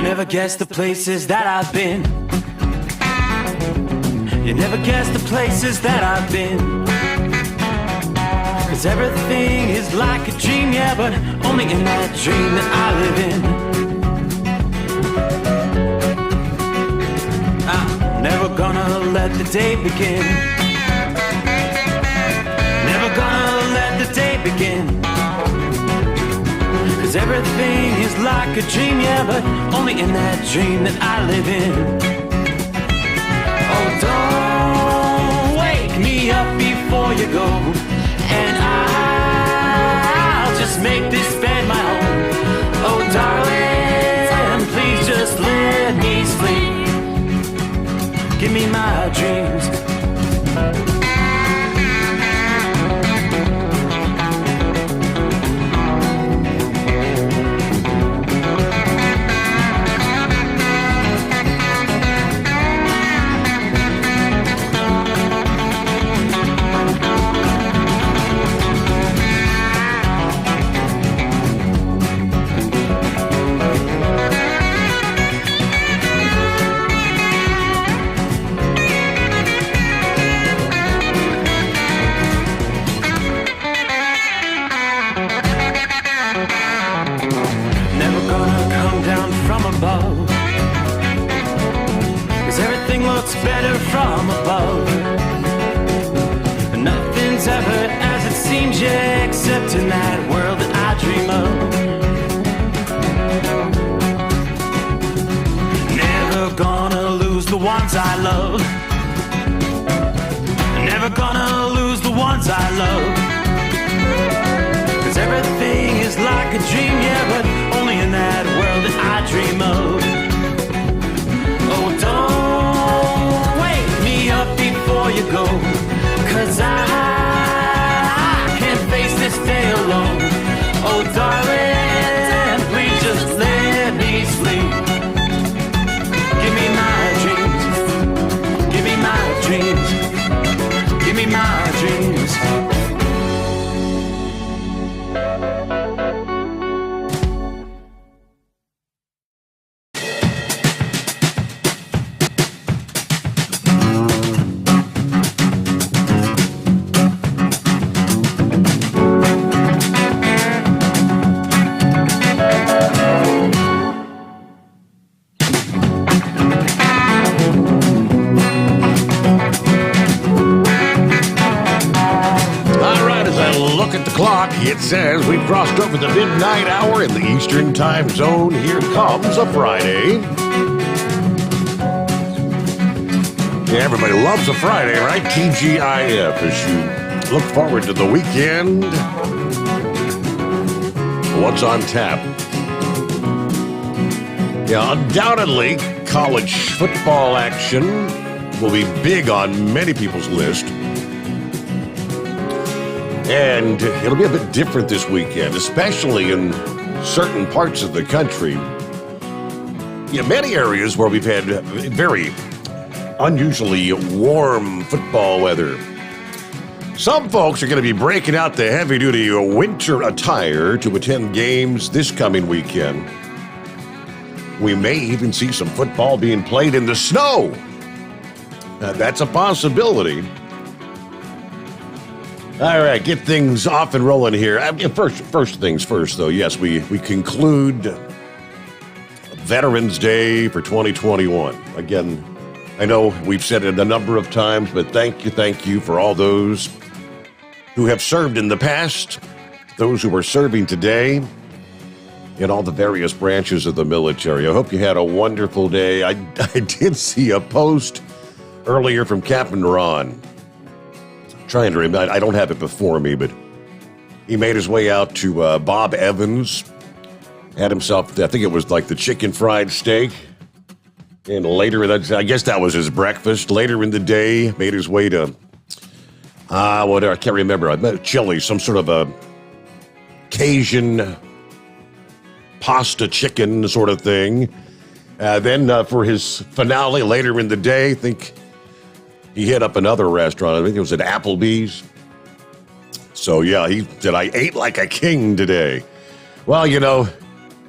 never guess the places that I've been. You never guess the places that I've been. 'Cause everything is like a dream, yeah, but only in that dream that I live in. I'm never gonna let the day begin. Never gonna let the day begin. 'Cause everything is like a dream, yeah, but only in that dream that I live in. Oh, don't wake me up before you go, and I'll just make this bed my home. Oh, darling, please just let me sleep. Give me my dreams. Better from above. Nothing's ever as it seems, yeah, except in that world that I dream of. Never gonna lose the ones I love. Never gonna lose the ones I love. 'Cause everything is like a dream, yeah, but only in that world that I dream of. Oh, don't wake me up before you go, 'cause I can't face this day alone. Oh, darling, please just let me sleep. Give me my dreams. Give me my dreams. Give me my dreams. It says we've crossed over the midnight hour in the Eastern Time Zone. Here comes a Friday. Yeah, everybody loves a Friday, right? TGIF as you look forward to the weekend. What's on tap? Yeah, undoubtedly, college football action will be big on many people's list. And it'll be a bit different this weekend, especially in certain parts of the country. Yeah, many areas where we've had very unusually warm football weather. Some folks are going to be breaking out the heavy-duty winter attire to attend games this coming weekend. We may even see some football being played in the snow. That's a possibility. All right, get things off and rolling here. First things first, though. Yes, we conclude Veterans Day for 2021. Again, I know we've said it a number of times, but thank you for all those who have served in the past, those who are serving today, in all the various branches of the military. I hope you had a wonderful day. I did see a post earlier from Captain Ron. Trying to remember, I don't have it before me, but he made his way out to Bob Evans, had himself, I think it was like the chicken fried steak, and later, I guess that was his breakfast. Later in the day, made his way to, whatever, I can't remember, chili, some sort of a Cajun pasta chicken sort of thing. Then for his finale later in the day, I think he hit up another restaurant. I think it was at Applebee's. So, yeah, he said, I ate like a king today. Well, you know,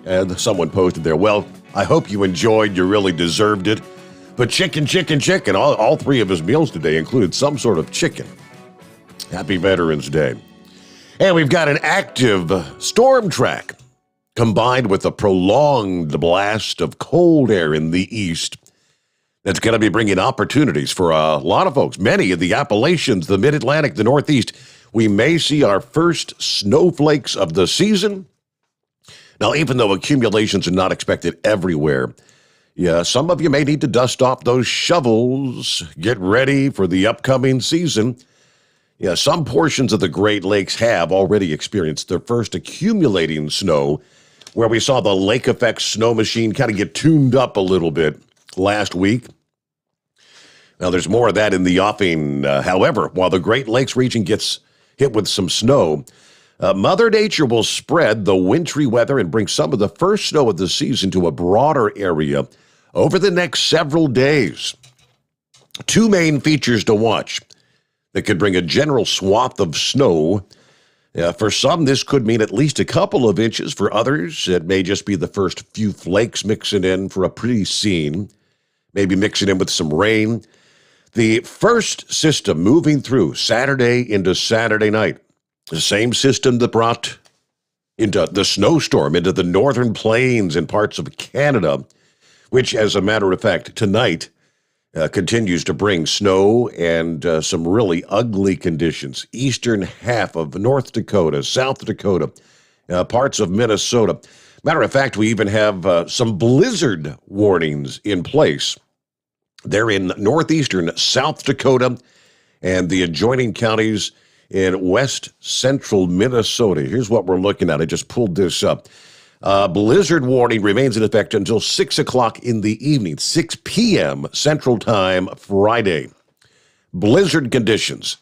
and someone posted there, well, I hope you enjoyed. You really deserved it. But chicken. All three of his meals today included some sort of chicken. Happy Veterans Day. And we've got an active storm track combined with a prolonged blast of cold air in the east that's going to be bringing opportunities for a lot of folks. Many of the Appalachians, the Mid-Atlantic, the Northeast, we may see our first snowflakes of the season. Now, even though accumulations are not expected everywhere, yeah, some of you may need to dust off those shovels, get ready for the upcoming season. Yeah, some portions of the Great Lakes have already experienced their first accumulating snow, where we saw the lake effect snow machine kind of get tuned up a little bit last week. Now, there's more of that in the offing. However, while the Great Lakes region gets hit with some snow, Mother Nature will spread the wintry weather and bring some of the first snow of the season to a broader area over the next several days. Two main features to watch that could bring a general swath of snow. For some, this could mean at least a couple of inches. For others, it may just be the first few flakes mixing in for a pretty scene, maybe mixing in with some rain. The first system moving through Saturday into Saturday night, the same system that brought into the snowstorm into the northern plains and parts of Canada, which, as a matter of fact, tonight continues to bring snow and some really ugly conditions. Eastern half of North Dakota, South Dakota, parts of Minnesota. Matter of fact, we even have some blizzard warnings in place. They're in northeastern South Dakota and the adjoining counties in west central Minnesota. Here's what we're looking at. I just pulled this up. Blizzard warning remains in effect until 6 o'clock in the evening, 6 p.m. Central Time, Friday. Blizzard conditions.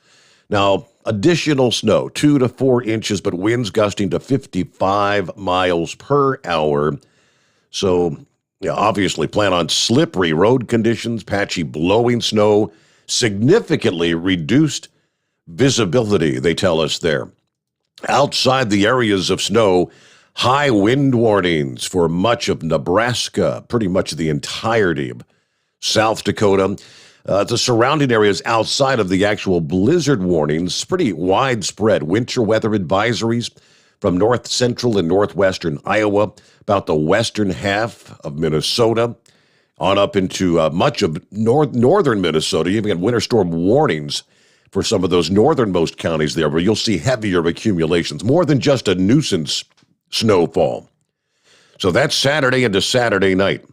Now, additional snow, 2 to 4 inches, but winds gusting to 55 miles per hour. So, yeah, obviously plan on slippery road conditions, patchy blowing snow, significantly reduced visibility, they tell us there. Outside the areas of snow, high wind warnings for much of Nebraska, pretty much the entirety of South Dakota. The surrounding areas outside of the actual blizzard warnings, pretty widespread winter weather advisories from north central and northwestern Iowa, about the western half of Minnesota, on up into much of northern Minnesota. You even got winter storm warnings for some of those northernmost counties there, where you'll see heavier accumulations, more than just a nuisance snowfall. So that's Saturday into Saturday night.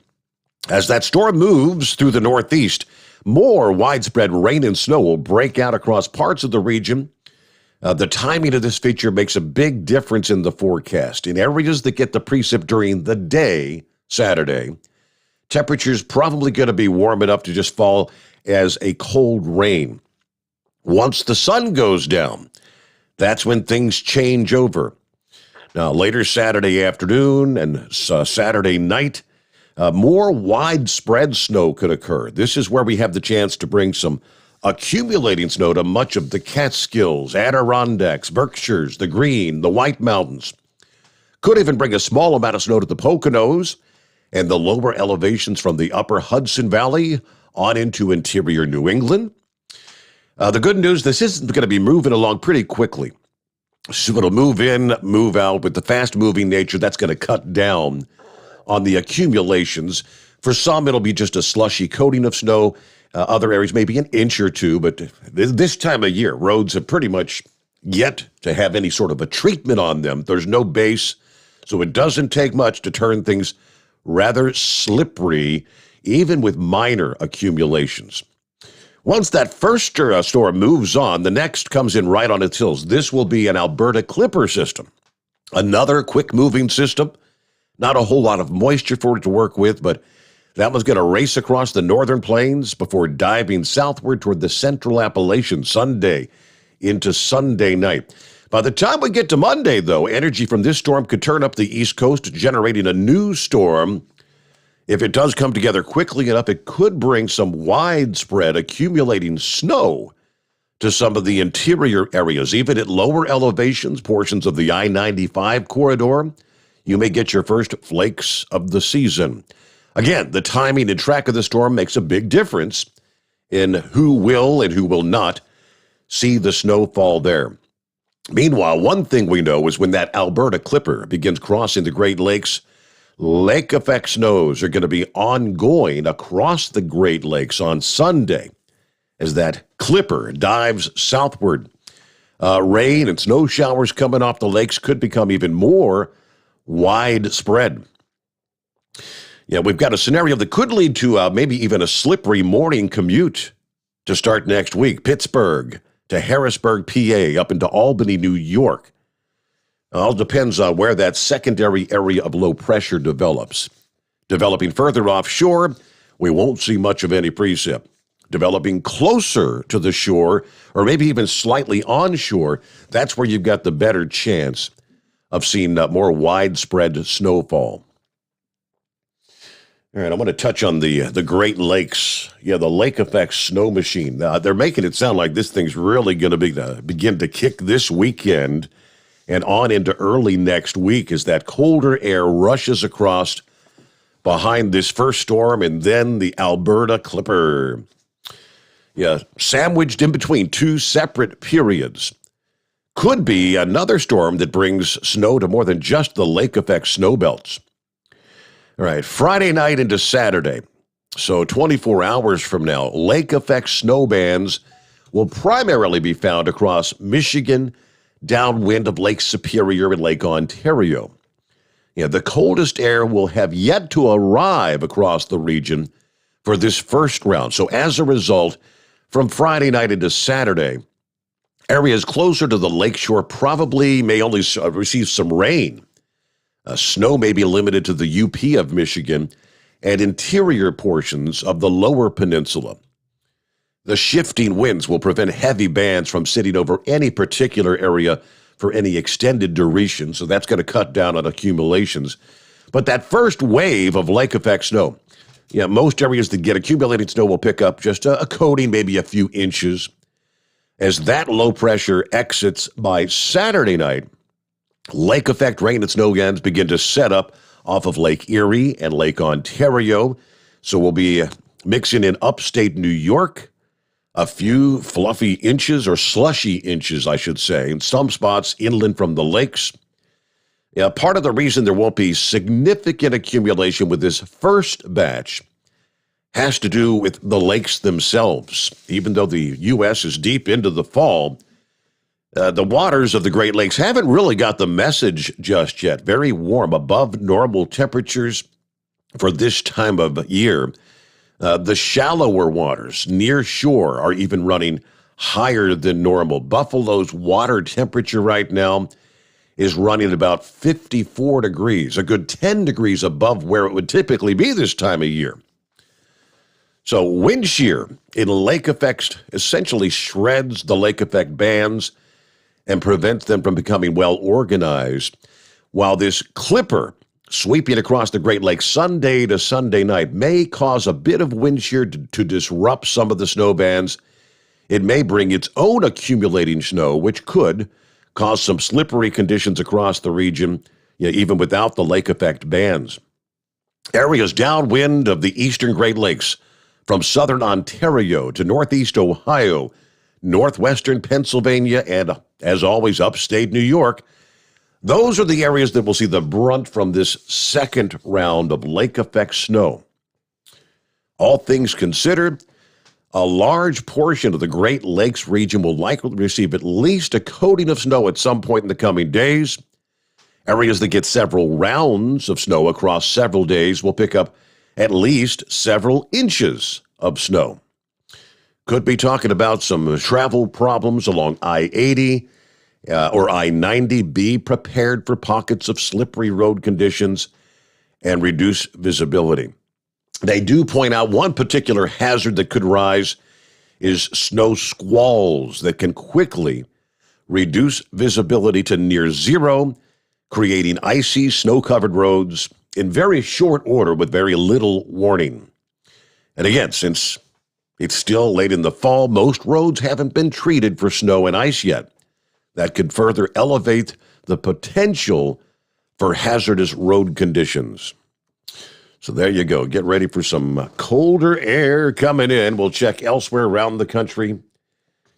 As that storm moves through the northeast, more widespread rain and snow will break out across parts of the region. The timing of this feature makes a big difference in the forecast. In areas that get the precip during the day, Saturday, temperatures probably going to be warm enough to just fall as a cold rain. Once the sun goes down, that's when things change over. Now, later Saturday afternoon and Saturday night, more widespread snow could occur. This is where we have the chance to bring some accumulating snow to much of the Catskills, Adirondacks, Berkshires, the Green, the White Mountains. Could even bring a small amount of snow to the Poconos and the lower elevations from the upper Hudson Valley on into interior New England. The good news, this isn't going to be moving along pretty quickly. So it'll move in, move out. With the fast-moving nature, that's going to cut down on the accumulations. For some, it'll be just a slushy coating of snow. Other areas, maybe an inch or two. But this time of year, roads have pretty much yet to have any sort of a treatment on them. There's no base, so it doesn't take much to turn things rather slippery, even with minor accumulations. Once that first storm moves on, the next comes in right on its heels. This will be an Alberta Clipper system. Another quick-moving system. Not a whole lot of moisture for it to work with, but that one's going to race across the northern plains before diving southward toward the central Appalachian Sunday into Sunday night. By the time we get to Monday, though, energy from this storm could turn up the East Coast, generating a new storm. If it does come together quickly enough, it could bring some widespread accumulating snow to some of the interior areas, even at lower elevations, portions of the I-95 corridor. you may get your first flakes of the season. Again, the timing and track of the storm makes a big difference in who will and who will not see the snowfall there. Meanwhile, one thing we know is when that Alberta clipper begins crossing the Great Lakes, lake effect snows are going to be ongoing across the Great Lakes on Sunday as that clipper dives southward. Rain and snow showers coming off the lakes could become even more widespread. Yeah, we've got a scenario that could lead to maybe even a slippery morning commute to start next week. Pittsburgh to Harrisburg, PA, up into Albany, New York. All depends on where that secondary area of low pressure develops. Developing further offshore, we won't see much of any precip. Developing closer to the shore, or maybe even slightly onshore, that's where you've got the better chance of seeing more widespread snowfall. All right, I want to touch on the Great Lakes. Yeah, the lake effect snow machine. They're making it sound like this thing's really going to begin to kick this weekend and on into early next week as that colder air rushes across behind this first storm and then the Alberta clipper. Yeah, sandwiched in between two separate periods. Could be another storm that brings snow to more than just the lake effect snow belts. All right, Friday night into Saturday, so 24 hours from now, lake effect snow bands will primarily be found across Michigan, downwind of Lake Superior and Lake Ontario. Yeah, the coldest air will have yet to arrive across the region for this first round. So as a result, from Friday night into Saturday, areas closer to the lakeshore probably may only receive some rain. Snow may be limited to the UP of Michigan and interior portions of the lower peninsula. The shifting winds will prevent heavy bands from sitting over any particular area for any extended duration, so that's going to cut down on accumulations. But that first wave of lake effect snow, yeah, most areas that get accumulating snow will pick up just a coating, maybe a few inches. As that low pressure exits by Saturday night, lake effect rain and snow bands begin to set up off of Lake Erie and Lake Ontario. So we'll be mixing in upstate New York, a few fluffy inches or slushy inches, I should say, in some spots inland from the lakes. Yeah, part of the reason there won't be significant accumulation with this first batch has to do with the lakes themselves. Even though the U.S. is deep into the fall, the waters of the Great Lakes haven't really got the message just yet. Very warm, above normal temperatures for this time of year. The shallower waters near shore are even running higher than normal. Buffalo's water temperature right now is running about 54 degrees, a good 10 degrees above where it would typically be this time of year. So wind shear in lake effects essentially shreds the lake effect bands and prevents them from becoming well organized, while this clipper sweeping across the Great Lakes Sunday to Sunday night may cause a bit of wind shear to disrupt some of the snow bands. It may bring its own accumulating snow, which could cause some slippery conditions across the region, even without the lake effect bands. Areas downwind of the eastern Great Lakes, from southern Ontario to northeast Ohio, northwestern Pennsylvania, and, as always, upstate New York, those are the areas that will see the brunt from this second round of lake effect snow. All things considered, a large portion of the Great Lakes region will likely receive at least a coating of snow at some point in the coming days. Areas that get several rounds of snow across several days will pick up at least several inches of snow. Could be talking about some travel problems along I-80 or I-90. Be prepared for pockets of slippery road conditions and reduced visibility. They do point out one particular hazard that could rise is snow squalls that can quickly reduce visibility to near zero, creating icy, snow-covered roads in very short order with very little warning. And again, since it's still late in the fall, most roads haven't been treated for snow and ice yet. That could further elevate the potential for hazardous road conditions. So there you go. Get ready for some colder air coming in. We'll check elsewhere around the country.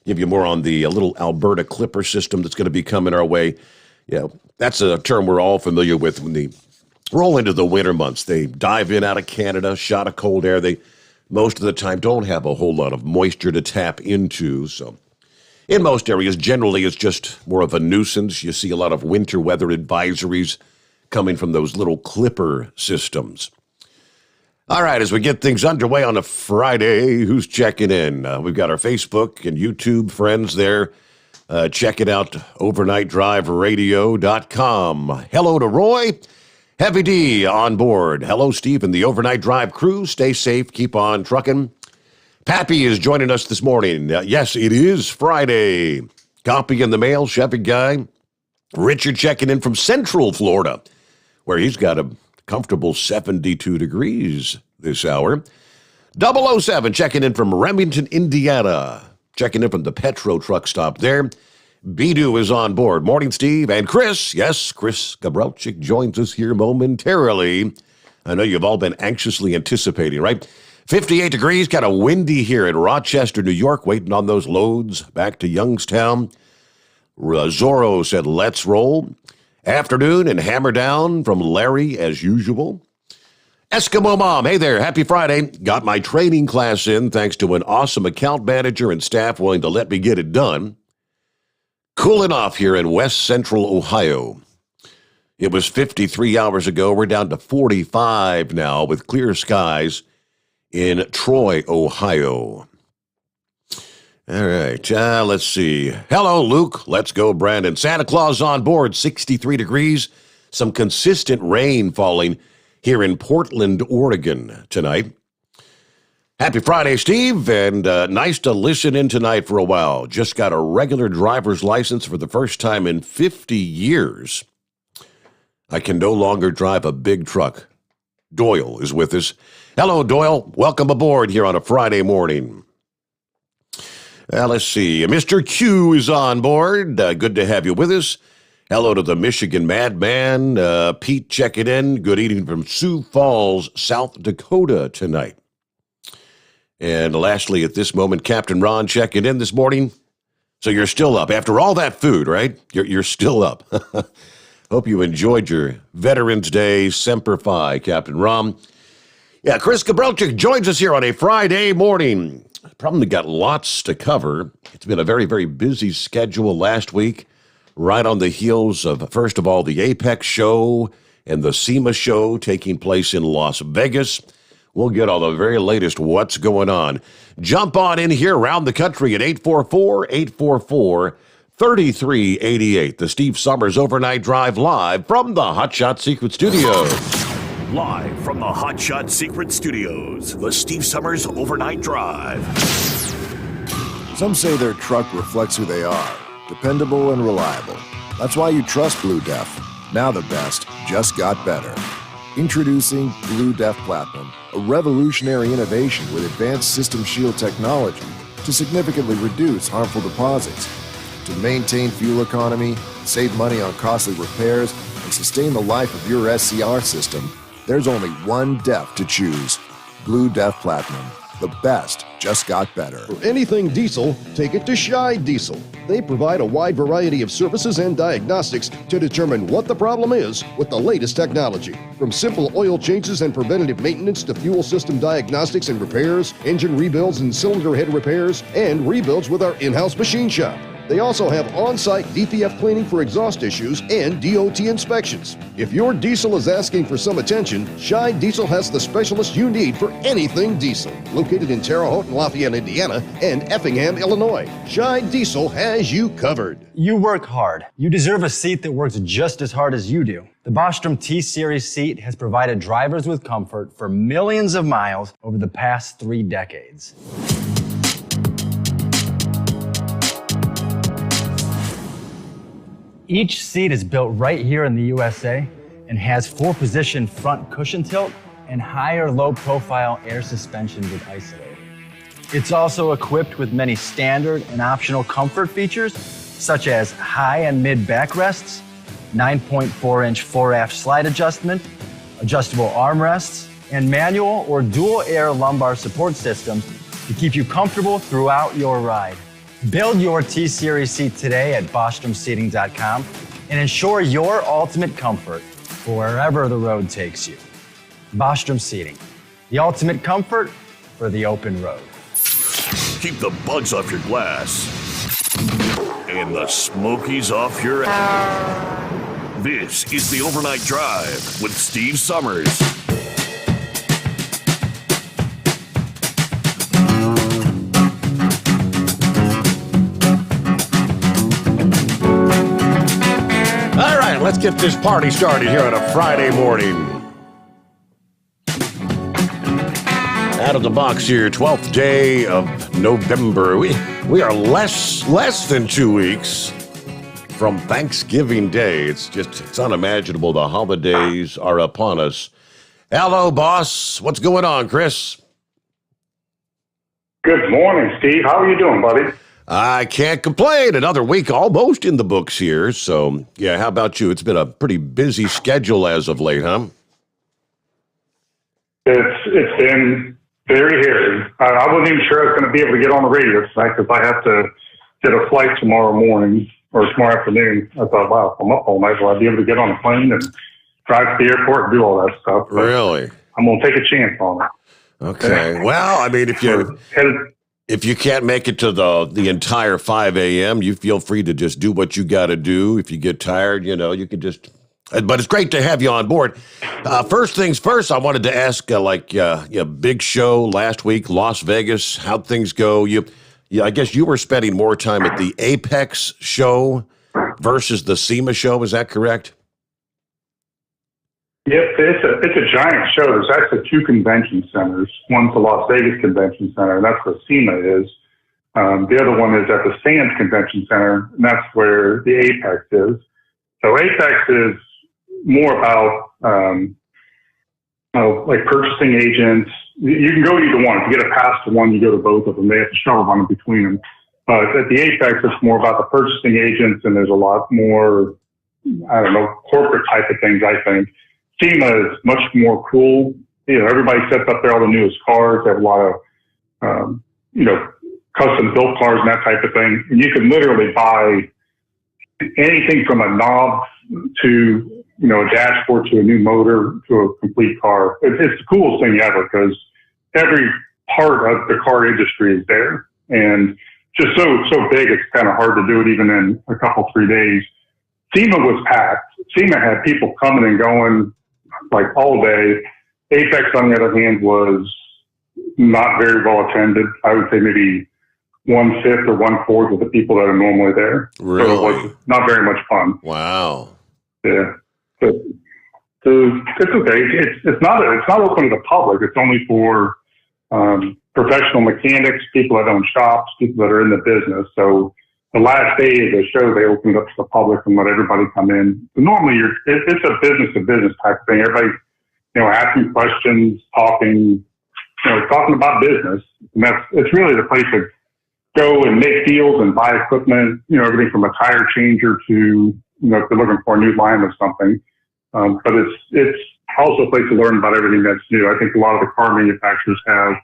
Give you more on the little Alberta clipper system that's going to be coming our way. Yeah, that's a term we're all familiar with when they roll into the winter months. They dive in out of Canada, shot of cold air. They, most of the time, don't have a whole lot of moisture to tap into. So in most areas, generally, it's just more of a nuisance. You see a lot of winter weather advisories coming from those little clipper systems. All right, as we get things underway on a Friday, who's checking in? We've got our Facebook and YouTube friends there. Check it out, overnightdriveradio.com. Hello to Roy. Heavy D on board. Hello, Steve and the Overnight Drive crew. Stay safe. Keep on trucking. Pappy is joining us this morning. Yes, it is Friday. Copy in the mail, Chevy guy. Richard checking in from Central Florida, where he's got a comfortable 72 degrees this hour. 007 checking in from Remington, Indiana. Checking in from the Petro truck stop there. Bidu is on board. Morning, Steve. And Chris, yes, Chris Gabrelcik joins us here momentarily. I know you've all been anxiously anticipating, right? 58 degrees, kind of windy here in Rochester, New York, waiting on those loads back to Youngstown. Zorro said, let's roll. Afternoon and hammer down from Larry as usual. Eskimo Mom, hey there, happy Friday. Got my training class in thanks to an awesome account manager and staff willing to let me get it done. Cooling off here in West Central Ohio. It was 53 hours ago. We're down to 45 now with clear skies in Troy, Ohio. All right, let's see. Hello, Luke. Let's go, Brandon. Santa Claus on board, 63 degrees. Some consistent rain falling here in Portland, Oregon tonight. Happy Friday, Steve, and nice to listen in tonight for a while. Just got a regular driver's license for the first time in 50 years. I can no longer drive a big truck. Doyle is with us. Hello, Doyle. Welcome aboard here on a Friday morning. Let's see. Mr. Q is on board. Good to have you with us. Hello to the Michigan Madman. Pete checking in. Good evening from Sioux Falls, South Dakota tonight. And lastly, at this moment, Captain Ron checking in this morning. So you're still up. After all that food, right? You're still up. Hope you enjoyed your Veterans Day Semper Fi, Captain Ron. Yeah, Chris Gabrelcik joins us here on a Friday morning. Probably got lots to cover. It's been a very, very busy schedule last week, right on the heels of, first of all, the Apex show and the SEMA show taking place in Las Vegas. We'll get all the very latest what's going on. Jump on in here around the country at 844-844-3388. The Steve Sommers Overnight Drive live from the Hot Shot Secret Studios. Live from the Hot Shot Secret Studios, the Steve Sommers Overnight Drive. Some say their truck reflects who they are, dependable and reliable. That's why you trust Blue Def. Now the best just got better. Introducing Blue Def Platinum, a revolutionary innovation with advanced system shield technology to significantly reduce harmful deposits, to maintain fuel economy, save money on costly repairs, and sustain the life of your SCR system. There's only one DEF to choose. Blue Def Platinum. The best just got better. For anything diesel, take it to Scheid Diesel. They provide a wide variety of services and diagnostics to determine what the problem is with the latest technology. From simple oil changes and preventative maintenance to fuel system diagnostics and repairs, engine rebuilds and cylinder head repairs, and rebuilds with our in-house machine shop. They also have on-site DPF cleaning for exhaust issues and DOT inspections. If your diesel is asking for some attention, Scheid Diesel has the specialist you need for anything diesel. Located in Terre Haute and Lafayette, Indiana, and Effingham, Illinois, Scheid Diesel has you covered. You work hard. You deserve a seat that works just as hard as you do. The Bostrom T-Series seat has provided drivers with comfort for millions of miles over the past 3 decades. Each seat is built right here in the USA and has 4-position front cushion tilt and higher low-profile air suspension with isolator. It's also equipped with many standard and optional comfort features, such as high and mid backrests, 9.4-inch 4-aft slide adjustment, adjustable armrests, and manual or dual air lumbar support systems to keep you comfortable throughout your ride. Build your T-Series seat today at BostromSeating.com and ensure your ultimate comfort for wherever the road takes you. Bostrom Seating, the ultimate comfort for the open road. Keep the bugs off your glass and the smokies off your ass. This is the Overnight Drive with Steve Summers. All right, let's get this party started here on a Friday morning. Out of the box here, 12th day of November. We are less than 2 weeks from Thanksgiving Day. It's unimaginable. The holidays are upon us. Hello, boss. What's going on, Chris? Good morning, Steve. How are you doing, buddy? I can't complain. Another week almost in the books here. So, yeah, how about you? It's been a pretty busy schedule as of late, huh? It's been very hairy. I wasn't even sure I was going to be able to get on the radio tonight because I have to get a flight tomorrow morning or tomorrow afternoon. I thought, wow, if I'm up all night, will I be able to get on a plane and drive to the airport and do all that stuff? But really? I'm going to take a chance on it. Okay. Well, I mean, if you can't make it to the entire 5 a.m., you feel free to just do what you got to do. If you get tired, you can just. But it's great to have you on board. First things first, I wanted to ask, big show last week, Las Vegas. How'd things go? I guess you were spending more time at the Apex show versus the SEMA show. Is that correct? Yep, it's a giant show. There's actually two convention centers. One's the Las Vegas Convention Center, and that's where SEMA is. The other one is at the Sands Convention Center, and that's where the Apex is. So Apex is more about like purchasing agents. You can go to either one. If you get a pass to one, you go to both of them. They have to shuttle one in between them. But at the Apex, it's more about the purchasing agents, and there's a lot more, corporate type of things, I think. SEMA is much more cool. Everybody sets up there all the newest cars. They have a lot of, custom built cars and that type of thing. And you can literally buy anything from a knob to, a dashboard to a new motor to a complete car. It's the coolest thing ever because every part of the car industry is there. And just so big, it's kind of hard to do it even in a couple, 3 days. SEMA was packed. SEMA had people coming and going like all day. Apex, on the other hand, was not very well attended. I would say maybe 1/5 or 1/4 of the people that are normally there. Really? So it was not very much fun. Wow. Yeah. But it's okay. It's not open to the public. It's only for professional mechanics, people that own shops, people that are in the business. So the last day of the show, they opened it up to the public and let everybody come in. But normally, it's a business-to-business type thing. Everybody, asking questions, talking about business. And it's really the place to go and make deals and buy equipment, everything from a tire changer to, if they're looking for a new line of something. But it's also a place to learn about everything that's new. I think a lot of the car manufacturers have,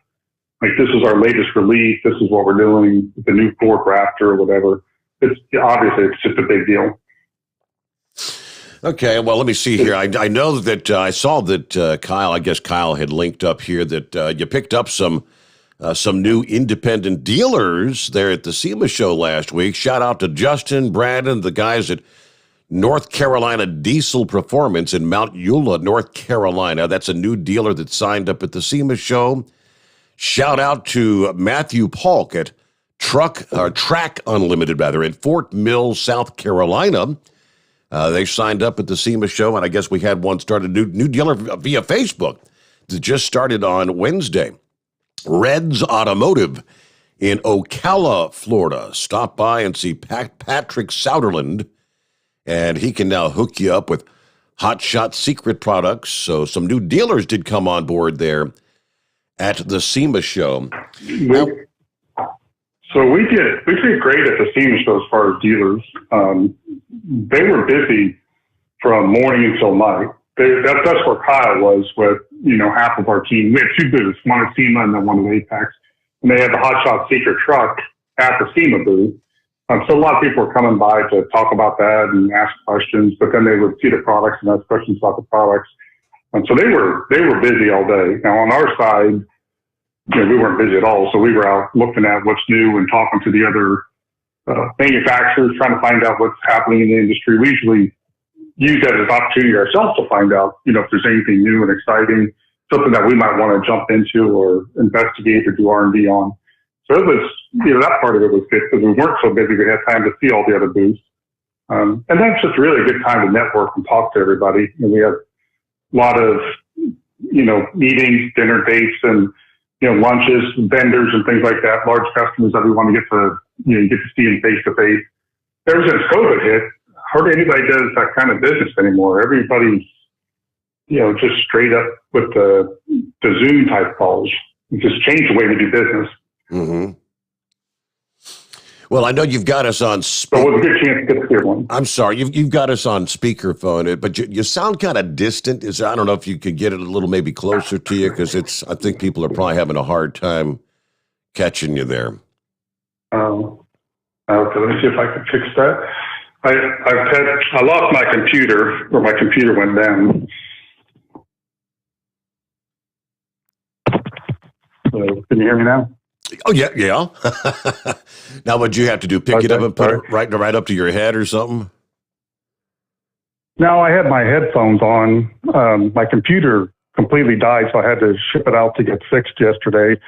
like, this is our latest release. This is what we're doing with the new Ford Raptor or whatever. It's just a big deal. Okay, well, let me see here. I know that I saw that Kyle had linked up here that you picked up some new independent dealers there at the SEMA show last week. Shout out to Justin, Brandon, the guys at North Carolina Diesel Performance in Mount Eula, North Carolina. That's a new dealer that signed up at the SEMA show. Shout out to Matthew Polk at Track Unlimited, in Fort Mill, South Carolina. They signed up at the SEMA show, and I guess we had one started, new dealer via Facebook that just started on Wednesday. Reds Automotive in Ocala, Florida. Stop by and see Patrick Souderland, and he can now hook you up with Hot Shot Secret products. So some new dealers did come on board there at the SEMA show. So we did great at the SEMA show as far as dealers. They were busy from morning until night. That's where Kyle was with, half of our team. We had two booths, one at SEMA and then one at Apex. And they had the Hot Shot Secret truck at the SEMA booth. So a lot of people were coming by to talk about that and ask questions, but then they would see the products and ask questions about the products. And so they were busy all day. Now on our side, we weren't busy at all. So we were out looking at what's new and talking to the other manufacturers, trying to find out what's happening in the industry. We usually use that as an opportunity ourselves to find out, if there's anything new and exciting, something that we might want to jump into or investigate or do R&D on. So it was, that part of it was good because we weren't so busy. We had time to see all the other booths. And that's just really a good time to network and talk to everybody. And we had a lot of, meetings, dinner dates, and, lunches, vendors and things like that, large customers that we want to get to, get to see them face to face. Ever since COVID hit, hardly anybody does that kind of business anymore. Everybody's, just straight up with the Zoom type calls. It just changed the way we do business. Mm-hmm. Well, I know you've got us on So it was a good chance to get to hear one. I'm sorry, you've got us on speakerphone, but you sound kind of distant. I don't know if you could get it a little maybe closer to you, because I think people are probably having a hard time catching you there. Okay, let me see if I can fix that. I lost my computer, or my computer went down. So, can you hear me now? Oh, yeah. Now, what'd you have to do? Pick it up and put it right up to your head or something? No, I had my headphones on. My computer completely died, so I had to ship it out to get fixed yesterday.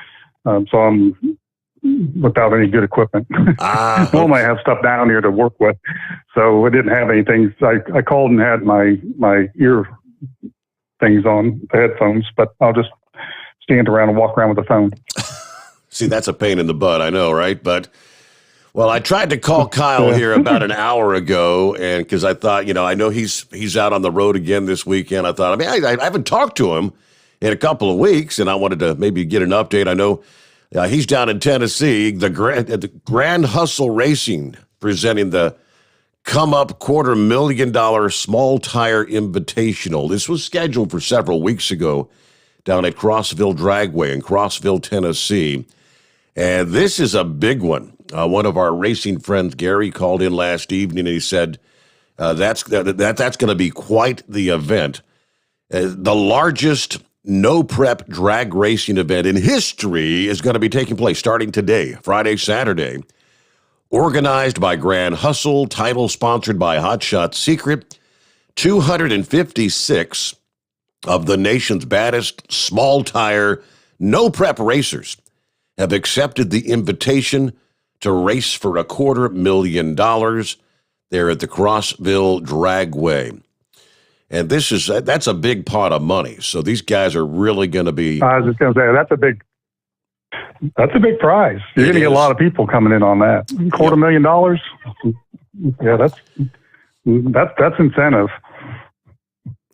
So I'm without any good equipment. Normally I have stuff down here to work with, so I didn't have anything. So I called and had my ear things on, the headphones, but I'll just stand around and walk around with the phone. See, that's a pain in the butt, I know, right? But, well, I tried to call Kyle here about an hour ago, and because I thought, I know he's out on the road again this weekend. I thought, I haven't talked to him in a couple of weeks, and I wanted to maybe get an update. I know he's down in Tennessee, the Grand Hustle Racing, presenting the Come Up $250,000 Small Tire Invitational. This was scheduled for several weeks ago down at Crossville Dragway in Crossville, Tennessee. And this is a big one. One of our racing friends, Gary, called in last evening, and he said that's going to be quite the event. The largest no-prep drag racing event in history is going to be taking place starting today, Friday, Saturday. Organized by Grand Hustle, title sponsored by Hot Shot Secret, 256 of the nation's baddest small tire, no-prep racers have accepted the invitation to race for $250,000 there at the Crossville Dragway. And that's a big pot of money. So these guys are really going to be. I was just going to say that's a big prize. You're going to get a lot of people coming in on that. $250,000. Yeah, that's incentive.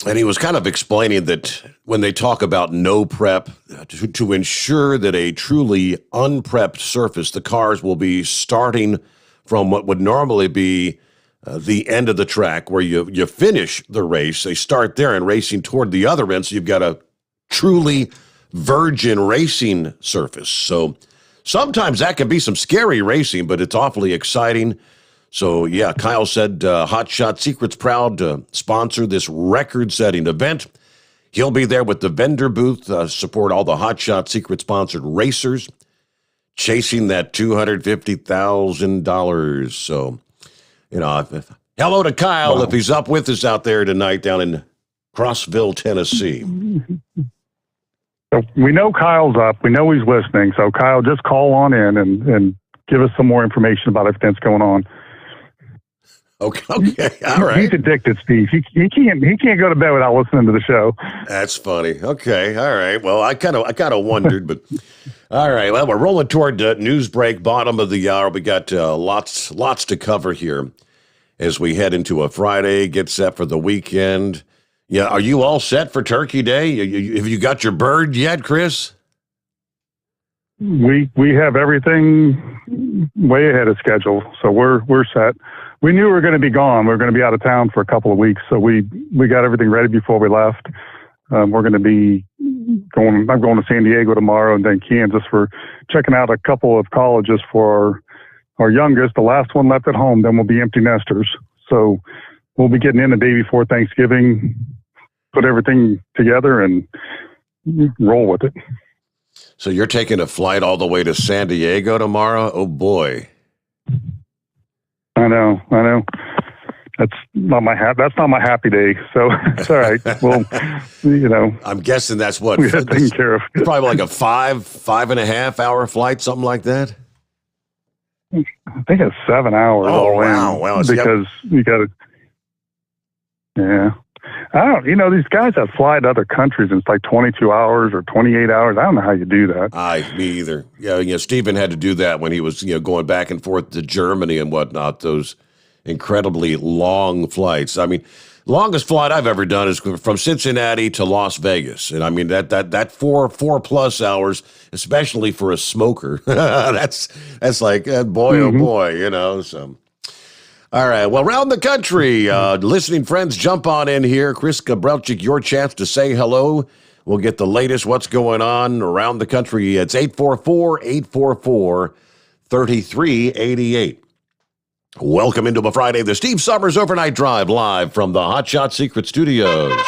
And he was kind of explaining that when they talk about no prep, to ensure that a truly unprepped surface, the cars will be starting from what would normally be the end of the track where you finish the race. They start there and racing toward the other end, so you've got a truly virgin racing surface. So sometimes that can be some scary racing, but it's awfully exciting. So, yeah, Kyle said Hot Shot Secret's proud to sponsor this record-setting event. He'll be there with the vendor booth, support all the Hot Shot Secret-sponsored racers, chasing that $250,000. So, hello to Kyle. Wow. If he's up with us out there tonight down in Crossville, Tennessee. So we know Kyle's up. We know he's listening. So, Kyle, just call on in and give us some more information about everything that's going on. Okay, all right. He's addicted, Steve. He can't go to bed without listening to the show. That's funny. Okay, all right. Well, I kind of wondered, but all right. Well, we're rolling toward news break, bottom of the hour. We got lots to cover here as we head into a Friday, get set for the weekend. Yeah, are you all set for Turkey Day? Have you got your bird yet, Chris? We have everything way ahead of schedule, so we're set. we knew we were going to be gone. We were going to be out of town for a couple of weeks. So we got everything ready before we left. We're going to be I'm going to San Diego tomorrow and then Kansas for checking out a couple of colleges for our youngest. The last one left at home, then we'll be empty nesters. So we'll be getting in the day before Thanksgiving, put everything together and roll with it. So you're taking a flight all the way to San Diego tomorrow? Oh boy. I know. That's not my happy day. So it's all right. Well, I'm guessing that's what we had taken care of. Probably like a 5.5 hour flight, something like that. I think it's 7 hours. Oh, all in. Wow. Because you got to. Yeah. I don't. These guys that fly to other countries, and it's like 22 hours or 28 hours. I don't know how you do that. Me either. Yeah. Stephen had to do that when he was going back and forth to Germany and whatnot. Those incredibly long flights. I mean, longest flight I've ever done is from Cincinnati to Las Vegas. And I mean, that 4+ hours, especially for a smoker, that's like, boy, oh boy, so. All right. Well, around the country, listening friends, jump on in here. Chris Gabrelcik, your chance to say hello. We'll get the latest, what's going on around the country. It's 844-844-3388. Welcome into a Friday, the Steve Sommers Overnight Drive, live from the Hotshot Secret Studios.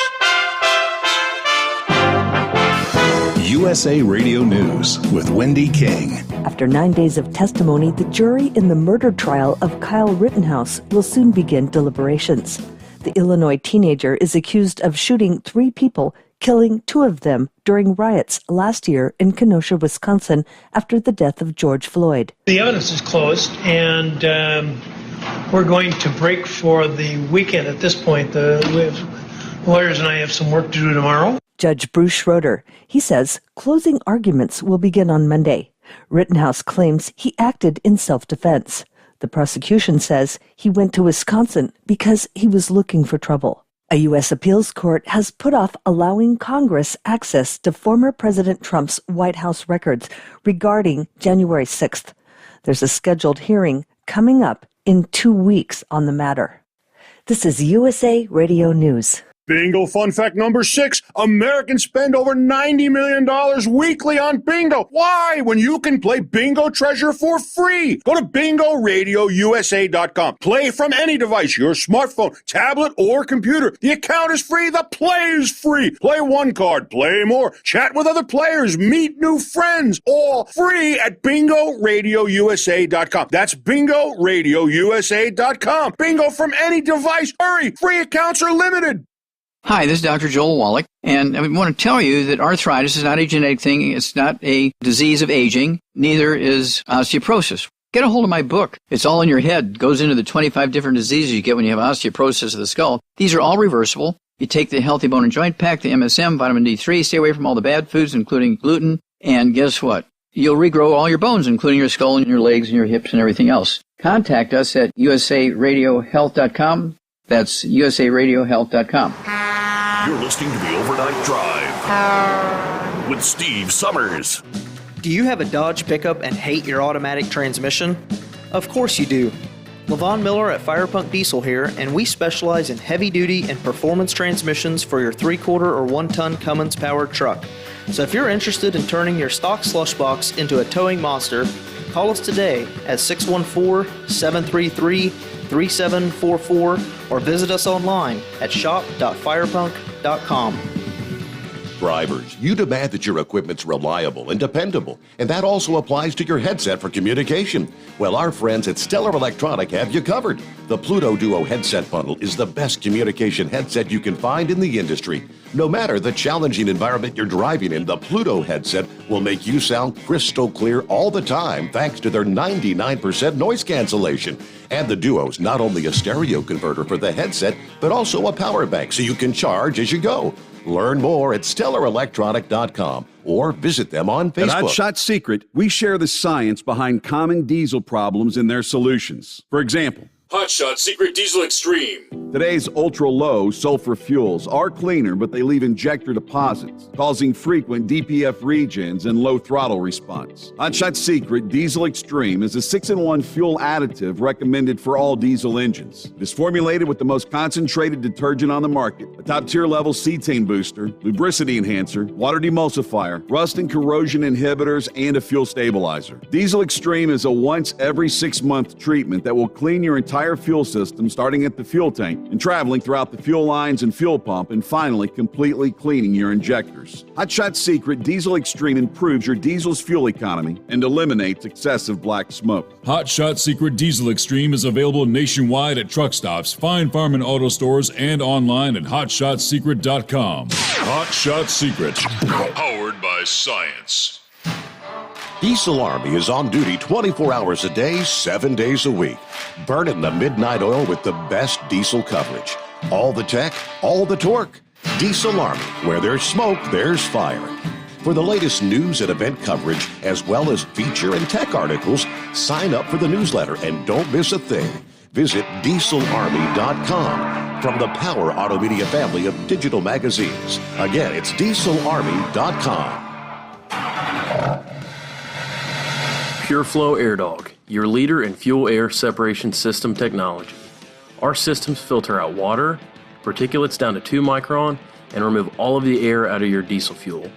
USA Radio News with Wendy King. After 9 days of testimony, the jury in the murder trial of Kyle Rittenhouse will soon begin deliberations. The Illinois teenager is accused of shooting 3 people, killing 2 of them during riots last year in Kenosha, Wisconsin, after the death of George Floyd. The evidence is closed, and we're going to break for the weekend at this point. Lawyers and I have some work to do tomorrow. Judge Bruce Schroeder, he says closing arguments will begin on Monday. Rittenhouse claims he acted in self-defense. The prosecution says he went to Wisconsin because he was looking for trouble. A U.S. appeals court has put off allowing Congress access to former President Trump's White House records regarding January 6th. There's a scheduled hearing coming up in 2 weeks on the matter. This is USA Radio News. Bingo fun fact number 6. Americans spend over $90 million weekly on bingo. Why? When you can play Bingo Treasure for free. Go to BingoRadioUSA.com. Play from any device, your smartphone, tablet, or computer. The account is free. The play is free. Play one card. Play more. Chat with other players. Meet new friends. All free at BingoRadioUSA.com. That's BingoRadioUSA.com. Bingo from any device. Hurry. Free accounts are limited. Hi, this is Dr. Joel Wallach, and I want to tell you that arthritis is not a genetic thing. It's not a disease of aging. Neither is osteoporosis. Get a hold of my book. It's all in your head. It goes into the 25 different diseases you get when you have osteoporosis of the skull. These are all reversible. You take the Healthy Bone and Joint Pack, the MSM, vitamin D3, stay away from all the bad foods, including gluten, and guess what? You'll regrow all your bones, including your skull and your legs and your hips and everything else. Contact us at usaradiohealth.com. That's usaradiohealth.com. You're listening to the Overnight Drive with Steve Sommers. Do you have a Dodge pickup and hate your automatic transmission? Of course you do. LaVon Miller at Firepunk Diesel here, and we specialize in heavy-duty and performance transmissions for your 3/4 or 1-ton Cummins-powered truck. So if you're interested in turning your stock slush box into a towing monster, call us today at 614-733-3744 or visit us online at shop.firepunk.com. Drivers, you demand that your equipment's reliable and dependable, and that also applies to your headset for communication. Well, our friends at Stellar Electronic have you covered. The Pluto Duo headset bundle is the best communication headset you can find in the industry. No matter the challenging environment you're driving in, the Pluto headset will make you sound crystal clear all the time thanks to their 99% noise cancellation. And the Duo's not only a stereo converter for the headset, but also a power bank so you can charge as you go. Learn more at StellarElectronic.com or visit them on Facebook. At Hotshot Secret, we share the science behind common diesel problems and their solutions. For example, Hotshot Secret Diesel Extreme. Today's ultra-low sulfur fuels are cleaner, but they leave injector deposits, causing frequent DPF regens and low throttle response. Hotshot Secret Diesel Extreme is a 6-in-1 fuel additive recommended for all diesel engines. It is formulated with the most concentrated detergent on the market, a top-tier level cetane booster, lubricity enhancer, water demulsifier, rust and corrosion inhibitors, and a fuel stabilizer. Diesel Extreme is a once every 6-month treatment that will clean your entire fuel system, starting at the fuel tank and traveling throughout the fuel lines and fuel pump, and finally completely cleaning your injectors. Hotshot Secret Diesel Extreme improves your diesel's fuel economy and eliminates excessive black smoke. Hotshot Secret Diesel Extreme is available nationwide at truck stops, fine farm and auto stores, and online at hotshotsecret.com. Hotshot Secret, powered by science. Diesel Army is on duty 24 hours a day, 7 days a week. Burning the midnight oil with the best diesel coverage. All the tech, all the torque. Diesel Army, where there's smoke, there's fire. For the latest news and event coverage, as well as feature and tech articles, sign up for the newsletter and don't miss a thing. Visit dieselarmy.com from the Power Auto Media family of digital magazines. Again, it's dieselarmy.com. Pureflow Airdog, your leader in fuel air separation system technology. Our systems filter out water, particulates down to 2 micron, and remove all of the air out of your diesel fuel.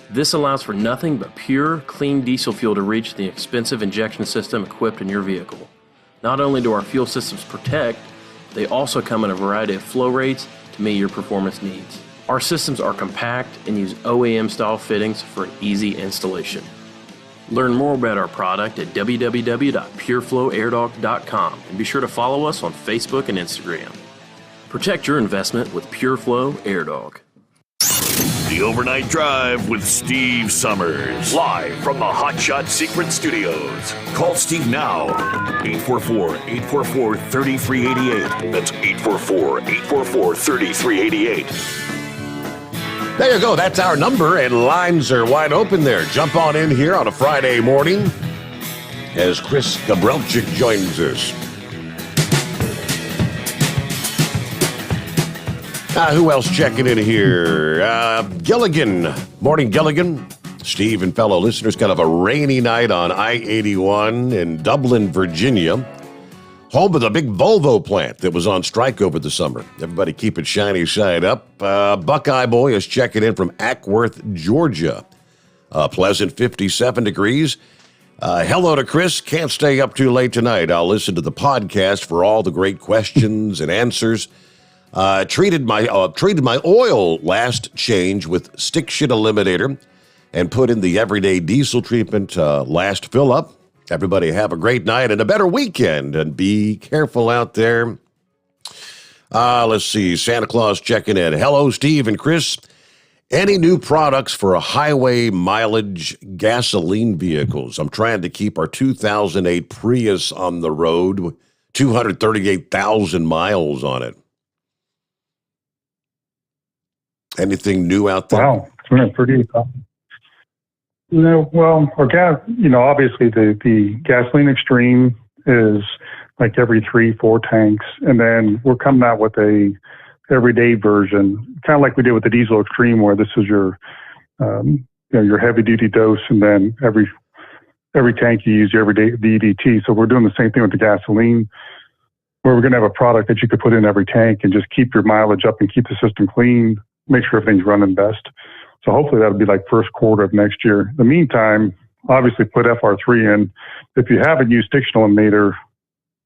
This allows for nothing but pure, clean diesel fuel to reach the expensive injection system equipped in your vehicle. Not only do our fuel systems protect, they also come in a variety of flow rates to meet your performance needs. Our systems are compact and use OEM-style fittings for an easy installation. Learn more about our product at www.pureflowairdog.com and be sure to follow us on Facebook and Instagram. Protect your investment with Pureflow Airdog. The Overnight Drive with Steve Sommers. Live from the Hotshot Secret Studios. Call Steve now. 844-844-3388. That's 844-844-3388. There you go. That's our number, and lines are wide open there. Jump on in here on a Friday morning as Chris Gabrelcik joins us. Who else checking in here? Gilligan. Morning, Gilligan. Steve and fellow listeners, kind of a rainy night on I-81 in Dublin, Virginia. Home of the big Volvo plant that was on strike over the summer. Everybody keep it shiny side up. Buckeye Boy is checking in from Ackworth, Georgia. Pleasant 57 degrees. Hello to Chris. Can't stay up too late tonight. I'll listen to the podcast for all the great questions and answers. Treated my oil last change with stick shit eliminator and put in the everyday diesel treatment last fill up. Everybody have a great night and a better weekend, and be careful out there. Let's see. Santa Claus checking in. Hello, Steve and Chris. Any new products for a highway mileage gasoline vehicles? I'm trying to keep our 2008 Prius on the road with 238,000 miles on it. Anything new out there? Wow, it's been pretty. Well, our gas, obviously the gasoline extreme is like every 3-4 tanks, and then we're coming out with a everyday version, kind of like we did with the diesel extreme, where this is your, your heavy duty dose, and then every tank you use your everyday EDT. So we're doing the same thing with the gasoline, where we're going to have a product that you could put in every tank and just keep your mileage up and keep the system clean, make sure everything's running best. So hopefully that'll be like first quarter of next year. In the meantime, obviously put FR3 in. If you haven't used stick eliminator,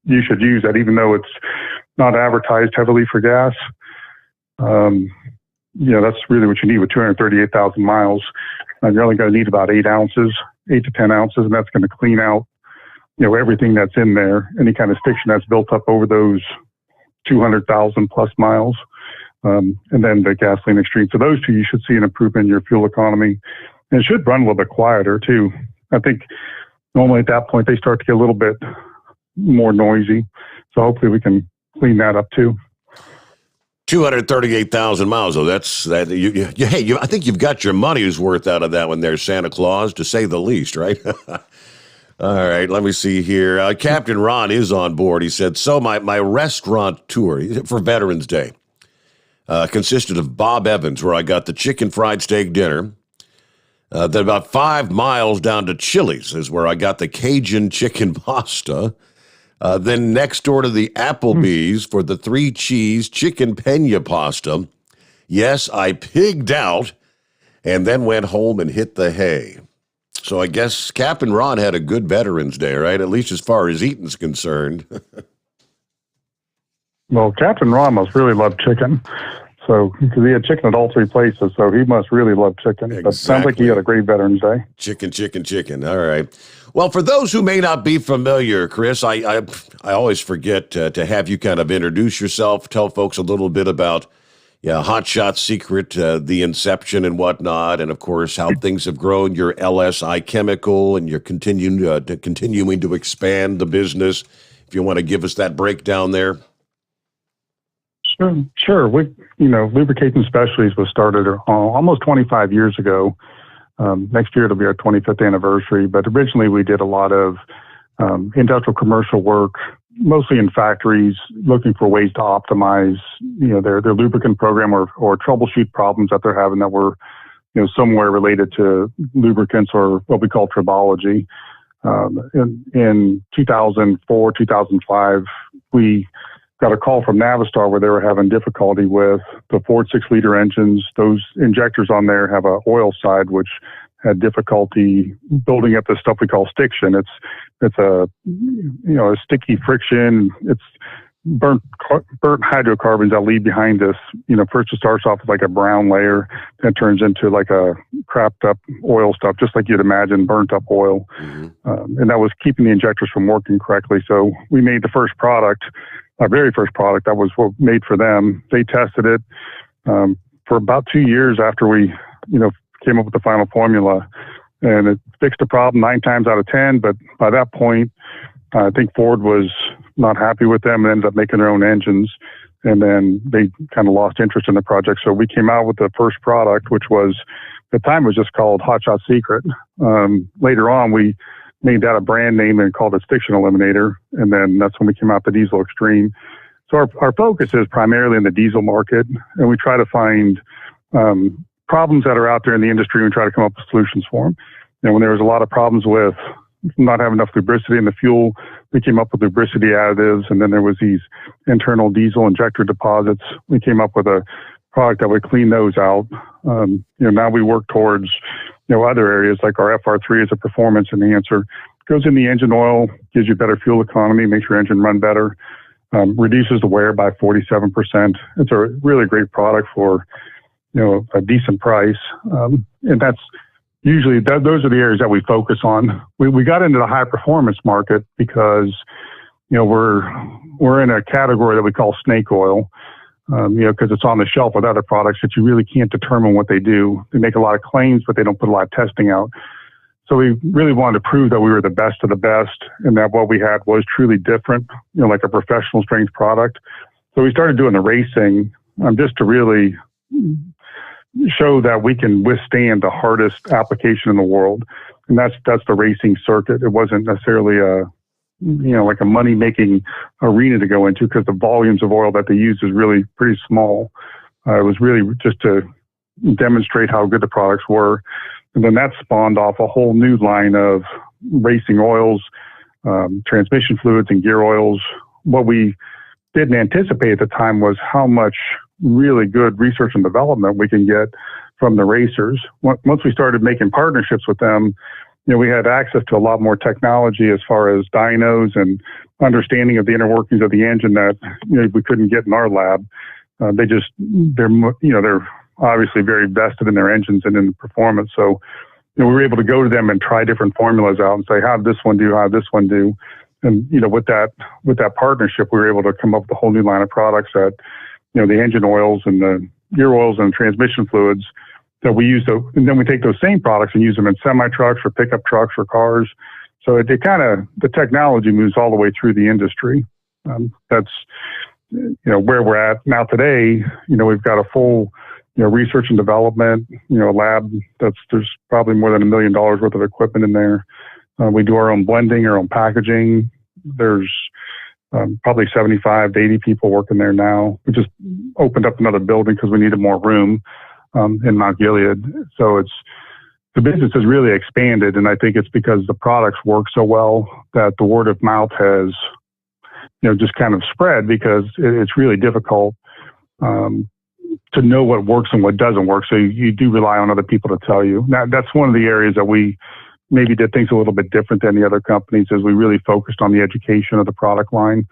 you should use that, even though it's not advertised heavily for gas. That's really what you need with 238,000 miles. You're only going to need about 8 to 10 ounces, and that's going to clean out, everything that's in there, any kind of stiction that's built up over those 200,000 plus miles. And then the gasoline extreme. So those two, you should see an improvement in your fuel economy. And it should run a little bit quieter too. I think normally at that point, they start to get a little bit more noisy. So hopefully we can clean that up too. 238,000 miles, though. That's that. I think you've got your money's worth out of that one there, Santa Claus, to say the least, right? All right, let me see here. Captain Ron is on board. He said, so my restaurant tour for Veterans Day consisted of Bob Evans, where I got the chicken fried steak dinner. Then about 5 miles down to Chili's is where I got the Cajun chicken pasta. Then next door to the Applebee's for the 3-cheese chicken pena pasta. Yes, I pigged out and then went home and hit the hay. So I guess Captain Ron had a good Veterans Day, right? At least as far as eating's concerned. Well, Captain Ron must really love chicken. So, because he had chicken at all 3 places, so he must really love chicken. Exactly. But sounds like he had a great Veterans Day. Chicken. All right. Well, for those who may not be familiar, Chris, I always forget to have you kind of introduce yourself, tell folks a little bit about Hot Shot Secret, the inception and whatnot, and of course how things have grown, your LSI Chemical, and you're continuing to expand the business. If you want to give us that breakdown there. Sure. Lubrication Specialties was started almost 25 years ago. Next year it'll be our 25th anniversary, but originally we did a lot of industrial commercial work, mostly in factories, looking for ways to optimize, their lubricant program or troubleshoot problems that they're having that were, somewhere related to lubricants or what we call tribology. In 2004, 2005, we got a call from Navistar where they were having difficulty with the Ford 6-liter engines. Those injectors on there have a oil side, which had difficulty building up this stuff we call stiction. It's a sticky friction. It's burnt hydrocarbons that leave behind this. First it starts off with like a brown layer, then it turns into like a crapped up oil stuff, just like you'd imagine burnt up oil. Mm-hmm. And that was keeping the injectors from working correctly. So we made the first product. Our very first product that was made for them. They tested it for about 2 years after we, came up with the final formula, and it fixed the problem 9 times out of 10. But by that point, I think Ford was not happy with them and ended up making their own engines. And then they kind of lost interest in the project. So we came out with the first product, which was, at the time was just called Hot Shot Secret. Later on, we made that a brand name and called it Stiction Eliminator. And then that's when we came out the Diesel Extreme. So our focus is primarily in the diesel market, and we try to find problems that are out there in the industry and try to come up with solutions for them. And when there was a lot of problems with not having enough lubricity in the fuel, we came up with lubricity additives. And then there was these internal diesel injector deposits. We came up with a product that would clean those out. Now we work towards other areas like our FR3 is a performance enhancer. Goes in the engine oil, gives you better fuel economy, makes your engine run better, reduces the wear by 47%. It's a really great product for, a decent price. And that's usually, those are the areas that we focus on. We got into the high performance market because, we're in a category that we call snake oil. Because it's on the shelf with other products that you really can't determine what they do. They make a lot of claims, but they don't put a lot of testing out. So we really wanted to prove that we were the best of the best and that what we had was truly different, like a professional strength product. So we started doing the racing just to really show that we can withstand the hardest application in the world. And that's the racing circuit. It wasn't necessarily like a money-making arena to go into because the volumes of oil that they use is really pretty small. It was really just to demonstrate how good the products were. And then that spawned off a whole new line of racing oils, transmission fluids and gear oils. What we didn't anticipate at the time was how much really good research and development we can get from the racers. Once we started making partnerships with them, we had access to a lot more technology as far as dynos and understanding of the inner workings of the engine that we couldn't get in our lab. They're obviously very vested in their engines and in the performance. So we were able to go to them and try different formulas out and say, how did this one do? How did this one do? And with that partnership, we were able to come up with a whole new line of products that the engine oils and the gear oils and transmission fluids that we use. And then we take those same products and use them in semi-trucks or pickup trucks or cars. So the technology moves all the way through the industry. That's, where we're at now today. We've got a full, research and development, lab there's probably more than $1 million worth of equipment in there. We do our own blending, our own packaging. There's probably 75 to 80 people working there now. We just opened up another building because we needed more room in Mount Gilead. So the business has really expanded, and I think it's because the products work so well that the word of mouth has, just kind of spread, because it's really difficult to know what works and what doesn't work. So you do rely on other people to tell you. Now, that's one of the areas that we maybe did things a little bit different than the other companies, is we really focused on the education of the product line.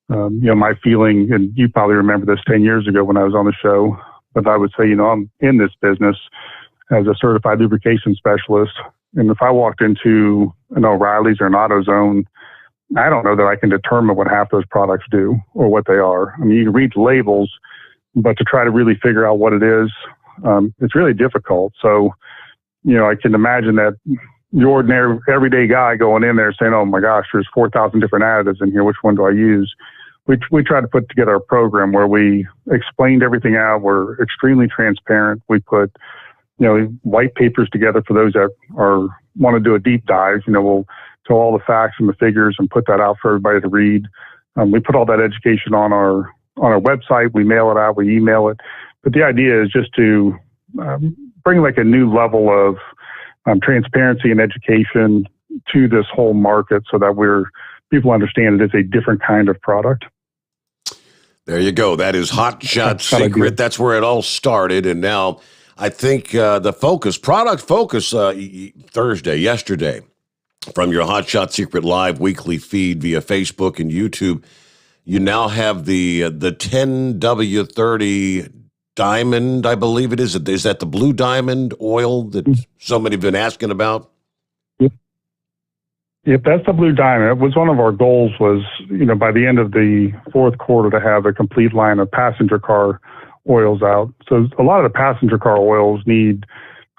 My feeling, and you probably remember this 10 years ago when I was on the show, but I would say, I'm in this business as a certified lubrication specialist. And if I walked into an O'Reilly's or an AutoZone, I don't know that I can determine what half those products do or what they are. I mean, you can read the labels, but to try to really figure out what it is, it's really difficult. So, I can imagine that the ordinary everyday guy going in there saying, oh my gosh, there's 4,000 different additives in here. Which one do I use? We try to put together a program where we explained everything out. We're extremely transparent. We put, white papers together for those that want to do a deep dive. We'll tell all the facts and the figures and put that out for everybody to read. We put all that education on our website. We mail it out. We email it. But the idea is just to bring like a new level of transparency and education to this whole market, so that people understand it is a different kind of product. There you go. That is Hot Shot Secret. That's where it all started. And now I think the product focus yesterday, from your Hot Shot Secret Live weekly feed via Facebook and YouTube, you now have the 10W30 Diamond, I believe it is. Is that the blue diamond oil that so many have been asking about? Yep, that's the blue diamond. It was one of our goals was, by the end of the fourth quarter, to have a complete line of passenger car oils out. So a lot of the passenger car oils need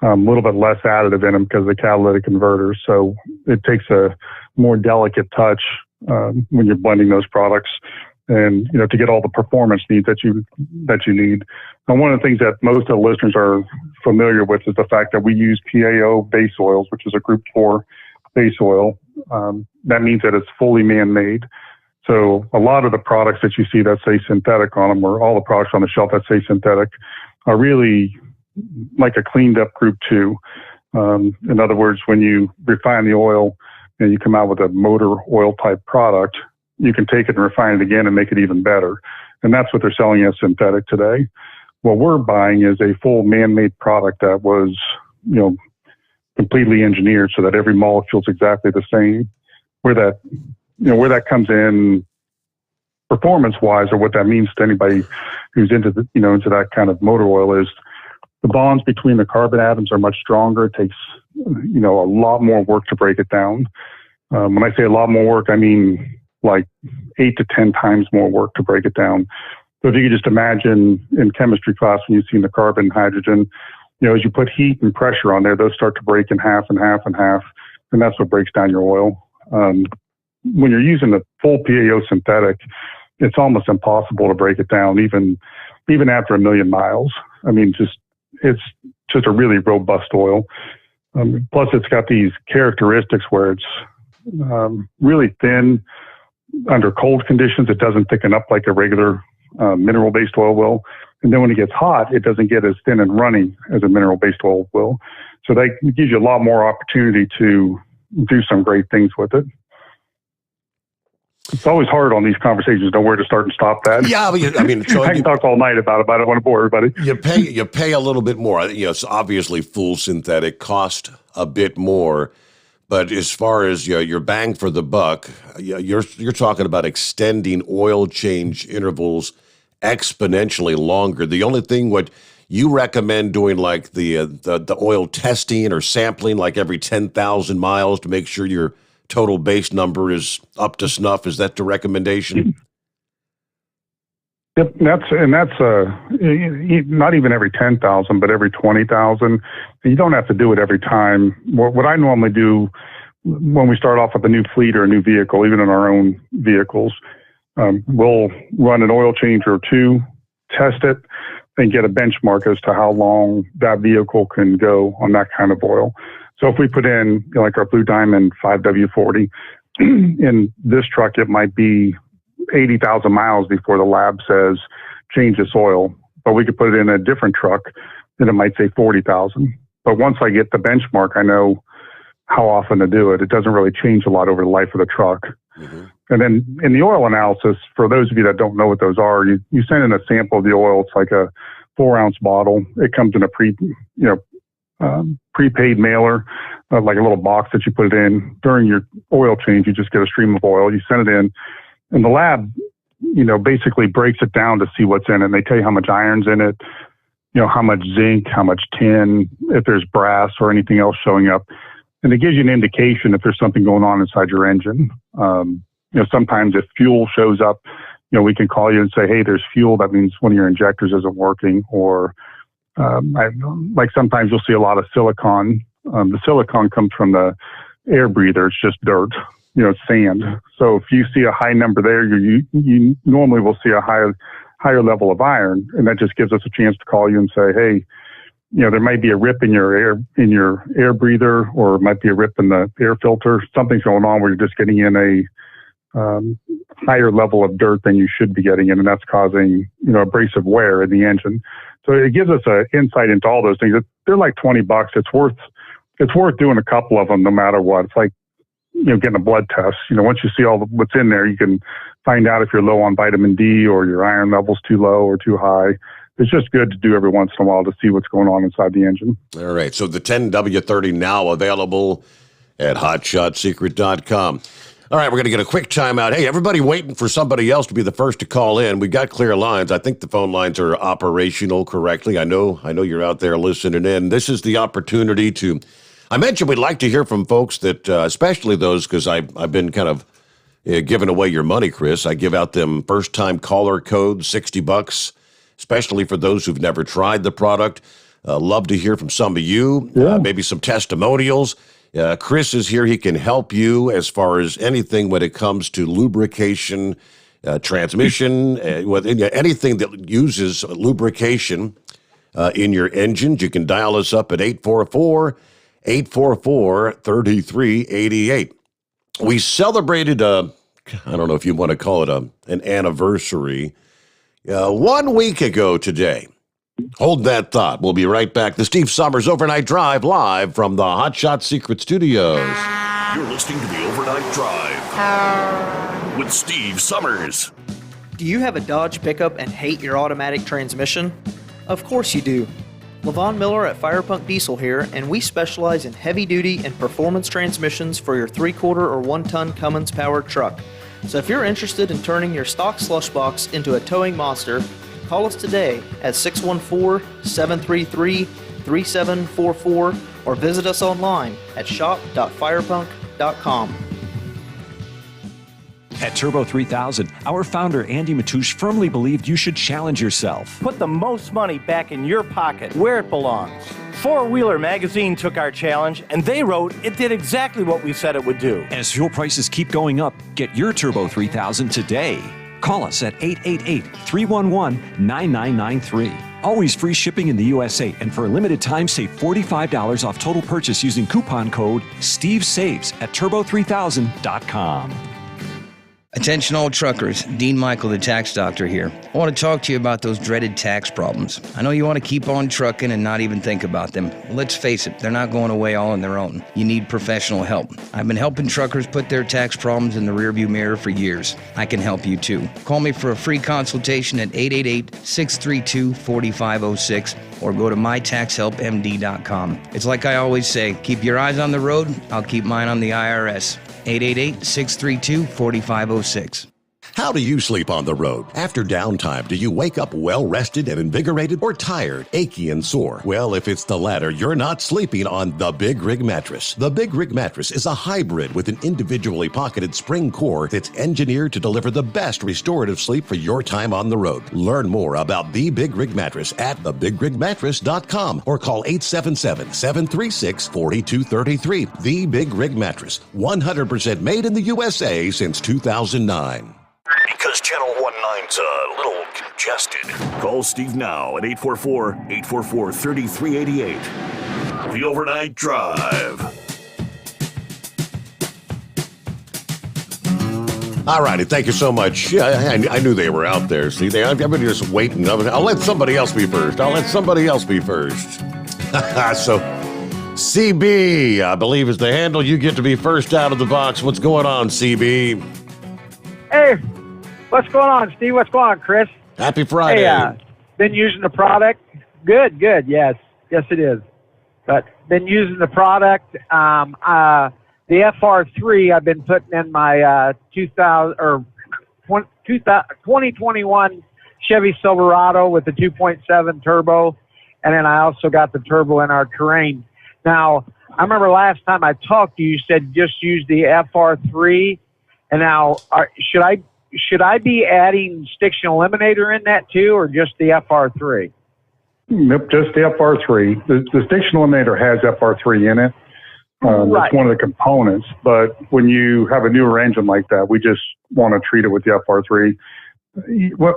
a little bit less additive in them because of the catalytic converters. So it takes a more delicate touch when you're blending those products, and to get all the performance needs that you need. And one of the things that most of the listeners are familiar with is the fact that we use PAO base oils, which is a Group 4 base oil. That means that it's fully man-made. So a lot of the products that you see that say synthetic on them, or all the products on the shelf that say synthetic, are really like a cleaned up Group 2. In other words, when you refine the oil and you come out with a motor oil type product, you can take it and refine it again and make it even better. And that's what they're selling as synthetic today. What we're buying is a full man-made product that was, completely engineered so that every molecule is exactly the same. Where that comes in performance-wise, or what that means to anybody who's into that kind of motor oil, is the bonds between the carbon atoms are much stronger. It takes, a lot more work to break it down. When I say a lot more work, I mean like 8 to 10 times more work to break it down. So if you could just imagine in chemistry class when you've seen the carbon and hydrogen, as you put heat and pressure on there, those start to break in half and half and half, and that's what breaks down your oil. When you're using the full PAO synthetic, it's almost impossible to break it down, even after 1 million miles. I mean, it's just a really robust oil. Plus, it's got these characteristics where it's really thin under cold conditions. It doesn't thicken up like a regular mineral-based oil will. And then when it gets hot, it doesn't get as thin and runny as a mineral-based oil will. So that gives you a lot more opportunity to do some great things with it. It's always hard on these conversations to know where to start and stop that. Yeah, I mean, so I can talk all night about it, but I don't want to bore everybody. You pay a little bit more. It's obviously full synthetic cost a bit more, but as far as your bang for the buck, you're talking about extending oil change intervals exponentially longer. The only thing what you recommend doing, like the oil testing or sampling, like every 10,000 miles to make sure your total base number is up to snuff. Is that the recommendation? Yep, that's not even every 10,000, but every 20,000. You don't have to do it every time. What I normally do when we start off with a new fleet or a new vehicle, even in our own vehicles, we'll run an oil change or two, test it, and get a benchmark as to how long that vehicle can go on that kind of oil. So if we put in like our Blue Diamond 5W40, in this truck, it might be 80,000 miles before the lab says change this oil. But we could put it in a different truck and it might say 40,000. But once I get the benchmark, I know how often to do it. It doesn't really change a lot over the life of the truck. Mm-hmm. And then in the oil analysis, for those of you that don't know what those are, you send in a sample of the oil. It's like a 4-ounce bottle. It comes in a prepaid mailer, like a little box that you put it in. During your oil change, you just get a stream of oil. You send it in, and the lab, basically breaks it down to see what's in it. And they tell you how much iron's in it, how much zinc, how much tin, if there's brass or anything else showing up. And it gives you an indication if there's something going on inside your engine. Sometimes if fuel shows up, we can call you and say, hey, there's fuel. That means one of your injectors isn't working. Or sometimes you'll see a lot of silicon. The silicon comes from the air breather. It's just dirt, it's sand. So if you see a high number there, you normally will see a higher level of iron. And that just gives us a chance to call you and say, hey, there might be a rip in your air breather, or it might be a rip in the air filter. Something's going on where you're just getting in a higher level of dirt than you should be getting in, and that's causing abrasive wear in the engine. So it gives us an insight into all those things. They're like $20. It's worth doing a couple of them, no matter what. It's like getting a blood test. Once you see what's in there, you can find out if you're low on vitamin D or your iron level's too low or too high. It's just good to do every once in a while to see what's going on inside the engine. All right. So the 10W30 now available at hotshotsecret.com. All right, we're going to get a quick timeout. Hey, everybody waiting for somebody else to be the first to call in. We got clear lines. I think the phone lines are operational correctly. I know you're out there listening in. This is the opportunity to, I mentioned we'd like to hear from folks that, especially those, because I've been kind of giving away your money, Chris. I give out them first-time caller codes, $60, especially for those who've never tried the product. Love to hear from some of you, maybe some testimonials. Chris is here. He can help you as far as anything when it comes to lubrication, transmission, anything that uses lubrication in your engines. You can dial us up at 844-3388. We celebrated, I don't know if you want to call it an anniversary, 1 week ago today. Hold that thought. We'll be right back. The Steve Sommers Overnight Drive, live from the Hot Shot Secret Studios. You're listening to the Overnight Drive with Steve Sommers. Do you have a Dodge pickup and hate your automatic transmission? Of course you do. Levon Miller at Firepunk Diesel here, and we specialize in heavy-duty and performance transmissions for your 3/4 or 1-ton Cummins-powered truck. So if you're interested in turning your stock slush box into a towing monster, call us today at 614-733-3744 or visit us online at shop.firepunk.com. At Turbo 3000, our founder Andy Matouche firmly believed you should challenge yourself. Put the most money back in your pocket where it belongs. Four Wheeler magazine took our challenge, and they wrote it did exactly what we said it would do. As fuel prices keep going up, get your Turbo 3000 today. Call us at 888-311-9993. Always free shipping in the USA, and for a limited time, save $45 off total purchase using coupon code STEVESAVES at turbo3000.com. Attention all truckers, Dean Michael, the tax doctor here. I want to talk to you about those dreaded tax problems. I know you want to keep on trucking and not even think about them. Well, let's face it, they're not going away all on their own. You need professional help. I've been helping truckers put their tax problems in the rearview mirror for years. I can help you too. Call me for a free consultation at 888-632-4506 or go to mytaxhelpmd.com. It's like I always say, keep your eyes on the road, I'll keep mine on the IRS. 888-632-4506. How do you sleep on the road? After downtime, do you wake up well-rested and invigorated, or tired, achy, and sore? Well, if it's the latter, you're not sleeping on the Big Rig Mattress. The Big Rig Mattress is a hybrid with an individually pocketed spring core that's engineered to deliver the best restorative sleep for your time on the road. Learn more about the Big Rig Mattress at thebigrigmattress.com or call 877-736-4233. The Big Rig Mattress, 100% made in the USA since 2009. Because Channel 19's a little suggested. Call Steve now at 844-844-3388. The Overnight Drive. All righty, thank you so much. Yeah, I knew they were out there. See, I've been just waiting. I'll let somebody else be first. So, CB, I believe is the handle. You get to be first out of the box. What's going on, CB? Hey, what's going on, Steve? What's going on, Chris? Happy Friday. Hey, been using the product. Good. Yes, it is. But been using the product. The FR3 I've been putting in my 2021 Chevy Silverado with the 2.7 turbo, and then I also got the turbo in our Terrain. Now, I remember last time I talked to you, you said just use the FR3, and now should I be adding Stiction Eliminator in that too, or just the FR3? Nope, just the FR3. The Stiction Eliminator has FR3 in it. Right. It's one of the components, but when you have a newer engine like that, we just want to treat it with the FR3. The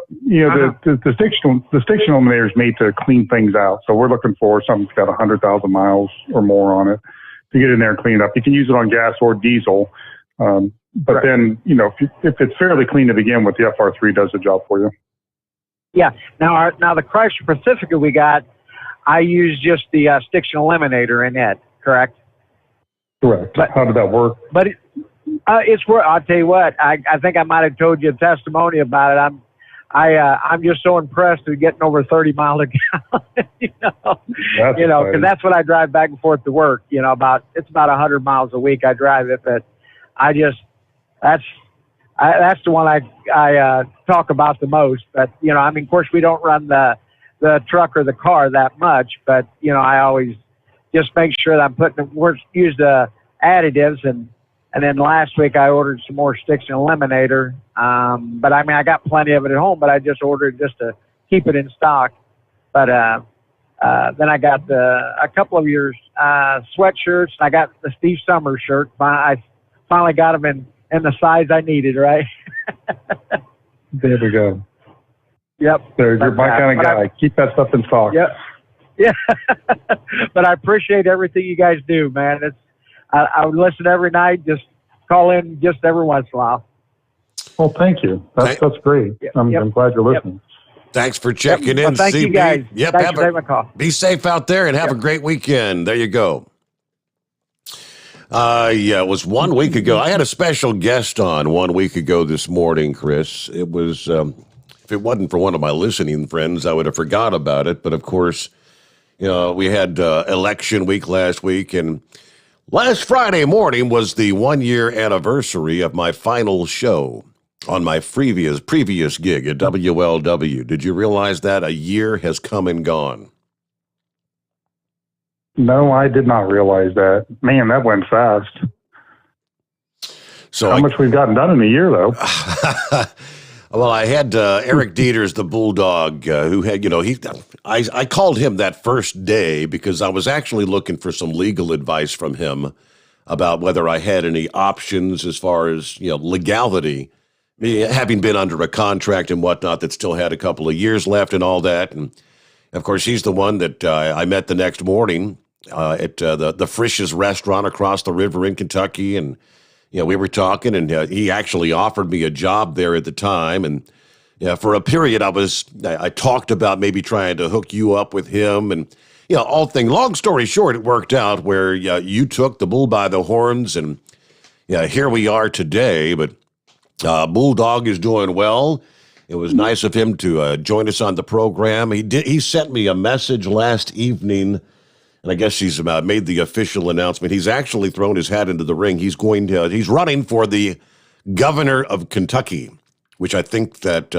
Stiction Eliminator is made to clean things out, so we're looking for something that's got 100,000 miles or more on it to get in there and clean it up. You can use it on gas or diesel, but right. Then if it's fairly clean to begin with, the FR3 does the job for you. Yeah. Now the Chrysler Pacifica we got, I use just the Stiction Eliminator in it, correct? Correct. But how did that work? But it's work. I'll tell you what. I think I might have told you a testimony about it. I'm just so impressed with getting over 30 miles a gallon. Because that's what I drive back and forth to work. It's about 100 miles a week I drive it. But that's the one I talk about the most. But of course we don't run the truck or the car that much. But I always just make sure that I'm use the additives, and then last week I ordered some more Stiction Eliminator. But I got plenty of it at home, but I just ordered just to keep it in stock. But then I got a couple of your sweatshirts, and I got the Steve Sommers shirt. I finally got them in the size I needed, right? There we go. Yep. You're my kind of guy. Keep that stuff in stock. Yep. Yeah, but I appreciate everything you guys do, man. I would listen every night, just call in just every once in a while. Well, thank you. That's great. I'm glad you're listening. Thanks for checking in, well, thank CB. you guys. Yep, Thanks for taking my call. Be safe out there and have a great weekend. There you go. It was 1 week ago. I had a special guest on 1 week ago this morning, Chris. It was, if it wasn't for one of my listening friends, I would have forgot about it. But of course, we had election week last week, and last Friday morning was the 1-year anniversary of my final show on my previous gig at WLW. Did you realize that a year has come and gone? No, I did not realize that. Man, that went fast. So how much we've gotten done in a year, though? Well, I had Eric Dieters, the Bulldog, who had, I called him that first day because I was actually looking for some legal advice from him about whether I had any options as far as, legality, having been under a contract and whatnot that still had a couple of years left and all that. And, of course, he's the one that I met the next morning at the Frisch's restaurant across the river in Kentucky, and we were talking, and he actually offered me a job there at the time. And for a period, I talked about maybe trying to hook you up with him. And, long story short, it worked out where you took the bull by the horns. And here we are today. But Bulldog is doing well. It was nice of him to join us on the program. He sent me a message last evening, and I guess he's made the official announcement. He's actually thrown his hat into the ring. He's running for the governor of Kentucky, which I think that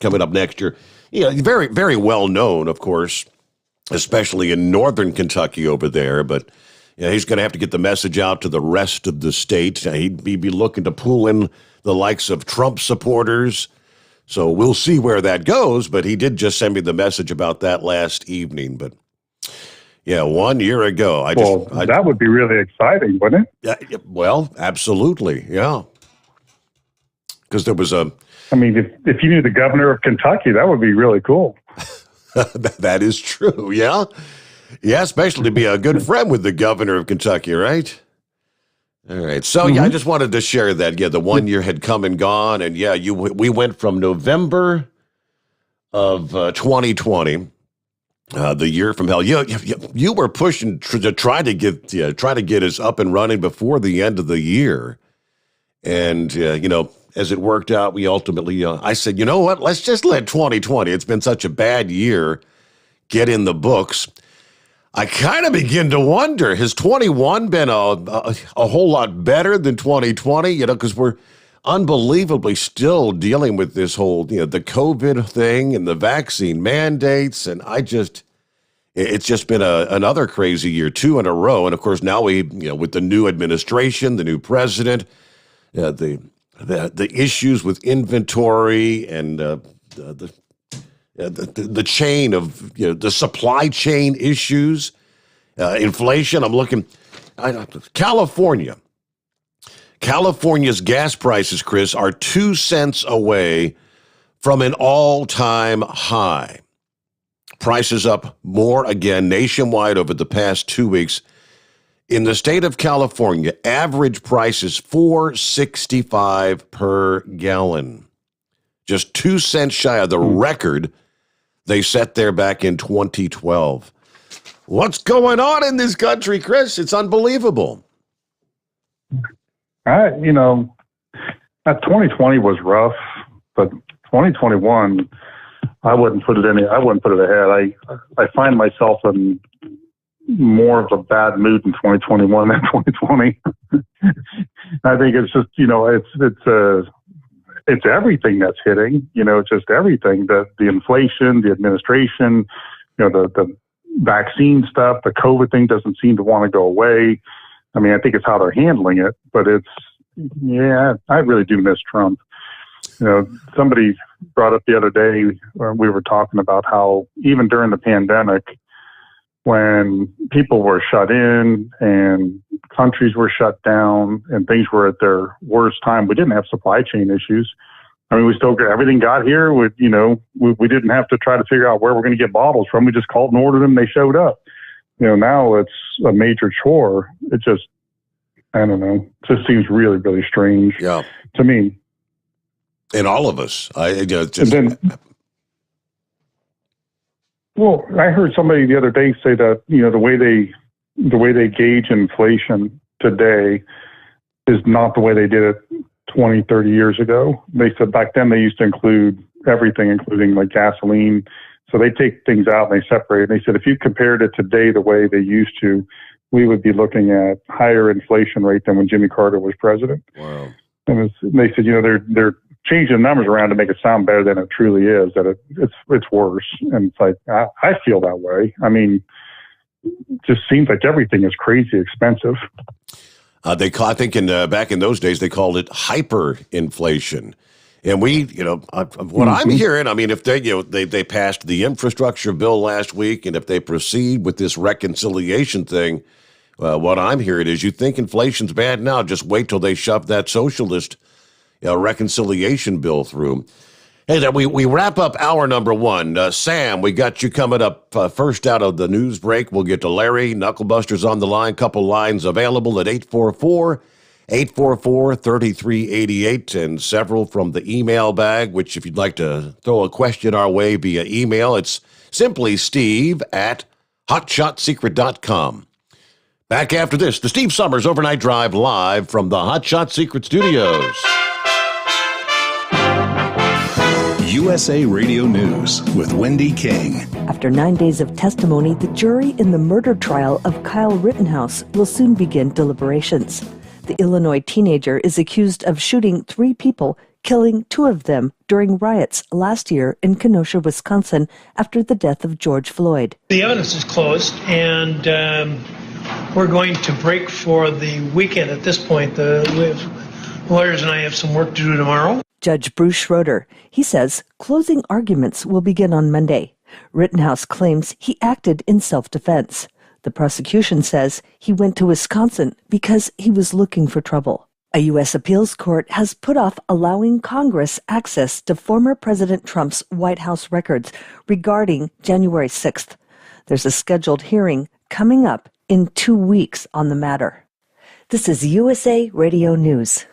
coming up next year. Very, very well known, of course, especially in northern Kentucky over there. But he's going to have to get the message out to the rest of the state. He'd be looking to pull in the likes of Trump supporters. So we'll see where that goes. But he did just send me the message about that last evening. But 1 year ago. That would be really exciting, wouldn't it? Yeah, well, absolutely, yeah. because there was a... I mean, if you knew the governor of Kentucky, that would be really cool. That is true, yeah? Yeah, especially to be a good friend with the governor of Kentucky, right? All right. So, yeah, I just wanted to share that. Yeah, the 1 year had come and gone. And, yeah, we went from November of 2020, the year from hell. You were pushing to try to get us up and running before the end of the year. And, as it worked out, we ultimately, I said, you know what? Let's just let 2020, it's been such a bad year, get in the books. I kind of begin to wonder, has 21 been a whole lot better than 2020? Because we're unbelievably still dealing with this whole, the COVID thing and the vaccine mandates. And it's just been another crazy year, 2 in a row. And of course, now with the new administration, the new president, the issues with inventory and the chain of the supply chain issues, inflation. I'm looking, California's gas prices, Chris, are 2 cents away from an all-time high. Prices up more again nationwide over the past 2 weeks. In the state of California, average price is $4.65 per gallon. Just 2 cents shy of the record they set there back in 2012. What's going on in this country, Chris? It's unbelievable. 2020 was rough, but 2021, I wouldn't put it ahead. I find myself in more of a bad mood in 2021 than 2020. I think it's just, it's everything that's hitting, it's just everything, the inflation, the administration, the vaccine stuff, the COVID thing doesn't seem to want to go away. I mean, I think it's how they're handling it, but I really do miss Trump. Somebody brought up the other day when we were talking about how even during the pandemic, when people were shut in and countries were shut down and things were at their worst time, we didn't have supply chain issues. I mean, everything got here. We didn't have to try to figure out where we're going to get bottles from. We just called and ordered them. They showed up. Now it's a major chore. It just, I don't know. It just seems really, really strange to me. And all of us. Well, I heard somebody the other day say that, the way they gauge inflation today is not the way they did it 20, 30 years ago. They said back then they used to include everything, including like gasoline. So they take things out and they separate. And they said if you compared it today the way they used to, we would be looking at higher inflation rate than when Jimmy Carter was president. Wow. And they said, they're changing the numbers around to make it sound better than it truly is, that it's worse. And it's like, I feel that way. I mean, it just seems like everything is crazy expensive. I think back in those days, they called it hyperinflation. And what I'm hearing, I mean, if they passed the infrastructure bill last week, and if they proceed with this reconciliation thing, what I'm hearing is you think inflation's bad now, just wait till they shove that socialist reconciliation bill through. Hey, we wrap up hour number 1. Sam, we got you coming up first out of the news break. We'll get to Larry. Knucklebuster's on the line. Couple lines available at 844-3388, and several from the email bag, which if you'd like to throw a question our way via email, it's simply steve@hotshotsecret.com. Back after this, the Steve Sommers Overnight Drive live from the Hot Shot Secret Studios. USA Radio News with Wendy King. After 9 days of testimony, the jury in the murder trial of Kyle Rittenhouse will soon begin deliberations. The Illinois teenager is accused of shooting 3 people, killing 2 of them during riots last year in Kenosha, Wisconsin, after the death of George Floyd. The evidence is closed, and we're going to break for the weekend at this point. Lawyers and I have some work to do tomorrow. Judge Bruce Schroeder, he says closing arguments will begin on Monday. Rittenhouse claims he acted in self-defense. The prosecution says he went to Wisconsin because he was looking for trouble. A U.S. appeals court has put off allowing Congress access to former President Trump's White House records regarding January 6th. There's a scheduled hearing coming up in 2 weeks on the matter. This is USA Radio News.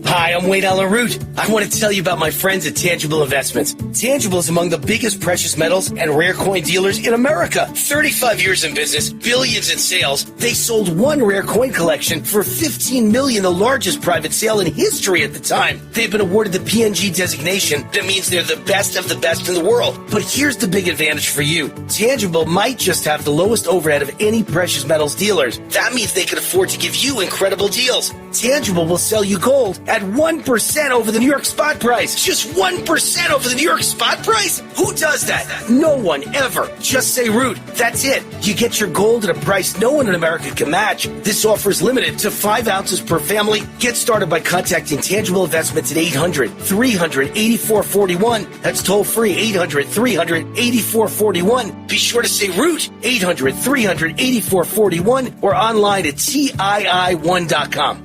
Hi, I'm Wade Allen Root. I want to tell you about my friends at Tangible Investments. Tangible is among the biggest precious metals and rare coin dealers in America. 35 years in business, billions in sales. They sold one rare coin collection for $15 million, the largest private sale in history at the time. They've been awarded the PNG designation. That means they're the best of the best in the world. But here's the big advantage for you. Tangible might just have the lowest overhead of any precious metals dealers. That means they can afford to give you incredible deals. Tangible will sell you gold at 1% over the New York spot price. Just 1% over the New York spot price? Who does that? No one ever. Just say Root. That's it. You get your gold at a price no one in America can match. This offer is limited to 5 ounces per family. Get started by contacting Tangible Investments at 800-300-8441. That's toll free, 800-300-8441. Be sure to say Root, 800-300-8441, or online at TII1.com.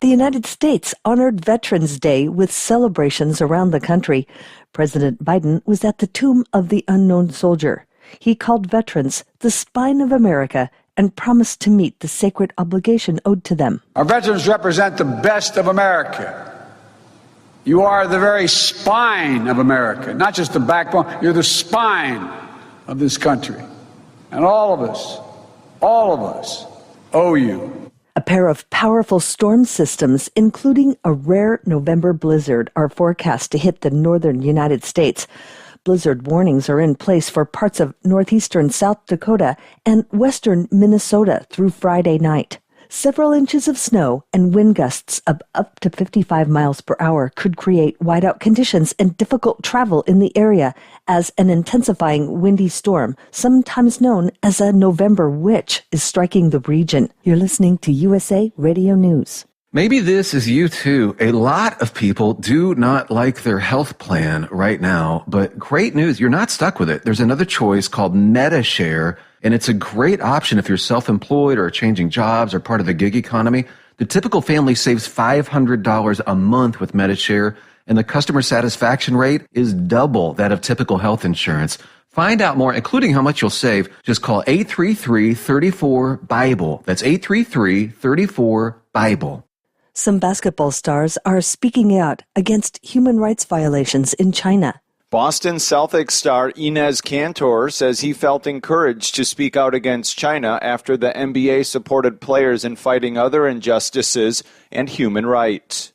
The United States honored Veterans Day with celebrations around the country. President Biden was at the Tomb of the Unknown Soldier. He called veterans the spine of America and promised to meet the sacred obligation owed to them. Our veterans represent the best of America. You are the very spine of America, not just the backbone. You're the spine of this country. And all of us owe you. A pair of powerful storm systems, including a rare November blizzard, are forecast to hit the northern United States. Blizzard warnings are in place for parts of northeastern South Dakota and western Minnesota through Friday night. Several inches of snow and wind gusts of up to 55 miles per hour could create whiteout conditions and difficult travel in the area as an intensifying windy storm, sometimes known as a November witch, is striking the region. You're listening to USA Radio News. Maybe this is you too. A lot of people do not like their health plan right now, but great news, you're not stuck with it. There's another choice called MediShare, and it's a great option if you're self-employed or changing jobs or part of the gig economy. The typical family saves $500 a month with MediShare, and the customer satisfaction rate is double that of typical health insurance. Find out more, including how much you'll save. Just call 833-34-BIBLE. That's 833-34-BIBLE. Some basketball stars are speaking out against human rights violations in China. Boston Celtics star Enes Kanter says he felt encouraged to speak out against China after the NBA supported players in fighting other injustices and human rights.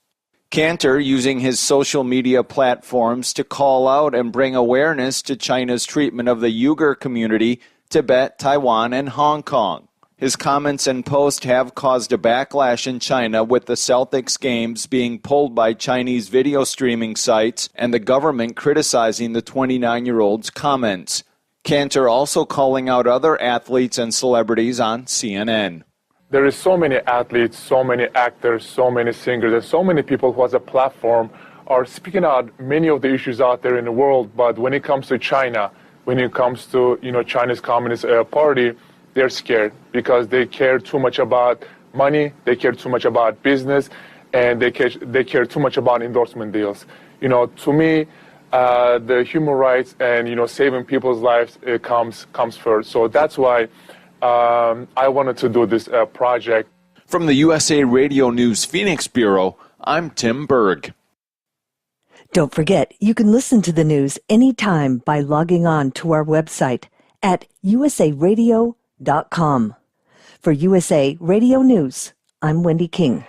Kanter using his social media platforms to call out and bring awareness to China's treatment of the Uyghur community, Tibet, Taiwan, and Hong Kong. His comments and posts have caused a backlash in China, with the Celtics games being pulled by Chinese video streaming sites and the government criticizing the 29-year-old's comments. Kanter also calling out other athletes and celebrities on CNN. There is so many athletes, so many actors, so many singers, and so many people who has a platform are speaking out many of the issues out there in the world. But when it comes to China, when it comes to China's Communist Party, they're scared because they care too much about money, they care too much about business, and they care too much about endorsement deals. To me, the human rights and saving people's lives comes first. So that's why I wanted to do this project. From the USA Radio News Phoenix Bureau, I'm Tim Berg. Don't forget, you can listen to the news anytime by logging on to our website at usaradio.com. For USA Radio News, I'm Wendy King.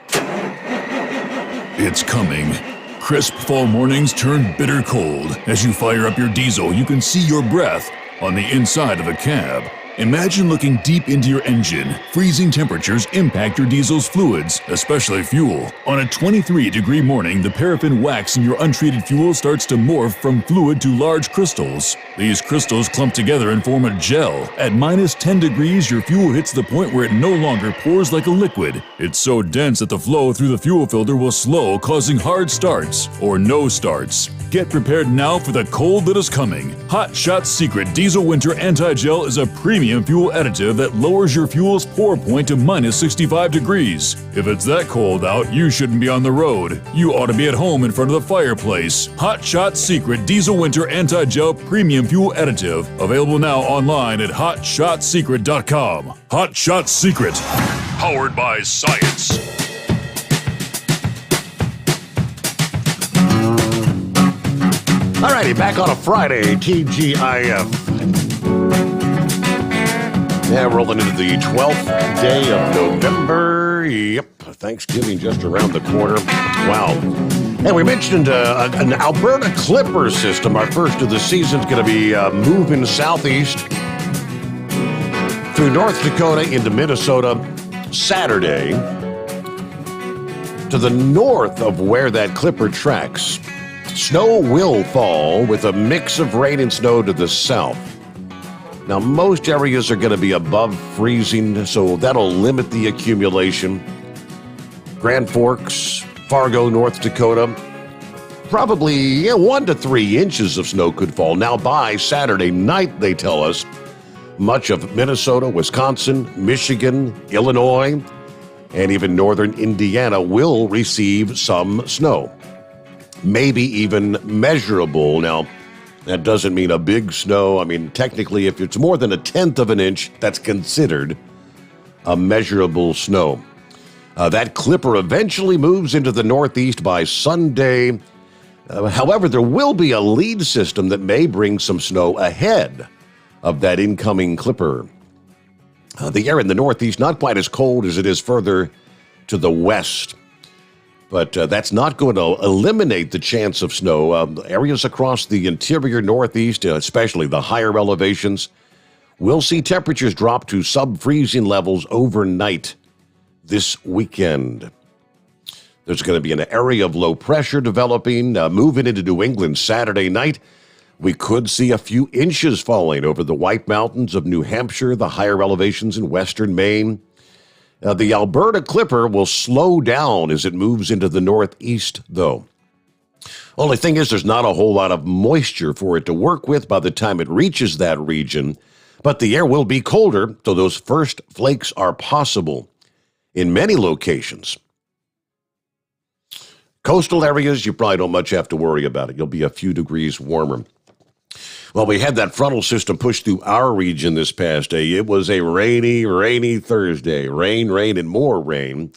It's coming. Crisp fall mornings turn bitter cold. As you fire up your diesel, you can see your breath on the inside of a cab. Imagine looking deep into your engine. Freezing temperatures impact your diesel's fluids, especially fuel. On a 23-degree morning, the paraffin wax in your untreated fuel starts to morph from fluid to large crystals. These crystals clump together and form a gel. At minus 10 degrees, your fuel hits the point where it no longer pours like a liquid. It's so dense that the flow through the fuel filter will slow, causing hard starts or no starts. Get prepared now for the cold that is coming. Hot Shot Secret Diesel Winter Anti-Gel is a premium fuel additive that lowers your fuel's pour point to minus 65 degrees. If it's that cold out, you shouldn't be on the road. You ought to be at home in front of the fireplace. Hot Shot Secret Diesel Winter Anti-Gel Premium Fuel Additive. Available now online at hotshotsecret.com. Hot Shot Secret. Powered by science. Alrighty, back on a Friday, TGIF. Yeah, rolling into the 12th day of November. Yep, Thanksgiving just around the corner. Wow. And we mentioned an Alberta Clipper system. Our first of the season is going to be moving southeast through North Dakota into Minnesota Saturday. To the north of where that Clipper tracks, snow will fall with a mix of rain and snow to the south. Now, most areas are going to be above freezing, so that'll limit the accumulation. Grand Forks, Fargo, North Dakota, probably 1 to 3 inches of snow could fall. Now, by Saturday night, they tell us, much of Minnesota, Wisconsin, Michigan, Illinois, and even northern Indiana will receive some snow. Maybe even measurable. Now, that doesn't mean a big snow. I mean, technically, if it's more than 1/10 of an inch, that's considered a measurable snow. That Clipper eventually moves into the northeast by Sunday. However, there will be a lead system that may bring some snow ahead of that incoming Clipper. The air in the northeast, not quite as cold as it is further to the west. But that's not going to eliminate the chance of snow. Areas across the interior northeast, especially the higher elevations, will see temperatures drop to sub-freezing levels overnight this weekend. There's going to be an area of low pressure developing, moving into New England Saturday night. We could see a few inches falling over the White Mountains of New Hampshire, the higher elevations in western Maine. The Alberta Clipper will slow down as it moves into the northeast, though. Only thing is, there's not a whole lot of moisture for it to work with by the time it reaches that region, but the air will be colder, so those first flakes are possible in many locations. Coastal areas, you probably don't much have to worry about it. You'll be a few degrees warmer. Well, we had that frontal system push through our region this past day. It was a rainy Thursday. Rain, and more rain.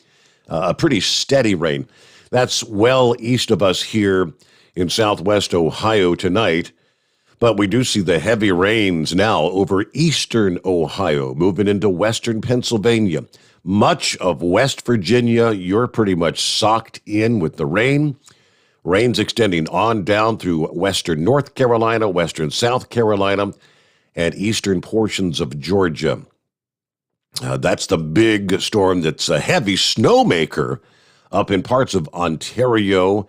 A pretty steady rain. That's well east of us here in southwest Ohio tonight. But we do see the heavy rains now over eastern Ohio, moving into western Pennsylvania. Much of West Virginia, you're pretty much socked in with the rain. Rains extending on down through western North Carolina, western South Carolina, and eastern portions of Georgia. That's the big storm that's a heavy snowmaker up in parts of Ontario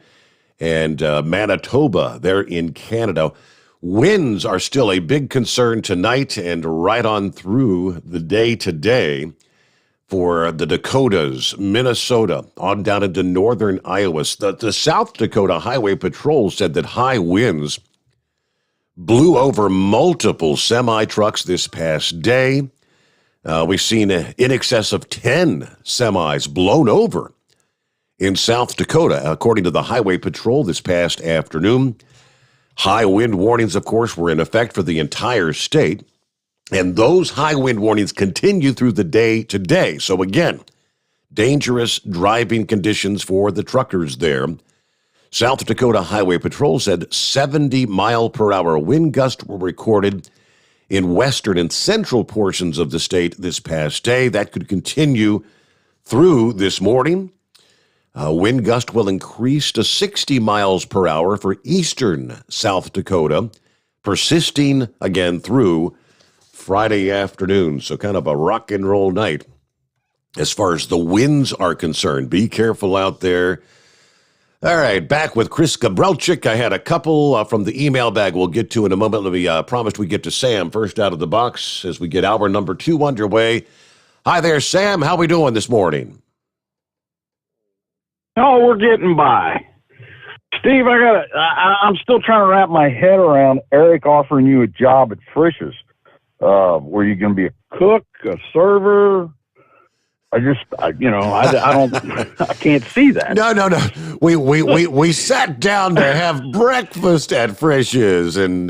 and Manitoba there in Canada. Winds are still a big concern tonight and right on through the day today for the Dakotas, Minnesota, on down into northern Iowa. The South Dakota Highway Patrol said that high winds blew over multiple semi-trucks this past day. We've seen in excess of 10 semis blown over in South Dakota, according to the Highway Patrol this past afternoon. High wind warnings, of course, were in effect for the entire state. And those high wind warnings continue through the day today. So again, dangerous driving conditions for the truckers there. South Dakota Highway Patrol said 70-mile-per-hour wind gusts were recorded in western and central portions of the state this past day. That could continue through this morning. Wind gust will increase to 60 miles per hour for eastern South Dakota, persisting again through Friday afternoon, so kind of a rock and roll night as far as the winds are concerned. Be careful out there. All right, back with Chris Gabrelcik. I had a couple from the email bag we'll get to in a moment. We promised we'd get to Sam first out of the box as we get hour number 2 underway. Hi there, Sam. How we doing this morning? Oh, we're getting by. Steve, I'm still trying to wrap my head around Eric offering you a job at Frisch's. Were you going to be a cook, a server? I don't, I can't see that. No. We sat down to have breakfast at Frisch's, and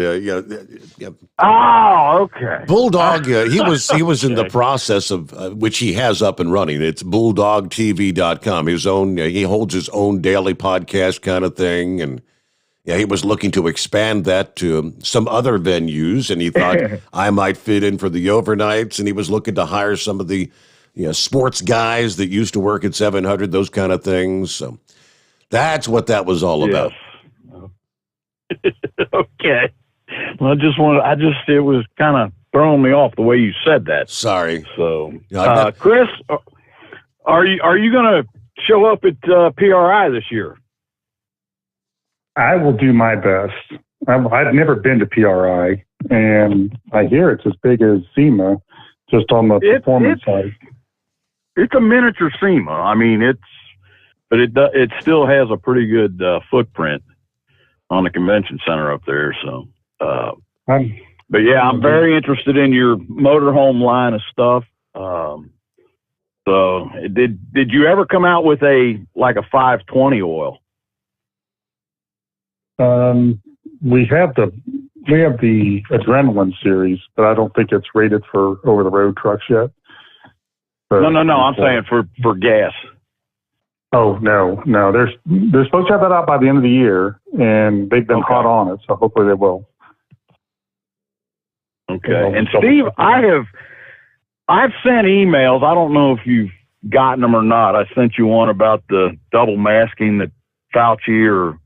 Oh, okay. Bulldog. He was in the process of which he has up and running. It's bulldogtv.com. His own. He holds his own daily podcast kind of thing, and he was looking to expand that to some other venues, and he thought I might fit in for the overnights, and he was looking to hire some of the sports guys that used to work at 700, those kind of things. So that's what that was all about. Okay. Well, it was kind of throwing me off the way you said that. Sorry. So, Chris, are you going to show up at PRI this year? I will do my best. I've never been to PRI, and I hear it's as big as SEMA, just on the performance side. It's a miniature SEMA. I mean, it still has a pretty good footprint on the convention center up there. So, but yeah, I'm very interested in your motorhome line of stuff. So, did you ever come out with a 520 oil? We have the Adrenaline series, but I don't think it's rated for over the road trucks yet. No. I'm saying for gas. Oh no! They're supposed to have that out by the end of the year, and they've been hot on it. So hopefully they will. Okay. And Steve, I've sent emails. I don't know if you've gotten them or not. I sent you one about the double masking that Fauci or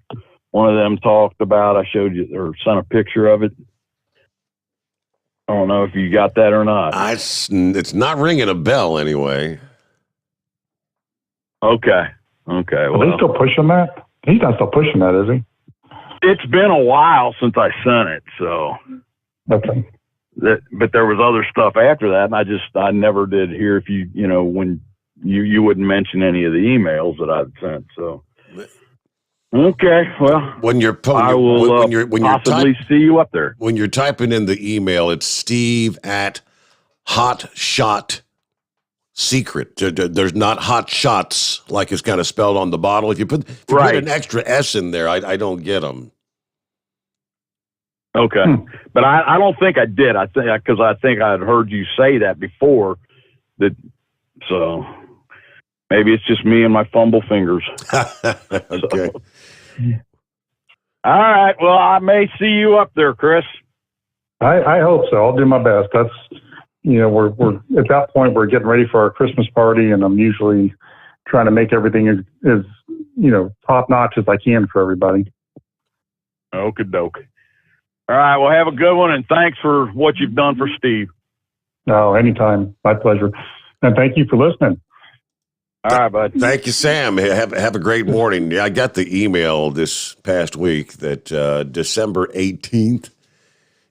one of them talked about. I showed you or sent a picture of it. I don't know if you got that or not. It's not ringing a bell anyway. Okay. Well, are they still pushing that? He's not still pushing that, is he? It's been a while since I sent it, so. Okay. But there was other stuff after that, and I never did hear if when you wouldn't mention any of the emails that I'd sent, so. Okay, well, when you're possibly see you up there. When you're typing in the email, it's Steve@HotShotSecret. There's not hot shots like it's kind of spelled on the bottle. If you put an extra S in there, I don't get them. Okay, but I don't think I did. I think because I think I'd heard you say that before. So. Maybe it's just me and my fumble fingers. Okay. All right. Well, I may see you up there, Chris. I hope so. I'll do my best. That's, we're at that point, we're getting ready for our Christmas party, and I'm usually trying to make everything as top notch as I can for everybody. Okie doke. All right. Well, have a good one, and thanks for what you've done for Steve. No, anytime. My pleasure. And thank you for listening. All right, bud. Thank you, Sam. Have a great morning. Yeah, I got the email this past week that December 18th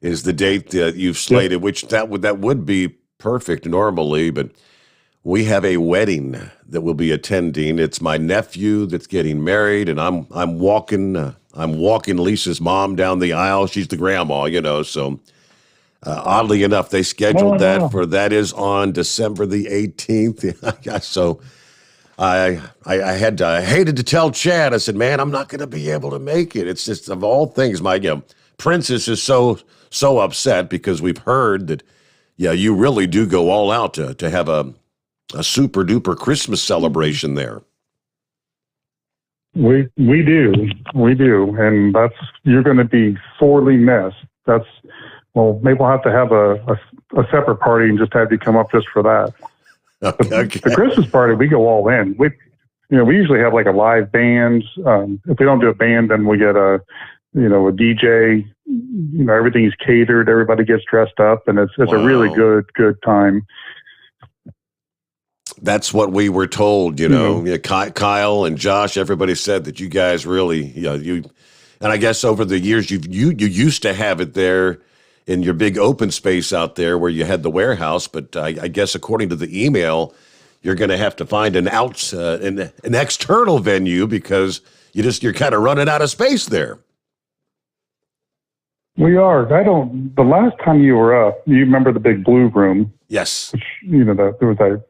is the date that you've slated, which that would be perfect normally, but we have a wedding that we'll be attending. It's my nephew that's getting married, and I'm walking Lisa's mom down the aisle. She's the grandma, so oddly enough, they scheduled that is on December the 18th. So I hated to tell Chad. I said, man, I'm not going to be able to make it. It's just, of all things, my princess is so upset because we've heard that, you really do go all out to have a super duper Christmas celebration there. We do, and you're going to be sorely missed. Maybe we'll have to have a separate party and just have you come up just for that. Okay. The Christmas party, we go all in. We usually have a live band. If we don't do a band, then we get a DJ. Everything is catered. Everybody gets dressed up, and it's a really good time. That's what we were told. Kyle and Josh, everybody said that you guys really, and I guess over the years you used to have it there in your big open space out there where you had the warehouse, but I guess according to the email, you're going to have to find an external venue because you're kind of running out of space there. We are. The last time you were up, you remember the big blue room? Yes. Which, there was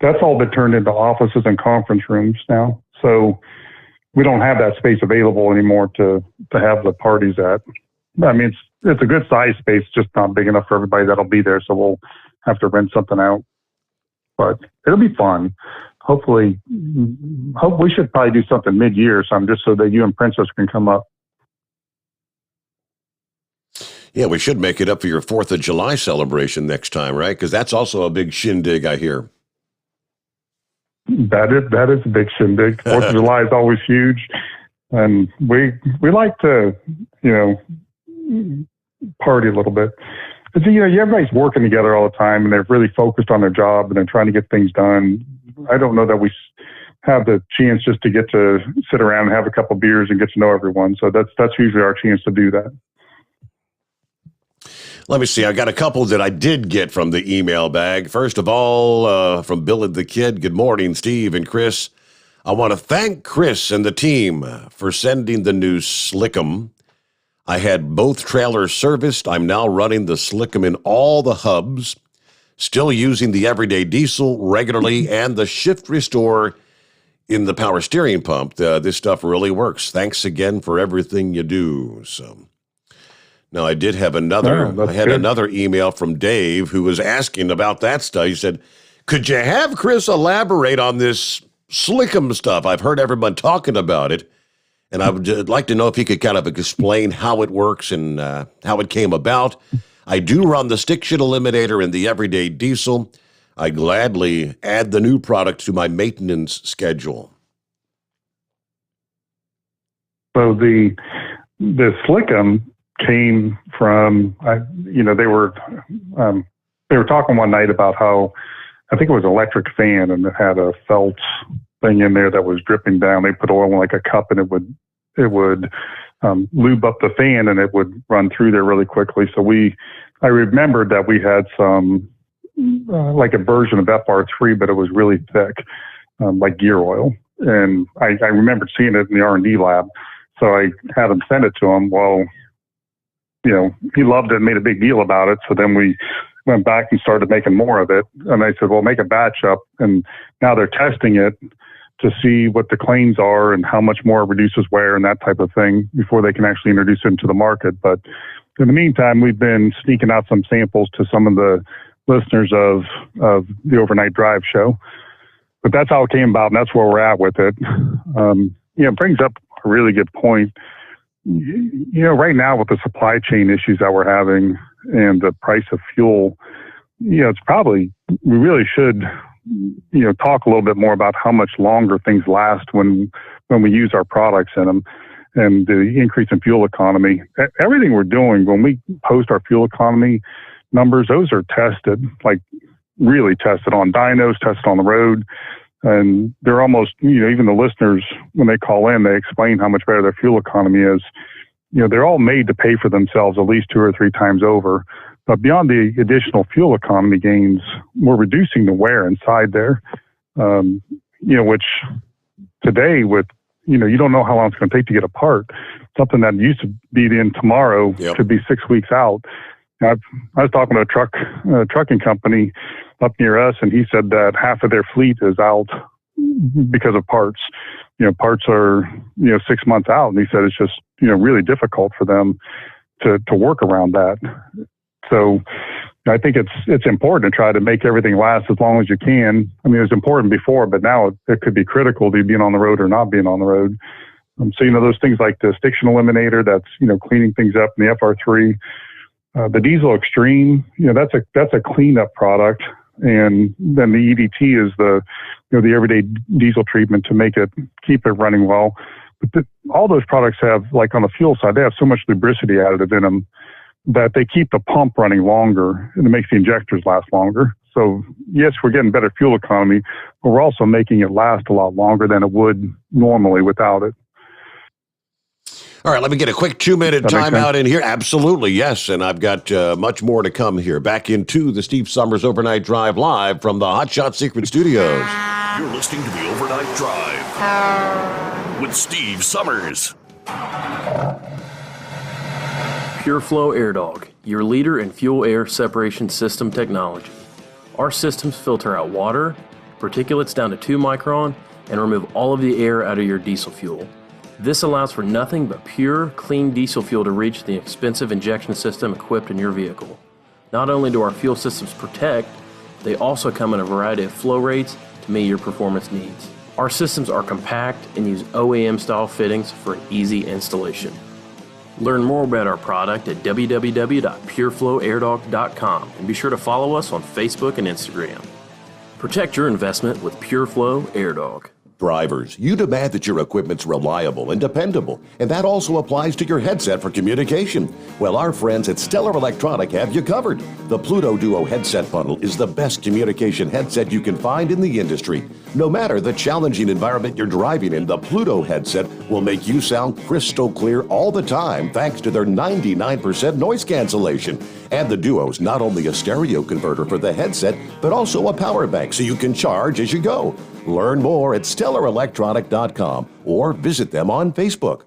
that's all been turned into offices and conference rooms now. So we don't have that space available anymore to have the parties at. I mean, it's a good size space, just not big enough for everybody that'll be there. So we'll have to rent something out, but it'll be fun. Hopefully, we should probably do something mid-year or something, just so that you and Princess can come up. Yeah, we should make it up for your 4th of July celebration next time, right? Because that's also a big shindig, I hear. That is a big shindig. 4th of July is always huge. And we like to, party a little bit. But, everybody's working together all the time, and they're really focused on their job, and they're trying to get things done. I don't know that we have the chance just to get to sit around and have a couple beers and get to know everyone. So that's usually our chance to do that. Let me see. I got a couple that I did get from the email bag. First of all, from Bill and the Kid. Good morning, Steve and Chris. I want to thank Chris and the team for sending the new Slickum. I had both trailers serviced. I'm now running the Slickum in all the hubs, still using the everyday diesel regularly and the shift restore in the power steering pump. This stuff really works. Thanks again for everything you do. So. Now, I did have another email from Dave who was asking about that stuff. He said, could you have Chris elaborate on this Slickum stuff? I've heard everyone talking about it, and I would like to know if he could kind of explain how it works and how it came about. I do run the stick shift eliminator and the everyday diesel. I gladly add the new product to my maintenance schedule. So the Slickum came from, they were talking one night about how, I think it was an electric fan, and it had a felt thing in there that was dripping down. They put oil in like a cup, and it would lube up the fan, and it would run through there really quickly. So I remembered that we had some, like a version of FR3, but it was really thick, like gear oil. And I remembered seeing it in the R&D lab. So I had him send it to him. Well, he loved it and made a big deal about it. So then we went back and started making more of it. And I said, well, make a batch up. And now they're testing it to see what the claims are and how much more it reduces wear and that type of thing before they can actually introduce it into the market. But in the meantime, we've been sneaking out some samples to some of the listeners of the Overnight Drive show. But that's how it came about, and that's where we're at with it. It brings up a really good point. Right now with the supply chain issues that we're having and the price of fuel, it's probably, we really should, talk a little bit more about how much longer things last when we use our products in them, and the increase in fuel economy. Everything we're doing, when we post our fuel economy numbers, those are tested, like really tested on dynos, tested on the road. And they're almost, even the listeners, when they call in, they explain how much better their fuel economy is. They're all made to pay for themselves at least 2 or 3 times over. But beyond the additional fuel economy gains, we're reducing the wear inside there, which today with, you don't know how long it's going to take to get a part. Something that used to be in tomorrow could be 6 weeks out. I was talking to a trucking company up near us, and he said that half of their fleet is out because of parts. Parts are, 6 months out, and he said it's just, really difficult for them to work around that. So I think it's important to try to make everything last as long as you can. I mean, it was important before, but now it could be critical to you being on the road or not being on the road. So, those things like the stick shift eliminator, that's, cleaning things up in the FR3. The Diesel Extreme, that's a cleanup product, and then the EDT is the everyday diesel treatment to keep it running well. But all those products have, like on the fuel side, they have so much lubricity additive in them that they keep the pump running longer, and it makes the injectors last longer. So yes, we're getting better fuel economy, but we're also making it last a lot longer than it would normally without it. All right, let me get a quick 2-minute timeout in here. Absolutely, yes, and I've got much more to come here. Back into the Steve Sommers Overnight Drive live from the Hot Shot Secret Studios. You're listening to the Overnight Drive with Steve Sommers. Pureflow Airdog, your leader in fuel air separation system technology. Our systems filter out water, particulates down to 2 micron, and remove all of the air out of your diesel fuel. This allows for nothing but pure, clean diesel fuel to reach the expensive injection system equipped in your vehicle. Not only do our fuel systems protect, they also come in a variety of flow rates to meet your performance needs. Our systems are compact and use OEM-style fittings for an easy installation. Learn more about our product at www.pureflowairdog.com and be sure to follow us on Facebook and Instagram. Protect your investment with Pureflow Airdog. Drivers, you demand that your equipment's reliable and dependable, and that also applies to your headset for communication. Well, our friends at Stellar Electronic have you covered. The Pluto Duo headset bundle is the best communication headset you can find in the industry. No matter the challenging environment you're driving in, the Pluto headset will make you sound crystal clear all the time thanks to their 99% noise cancellation. And the Duo's not only a stereo converter for the headset, but also a power bank so you can charge as you go. Learn more at StellarElectronic.com or visit them on Facebook.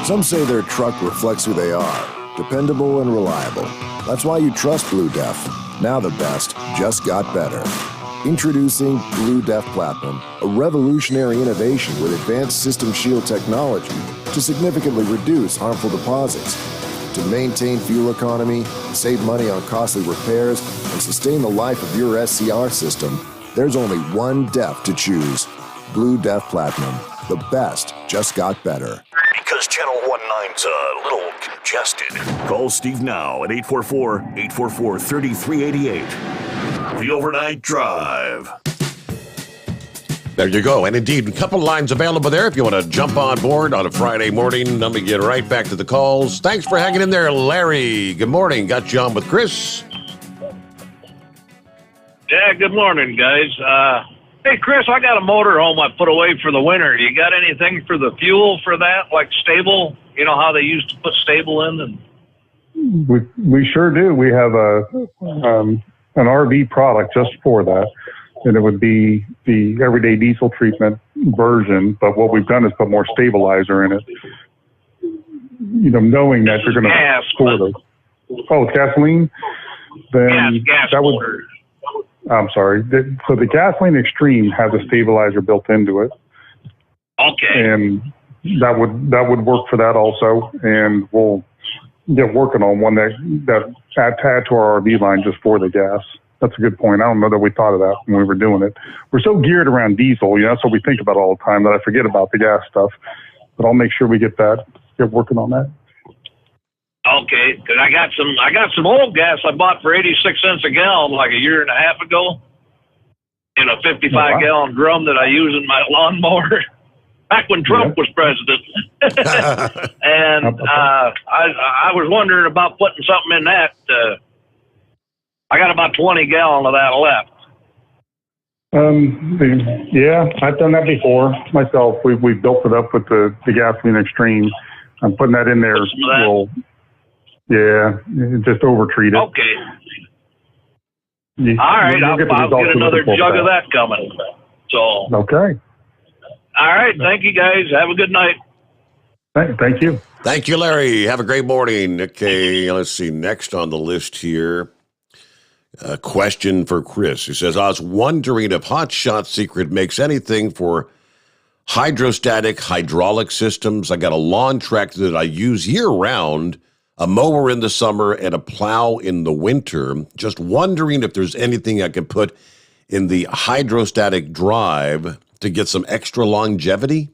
Some say their truck reflects who they are, dependable and reliable. That's why you trust Blue Def. Now the best just got better. Introducing Blue Def Platinum, a revolutionary innovation with advanced system shield technology to significantly reduce harmful deposits. To maintain fuel economy, save money on costly repairs, and sustain the life of your SCR system, there's only one DEF to choose. Blue Def Platinum. The best just got better. Because Channel 19's a little congested. Call Steve now at 844-844-3388. The Overnight Drive. There you go. And indeed, a couple lines available there if you want to jump on board on a Friday morning. Let me get right back to the calls. Thanks for hanging in there, Larry. Good morning. Got you on with Chris. Yeah, good morning, guys. Hey, Chris, I got a motorhome I put away for the winter. You got anything for the fuel for that, like stable? You know how they used to put stable in? And We sure do. We have an RV product just for that, and it would be the everyday diesel treatment version. But what we've done is put more stabilizer in it. You know, knowing that you're going to store those. Oh, it's gasoline. Then gas that would. motor. I'm sorry. So the Gasoline Extreme has a stabilizer built into it. Okay. And that would work for that also. And we'll get working on one that add to our RV line just for the gas. That's a good point. I don't know that we thought of that when we were doing it. We're so geared around diesel, that's what we think about all the time, that I forget about the gas stuff. But I'll make sure we get working on that. Okay, because I got some old gas I bought for 86 cents a gallon like a year and a half ago in a 55-gallon drum that I use in my lawnmower back when Trump was president. And I was wondering about putting something in that. I got about 20 gallons of that left. Yeah, I've done that before myself. We built it up with the Gasoline Extreme. I'm putting that in there. Just over-treat it. Okay. All right, I'll get another jug of that coming. So. Okay. All right, thank you guys. Have a good night. Thank you. Thank you, Larry. Have a great morning. Okay, let's see. Next on the list here, a question for Chris. He says, I was wondering if Hot Shot Secret makes anything for hydrostatic hydraulic systems. I got a lawn tractor that I use year-round, a mower in the summer, and a plow in the winter. Just wondering if there's anything I can put in the hydrostatic drive to get some extra longevity?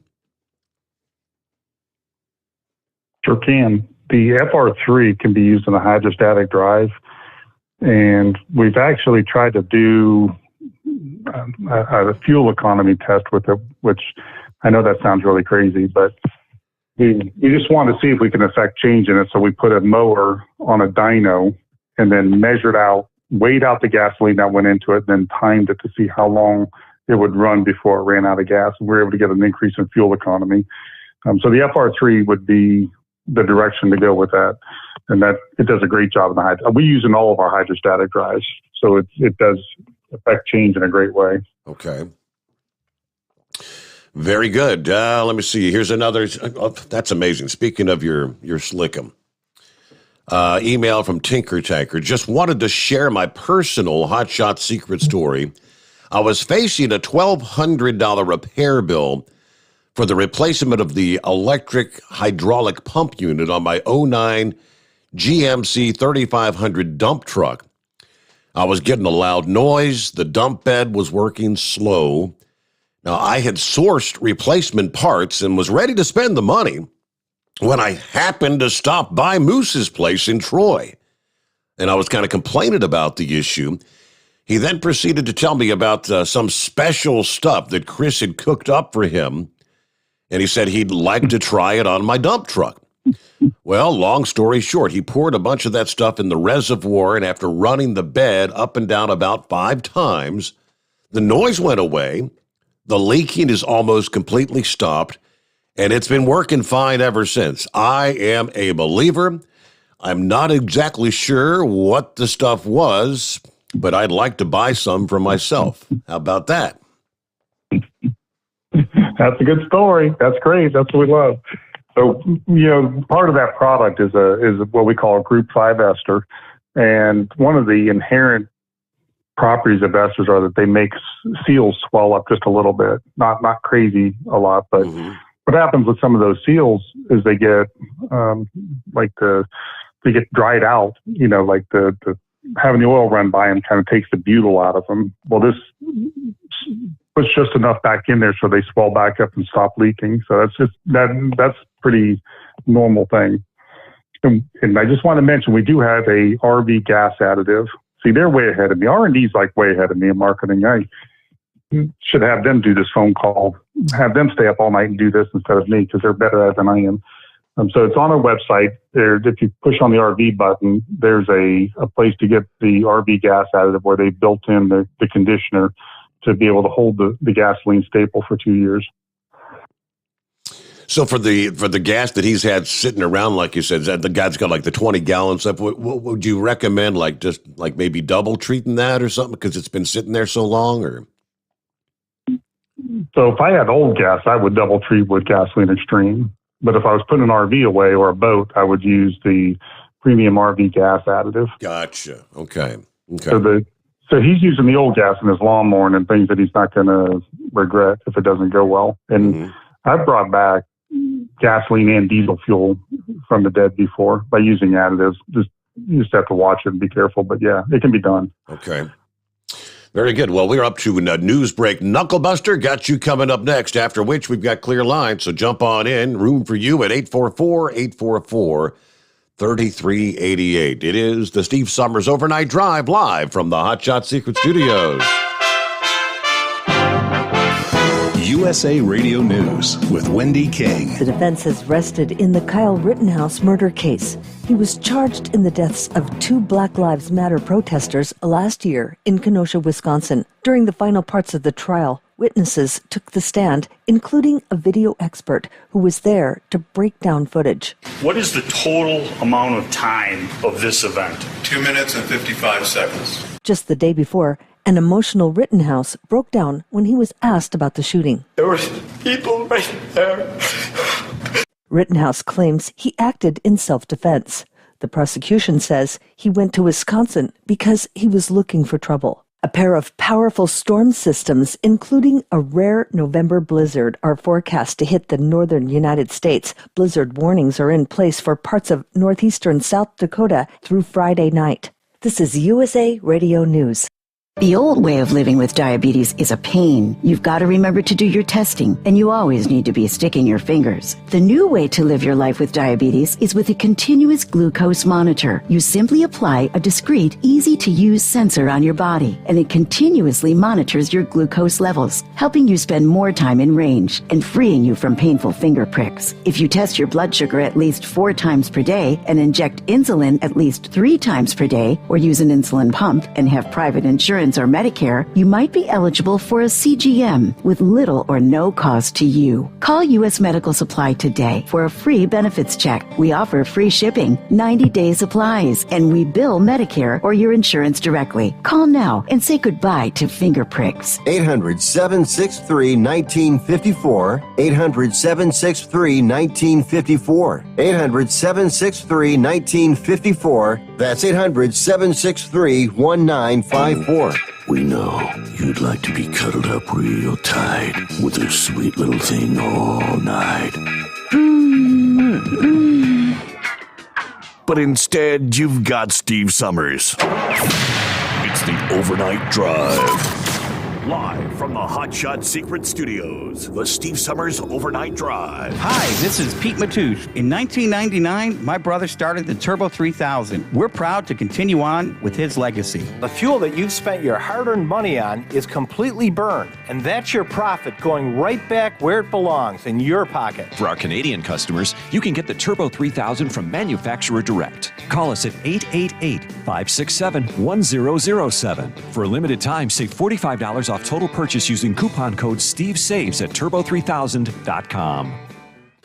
Sure can. The FR3 can be used in a hydrostatic drive, and we've actually tried to do a fuel economy test with it, which I know that sounds really crazy, but we just wanted to see if we can affect change in it. So we put a mower on a dyno and then weighed out the gasoline that went into it, then timed it to see how long it would run before it ran out of gas. And we were able to get an increase in fuel economy. So the FR3 would be the direction to go with that. And that it does a great job in the we use in all of our hydrostatic drives. So it does affect change in a great way. Okay. Very good. Let me see. Here's another. Oh, that's amazing. Speaking of your Slickum. Email from Tinker Tanker. Just wanted to share my personal hotshot secret story. I was facing a $1,200 repair bill for the replacement of the electric hydraulic pump unit on my 09 GMC 3500 dump truck. I was getting a loud noise. The dump bed was working slow. Now, I had sourced replacement parts and was ready to spend the money when I happened to stop by Moose's place in Troy. And I was kind of complaining about the issue. He then proceeded to tell me about some special stuff that Chris had cooked up for him. And he said he'd like to try it on my dump truck. Well, long story short, he poured a bunch of that stuff in the reservoir, and after running the bed up and down about 5 times, the noise went away, the leaking is almost completely stopped, and it's been working fine ever since. I am a believer. I'm not exactly sure what the stuff was, but I'd like to buy some for myself. How about that? That's a good story. That's great. That's what we love. So, part of that product is what we call a Group 5 ester. And one of the inherent properties of esters are that they make seals swell up just a little bit. Not crazy a lot, but what happens with some of those seals is they get they get dried out, like the having the oil run by them kind of takes the butyl out of them. Well, this puts just enough back in there so they swell back up and stop leaking. So that's pretty normal thing. And I just want to mention, we do have a RV gas additive. See, they're way ahead of me. R&D's like way ahead of me in marketing. I should have them do this phone call, have them stay up all night and do this instead of me, because they're better at it than I am. So it's on our website. There, if you push on the RV button, there's a place to get the RV gas additive where they built in the conditioner to be able to hold the gasoline staple for 2 years. So for the gas that he's had sitting around, like you said, the guy's got like the 20 gallon stuff. What would you recommend? Just maybe double treating that or something because it's been sitting there so long? Or so if I had old gas, I would double treat with Gasoline Extreme. But if I was putting an RV away or a boat, I would use the premium RV gas additive. Gotcha. Okay. So he's using the old gas in his lawnmower and things that he's not going to regret if it doesn't go well. And I've brought back gasoline and diesel fuel from the dead before by using additives. You just have to watch it and be careful. But yeah, it can be done. Okay. Very good. Well, we're up to a news break. Knucklebuster got you coming up next, after which we've got clear lines. So jump on in. Room for you at 844-844-3388. It is the Steve Sommers Overnight Drive live from the Hotshot Secret Studios. USA Radio News with Wendy King. The defense has rested in the Kyle Rittenhouse murder case. He was charged in the deaths of 2 Black Lives Matter protesters last year in Kenosha, Wisconsin. During the final parts of the trial, witnesses took the stand, including a video expert who was there to break down footage. What is the total amount of time of this event? 2 minutes and 55 seconds. Just the day before, an emotional Rittenhouse broke down when he was asked about the shooting. There were people right there. Rittenhouse claims he acted in self-defense. The prosecution says he went to Wisconsin because he was looking for trouble. A pair of powerful storm systems, including a rare November blizzard, are forecast to hit the northern United States. Blizzard warnings are in place for parts of northeastern South Dakota through Friday night. This is USA Radio News. The old way of living with diabetes is a pain. You've got to remember to do your testing, and you always need to be sticking your fingers. The new way to live your life with diabetes is with a continuous glucose monitor. You simply apply a discreet, easy-to-use sensor on your body, and it continuously monitors your glucose levels, helping you spend more time in range and freeing you from painful finger pricks. If you test your blood sugar at least 4 times per day and inject insulin at least 3 times per day, or use an insulin pump and have private insurance insurance or Medicare, you might be eligible for a CGM with little or no cost to you. Call U.S. Medical Supply today for a free benefits check. We offer free shipping, 90-day supplies, and we bill Medicare or your insurance directly. Call now and say goodbye to finger pricks. 800-763-1954. 800-763-1954. 800-763-1954. That's 800-763-1954. We know you'd like to be cuddled up real tight with a sweet little thing all night. But instead, you've got Steve Sommers. It's the Overnight Drive. Live from the Hotshot Secret Studios, the Steve Sommers Overnight Drive. Hi, this is Pete Matouche. In 1999, my brother started the Turbo 3000. We're proud to continue on with his legacy. The fuel that you've spent your hard-earned money on is completely burned, and that's your profit going right back where it belongs, in your pocket. For our Canadian customers, you can get the Turbo 3000 from manufacturer direct. Call us at 888-567-1007. For a limited time, save $45 off total purchase using coupon code SteveSaves at turbo3000.com.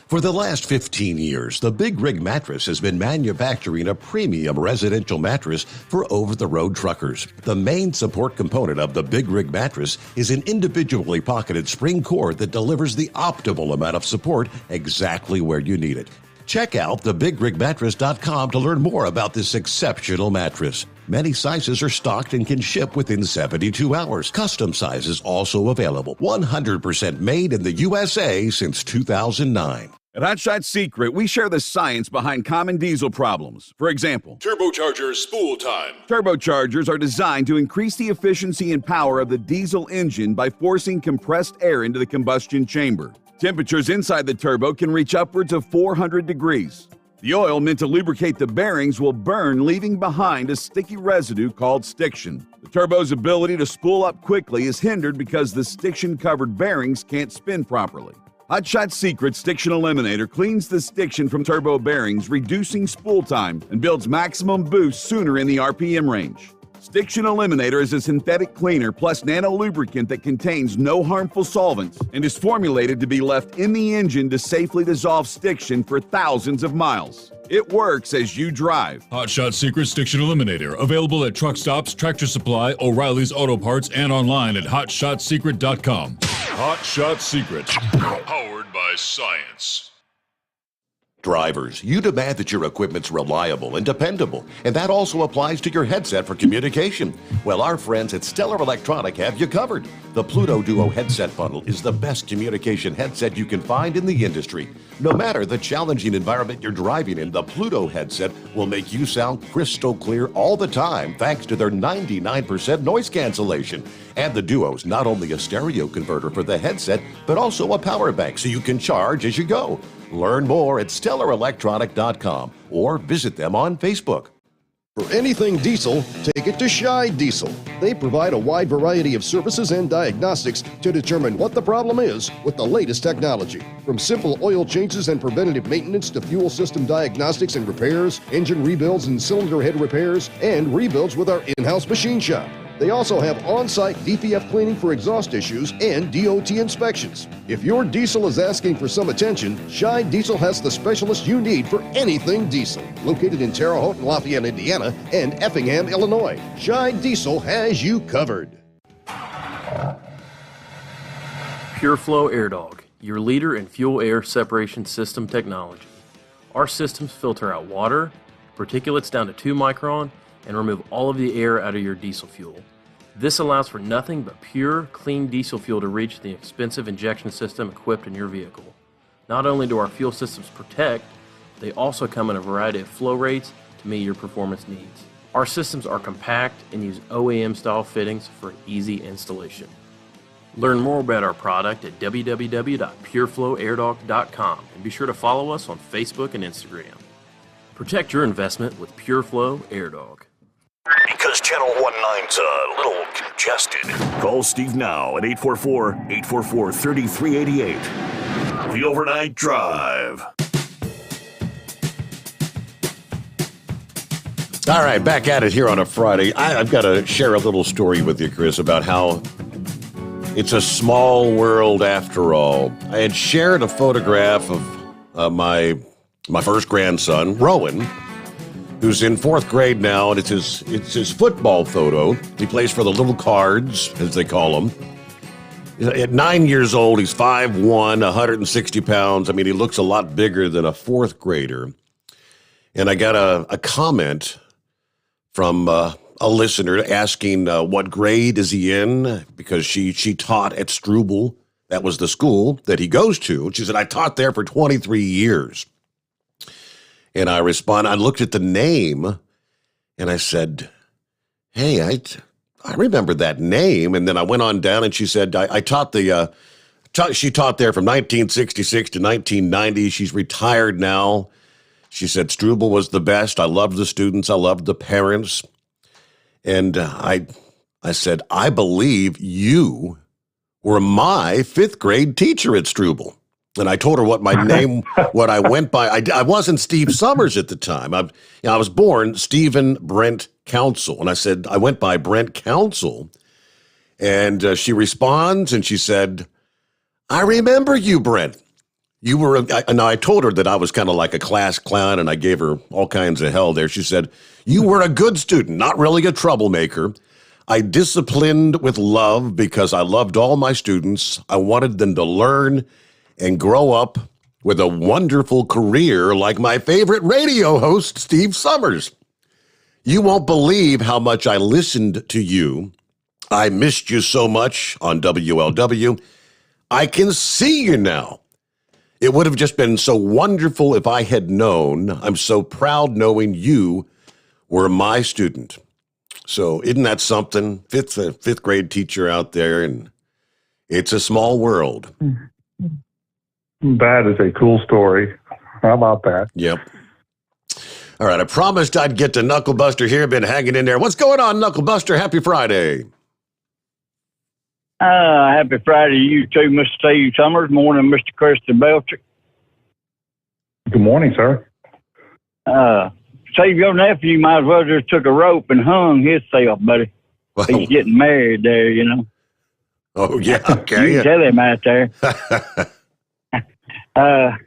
For the last 15 years, the Big Rig Mattress has been manufacturing a premium residential mattress for over-the-road truckers. The main support component of the Big Rig Mattress is an individually pocketed spring cord that delivers the optimal amount of support exactly where you need it. Check out thebigrigmattress.com to learn more about this exceptional mattress. Many sizes are stocked and can ship within 72 hours. Custom sizes also available. 100% made in the USA since 2009. At Hotshot Secret, we share the science behind common diesel problems. For example, turbocharger spool time. Turbochargers are designed to increase the efficiency and power of the diesel engine by forcing compressed air into the combustion chamber. Temperatures inside the turbo can reach upwards of 400 degrees. The oil meant to lubricate the bearings will burn, leaving behind a sticky residue called stiction. The turbo's ability to spool up quickly is hindered because the stiction-covered bearings can't spin properly. Hotshot Secret Stiction Eliminator cleans the stiction from turbo bearings, reducing spool time and builds maximum boost sooner in the RPM range. Stiction Eliminator is a synthetic cleaner plus nano lubricant that contains no harmful solvents and is formulated to be left in the engine to safely dissolve stiction for thousands of miles. It works as you drive. Hotshot Secret Stiction Eliminator, available at truck stops, Tractor Supply, O'Reilly's Auto Parts, and online at hotshotsecret.com. Hotshot Secret, powered by science. Drivers, you demand that your equipment's reliable and dependable, and that also applies to your headset for communication. Well, our friends at Stellar Electronic have you covered. The Pluto Duo headset bundle is the best communication headset you can find in the industry. No matter the challenging environment you're driving in, the Pluto headset will make you sound crystal clear all the time thanks to their 99% noise cancellation. And the Duo's not only a stereo converter for the headset, but also a power bank so you can charge as you go. Learn more at StellarElectronic.com or visit them on Facebook. For anything diesel, take it to Scheid Diesel. They provide a wide variety of services and diagnostics to determine what the problem is with the latest technology. From simple oil changes and preventative maintenance to fuel system diagnostics and repairs, engine rebuilds and cylinder head repairs, and rebuilds with our in-house machine shop. They also have on-site DPF cleaning for exhaust issues and DOT inspections. If your diesel is asking for some attention, Scheid Diesel has the specialist you need for anything diesel. Located in Terre Haute and Lafayette, Indiana, and Effingham, Illinois, Scheid Diesel has you covered. Pureflow Airdog, your leader in fuel air separation system technology. Our systems filter out water, particulates down to 2 micron, and remove all of the air out of your diesel fuel. This allows for nothing but pure, clean diesel fuel to reach the expensive injection system equipped in your vehicle. Not only do our fuel systems protect, they also come in a variety of flow rates to meet your performance needs. Our systems are compact and use OEM-style fittings for easy installation. Learn more about our product at www.pureflowairdog.com and be sure to follow us on Facebook and Instagram. Protect your investment with Pureflow Airdog. Because Channel 19's a little congested. Call Steve now at 844-844-3388. The Overnight Drive. All right, back at it here on a Friday. I've got to share a little story with you, Chris, about how it's a small world after all. I had shared a photograph of my first grandson, Rowan, who's in 4th grade now, and it's his football photo. He plays for the Little Cards, as they call them. At 9 years old, he's 5'1", 160 pounds. I mean, he looks a lot bigger than a 4th grader. And I got a comment from a listener asking what grade is he in, because she taught at Struble. That was the school that he goes to. She said, I taught there for 23 years. And I looked at the name, and I said, hey, I remember that name. And then I went on down, and she said, I taught she taught there from 1966 to 1990. She's retired now. She said, Struble was the best. I loved the students. I loved the parents. And I said, I believe you were my 5th grade teacher at Struble. And I told her what my name, what I went by. I wasn't Steve Sommers at the time. I was born Stephen Brent Council. And I said, I went by Brent Council. And she responds and she said, I remember you, Brent. You were, and I told her that I was kind of like a class clown, and I gave her all kinds of hell there. She said, you were a good student, not really a troublemaker. I disciplined with love because I loved all my students. I wanted them to learn and grow up with a wonderful career like my favorite radio host, Steve Sommers. You won't believe how much I listened to you. I missed you so much on WLW. I can see you now. It would have just been so wonderful if I had known. I'm so proud knowing you were my student. So isn't that something? Fifth grade teacher out there, and it's a small world. That is a cool story. How about that? Yep. All right, I promised I'd get to Knucklebuster here. Been hanging in there. What's going on, Knucklebuster? Happy Friday. Happy Friday to you too, Mr. Steve Sommers. Morning, Mr. Chris Gabrelcik. Good morning, sir. Steve, your nephew might as well just took a rope and hung himself, buddy. Well, he's getting married there, you know. Oh, yeah, okay. You can tell him out there. Yeah,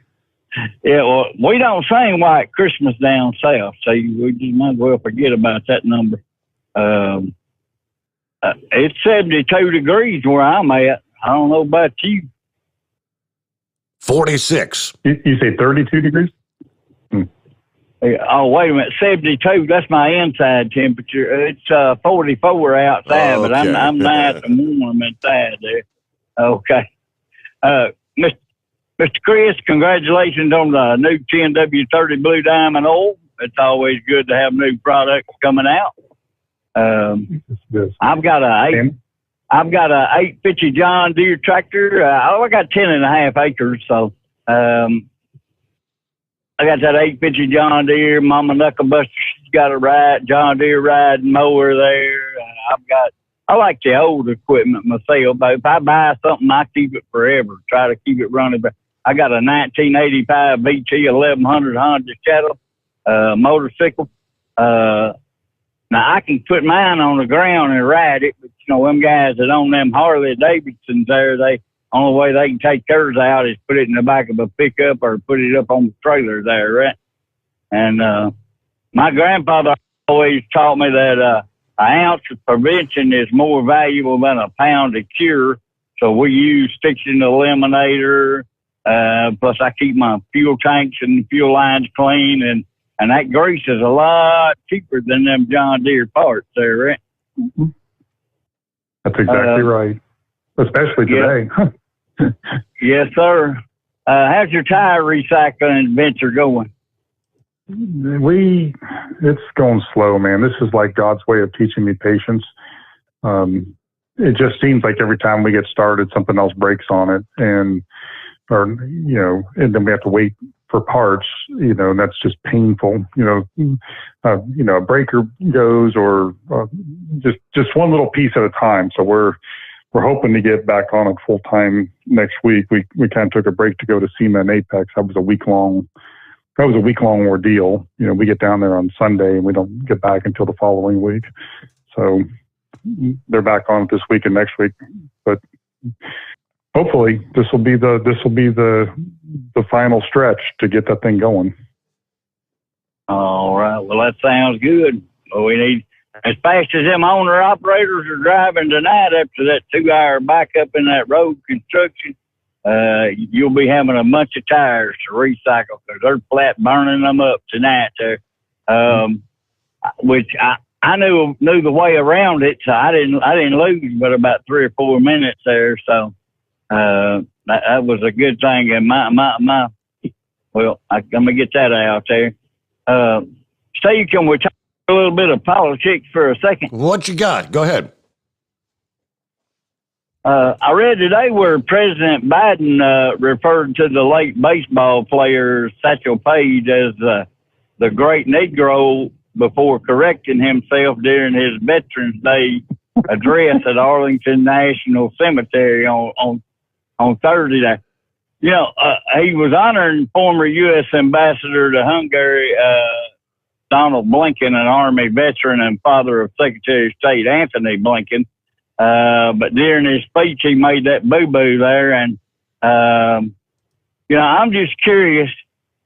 well, we don't sing White Christmas down south, so we just might as well forget about that number. It's 72 degrees where I'm at. I don't know about you. 46. You say 32 degrees? Oh, wait a minute. 72, that's my inside temperature. It's 44 outside, but I'm nice and warm inside there. Okay. Mr. Chris, congratulations on the new 10W30 Blue Diamond oil. It's always good to have new products coming out. I've got a 850 John Deere tractor. I got 10.5 acres, so I got that 850 John Deere. Mama Knucklebuster, she's got a John Deere riding mower there. I like the old equipment myself, but if I buy something, I keep it forever. Try to keep it running. But I got a 1985 VT 1100 Honda Shadow motorcycle. Now, I can put mine on the ground and ride it, but, you know, them guys that own them Harley Davidsons there, only way they can take theirs out is put it in the back of a pickup or put it up on the trailer there, right? And my grandfather always taught me that an ounce of prevention is more valuable than a pound of cure. So we use Fiction Eliminator. Plus, I keep my fuel tanks and fuel lines clean, and that grease is a lot cheaper than them John Deere parts there, right? That's exactly right, especially today. Yes, sir. How's your tire recycling venture going? It's going slow, man. This is like God's way of teaching me patience. It just seems like every time we get started, something else breaks on it, and then we have to wait for parts, and that's just painful. A breaker goes, or just one little piece at a time. So we're hoping to get back on it full time next week. We kind of took a break to go to SEMA and Apex. That was a week long that was a week-long ordeal. You know, we get down there on Sunday and we don't get back until the following week. So they're back on it this week and next week. But hopefully this will be the final stretch to get that thing going. All right. Well, that sounds good. Well, we need, as fast as them owner-operators are driving tonight after that 2-hour backup in that road construction, you'll be having a bunch of tires to recycle because they're flat burning them up tonight there. Which I knew the way around it, so I didn't lose but about 3 or 4 minutes there. So that was a good thing. And well, I'm gonna get that out there. Steve, can we talk a little bit of politics for a second? What you got? Go ahead. I read today where President Biden referred to the late baseball player Satchel Paige as the great Negro before correcting himself during his Veterans Day address at Arlington National Cemetery on Thursday. You know, he was honoring former U.S. Ambassador to Hungary, Donald Blinken, an Army veteran and father of Secretary of State Anthony Blinken. But during his speech, he made that boo-boo there. And, you know, I'm just curious.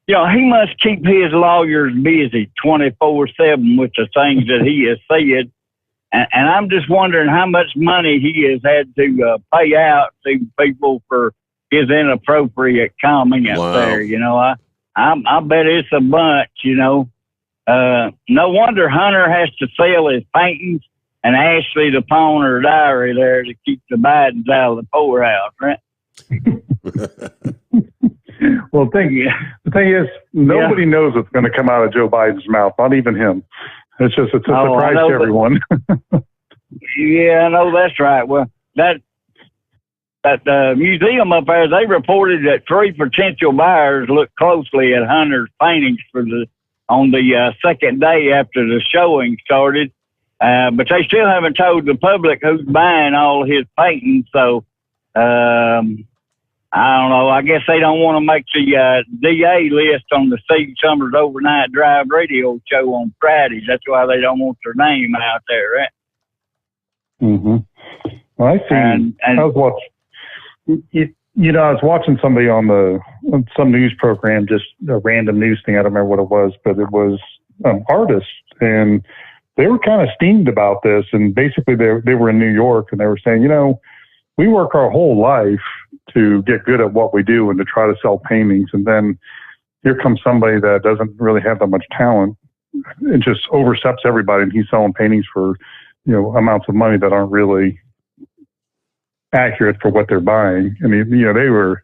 You know, he must keep his lawyers busy 24/7 with the things that he has said. And I'm just wondering how much money he has had to pay out to people for his inappropriate comments there. You know, I bet it's a bunch, you know. No wonder Hunter has to sell his paintings and Ashley to pawn her diary there to keep the Bidens out of the poorhouse, right? Well, the thing is, nobody knows what's going to come out of Joe Biden's mouth, not even him. It's a surprise to everyone. Yeah, I know that's right. Well, that museum up there, they reported that 3 potential buyers looked closely at Hunter's paintings on the second day after the showing started. But they still haven't told the public who's buying all his paintings. So, I don't know. I guess they don't want to make the DA list on the Steve Summers Overnight Drive radio show on Fridays. That's why they don't want their name out there, right? Mm-hmm. Well, I see. I was watching somebody on some news program, just a random news thing. I don't remember what it was, but it was artists, and they were kind of steamed about this. And basically, they were in New York, and they were saying, you know, we work our whole life to get good at what we do and to try to sell paintings. And then here comes somebody that doesn't really have that much talent and just oversteps everybody. And he's selling paintings for, you know, amounts of money that aren't really accurate for what they're buying. I mean, you know, they were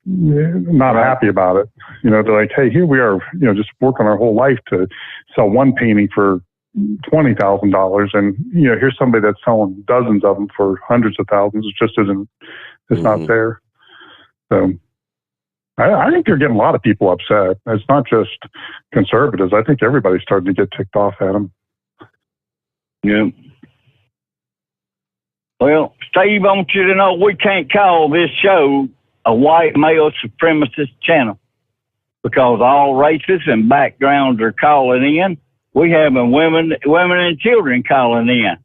not happy about it. You know, they're like, hey, here we are, you know, just working our whole life to sell one painting for $20,000, and you know, here's somebody that's selling dozens of them for hundreds of thousands. It just isn't. It's not fair. So, I think you're getting a lot of people upset. It's not just conservatives. I think everybody's starting to get ticked off at them. Yeah. Well, Steve, I want you to know we can't call this show a white male supremacist channel because all races and backgrounds are calling in. We having women and children calling in.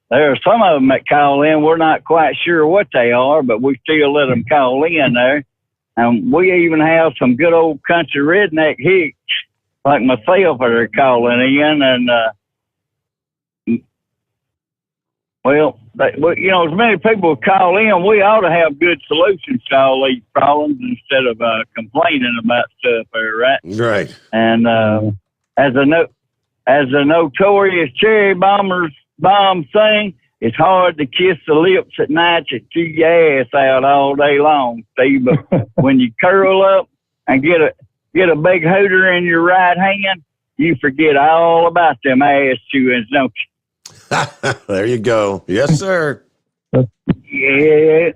There are some of them that call in. We're not quite sure what they are, but we still let them call in there. And we even have some good old country redneck hicks like myself that are calling in. And, well, you know, as many people call in, we ought to have good solutions to all these problems instead of complaining about stuff there, right? Right. And as the notorious cherry bomb saying, it's hard to kiss the lips at night that chew your ass out all day long, Steve. But when you curl up and get a big hooter in your right hand, you forget all about them ass chewings, don't you? There you go. Yes, sir. Yeah.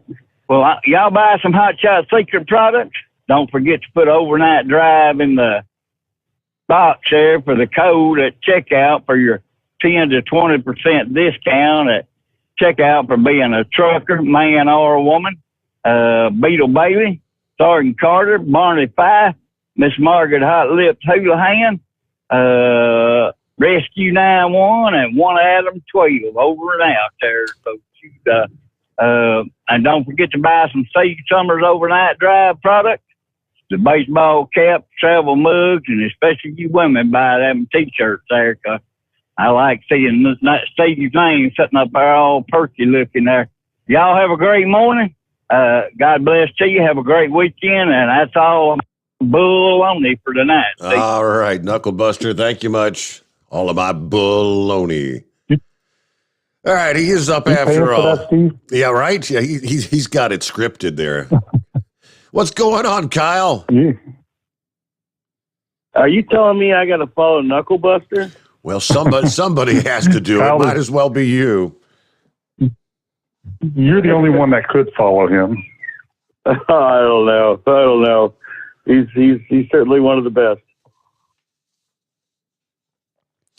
Well, y'all buy some Hot Shot Secret products. Don't forget to put Overnight Drive in the box there for the code at checkout for your 10 to 20% discount at checkout for being a trucker, man or woman. Beetle Bailey, Sergeant Carter, Barney Fife, Miss Margaret Hot Lips Houlihan, Rescue 9-1, and 1 Adam 12 over and out there. So, and don't forget to buy some Steve Summers Overnight Drive product, the baseball cap, travel mugs, and especially you women buy them T-shirts there, 'cause I like seeing Steve's name sitting up there all perky looking there. Y'all have a great morning. God bless to you. Have a great weekend, and that's all. Baloney for tonight. Steve. All right, Knucklebuster, thank you much. All of my baloney. All right, he is up after all. That, yeah, right? Yeah, he's got it scripted there. What's going on, Kyle? Yeah. Are you telling me I got to follow Knucklebuster? Well, somebody has to do it. Might as well be you. You're the only one that could follow him. I don't know. He's certainly one of the best.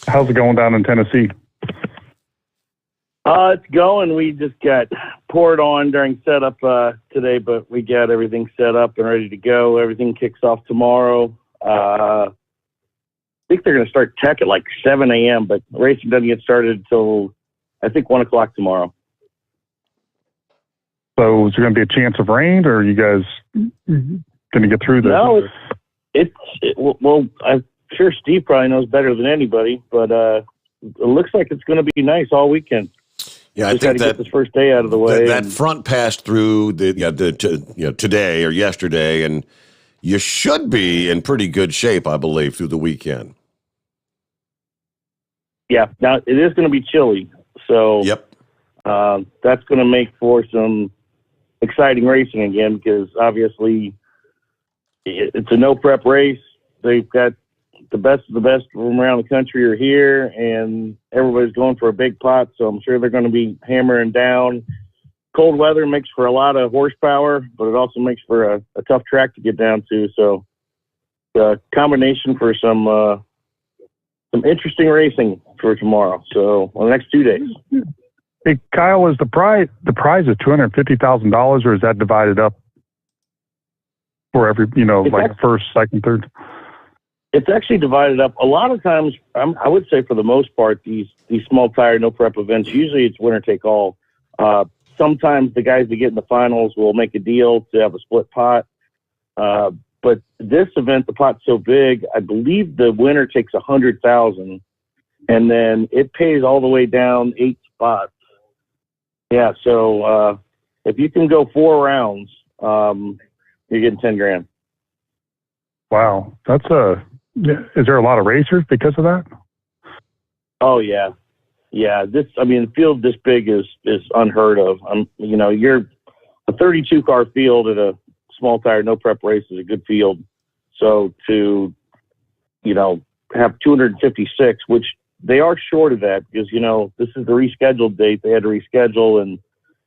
How's it going down in Tennessee? It's going. We just got poured on during setup today, but we got everything set up and ready to go. Everything kicks off tomorrow. I think they're going to start tech at like 7 a.m., but racing doesn't get started until, I think, 1 o'clock tomorrow. So is there going to be a chance of rain, or are you guys going to get through this? No, well, I'm sure Steve probably knows better than anybody, but it looks like it's going to be nice all weekend. Yeah, I just think got to get this first day out of the way. That front passed through today or yesterday, and you should be in pretty good shape, I believe, through the weekend. Yeah, now it is going to be chilly, so yep, that's going to make for some exciting racing again, because obviously it's a no prep race. They've got the best of the best from around the country are here, and everybody's going for a big pot, so I'm sure they're going to be hammering down. Cold weather makes for a lot of horsepower, but it also makes for a tough track to get down to, so the combination for some interesting racing for tomorrow, so the next 2 days. Hey, Kyle, is the prize is $250,000, or is that divided up for every, first, second, third? It's actually divided up. A lot of times, I would say for the most part, these small tire, no prep events, usually it's winner take all. Sometimes the guys that get in the finals will make a deal to have a split pot. But this event, the pot's so big, I believe the winner takes $100,000, and then it pays all the way down 8 spots. Yeah, so if you can go 4 rounds, you're getting $10,000. Wow, is there a lot of racers because of that? Oh yeah. The field this big is unheard of. You're a 32 car field at a small tire, no prep race is a good field. So to, have 256, which they are short of that because, this is the rescheduled date. They had to reschedule and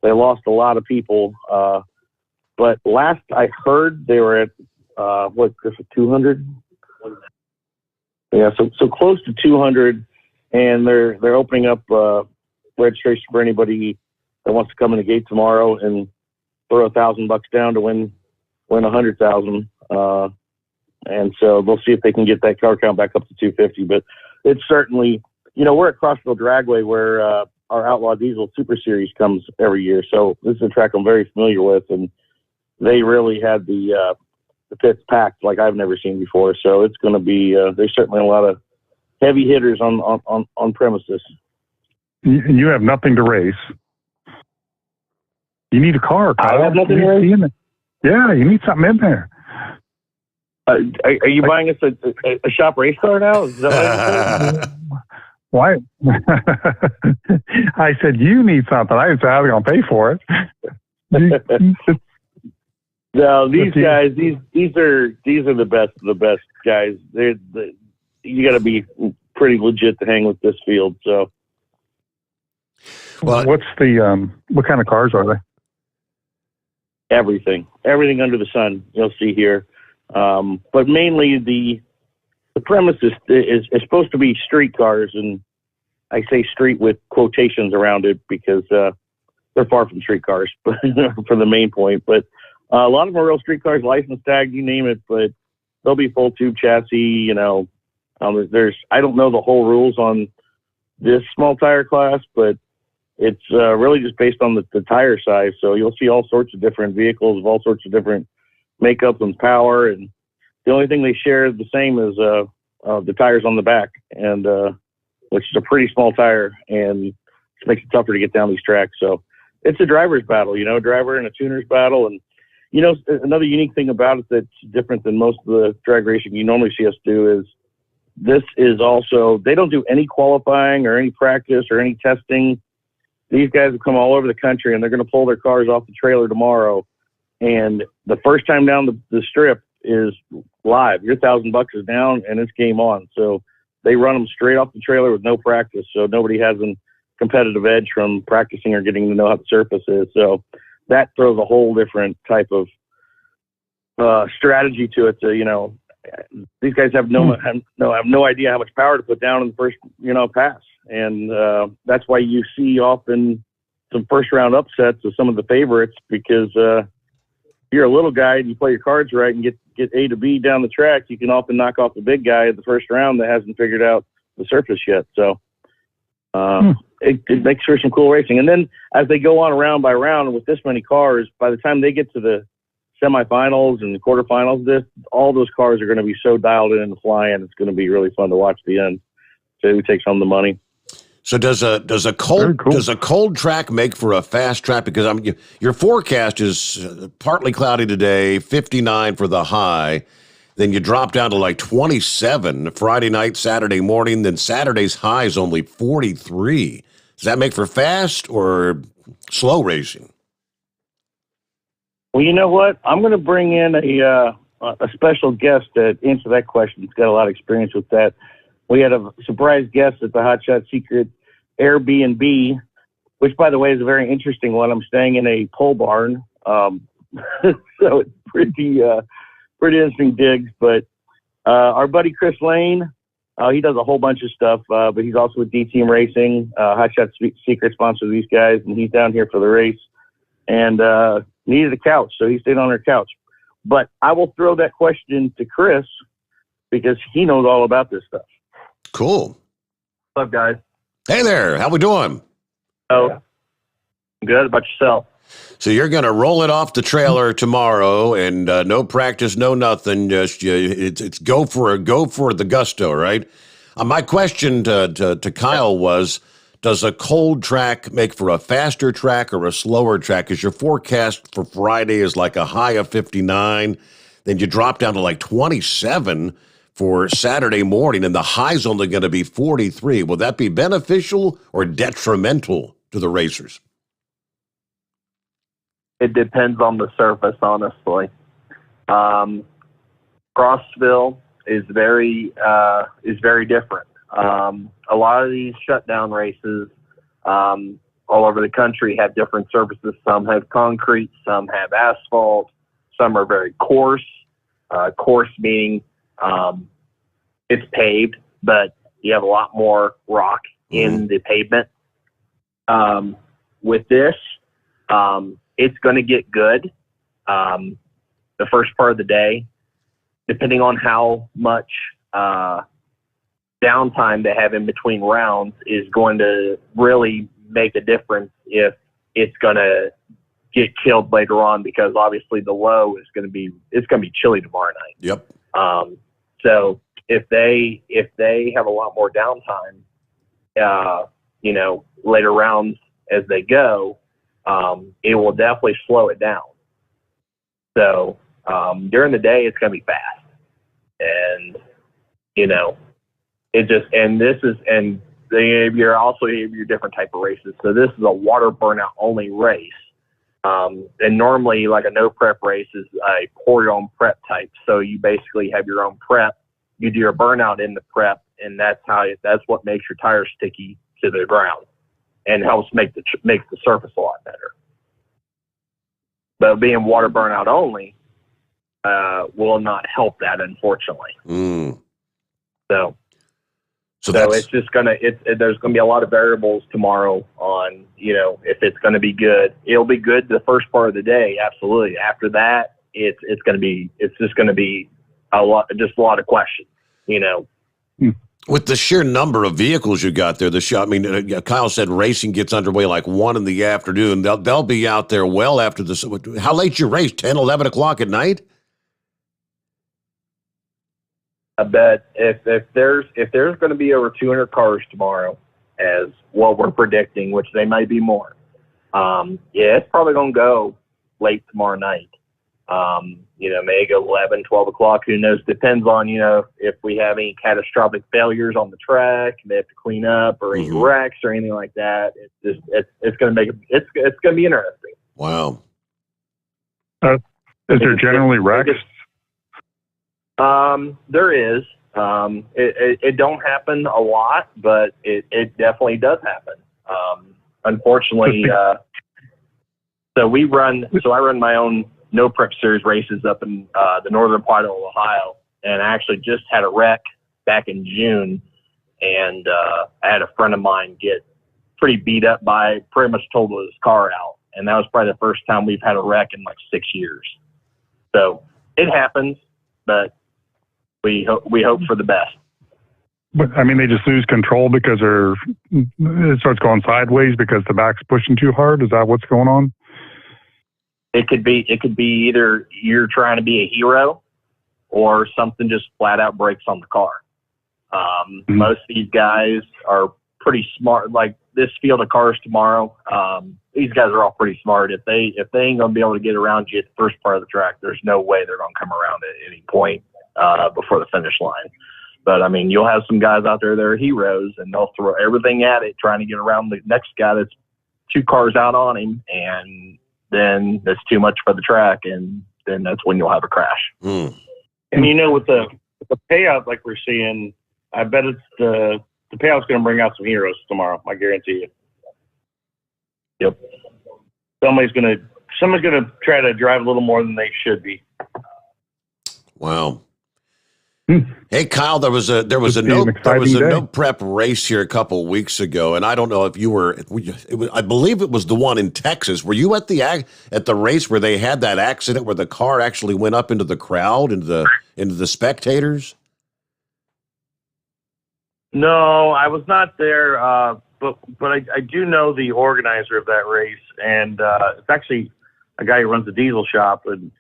they lost a lot of people. But last I heard they were at, 200? Yeah, so close to 200, and they're opening up registration for anybody that wants to come in the gate tomorrow and throw $1,000 down to win $100,000. And so we'll see if they can get that car count back up to 250. But it's certainly, we're at Crossville Dragway where our Outlaw Diesel Super Series comes every year. So this is a track I'm very familiar with, and they really had the pit's packed like I've never seen before. So it's going to be, there's certainly a lot of heavy hitters on premises. You have nothing to race. You need a car, Kyle. I have nothing to race? Yeah, you need something in there. Are you buying us a shop race car now? Is that what Why? I said, you need something. I didn't say I was going to pay for it. No, these guys, these are the best of the best guys. You got to be pretty legit to hang with this field. So, well, what's what kind of cars are they? Everything under the sun you'll see here, but mainly the premise is supposed to be street cars, and I say street with quotations around it because they're far from street cars, but for the main point, but. A lot of them are real street cars, license tag, you name it, but they'll be full tube chassis. You know, I don't know the whole rules on this small tire class, but it's really just based on the tire size. So you'll see all sorts of different vehicles of all sorts of different makeup and power, and the only thing they share the same is the tires on the back, and which is a pretty small tire, and it makes it tougher to get down these tracks. So it's a driver's battle, you know, a driver and a tuner's battle. And, you know, another unique thing about it that's different than most of the drag racing you normally see us do is this is also, they don't do any qualifying or any practice or any testing. These guys have come all over the country, and they're going to pull their cars off the trailer tomorrow. And the first time down the strip is live. Your $1,000 is down, and it's game on. So they run them straight off the trailer with no practice. So nobody has a competitive edge from practicing or getting to know how the surface is. So that throws a whole different type of strategy to it. To, you know, these guys have no idea how much power to put down in the first, you know, pass. And that's why you see often some first round upsets of some of the favorites, because you're a little guy and you play your cards right and get A to B down the track, you can often knock off the big guy at the first round that hasn't figured out the surface yet. So it makes for some cool racing. And then as they go on round by round with this many cars, by the time they get to the semifinals and the quarterfinals, all those cars are going to be so dialed in and flying. It's going to be really fun to watch the end. So who takes home the money? So does a cold track make for a fast track? Because your forecast is partly cloudy today, 59 for the high. Then you drop down to like 27 Friday night, Saturday morning. Then Saturday's high is only 43. Does that make for fast or slow racing? Well, you know what? I'm going to bring in a special guest to answer that question. He's got a lot of experience with that. We had a surprise guest at the Hot Shot Secret Airbnb, which, by the way, is a very interesting one. I'm staying in a pole barn, so it's pretty interesting digs. But our buddy Chris Lane, he does a whole bunch of stuff, but he's also with D-Team Racing, Hot Shot Secret sponsor of these guys, and he's down here for the race and needed a couch, so he stayed on our couch. But I will throw that question to Chris because he knows all about this stuff. Cool. What's up, guys? Hey there. How we doing? Oh, good. About yourself? So you're going to roll it off the trailer tomorrow, and no practice, no nothing. Just it's go for the gusto, right? My question to Kyle was, does a cold track make for a faster track or a slower track? Because your forecast for Friday is like a high of 59, then you drop down to like 27 for Saturday morning, and the high's only going to be 43. Will that be beneficial or detrimental to the racers? It depends on the surface, honestly. Crossville is very different. A lot of these shutdown races all over the country have different surfaces. Some have concrete, some have asphalt, some are very coarse. Coarse meaning it's paved, but you have a lot more rock in the pavement. With this, it's going to get good the first part of the day, depending on how much downtime they have in between rounds is going to really make a difference if it's going to get killed later on, because obviously the low is going to be chilly tomorrow night. Yep. So if they have a lot more downtime, later rounds as they go, it will definitely slow it down. So during the day, it's going to be fast, and you're also your different type of races. So this is a water burnout only race. And normally, like a no prep race is a pour your own prep type. So you basically have your own prep. You do your burnout in the prep, and that's what makes your tires sticky to the ground and helps makes the surface a lot better. But being water burnout only will not help that, unfortunately. So it's just there's gonna be a lot of variables tomorrow on if it's gonna be good. It'll be good the first part of the day, absolutely. After that, it's just gonna be just a lot of questions, you know. With the sheer number of vehicles you got there, Kyle said racing gets underway like 1 PM. They'll be out there well after this. How late you race? 10, 11 o'clock at night? I bet if there's going to be over 200 cars tomorrow, as what we're predicting, which they may be more, it's probably going to go late tomorrow night. May go 11, 12 o'clock. Who knows? Depends on, if we have any catastrophic failures on the track, they have to clean up, or any wrecks or anything like that. It's going to it's going to be interesting. Wow. Is there generally wrecks? There is. It don't happen a lot, but it definitely does happen. Unfortunately, I run my own No Prep Series races up in the northern part of Ohio, and I actually just had a wreck back in June, and I had a friend of mine get pretty beat up pretty much totaled his car out, and that was probably the first time we've had a wreck in like 6 years. So it happens, but we hope for the best. But they just lose control because it starts going sideways because the back's pushing too hard. Is that what's going on? It could be either you're trying to be a hero, or something just flat out breaks on the car. Most of these guys are pretty smart. Like this field of cars tomorrow, these guys are all pretty smart. If they ain't gonna be able to get around you at the first part of the track, there's no way they're gonna come around at any point before the finish line. But you'll have some guys out there that are heroes, and they'll throw everything at it, trying to get around the next guy that's 2 cars out on him, and then that's too much for the track, and then that's when you'll have a crash. And with the payout like we're seeing, I bet it's the payout's going to bring out some heroes tomorrow. I guarantee you. Yep. Somebody's going to try to drive a little more than they should be. Wow. Hey Kyle, there was a no prep race here a couple weeks ago, and I don't know if you were. I believe it was the one in Texas. Were you at the race where they had that accident where the car actually went up into the crowd, into the spectators? No, I was not there, but I do know the organizer of that race, and it's actually a guy who runs a diesel shop, and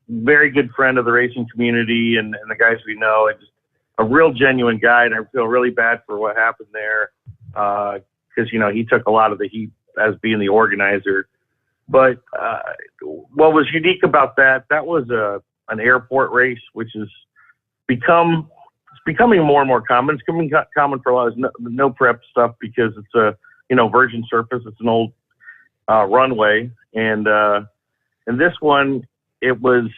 very good friend of the racing community and the guys we know, and just a real genuine guy. And I feel really bad for what happened there, because he took a lot of the heat as being the organizer. But what was unique about that was an airport race, which is becoming more and more common. It's becoming common for a lot of no prep stuff because it's a virgin surface. It's an old runway, and this one, it wasn't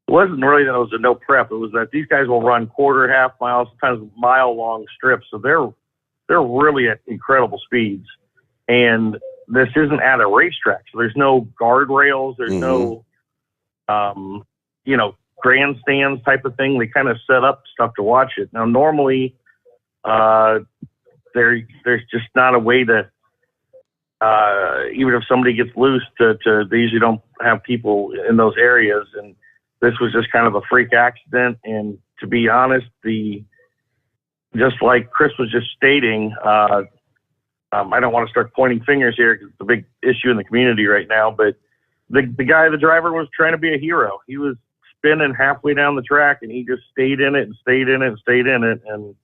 really that it was a no prep. It was that these guys will run quarter, half miles, sometimes mile long strips. So they're really at incredible speeds. And this isn't at a racetrack. So there's no guardrails. There's no, grandstands type of thing. They kind of set up stuff to watch it. Now, normally, there's just not a way to, even if somebody gets loose, they usually don't have people in those areas. And this was just kind of a freak accident. And to be honest, just like Chris was just stating, I don't want to start pointing fingers here because it's a big issue in the community right now, but the driver was trying to be a hero. He was spinning halfway down the track, and he just stayed in it and stayed in it and stayed in it. And,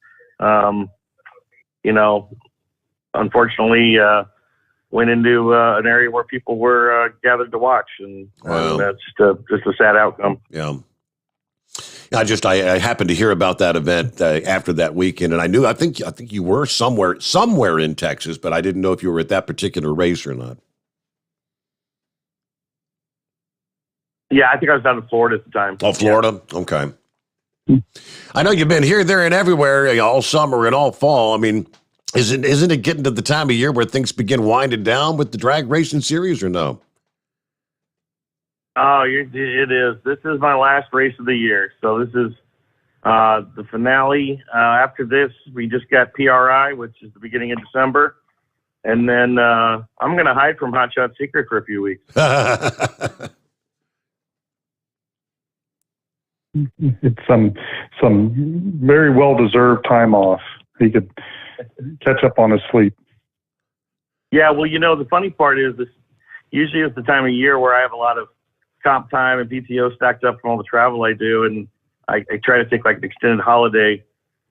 unfortunately, went into an area where people were gathered to watch, and that's just a sad outcome. Yeah. I happened to hear about that event after that weekend, and I think you were somewhere in Texas, but I didn't know if you were at that particular race or not. Yeah, I think I was down in Florida at the time. Oh, Florida? Yeah. Okay. I know you've been here, there, and everywhere all summer and all fall. Isn't it getting to the time of year where things begin winding down with the drag racing series, or no? Oh, it is. This is my last race of the year. So this is the finale. After this, we just got PRI, which is the beginning of December. And then I'm going to hide from Hot Shot Secret for a few weeks. It's some very well-deserved time off. He could catch up on his sleep. Yeah, well, the funny part is this usually is the time of year where I have a lot of comp time and PTO stacked up from all the travel I do, and I try to take like an extended holiday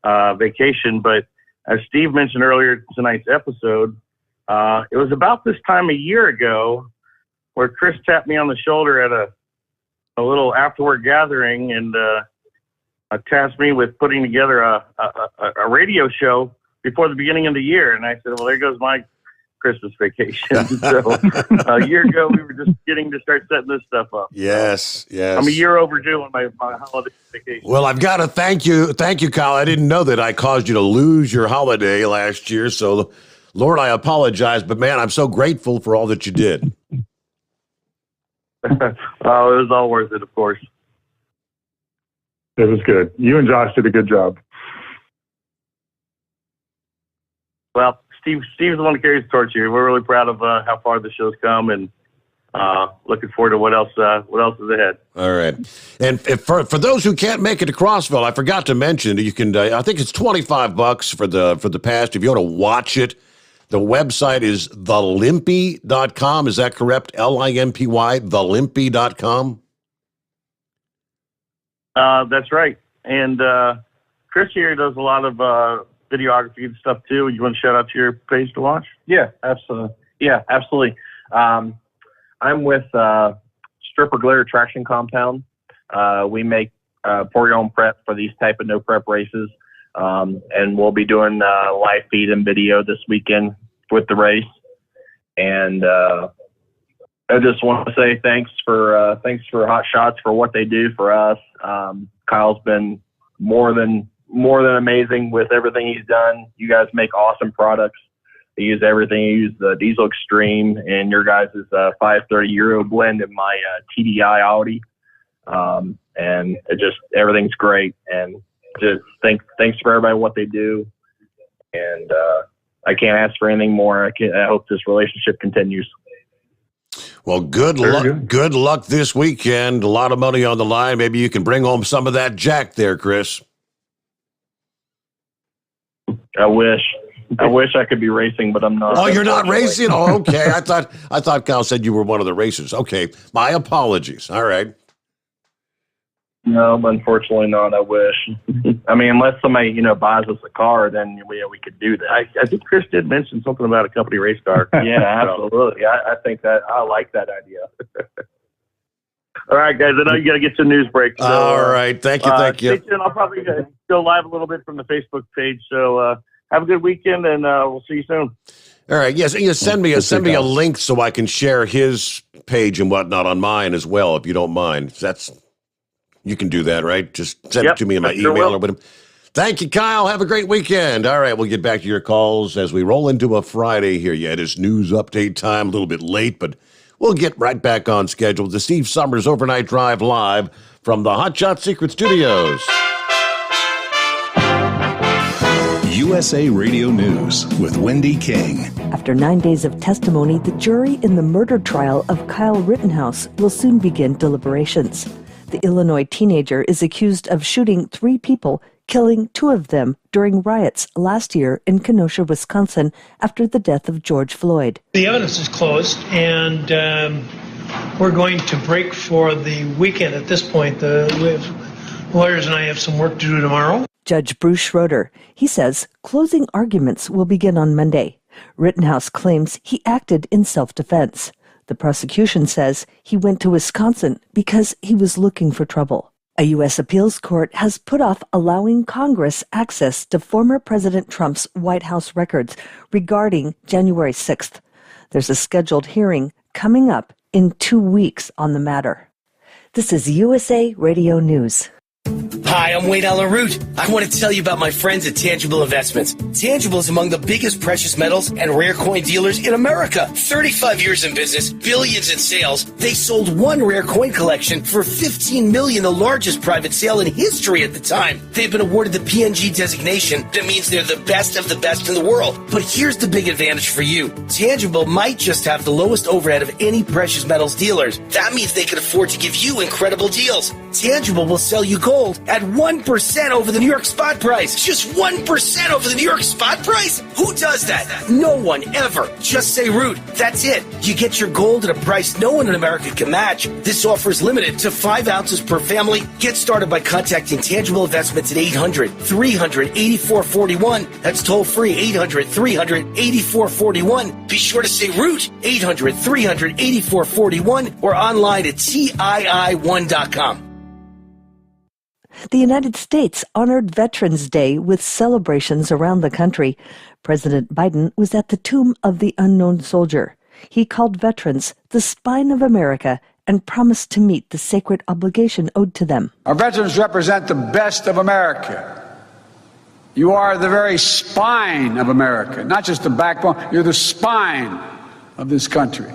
vacation. But as Steve mentioned earlier in tonight's episode, it was about this time a year ago where Chris tapped me on the shoulder at a little after-work gathering and tasked me with putting together a radio show before the beginning of the year. And I said, well, there goes my Christmas vacation. So a year ago, we were just getting to start setting this stuff up. Yes. I'm a year overdue on my holiday vacation. Well, I've got to thank you, Kyle. I didn't know that I caused you to lose your holiday last year. So, Lord, I apologize. But, man, I'm so grateful for all that you did. Oh, it was all worth it, of course. It was good. You and Josh did a good job. Well, Steve's the one who carries the torch here. We're really proud of how far the show's come, and looking forward to what else is ahead. All right. And for those who can't make it to Crossville, I forgot to mention, you can. I think it's $25 for the past. If you want to watch it, the website is thelimpy.com. Is that correct? Limpy, thelimpy.com? That's right. And Chris here does a lot of videography and stuff too. You want to shout out to your page to watch? Yeah, absolutely. I'm with Stripper Glitter Traction Compound. We make pour your own prep for these type of no prep races. And we'll be doing live feed and video this weekend with the race. And I just want to say thanks for Hot Shots for what they do for us. Kyle's been more than amazing with everything he's done. You guys make awesome products. I use everything. I use the Diesel Extreme and your guys' 530 Euro blend in my TDI Audi. And it just, everything's great. And just thanks for everybody what they do. And I can't ask for anything more. I hope this relationship continues. Well, good luck this weekend. A lot of money on the line. Maybe you can bring home some of that jack there, Chris. I wish I could be racing, but I'm not. Oh, you're not racing? Oh, okay. I thought Kyle said you were one of the racers. Okay. My apologies. All right. No, unfortunately not. I wish. I mean, unless somebody, buys us a car, then we could do that. I think Chris did mention something about a company race car. Yeah, absolutely. I think that I like that idea. All right, guys. I know you got to get to news break. So, all right. Thank you. Stay tuned. I'll probably go live a little bit from the Facebook page. So have a good weekend, and we'll see you soon. All right. Yes. Send me a link so I can share his page and whatnot on mine as well, if you don't mind. You can do that, right? Just send it to me in my email or whatever. Thank you, Kyle. Have a great weekend. All right, we'll get back to your calls as we roll into a Friday here. Yeah, it is news update time, a little bit late, but we'll get right back on schedule. The Steve Summers Overnight Drive live from the Hot Shot Secret Studios. USA Radio News with Wendy King. After 9 days of testimony, the jury in the murder trial of Kyle Rittenhouse will soon begin deliberations. The Illinois teenager is accused of shooting 3 people, killing 2 of them during riots last year in Kenosha, Wisconsin, after the death of George Floyd. The evidence is closed, and we're going to break for the weekend at this point. Lawyers and I have some work to do tomorrow. Judge Bruce Schroeder, he says closing arguments will begin on Monday. Rittenhouse claims he acted in self-defense. The prosecution says he went to Wisconsin because he was looking for trouble. A U.S. appeals court has put off allowing Congress access to former President Trump's White House records regarding January 6th. There's a scheduled hearing coming up in 2 weeks on the matter. This is USA Radio News. Hi, I'm Wayne Allen Root. I want to tell you about my friends at Tangible Investments. Tangible is among the biggest precious metals and rare coin dealers in America. 35 years in business, billions in sales. They sold one rare coin collection for $15 million, the largest private sale in history at the time. They've been awarded the PNG designation. That means they're the best of the best in the world. But here's the big advantage for you. Tangible might just have the lowest overhead of any precious metals dealers. That means they can afford to give you incredible deals. Tangible will sell you gold at 1% over the New York spot price. Just 1% over the New York spot price? Who does that? No one ever. Just say Root. That's it. You get your gold at a price no one in America can match. This offer is limited to 5 ounces per family. Get started by contacting Tangible Investments at 800-300-8441. That's toll free, 800-300-8441. Be sure to say Root, 800-300-8441, or online at TII1.com. The United States honored Veterans Day with celebrations around the country. President Biden was at the Tomb of the Unknown Soldier. He called veterans the spine of America and promised to meet the sacred obligation owed to them. Our veterans represent the best of America. You are the very spine of America, not just the backbone. You're the spine of this country.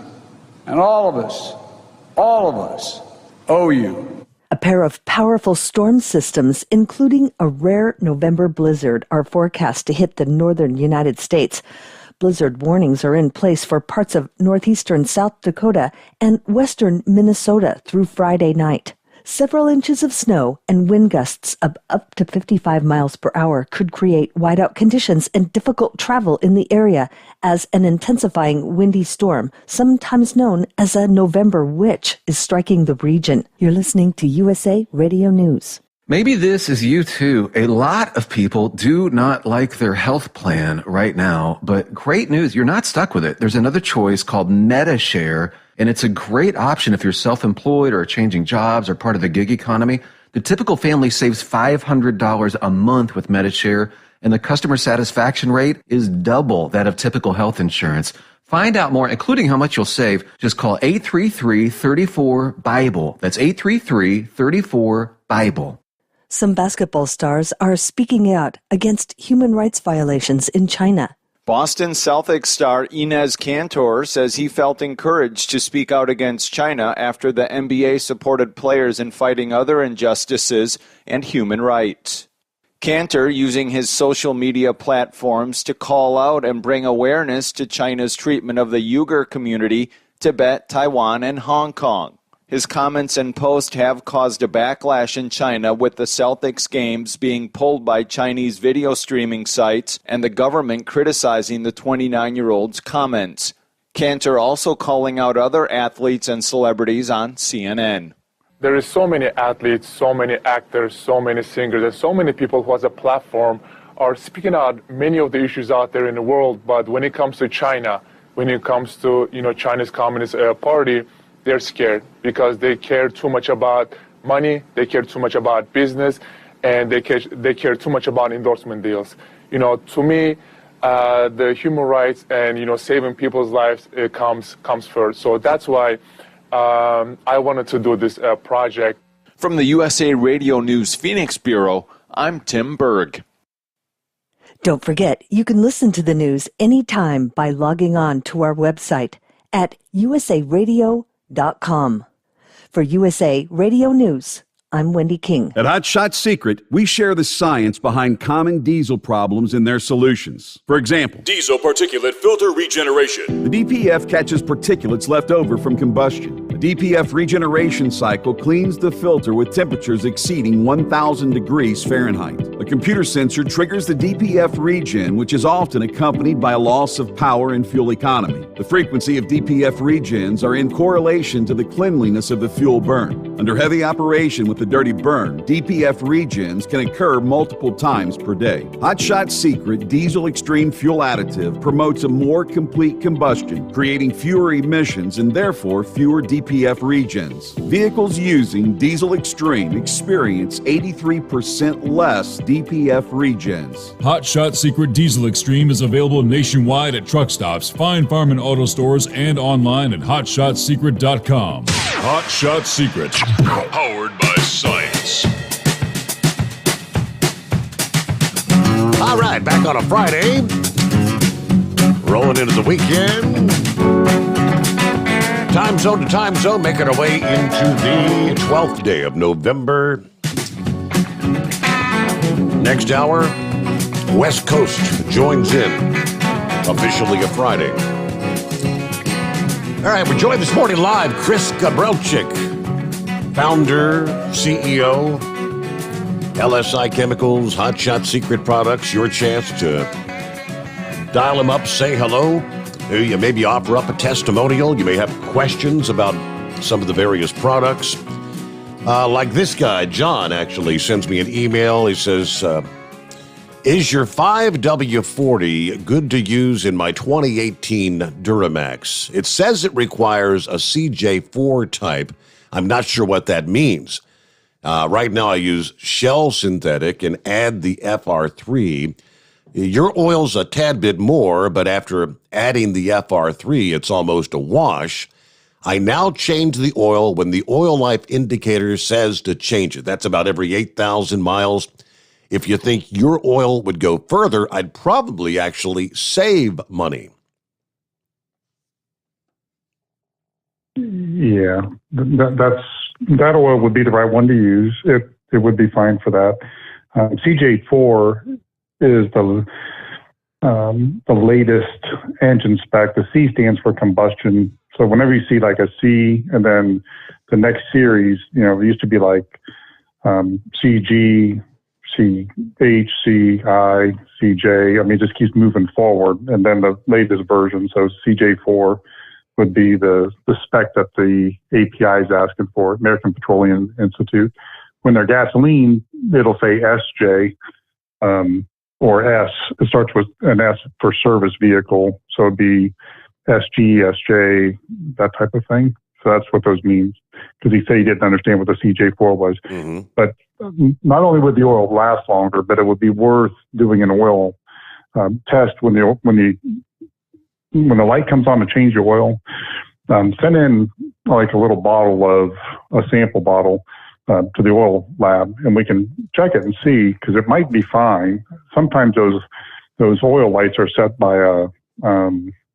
And all of us owe you. A pair of powerful storm systems, including a rare November blizzard, are forecast to hit the northern United States. Blizzard warnings are in place for parts of northeastern South Dakota and western Minnesota through Friday night. Several inches of snow and wind gusts of up to 55 miles per hour could create whiteout conditions and difficult travel in the area as an intensifying windy storm, sometimes known as a November witch, is striking the region. You're listening to USA Radio News. Maybe this is you too. A lot of people do not like their health plan right now, but great news, you're not stuck with it. There's another choice called MediShare, and it's a great option if you're self-employed or changing jobs or part of the gig economy. The typical family saves $500 a month with MediShare, and the customer satisfaction rate is double that of typical health insurance. Find out more, including how much you'll save. Just call 833-34-BIBLE. That's 833-34-BIBLE. Some basketball stars are speaking out against human rights violations in China. Boston Celtics star Enes Kanter says he felt encouraged to speak out against China after the NBA supported players in fighting other injustices and human rights. Kanter using his social media platforms to call out and bring awareness to China's treatment of the Uyghur community, Tibet, Taiwan, and Hong Kong. His comments and post have caused a backlash in China, with the Celtics games being pulled by Chinese video streaming sites and the government criticizing the 29-year-old's comments. Kanter also calling out other athletes and celebrities on CNN. There is so many athletes, so many actors, so many singers, and so many people who has a platform are speaking out many of the issues out there in the world. But when it comes to China, when it comes to China's Communist Party, they're scared because they care too much about money, they care too much about business, and they care too much about endorsement deals. To me, the human rights and saving people's lives comes first. So that's why I wanted to do this project. From the USA Radio News Phoenix Bureau, I'm Tim Berg. Don't forget, you can listen to the news anytime by logging on to our website at usaradio.com. For USA Radio News, I'm Wendy King. At Hot Shot Secret, we share the science behind common diesel problems and their solutions. For example, diesel particulate filter regeneration. The DPF catches particulates left over from combustion. The DPF regeneration cycle cleans the filter with temperatures exceeding 1,000 degrees Fahrenheit. A computer sensor triggers the DPF regen, which is often accompanied by a loss of power and fuel economy. The frequency of DPF regens are in correlation to the cleanliness of the fuel burn. Under heavy operation with the dirty burn, DPF regens can occur multiple times per day. Hot Shot Secret Diesel Extreme Fuel Additive promotes a more complete combustion, creating fewer emissions and therefore fewer DPF regens. Vehicles using Diesel Extreme experience 83% less DPF regens. Hot Shot Secret Diesel Extreme is available nationwide at truck stops, fine farm and auto stores, and online at hotshotsecret.com. Hot Shot Secret, powered by science. right, back on a Friday. Rolling into the weekend. Time zone to time zone, making our way into the 12th day of November. Next hour, West Coast joins in. Officially a Friday. All right, we're joined this morning live, Chris Gabrelcik, founder, CEO, LSI Chemicals, Hot Shot Secret Products. Your chance to dial him up, say hello. You maybe offer up a testimonial. You may have questions about some of the various products. Like this guy, John, actually sends me an email. He says, is your 5W40 good to use in my 2018 Duramax? It says it requires a CJ4 type. I'm not sure what that means. Right now I use Shell Synthetic and add the FR3. Your oil's a tad bit more, but after adding the FR3, it's almost a wash. I now change the oil when the oil life indicator says to change it. That's about every 8,000 miles. If you think your oil would go further, I'd probably actually save money. Yeah, that oil would be the right one to use. It would be fine for that. CJ4 is the latest engine spec. The C stands for combustion. So whenever you see like a C and then the next series, it used to be like CG, CH, CI, CJ. I mean, it just keeps moving forward. And then the latest version, so CJ4 would be the spec that the API is asking for, American Petroleum Institute. When they're gasoline, it'll say SJ. Or S. It starts with an S for service vehicle. So it'd be SG, SJ, that type of thing. So that's what those means. Because he said he didn't understand what the CJ4 was. Mm-hmm. But not only would the oil last longer, but it would be worth doing an oil test when the light comes on to change your oil. Send in like a little bottle of a sample bottle to the oil lab, and we can check it and see, because it might be fine. Sometimes those oil lights are set by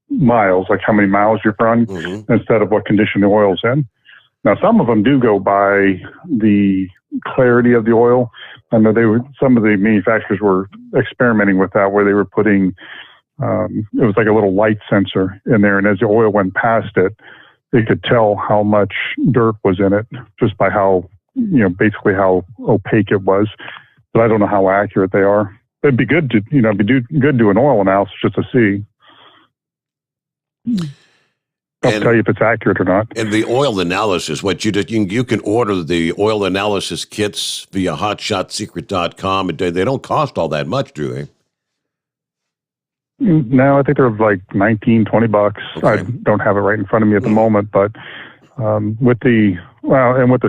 miles, like how many miles you've run, instead of what condition the oil's in. Now, some of them do go by the clarity of the oil. I know some of the manufacturers were experimenting with that, where they were putting it was like a little light sensor in there, and as the oil went past it, it could tell how much dirt was in it just by how, basically how opaque it was. But I don't know how accurate they are. It'd be good to, good to do an oil analysis just to see. I'll tell you if it's accurate or not. And the oil analysis, what you can order the oil analysis kits via hotshotsecret.com. They don't cost all that much, do they? No, I think they're like $19, $20. Okay. I don't have it right in front of me at the moment, but with the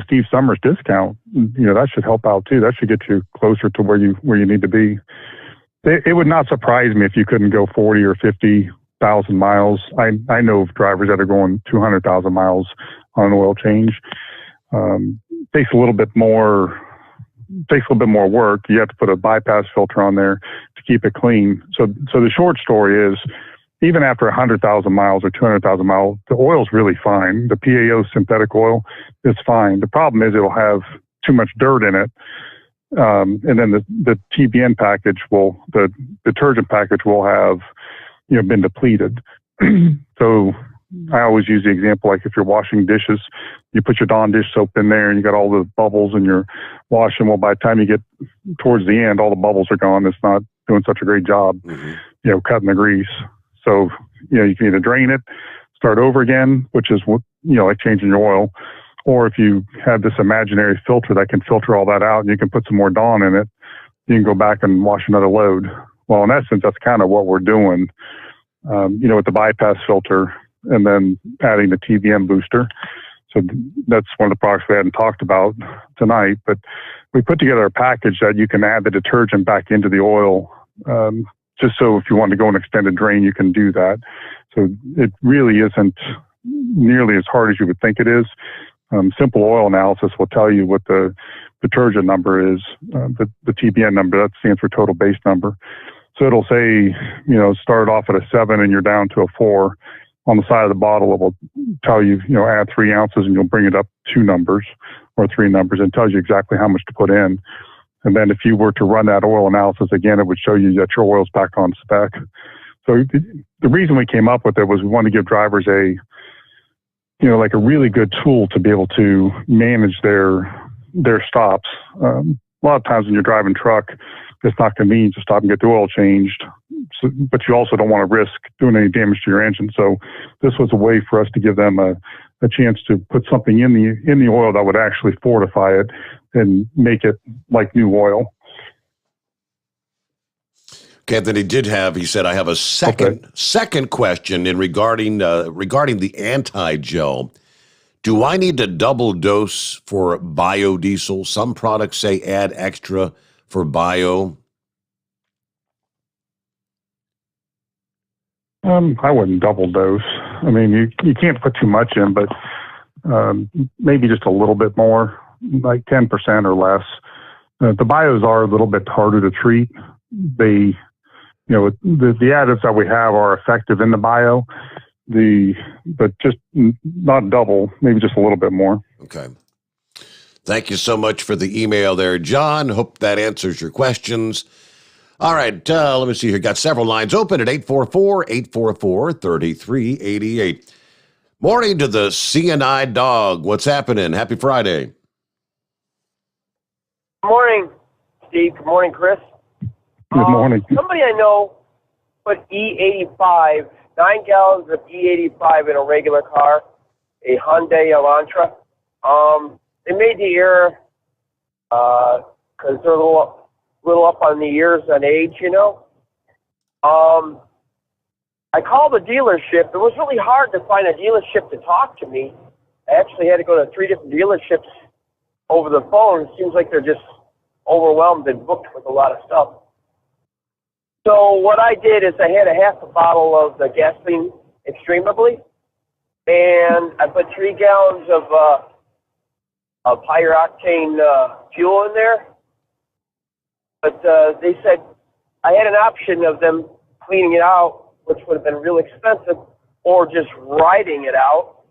Steve Summers discount, that should help out too. That should get you closer to where you need to be. It would not surprise me if you couldn't go 40 or 50,000 miles. I know of drivers that are going 200,000 miles on an oil change. Takes a little bit more work. You have to put a bypass filter on there to keep it clean. So the short story is, even after 100,000 miles or 200,000 miles, the oil's really fine. The PAO synthetic oil is fine. The problem is it'll have too much dirt in it. And then the TBN package the detergent package will have, been depleted. So I always use the example, like if you're washing dishes, you put your Dawn dish soap in there and you got all the bubbles and you're washing. Well, by the time you get towards the end, all the bubbles are gone. It's not doing such a great job, cutting the grease. So, you can either drain it, start over again, which is what, like changing your oil. Or if you have this imaginary filter that can filter all that out and you can put some more Dawn in it, you can go back and wash another load. Well, in essence, that's kind of what we're doing, with the bypass filter and then adding the TBM booster. So that's one of the products we hadn't talked about tonight, but we put together a package that you can add the detergent back into the oil, just so if you want to go an extended drain, you can do that. So it really isn't nearly as hard as you would think it is. Simple oil analysis will tell you what the detergent number is, the TBN number, that stands for total base number. So it'll say, start off at a 7 and you're down to a 4. On the side of the bottle, it will tell you, add 3 ounces and you'll bring it up 2 numbers or 3 numbers, and tells you exactly how much to put in. And then if you were to run that oil analysis again, it would show you that your oil's back on spec. So the reason we came up with it was we wanted to give drivers a really good tool to be able to manage their stops. A lot of times when you're driving truck, it's not convenient to stop and get the oil changed, but you also don't want to risk doing any damage to your engine. So this was a way for us to give them a chance to put something in the oil that would actually fortify it and make it like new oil. Okay, then he said, I have a second question regarding the anti-gel. Do I need to double dose for biodiesel? Some products say add extra for bio. I wouldn't double dose. I mean, you can't put too much in, but maybe just a little bit more, like 10% or less. The bios are a little bit harder to treat. The additives that we have are effective in the bio, but just not double, maybe just a little bit more. Okay. Thank you so much for the email there, John. Hope that answers your questions. All right, let me see here. Got several lines open at 844-844-3388. Morning to the CNI dog. What's happening? Happy Friday. Good morning, Steve. Good morning, Chris. Good morning. Somebody I know put E85, 9 gallons of E85 in a regular car, a Hyundai Elantra. They made the error because they're a little up on the years on age, I called the dealership. It was really hard to find a dealership to talk to me. I actually had to go to 3 different dealerships over the phone. It seems like they're just overwhelmed and booked with a lot of stuff. So what I did is I had a half a bottle of the gasoline extremely, and I put 3 gallons of higher octane fuel in there. But they said I had an option of them cleaning it out, which would have been real expensive, or just riding it out.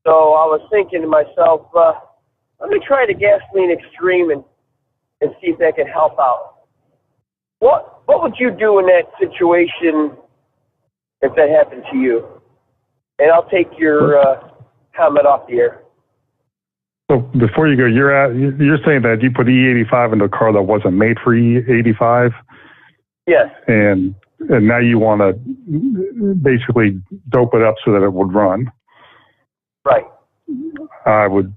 So I was thinking to myself, let me try the gasoline extreme and see if that can help out. What would you do in that situation if that happened to you? And I'll take your comment off the air. So before you go, you're saying that you put E85 into a car that wasn't made for E85? Yes. And now you want to basically dope it up so that it would run. Right. I would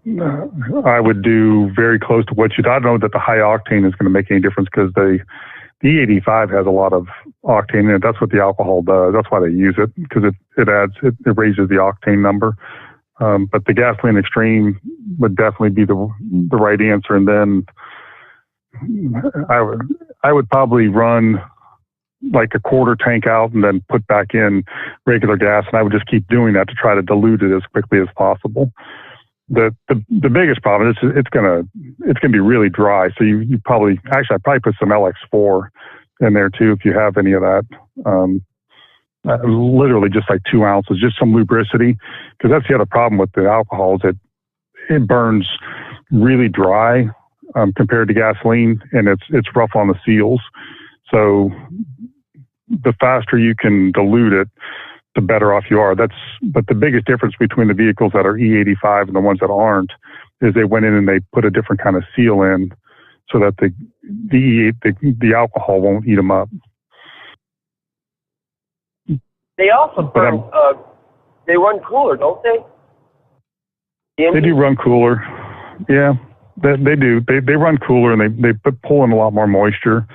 do very close to what I don't know that the high octane is going to make any difference because the E85 has a lot of octane in it. That's what the alcohol does. That's why they use it, because it raises the octane number. But the gasoline extreme would definitely be the right answer. And then I would probably run like a quarter tank out and then put back in regular gas, and I would just keep doing that to try to dilute it as quickly as possible. The biggest problem is it's gonna be really dry. So you probably I'd probably put some LX4 in there too if you have any of that. Literally just like 2 ounces, just some lubricity, because that's the other problem with the alcohol is it burns really dry compared to gasoline, and it's rough on the seals. So the faster you can dilute it, the better off you are. But the biggest difference between the vehicles that are E85 and the ones that aren't is they went in and they put a different kind of seal in so that the alcohol won't eat them up. They also burn, they run cooler, don't they? They do run cooler. Yeah, they do. They run cooler, and they pull in a lot more moisture.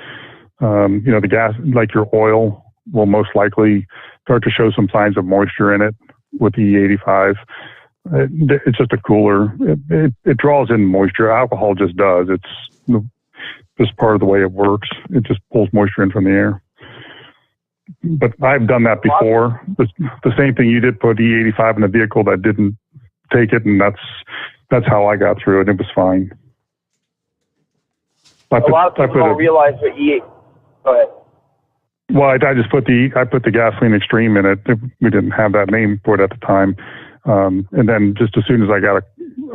The gas, like your oil, will most likely start to show some signs of moisture in it with the E85. It's just a cooler. It draws in moisture. Alcohol just does. It's just part of the way it works. It just pulls moisture in from the air. But I've done that before. The same thing you did, put E85 in a vehicle that didn't take it, and that's how I got through it. It was fine. A lot of people don't realize what Go ahead. Well, I just put the gasoline extreme in it. We didn't have that name for it at the time. And then just as soon as I got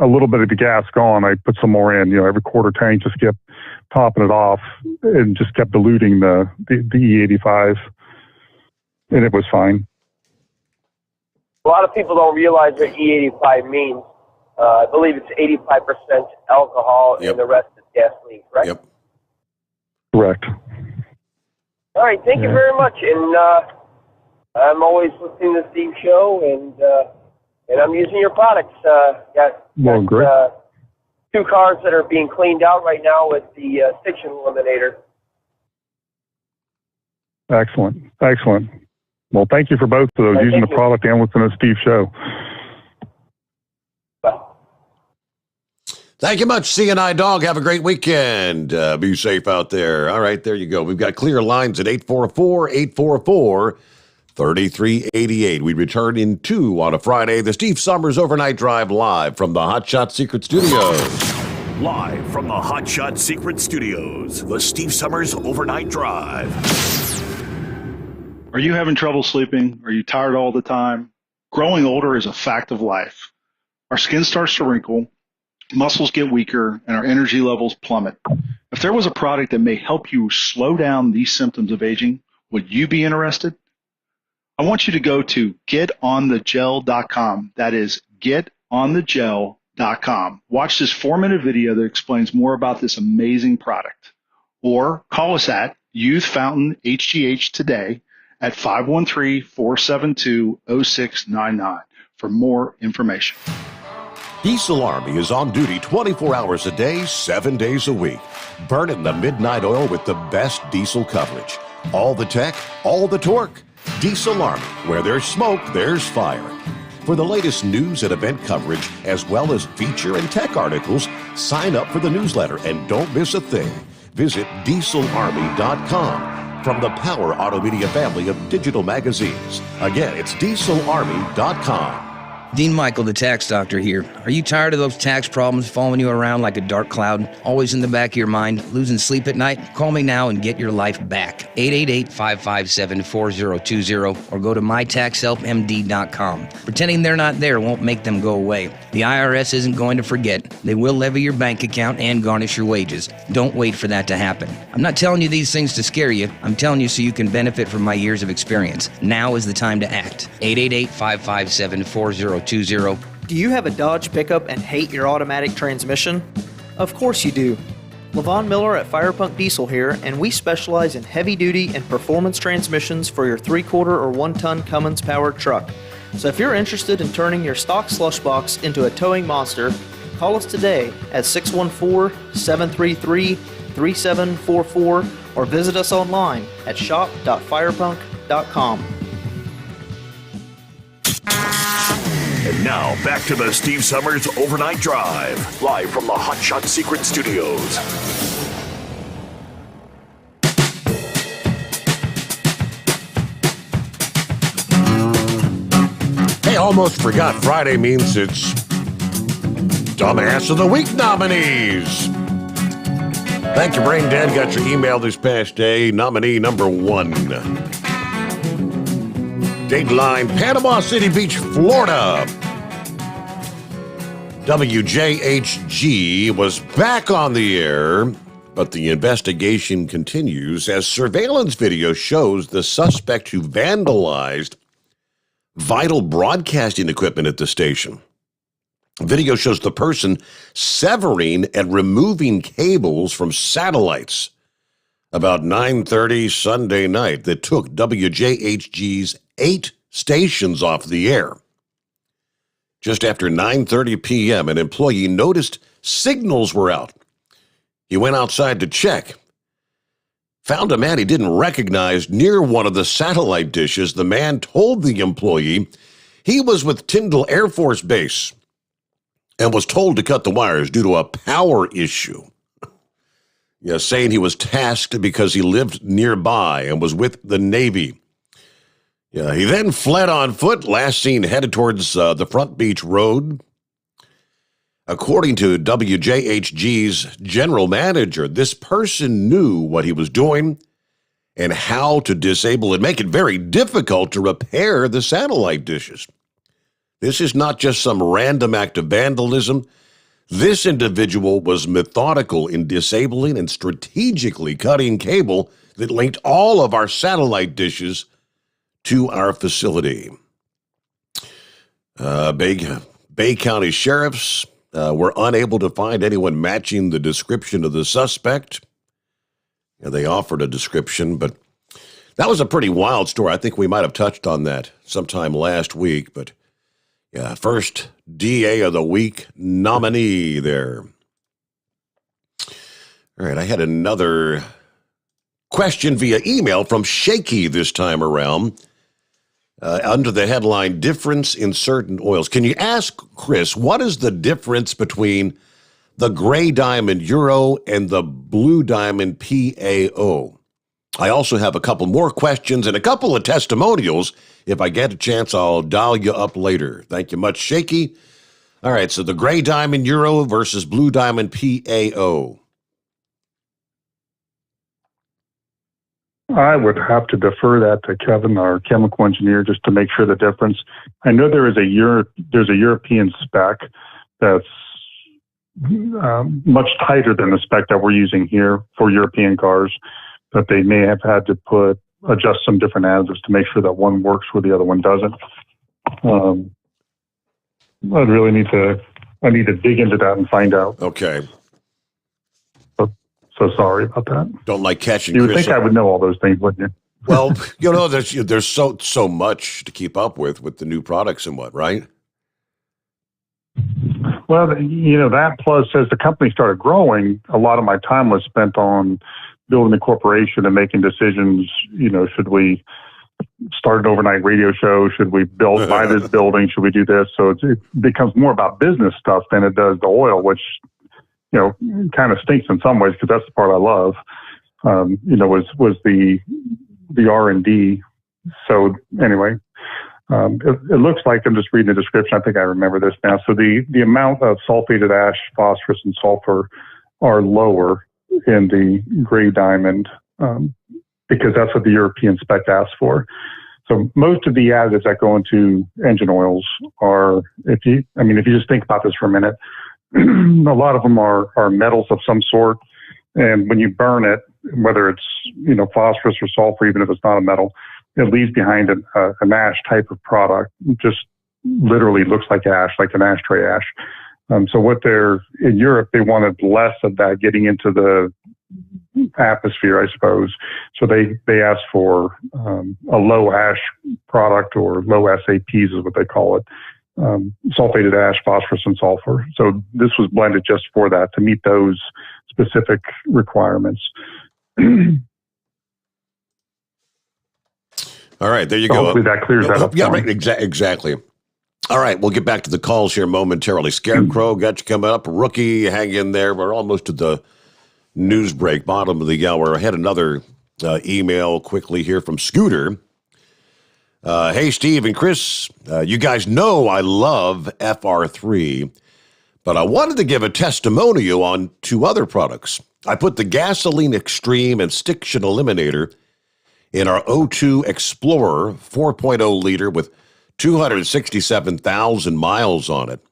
a little bit of the gas gone, I put some more in. Every quarter tank, just kept topping it off and just kept diluting the E85, and it was fine. A lot of people don't realize what E85 means. I believe it's 85% alcohol and the rest is gasoline, correct? Yep. Correct. All right, thank you very much. And I'm always listening to Steve's show, and I'm using your products. Got great. 2 cars that are being cleaned out right now with the Stiction Eliminator. Excellent. Well, thank you for both of those, using the product and listening to Steve's show. Thank you much, C&I Dog. Have a great weekend. Be safe out there. All right, there you go. We've got clear lines at 844-844-3388. We return in 2 on a Friday. The Steve Summers Overnight Drive live from the Hot Shot Secret Studios. Live from the Hot Shot Secret Studios, the Steve Summers Overnight Drive. Are you having trouble sleeping? Are you tired all the time? Growing older is a fact of life. Our skin starts to wrinkle, muscles get weaker, and our energy levels plummet. If there was a product that may help you slow down these symptoms of aging, would you be interested? I want you to go to getonthegel.com. That is getonthegel.com. Watch this 4-minute video that explains more about this amazing product. Or call us at Youth Fountain HGH today at 513-472-0699 for more information. Diesel Army is on duty 24 hours a day, 7 days a week. Burning the midnight oil with the best diesel coverage. All the tech, all the torque. Diesel Army, where there's smoke, there's fire. For the latest news and event coverage, as well as feature and tech articles, sign up for the newsletter and don't miss a thing. Visit dieselarmy.com. From the Power Auto Media family of digital magazines. Again, it's dieselarmy.com. Dean Michael, the tax doctor here. Are you tired of those tax problems following you around like a dark cloud, always in the back of your mind, losing sleep at night? Call me now and get your life back. 888-557-4020 or go to mytaxhelpmd.com. Pretending they're not there won't make them go away. The IRS isn't going to forget. They will levy your bank account and garnish your wages. Don't wait for that to happen. I'm not telling you these things to scare you. I'm telling you so you can benefit from my years of experience. Now is the time to act. 888-557-4020. Do you have a Dodge pickup and hate your automatic transmission? Of course you do. LaVon Miller at Firepunk Diesel here, and we specialize in heavy-duty and performance transmissions for your 3/4 or 1-ton Cummins-powered truck. So if you're interested in turning your stock slush box into a towing monster, call us today at 614-733-3744 or visit us online at shop.firepunk.com. And now, back to the Steve Summers Overnight Drive, live from the Hot Shot Secret Studios. Hey, almost forgot Friday means it's Dumbass of the Week nominees. Thank you, Brain Dan. Got your email this past day. Nominee number 1. Dateline, Panama City Beach, Florida. WJHG was back on the air, but the investigation continues as surveillance video shows the suspect who vandalized vital broadcasting equipment at the station. Video shows the person severing and removing cables from satellites about 9:30 Sunday night that took WJHG's 8 stations off the air. Just after 9:30 p.m., an employee noticed signals were out. He went outside to check. Found a man he didn't recognize near one of the satellite dishes. The man told the employee he was with Tyndall Air Force Base and was told to cut the wires due to a power issue. Yeah, saying he was tasked because he lived nearby and was with the Navy. Yeah, he then fled on foot, last seen headed towards the Front Beach Road. According to WJHG's general manager, this person knew what he was doing and how to disable and make it very difficult to repair the satellite dishes. This is not just some random act of vandalism. This individual was methodical in disabling and strategically cutting cable that linked all of our satellite dishes to our facility. Bay County sheriffs were unable to find anyone matching the description of the suspect. They offered a description, but that was a pretty wild story. I think we might have touched on that sometime last week, but yeah, first DA of the week nominee there. All right, I had another question via email from Shaky this time around. Under the headline, Difference in Certain Oils. Can you ask Chris, what is the difference between the Gray Diamond Euro and the Blue Diamond PAO? I also have a couple more questions and a couple of testimonials. If I get a chance, I'll dial you up later. Thank you much, Shaky. All right, so the Gray Diamond Euro versus Blue Diamond PAO. I would have to defer that to Kevin, our chemical engineer, just to make sure the difference. I know there's a European spec that's much tighter than the spec that we're using here for European cars, but they may have had to adjust some different additives to make sure that one works where the other one doesn't. I need to dig into that and find out. Okay. So sorry about that. Don't like catching You would Chris think I would know all those things, wouldn't you? Well, there's so much to keep up with the new products and what, right? Well, that plus as the company started growing, a lot of my time was spent on building the corporation and making decisions. Should we start an overnight radio show? Should we buy this building? Should we do this? So it becomes more about business stuff than it does the oil, which kind of stinks in some ways because that's the part I love. Was the R&D. So anyway, it looks like, I'm just reading the description. I think I remember this now. So the amount of sulfated ash, phosphorus, and sulfur are lower in the Gray Diamond because that's what the European spec asks for. So most of the additives that go into engine oils are, if you just think about this for a minute, a lot of them are metals of some sort. And when you burn it, whether it's, phosphorus or sulfur, even if it's not a metal, it leaves behind an ash type of product. It just literally looks like ash, like an ashtray ash. So in Europe, they wanted less of that getting into the atmosphere, I suppose. So they asked for a low ash product, or low SAPs is what they call it. Sulfated ash, phosphorus, and sulfur. So this was blended just for that, to meet those specific requirements. All right, there you go. Hopefully that clears that up. Yeah, right, exactly. All right, we'll get back to the calls here momentarily. Scarecrow, got you coming up. Rookie, hang in there. We're almost at the news break, bottom of the hour. I had another email quickly here from Scooter. Hey, Steve and Chris, you guys know I love FR3, but I wanted to give a testimonial on two other products. I put the Gasoline Extreme and Stiction Eliminator in our O2 Explorer 4.0 liter with 267,000 miles on it.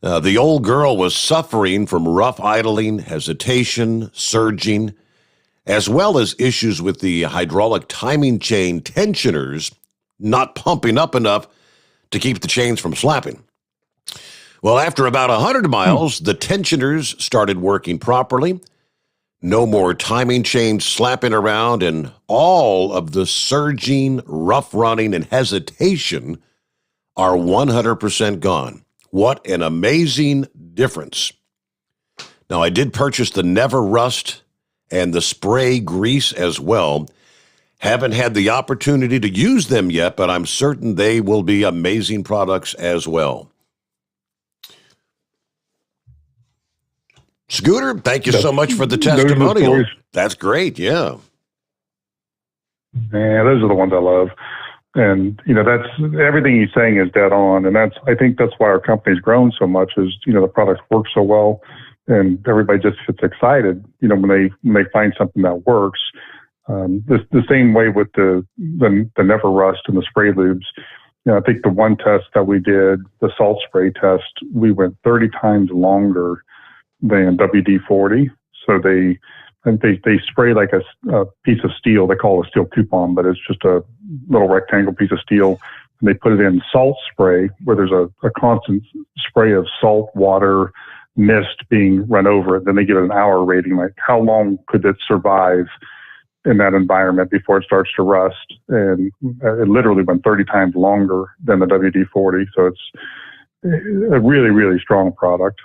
The old girl was suffering from rough idling, hesitation, surging, as well as issues with the hydraulic timing chain tensioners not pumping up enough to keep the chains from slapping. Well, after about 100 miles, the tensioners started working properly. No more timing chains slapping around, and all of the surging, rough running, and hesitation are 100% gone. What an amazing difference. Now, I did purchase the Never Rust and the spray grease as well. Haven't had the opportunity to use them yet, but I'm certain they will be amazing products as well. Scooter, thank you so much for the testimonial. That's great, yeah. Yeah, those are the ones I love. And, that's everything he's saying is dead on. And I think that's why our company's grown so much is, the products work so well and everybody just gets excited, when they find something that works. The same way with the Never Rust and the spray lubes. I think the one test that we did, the salt spray test, we went 30 times longer than WD-40. So they spray like a piece of steel. They call it a steel coupon, but it's just a little rectangle piece of steel. And they put it in salt spray where there's a constant spray of salt water mist being run over it. Then they give it an hour rating, like how long could it survive in that environment before it starts to rust. And it literally went 30 times longer than the WD-40. So it's a really, really strong product.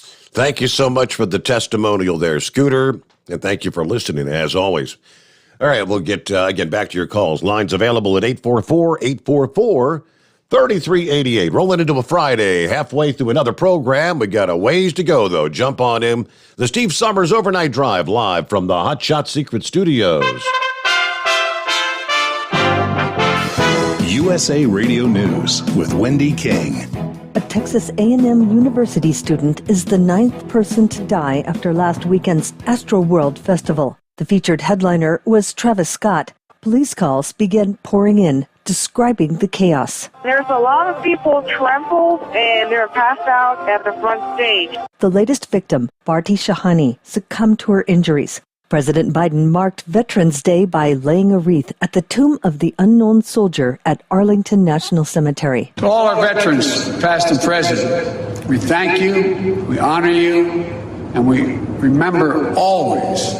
Thank you so much for the testimonial there, Scooter. And thank you for listening, as always. All right, we'll get, again, back to your calls. Lines available at 844-844-3388. Rolling into a Friday, halfway through another program. We got a ways to go, though. Jump on in. The Steve Summers Overnight Drive, live from the Hot Shot Secret Studios. USA Radio News with Wendy King. A Texas A&M University student is the 9th person to die after last weekend's Astroworld Festival. The featured headliner was Travis Scott. Police calls began pouring in, describing the chaos. There's a lot of people trampled and they're passed out at the front stage. The latest victim, Barty Shahani, succumbed to her injuries. President Biden marked Veterans Day by laying a wreath at the tomb of the unknown soldier at Arlington National Cemetery. To all our veterans, past and present, we thank you, we honor you, and we remember always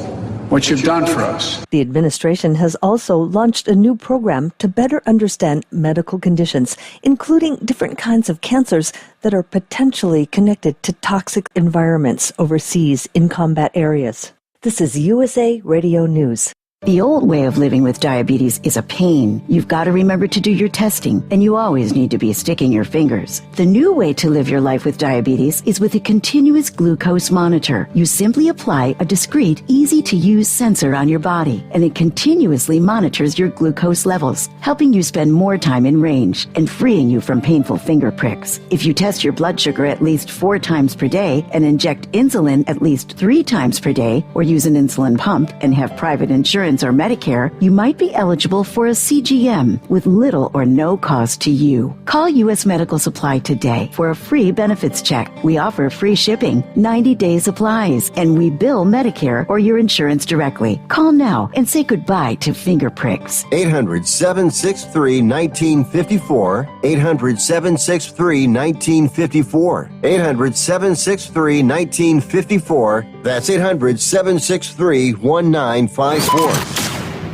what you've done for us. The administration has also launched a new program to better understand medical conditions, including different kinds of cancers that are potentially connected to toxic environments overseas in combat areas. This is USA Radio News. The old way of living with diabetes is a pain. You've got to remember to do your testing, and you always need to be sticking your fingers. The new way to live your life with diabetes is with a continuous glucose monitor. You simply apply a discreet, easy-to-use sensor on your body, and it continuously monitors your glucose levels, helping you spend more time in range and freeing you from painful finger pricks. If you test your blood sugar at least 4 times per day and inject insulin at least 3 times per day, or use an insulin pump and have private insurance or Medicare, you might be eligible for a CGM with little or no cost to you. Call U.S. Medical Supply today for a free benefits check. We offer free shipping, 90-day supplies, and we bill Medicare or your insurance directly. Call now and say goodbye to finger pricks. 800-763-1954. 800-763-1954. 800-763-1954. That's 800-763-1954.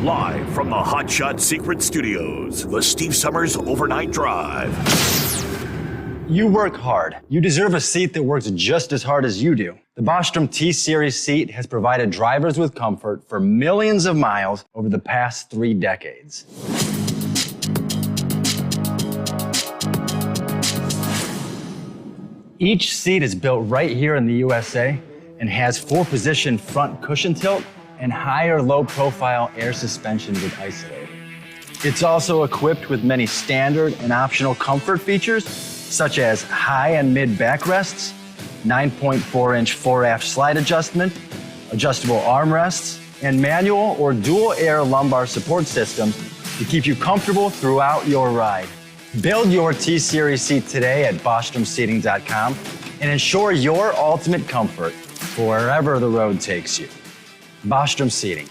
Live from the Hot Shot Secret Studios, the Steve Summers Overnight Drive. You work hard. You deserve a seat that works just as hard as you do. The Bostrom T-Series seat has provided drivers with comfort for millions of miles over the past 3 decades. Each seat is built right here in the USA and has 4-position front cushion tilt and higher low-profile air suspension with Isolate. It's also equipped with many standard and optional comfort features, such as high and mid backrests, 9.4-inch 4-aft slide adjustment, adjustable armrests, and manual or dual air lumbar support systems to keep you comfortable throughout your ride. Build your T-Series seat today at BostromSeating.com and ensure your ultimate comfort for wherever the road takes you. Bostrom Seating,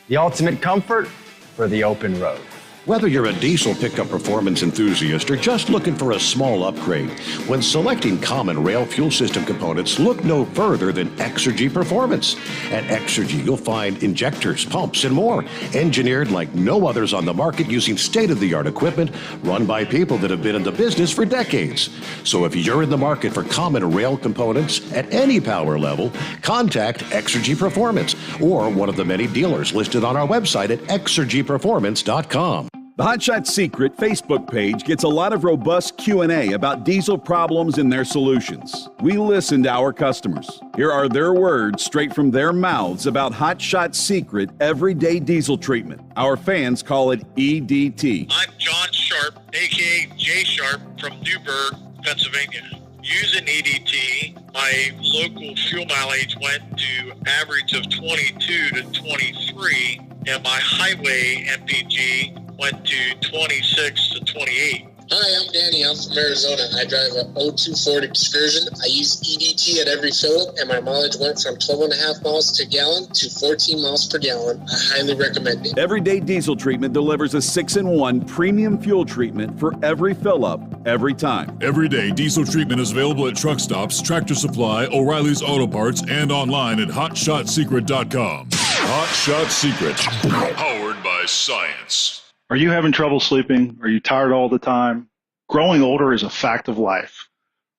the ultimate comfort for the open road. Whether you're a diesel pickup performance enthusiast or just looking for a small upgrade, when selecting common rail fuel system components, look no further than Exergy Performance. At Exergy, you'll find injectors, pumps, and more, engineered like no others on the market using state-of-the-art equipment run by people that have been in the business for decades. So if you're in the market for common rail components at any power level, contact Exergy Performance or one of the many dealers listed on our website at exergyperformance.com. The Hot Shot Secret Facebook page gets a lot of robust Q&A about diesel problems and their solutions. We listen to our customers. Here are their words straight from their mouths about Hot Shot Secret everyday diesel treatment. Our fans call it EDT. I'm John Sharp, a.k.a. Jay Sharp from Newburgh, Pennsylvania. using EDT, my local fuel mileage went to average of 22 to 23, and my highway MPG went to 26 to 28. Hi, I'm Danny. I'm from Arizona. I drive a 02 Ford Excursion. I use EDT at every fill, and my mileage went from 12.5 miles to gallon to 14 miles per gallon. I highly recommend it. Everyday Diesel Treatment delivers a 6-in-1 premium fuel treatment for every fill-up, every time. Everyday Diesel Treatment is available at truck stops, Tractor Supply, O'Reilly's Auto Parts, and online at HotShotSecret.com. Hot Shot Secret, powered by science. Are you having trouble sleeping? Are you tired all the time? Growing older is a fact of life.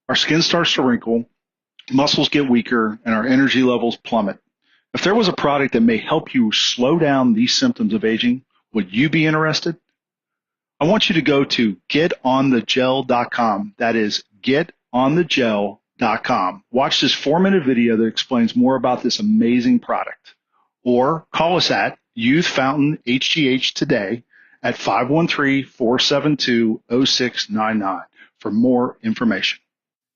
Our skin starts to wrinkle, muscles get weaker, and our energy levels plummet. If there was a product that may help you slow down these symptoms of aging, would you be interested? I want you to go to getonthegel.com. That is getonthegel.com. Watch this 4-minute video that explains more about this amazing product. Or call us at Youth Fountain HGH today at 513-472-0699 for more information.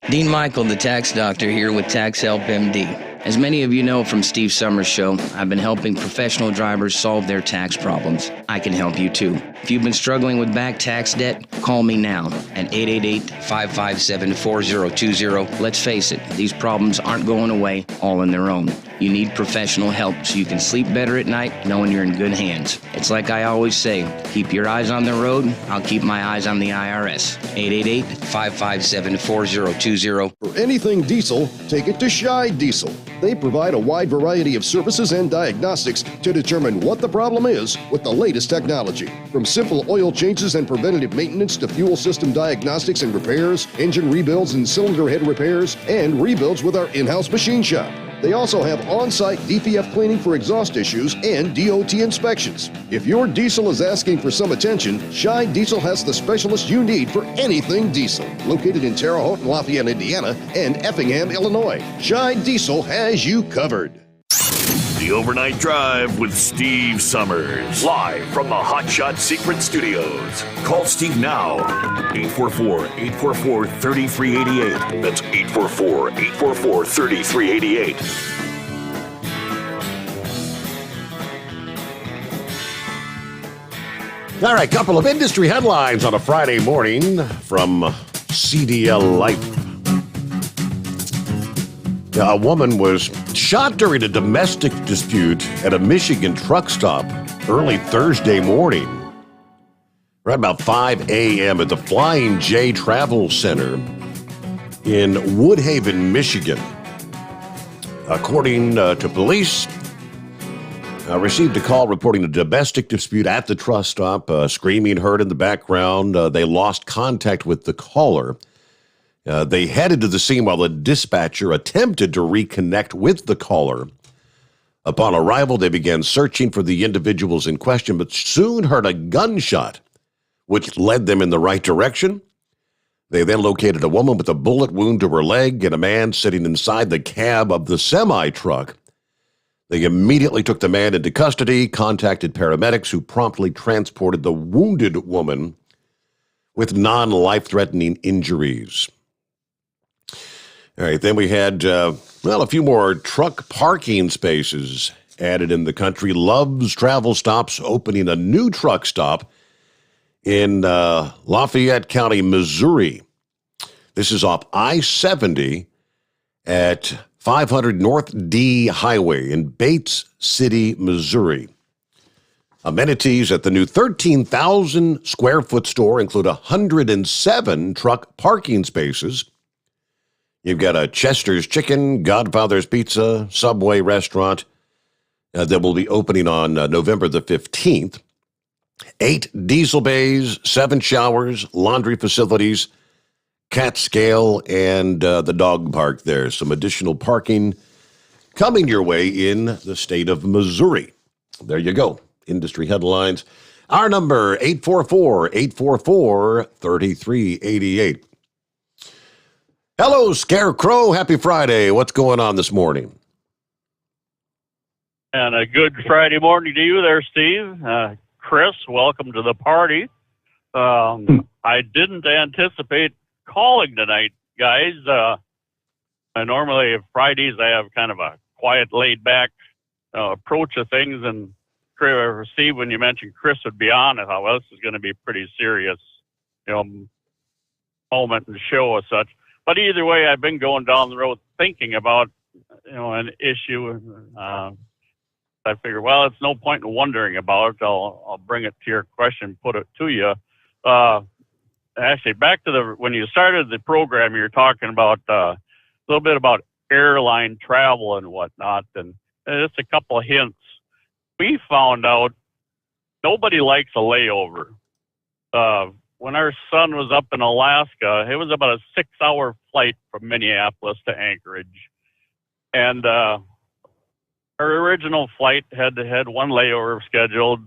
Dean Michael, the tax doctor, here with Tax Help MD. As many of you know from Steve Summers' show, I've been helping professional drivers solve their tax problems. I can help you too. If you've been struggling with back tax debt, call me now at 888-557-4020. Let's face it, these problems aren't going away all on their own. You need professional help so you can sleep better at night knowing you're in good hands. It's like I always say, keep your eyes on the road, I'll keep my eyes on the IRS. 888-557-4020. For anything diesel, take it to Shy Diesel. They provide a wide variety of services and diagnostics to determine what the problem is with the latest technology. From simple oil changes and preventative maintenance to fuel system diagnostics and repairs, engine rebuilds and cylinder head repairs, and rebuilds with our in-house machine shop. They also have on-site DPF cleaning for exhaust issues and DOT inspections. If your diesel is asking for some attention, Shy Diesel has the specialist you need for anything diesel. Located in Terre Haute and Lafayette, Indiana, and Effingham, Illinois, Shy Diesel has you covered. The Overnight Drive with Steve Summers. Live from the Hot Shot Secret Studios. Call Steve now. 844-844-3388. That's 844-844-3388. All right, couple of industry headlines on a Friday morning from CDL Life. A woman was shot during a domestic dispute at a Michigan truck stop early Thursday morning, right about 5 a.m. at the Flying J Travel Center in Woodhaven, Michigan. According to police, received a call reporting a domestic dispute at the truck stop, screaming heard in the background. They lost contact with the caller. They headed to the scene while the dispatcher attempted to reconnect with the caller. Upon arrival, they began searching for the individuals in question, but soon heard a gunshot, which led them in the right direction. They then located a woman with a bullet wound to her leg and a man sitting inside the cab of the semi-truck. They immediately took the man into custody, contacted paramedics who promptly transported the wounded woman with non-life-threatening injuries. All right, then we had, a few more truck parking spaces added in the country. Love's Travel Stops opening a new truck stop in Lafayette County, Missouri. This is off I-70 at 500 North D Highway in Bates City, Missouri. Amenities at the new 13,000 square foot store include 107 truck parking spaces. You've got a Chester's Chicken, Godfather's Pizza, Subway restaurant that will be opening on November the 15th. 8 diesel bays, 7 showers, laundry facilities, cat scale, and the dog park there. Some additional parking coming your way in the state of Missouri. There you go. Industry headlines. Our number, 844-844-3388. Hello, Scarecrow. Happy Friday. What's going on this morning? And a good Friday morning to you there, Steve. Chris, welcome to the party. I didn't anticipate calling tonight. guys. Normally Fridays I have kind of a quiet, laid-back approach of things. And Steve, when you mentioned Chris would be on, I thought, well, this is going to be pretty serious, moment and show as such. But either way, I've been going down the road thinking about, an issue. I figure, well, it's no point in wondering about it. I'll bring it to your question, put it to you. Actually, back to when you started the program, you were talking about a little bit about airline travel and whatnot, and just a couple of hints. We found out nobody likes a layover. When our son was up in Alaska, it was about a 6-hour flight from Minneapolis to Anchorage. And our original flight had one layover scheduled,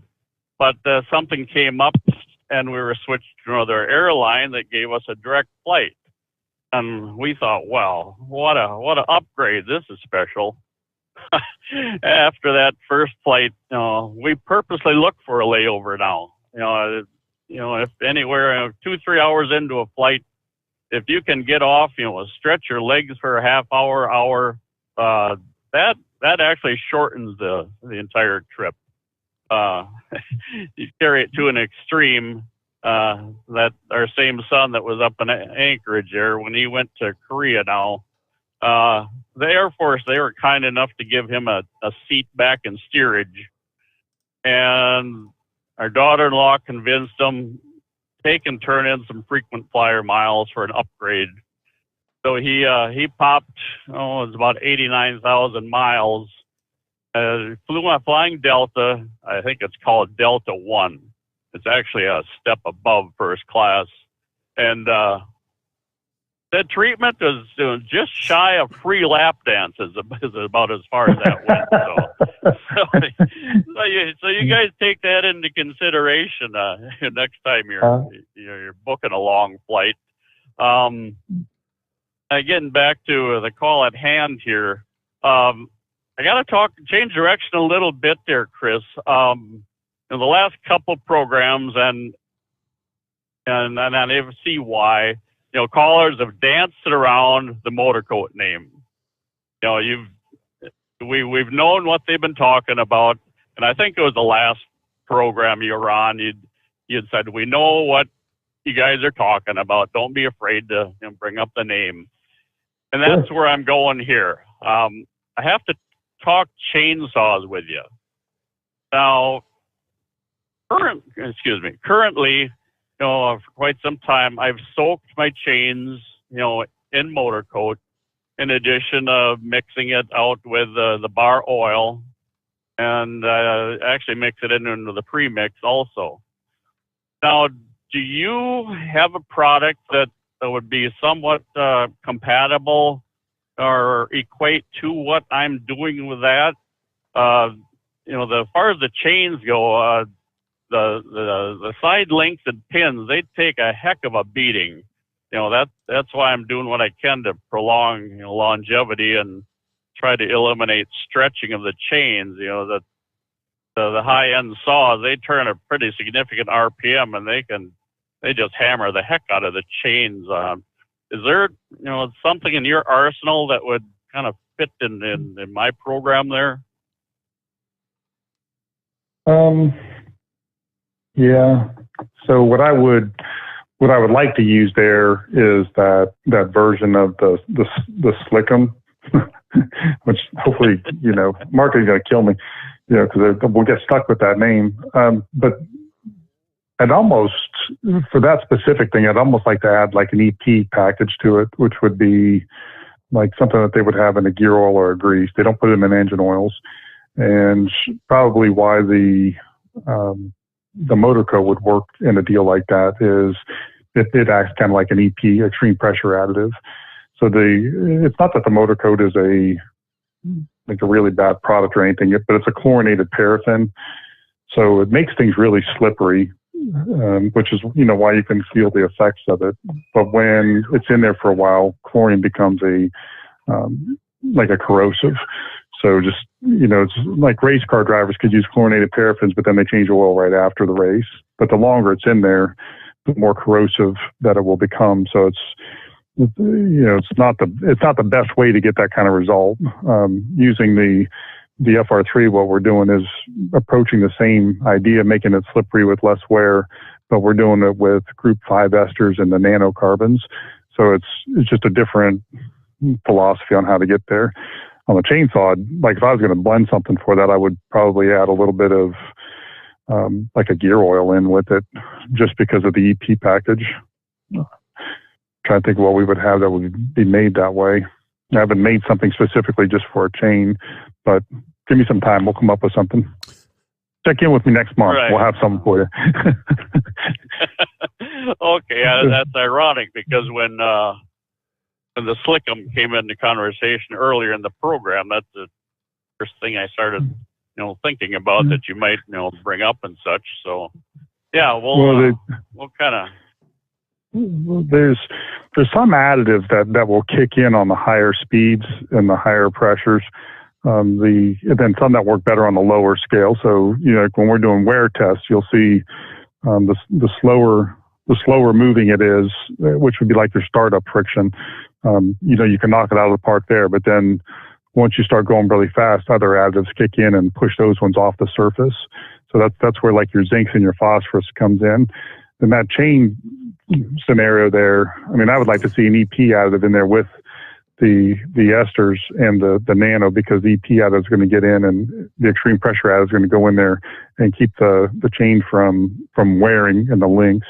but something came up and we were switched to another airline that gave us a direct flight. And we thought, well, what a upgrade. This is special. After that first flight, we purposely look for a layover now. If anywhere 2-3 hours into a flight, if you can get off, stretch your legs for a half hour, that actually shortens the entire trip. You carry it to an extreme. That our same son that was up in Anchorage there, when he went to Korea now, the Air Force, they were kind enough to give him a seat back in steerage. And our daughter-in-law convinced him, take and turn in some frequent flyer miles for an upgrade. So he popped, it was about 89,000 miles. Flying Delta, I think it's called Delta One. It's actually a step above first class. And the treatment is just shy of free lap dances, is about as far as that went. So you guys take that into consideration next time you're booking a long flight. Getting back to the call at hand here, I got to change direction a little bit there, Chris. In the last couple of programs, and I see why, callers have danced around the motor coat name. We've known what they've been talking about, and I think it was the last program you were on. You'd said, we know what you guys are talking about. Don't be afraid to bring up the name. And that's where I'm going here. I have to talk chainsaws with you. Now, currently, for quite some time, I've soaked my chains, in motor coat, in addition of mixing it out with the bar oil, and actually mix it into the premix also. Now, do you have a product that would be somewhat compatible or equate to what I'm doing with that? As far as the chains go, the side links and pins, they take a heck of a beating. That's why I'm doing what I can to prolong longevity and try to eliminate stretching of the chains. The high end saws, they turn a pretty significant RPM, and they just hammer the heck out of the chains. Is there something in your arsenal that would kind of fit in my program there? Yeah. So what I would like to use there is that version of the Slickum, which hopefully marketing's going to kill me, because we'll get stuck with that name. But I'd almost, for that specific thing, I'd almost like to add like an EP package to it, which would be like something that they would have in a gear oil or a grease. They don't put them in engine oils, and probably why the motor coat would work in a deal like that is it acts kind of like an EP, extreme pressure additive. So it's not that the motor coat is a really bad product or anything, but it's a chlorinated paraffin. So it makes things really slippery, which is, why you can feel the effects of it. But when it's in there for a while, chlorine becomes like a corrosive. So just, it's like race car drivers could use chlorinated paraffins, but then they change oil right after the race. But the longer it's in there, the more corrosive that it will become. So it's, it's not the best way to get that kind of result. Using the FR3, what we're doing is approaching the same idea, making it slippery with less wear, but we're doing it with group 5 esters and the nanocarbons. So it's just a different philosophy on how to get there. On the chainsaw, like if I was going to blend something for that, I would probably add a little bit of like a gear oil in with it, just because of the EP package. Trying to think of what we would have that would be made that way. I haven't made something specifically just for a chain, but give me some time. We'll come up with something. Check in with me next month. Right. We'll have something for you. Okay, that's ironic because when the Slickum came into conversation earlier in the program, that's the first thing I started, thinking about that you might, bring up and such. So, yeah, we'll kind of. There's some additives that will kick in on the higher speeds and the higher pressures. And then some that work better on the lower scale. So, like when we're doing wear tests, you'll see the slower moving it is, which would be like your startup friction. You can knock it out of the park there, but then once you start going really fast, other additives kick in and push those ones off the surface. So that's where like your zincs and your phosphorus comes in. And that chain scenario there, I would like to see an EP additive in there with the esters and the nano, because the EP additive is going to get in and the extreme pressure additive is going to go in there and keep the chain from wearing in the links.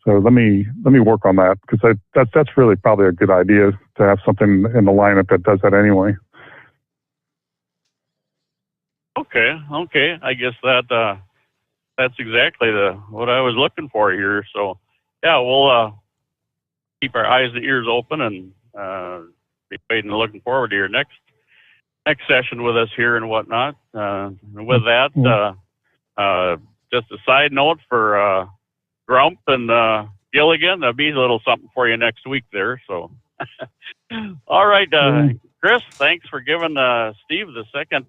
So let me work on that, because that's really probably a good idea to have something in the lineup that does that anyway. Okay. I guess that's exactly what I was looking for here. So, yeah, we'll keep our eyes and ears open and be waiting and looking forward to your next session with us here and whatnot. With that, just a side note for Grump and Gilligan, there'll be a little something for you next week there. So, all right, Chris, thanks for giving Steve the second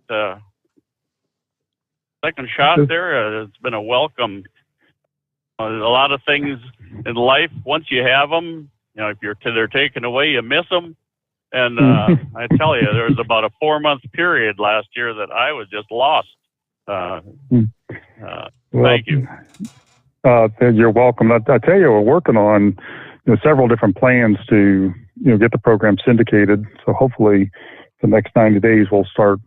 shot there. It's been a welcome. A lot of things in life, once you have them, if they're taken away, you miss them. And I tell you, there was about a 4-month period last year that I was just lost. Thank you. You're welcome. I tell you, we're working on several different plans to get the program syndicated. So hopefully the next 90 days we'll start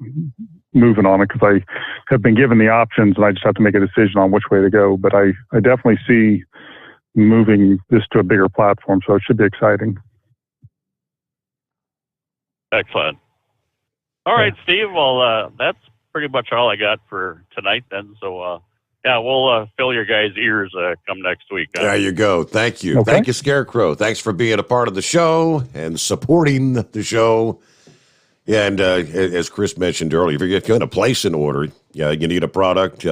moving on it, because I have been given the options and I just have to make a decision on which way to go. But I definitely see moving this to a bigger platform, so it should be exciting. Excellent. All right, Steve. Well, that's pretty much all I got for tonight then. So, yeah, we'll fill your guys' ears come next week. There you go. Thank you. Okay. Thank you, Scarecrow. Thanks for being a part of the show and supporting the show. And as Chris mentioned earlier, if you're going to place an order, you need a product,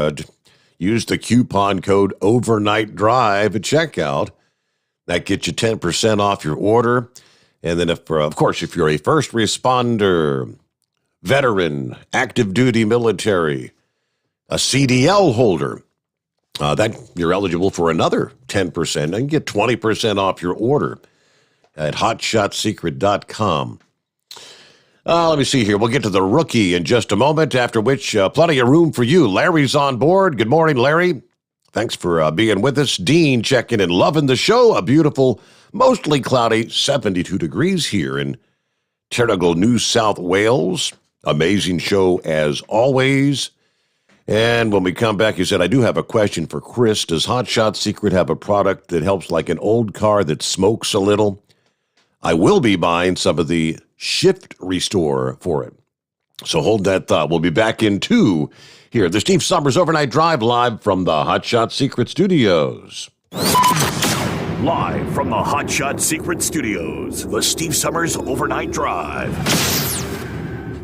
use the coupon code Overnight Drive at checkout. That gets you 10% off your order. And then, if you're a first responder, veteran, active duty military, a CDL holder, that you're eligible for another 10% and get 20% off your order at hotshotsecret.com. Let me see here. We'll get to the rookie in just a moment, after which plenty of room for you. Larry's on board. Good morning, Larry. Thanks for being with us. Dean checking in, loving the show. A beautiful, mostly cloudy 72 degrees here in Terrigal, New South Wales. Amazing show as always. And when we come back, he said, I do have a question for Chris. Does Hot Shot Secret have a product that helps like an old car that smokes a little? I will be buying some of the Shift Restore for it. So hold that thought. We'll be back in 2 here. The Steve Sommers Overnight Drive, live from the Hot Shot Secret Studios. Live from the Hot Shot Secret Studios, the Steve Sommers Overnight Drive.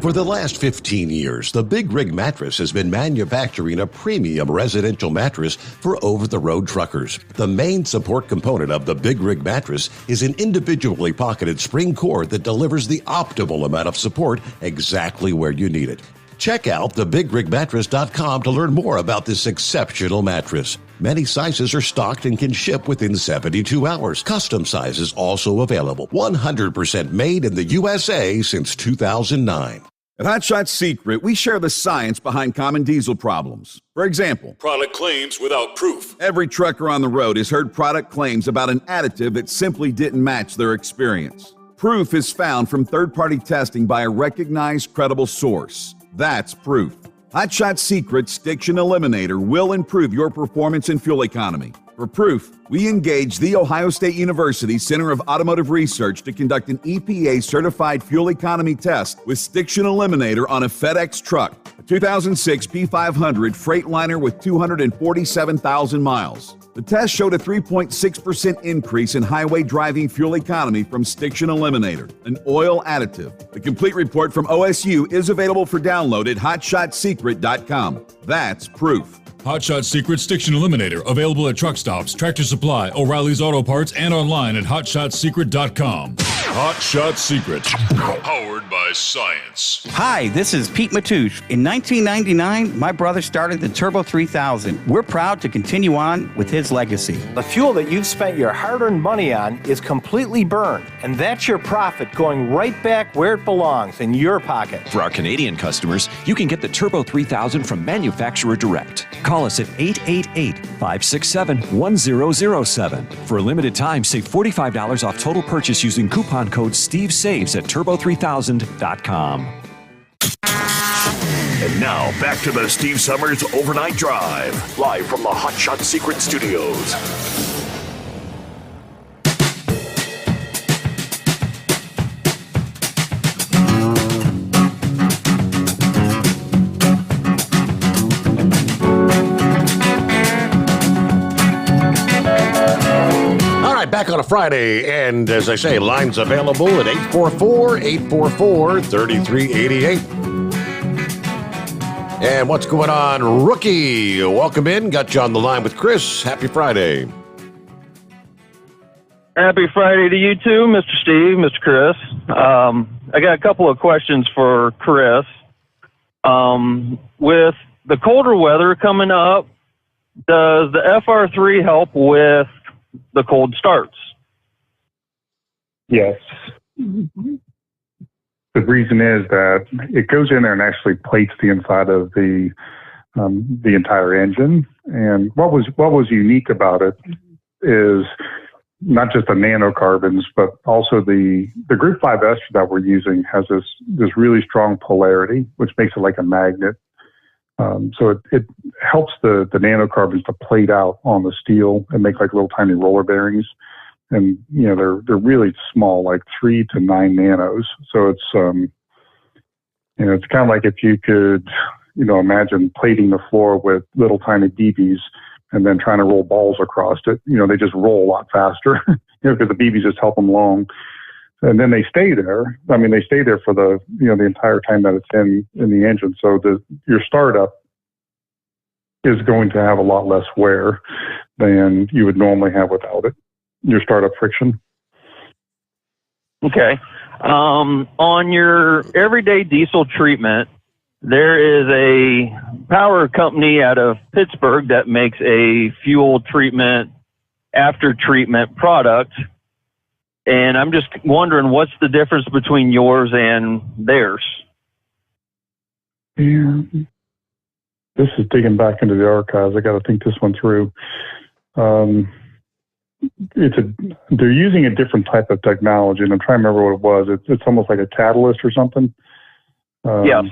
For the last 15 years, the Big Rig Mattress has been manufacturing a premium residential mattress for over-the-road truckers. The main support component of the Big Rig Mattress is an individually pocketed spring core that delivers the optimal amount of support exactly where you need it. Check out thebigregmattress.com to learn more about this exceptional mattress. Many sizes are stocked and can ship within 72 hours. Custom sizes also available. 100% made in the USA since 2009. At Hot Shot Secret, we share the science behind common diesel problems. For example, product claims without proof. Every trucker on the road has heard product claims about an additive that simply didn't match their experience. Proof is found from third-party testing by a recognized, credible source. That's proof. Hot Shot Secret's Stiction Eliminator will improve your performance and fuel economy. For proof, we engaged the Ohio State University Center of Automotive Research to conduct an EPA-certified fuel economy test with Stiction Eliminator on a FedEx truck, a 2006 P500 Freightliner with 247,000 miles. The test showed a 3.6% increase in highway driving fuel economy from Stiction Eliminator, an oil additive. The complete report from OSU is available for download at hotshotsecret.com. That's proof. Hot Shot Secret Stiction Eliminator, available at truck stops, Tractor Supply, O'Reilly's Auto Parts, and online at hotshotsecret.com. Hot Shot Secret, powered by science. Hi, this is Pete Matouche. In 1999, my brother started the Turbo 3000. We're proud to continue on with his legacy. The fuel that you've spent your hard-earned money on is completely burned, and that's your profit going right back where it belongs, in your pocket. For our Canadian customers, you can get the Turbo 3000 from manufacturer direct. Call us at 888-567-1007. For a limited time, save $45 off total purchase using coupon code STEVESAVES at turbo3000.com. And now, back to the Steve Summers Overnight Drive, live from the Hot Shot Secret Studios. Back on a Friday, and as I say, lines available at 844-844-3388. And what's going on, Rookie? Welcome in. Got you on the line with Chris. Happy Friday. Happy Friday to you too, Mr. Steve, Mr. Chris. I got a couple of questions for Chris. With the colder weather coming up, does the FR3 help with the cold starts? Yes. The reason is that it goes in there and actually plates the inside of the entire engine. And what was unique about it is not just the nanocarbons, but also the Group 5 ester that we're using has this really strong polarity, which makes it like a magnet. So it helps the nanocarbons to plate out on the steel and make like little tiny roller bearings. And, they're really small, like 3 to 9 nanos. So it's, it's kind of like if you could, imagine plating the floor with little tiny BBs and then trying to roll balls across it. They just roll a lot faster, because the BBs just help them along. And then they stay there. I mean, they stay there for the entire time that it's in the engine. So your startup is going to have a lot less wear than you would normally have without it. Your startup friction. Okay. On your everyday diesel treatment, there is a power company out of Pittsburgh that makes a fuel treatment, after treatment product. And I'm just wondering, what's the difference between yours and theirs? Yeah. This is digging back into the archives. I got to think this one through. They're using a different type of technology, and I'm trying to remember what it was. It's almost like a catalyst or something. Yes.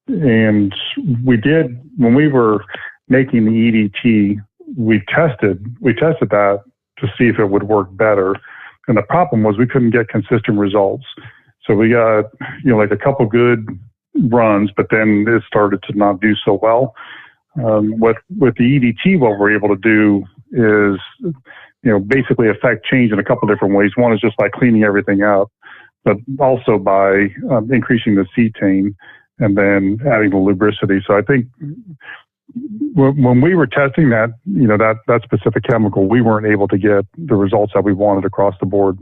And when we were making the EDT, we tested that to see if it would work better. And the problem was we couldn't get consistent results. So we got, like a couple good runs, but then it started to not do so well. With the EDT, what we're able to do is, basically affect change in a couple different ways. One is just by cleaning everything up, but also by increasing the cetane and then adding the lubricity. So I think when we were testing that, that specific chemical, we weren't able to get the results that we wanted across the board.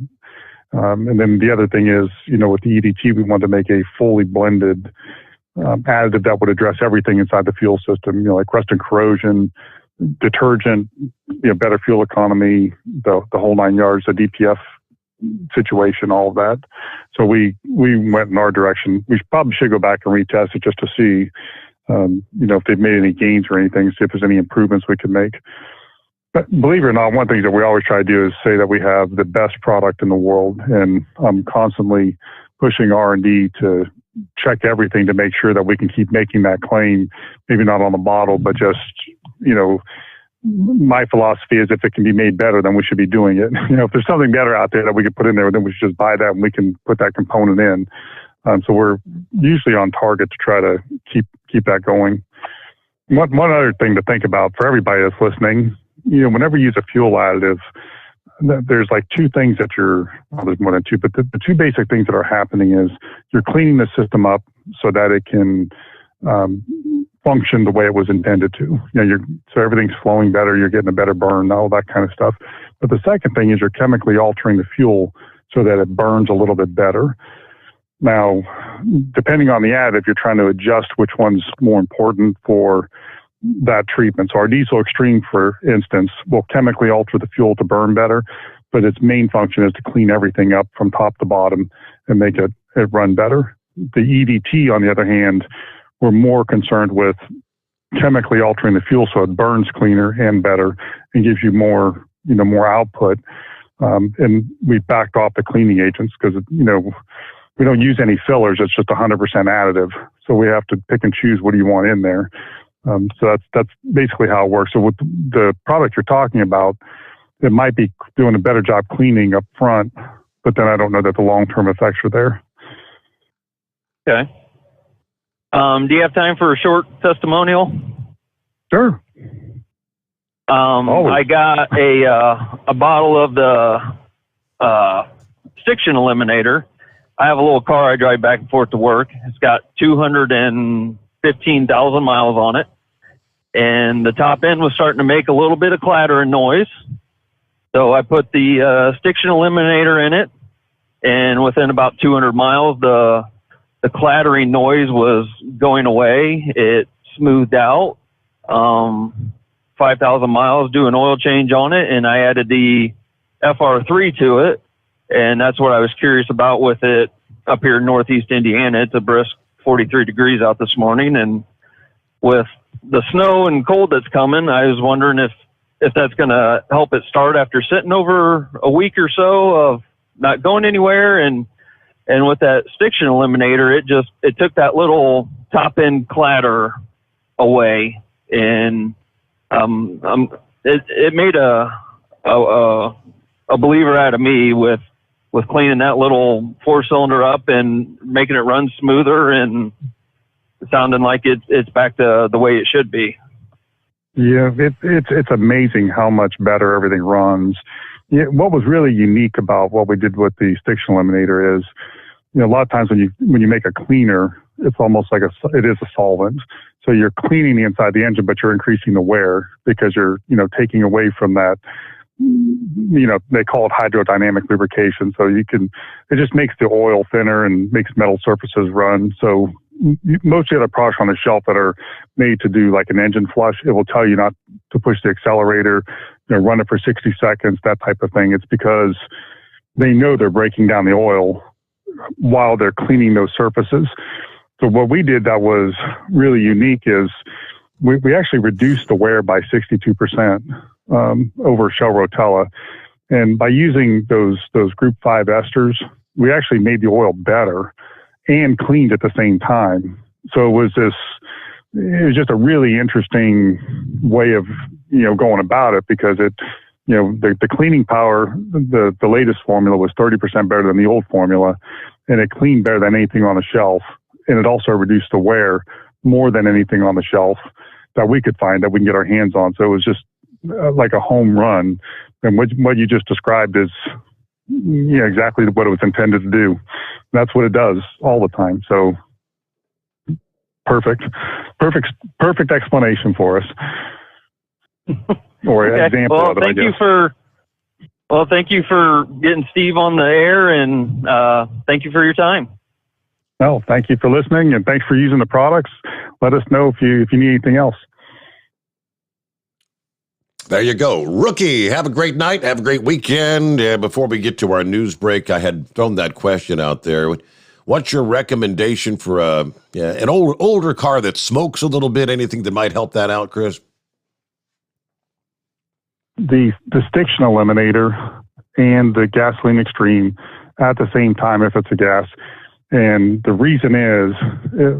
And then the other thing is, with the EDT, we wanted to make a fully blended additive that would address everything inside the fuel system, like rust and corrosion, detergent, better fuel economy, the whole 9 yards, the DPF situation, all of that. So we went in our direction. We probably should go back and retest it just to see, if they've made any gains or anything, see if there's any improvements we can make. But believe it or not, one thing that we always try to do is say that we have the best product in the world, and I'm constantly pushing R&D to check everything to make sure that we can keep making that claim, maybe not on the bottle, but just, my philosophy is if it can be made better, then we should be doing it. If there's something better out there that we could put in there, then we should just buy that and we can put that component in. So we're usually on target to try to keep that going. One other thing to think about for everybody that's listening, whenever you use a fuel additive, there's like two things that there's more than two, but the two basic things that are happening is you're cleaning the system up so that it can function the way it was intended to. So everything's flowing better, you're getting a better burn, all that kind of stuff. But the second thing is you're chemically altering the fuel so that it burns a little bit better. Now, depending on the additive, you're trying to adjust which one's more important for that treatment. So our Diesel Extreme, for instance, will chemically alter the fuel to burn better, but its main function is to clean everything up from top to bottom and make it run better. The EDT, on the other hand, we're more concerned with chemically altering the fuel so it burns cleaner and better and gives you more output. And we backed off the cleaning agents because, we don't use any fillers. It's just 100% additive. So we have to pick and choose what do you want in there. So that's basically how it works. So with the product you're talking about, it might be doing a better job cleaning up front, but then I don't know that the long-term effects are there. Okay. Do you have time for a short testimonial? Sure. I got a bottle of the stiction eliminator. I have a little car I drive back and forth to work. It's got 215,000 miles on it. And the top end was starting to make a little bit of clatter and noise. So I put the stiction eliminator in it. And within about 200 miles, the clattering noise was going away. It smoothed out. 5,000 miles, do an oil change on it. And I added the FR3 to it. And that's what I was curious about with it up here in Northeast Indiana. It's a brisk 43 degrees out this morning. And with the snow and cold that's coming, I was wondering if that's going to help it start after sitting over a week or so of not going anywhere. And with that stiction eliminator, it took that little top end clatter away. And it made a believer out of me with cleaning that little 4-cylinder up and making it run smoother and sounding like it's back to the way it should be. Yeah, it's amazing how much better everything runs. Yeah, what was really unique about what we did with the stiction eliminator is, a lot of times when you make a cleaner, it's almost like it is a solvent. So you're cleaning the inside of the engine, but you're increasing the wear because you're taking away from that. They call it hydrodynamic lubrication. So it just makes the oil thinner and makes metal surfaces run. So most of the other products on the shelf that are made to do like an engine flush, it will tell you not to push the accelerator, run it for 60 seconds, that type of thing. It's because they know they're breaking down the oil while they're cleaning those surfaces. So what we did that was really unique is we actually reduced the wear by 62%. Over Shell Rotella. And by using those Group 5 esters, we actually made the oil better and cleaned at the same time. So it was just a really interesting way of, going about it because the cleaning power, the latest formula was 30% better than the old formula, and it cleaned better than anything on the shelf. And it also reduced the wear more than anything on the shelf that we could find that we can get our hands on. So it was just like a home run. And what you just described is exactly what it was intended to do. That's what it does all the time. So perfect explanation for us. Or okay. example well, of it, thank you for getting Steve on the air, and thank you for your time. No, thank you for listening, and thanks for using the products. Let us know if you need anything else. There you go. Rookie, have a great night. Have a great weekend. Before we get to our news break, I had thrown that question out there. What's your recommendation for an older car that smokes a little bit? Anything that might help that out, Chris? The Stiction Eliminator and the Gasoline Extreme at the same time if it's a gas. And the reason is,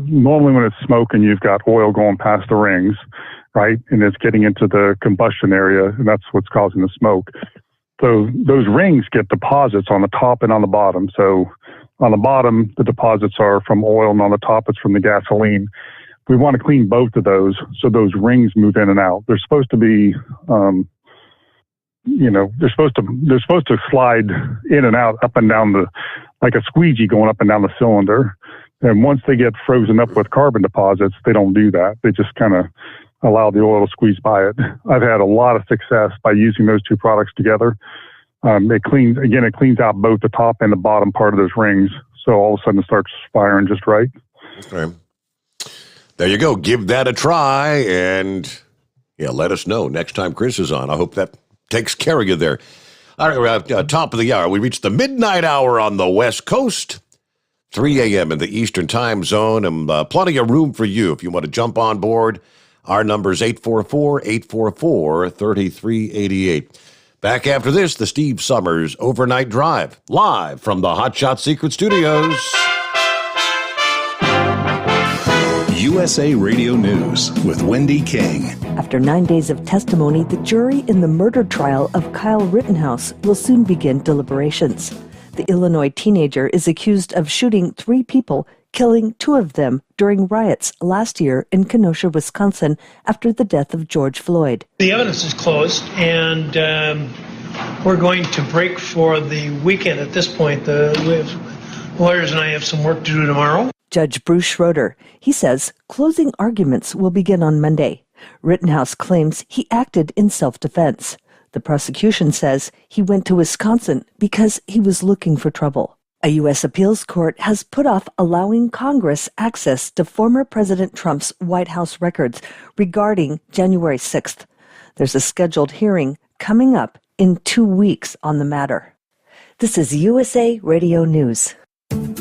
normally when it's smoking, you've got oil going past the rings, right? And it's getting into the combustion area, and that's what's causing the smoke. So those rings get deposits on the top and on the bottom. So on the bottom, the deposits are from oil, and on the top, it's from the gasoline. We want to clean both of those so those rings move in and out. They're supposed to be, they're supposed to slide in and out, up and down like a squeegee going up and down the cylinder. And once they get frozen up with carbon deposits, they don't do that. They just kind of allow the oil to squeeze by it. I've had a lot of success by using those two products together. It cleans out both the top and the bottom part of those rings. So all of a sudden it starts firing just right. Okay. There you go. Give that a try and let us know next time Chris is on. I hope that takes care of you there. All right, top of the hour. We reached the midnight hour on the West Coast, 3 a.m. in the Eastern time zone, and plenty of room for you if you want to jump on board. Our number is 844-844-3388. Back after this, the Steve Summers Overnight Drive, live from the Hotshot Secret Studios. USA Radio News with Wendy King. After 9 days of testimony, the jury in the murder trial of Kyle Rittenhouse will soon begin deliberations. The Illinois teenager is accused of shooting 3 people, killing 2 of them during riots last year in Kenosha, Wisconsin, after the death of George Floyd. The evidence is closed, and we're going to break for the weekend at this point. Lawyers and I have some work to do tomorrow. Judge Bruce Schroeder, he says closing arguments will begin on Monday. Rittenhouse claims he acted in self-defense. The prosecution says he went to Wisconsin because he was looking for trouble. A U.S. appeals court has put off allowing Congress access to former President Trump's White House records regarding January 6th. There's a scheduled hearing coming up in 2 weeks on the matter. This is USA Radio News.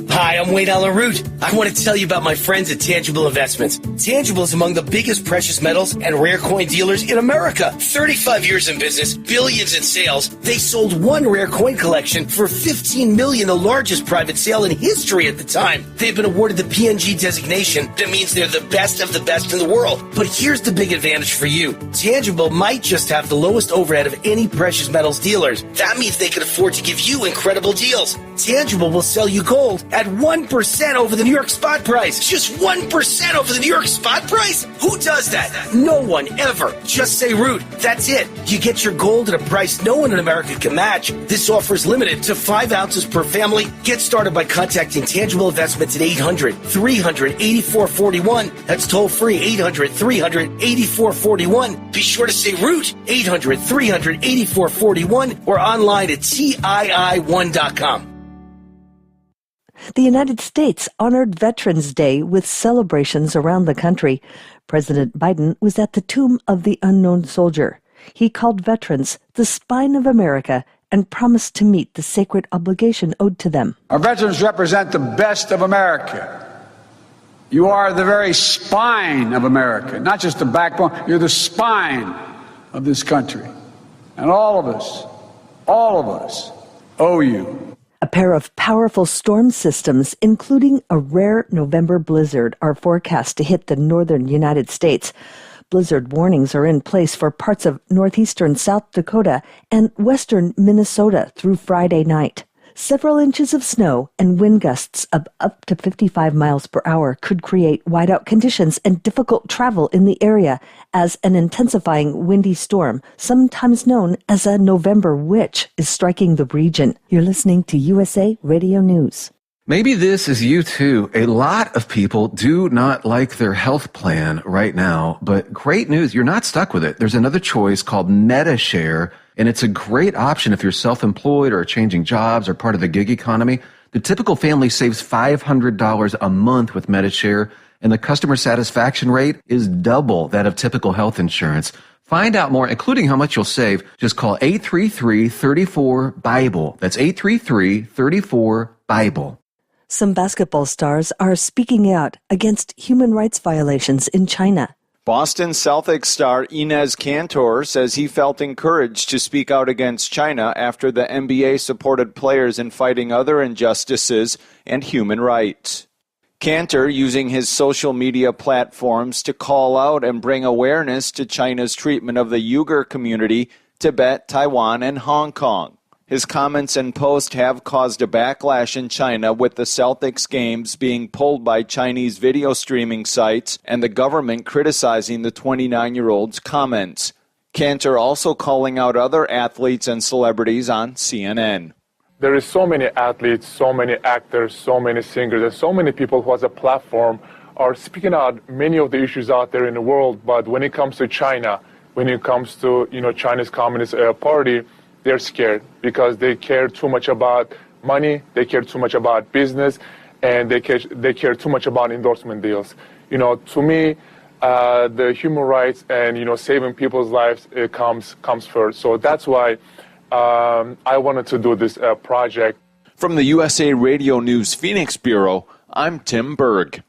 Hi, I'm Wayne Allen Root. I want to tell you about my friends at Tangible Investments. Tangible is among the biggest precious metals and rare coin dealers in America. 35 years in business, billions in sales. They sold one rare coin collection for $15 million, the largest private sale in history at the time. They've been awarded the PNG designation. That means they're the best of the best in the world. But here's the big advantage for you. Tangible might just have the lowest overhead of any precious metals dealers. That means they can afford to give you incredible deals. Tangible will sell you gold at 1% over the New York spot price. Just 1% over the New York spot price? Who does that? No one ever. Just say Root. That's it. You get your gold at a price no one in America can match. This offer is limited to 5 ounces per family. Get started by contacting Tangible Investments at 800-300-8441. That's toll free, 800-300-8441. Be sure to say Root, 800-300-8441, or online at TII1.com. The United States honored Veterans Day with celebrations around the country. President Biden was at the Tomb of the Unknown Soldier. He called veterans the spine of America and promised to meet the sacred obligation owed to them. Our veterans represent the best of America. You are the very spine of America, not just the backbone. You're the spine of this country. And all of us owe you. A pair of powerful storm systems, including a rare November blizzard, are forecast to hit the northern United States. Blizzard warnings are in place for parts of northeastern South Dakota and western Minnesota through Friday night. Several inches of snow and wind gusts of up to 55 miles per hour could create whiteout conditions and difficult travel in the area as an intensifying windy storm, sometimes known as a November witch, is striking the region. You're listening to USA Radio News. Maybe this is you too. A lot of people do not like their health plan right now, but great news, you're not stuck with it. There's another choice called MediShare, and it's a great option if you're self-employed or changing jobs or part of the gig economy. The typical family saves $500 a month with MediShare, and the customer satisfaction rate is double that of typical health insurance. Find out more, including how much you'll save. Just call 833-34-BIBLE. That's 833-34-BIBLE. Some basketball stars are speaking out against human rights violations in China. Boston Celtics star Enes Kanter says he felt encouraged to speak out against China after the NBA supported players in fighting other injustices and human rights. Kanter using his social media platforms to call out and bring awareness to China's treatment of the Uyghur community, Tibet, Taiwan, and Hong Kong. His comments and post have caused a backlash in China, with the Celtics games being pulled by Chinese video streaming sites and the government criticizing the 29-year-old's comments. Kanter also calling out other athletes and celebrities on CNN. There is so many athletes, so many actors, so many singers, and so many people who has a platform are speaking out many of the issues out there in the world. But when it comes to China, when it comes to China's Communist Party, they're scared because they care too much about money, they care too much about business, and they care too much about endorsement deals. To me, the human rights and saving people's lives comes first. So that's why I wanted to do this project. From the USA Radio News Phoenix Bureau, I'm Tim Berg.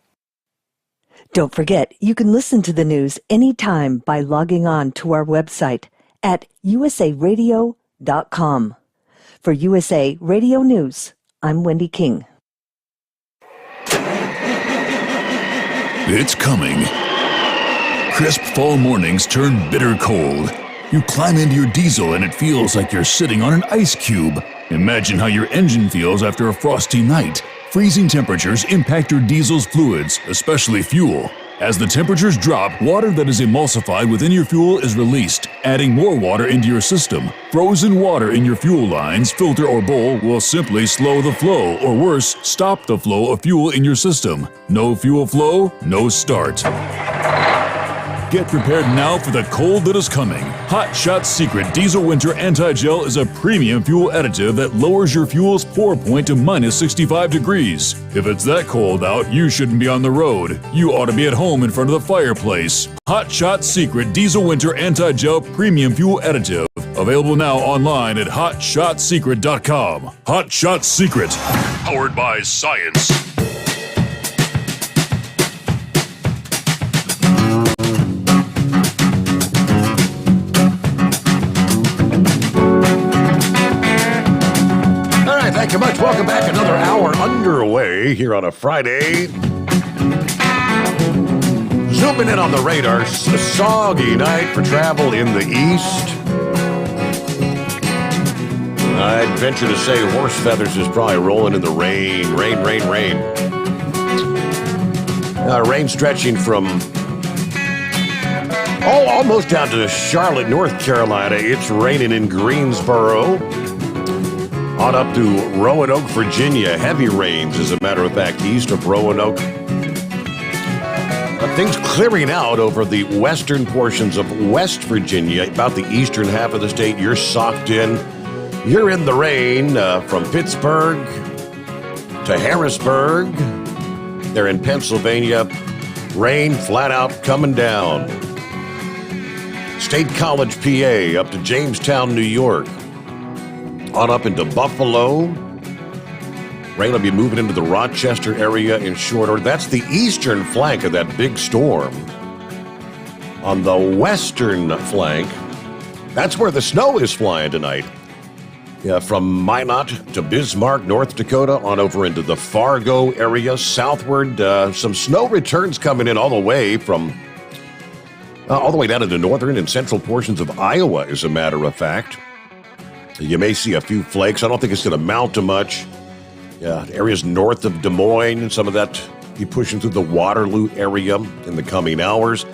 Don't forget, you can listen to the news anytime by logging on to our website at usaradio.com. For USA Radio News, I'm Wendy King. It's coming. Crisp fall mornings turn bitter cold. You climb into your diesel and it feels like you're sitting on an ice cube. Imagine how your engine feels after a frosty night. Freezing temperatures impact your diesel's fluids, especially fuel. As the temperatures drop, water that is emulsified within your fuel is released, adding more water into your system. Frozen water in your fuel lines, filter, or bowl will simply slow the flow, or worse, stop the flow of fuel in your system. No fuel flow, no start. Get prepared now for the cold that is coming. Hot Shot Secret Diesel Winter Anti-Gel is a premium fuel additive that lowers your fuel's pour point to minus 65 degrees. If it's that cold out, you shouldn't be on the road. You ought to be at home in front of the fireplace. Hot Shot Secret Diesel Winter Anti-Gel Premium Fuel Additive. Available now online at hotshotsecret.com. Hot Shot Secret. Powered by science. Thank you much. Welcome back. Another hour underway here on a Friday. Zooming in on the radar. A soggy night for travel in the east. I'd venture to say horse feathers is probably rolling in the rain. Rain. Rain stretching from almost down to Charlotte, North Carolina. It's raining in Greensboro. On up to Roanoke, Virginia. Heavy rains, as a matter of fact, east of Roanoke. Things clearing out over the western portions of West Virginia, about the eastern half of the state. You're socked in. You're in the rain from Pittsburgh to Harrisburg. They're in Pennsylvania. Rain flat out coming down. State College, PA, up to Jamestown, New York. On up into Buffalo. Rain will be moving into the Rochester area in short order. That's the eastern flank of that big storm. On the western flank, that's where the snow is flying tonight. Yeah, from Minot to Bismarck, North Dakota, on over into the Fargo area, southward. Some snow returns coming in all the way down to the northern and central portions of Iowa, as a matter of fact. You may see a few flakes. I don't think it's going to mount to much. Yeah, areas north of Des Moines, some of that be pushing through the Waterloo area in the coming hours.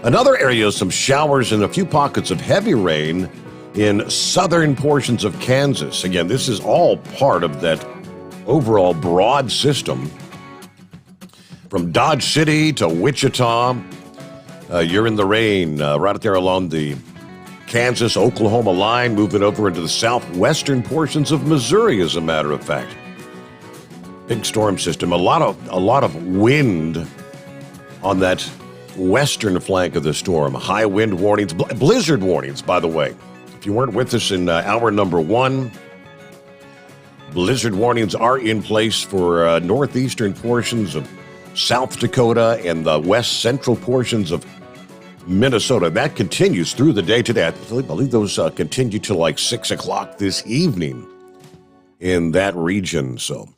Another area, some showers and a few pockets of heavy rain in southern portions of Kansas. Again, this is all part of that overall broad system. From Dodge City to Wichita, you're in the rain right there along the Kansas-Oklahoma line, moving over into the southwestern portions of Missouri, as a matter of fact. Big storm system. A lot of wind on that western flank of the storm. High wind warnings, blizzard warnings, by the way. If you weren't with us in hour number 1, blizzard warnings are in place for northeastern portions of South Dakota and the west central portions of Minnesota. That continues through the day today. I believe those continue till like 6 o'clock this evening in that region. So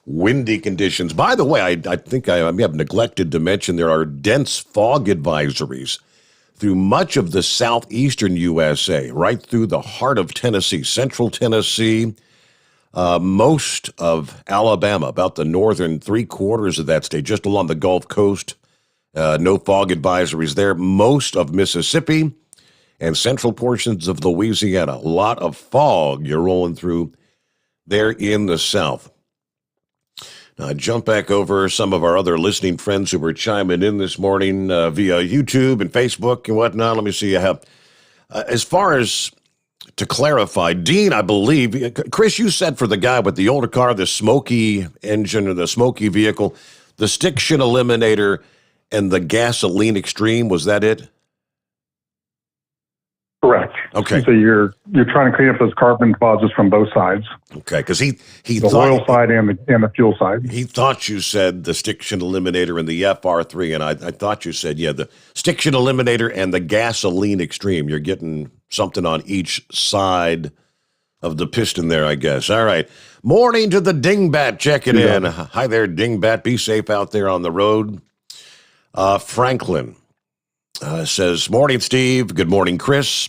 windy conditions. By the way, I think I may have neglected to mention there are dense fog advisories through much of the southeastern USA, right through the heart of Tennessee, central Tennessee, most of Alabama, about the northern 3/4 of that state, just along the Gulf Coast. No fog advisories there. Most of Mississippi and central portions of Louisiana. A lot of fog you're rolling through there in the south. Now, I jump back over some of our other listening friends who were chiming in this morning via YouTube and Facebook and whatnot. Let me see. I have, as far as to clarify, Dean, I believe, Chris, you said for the guy with the older car, the smoky engine or the smoky vehicle, the stiction eliminator and the gasoline extreme, was that it? Correct. Okay. So you're trying to clean up those carbon deposits from both sides. Okay, because he the thought, oil side and the fuel side. He thought you said the stiction eliminator and the FR3, and I thought you said, the stiction eliminator and the gasoline extreme. You're getting something on each side of the piston there, I guess. All right. Morning to the Dingbat checking in. Hi there, Dingbat. Be safe out there on the road. Franklin says, morning, Steve. Good morning, Chris.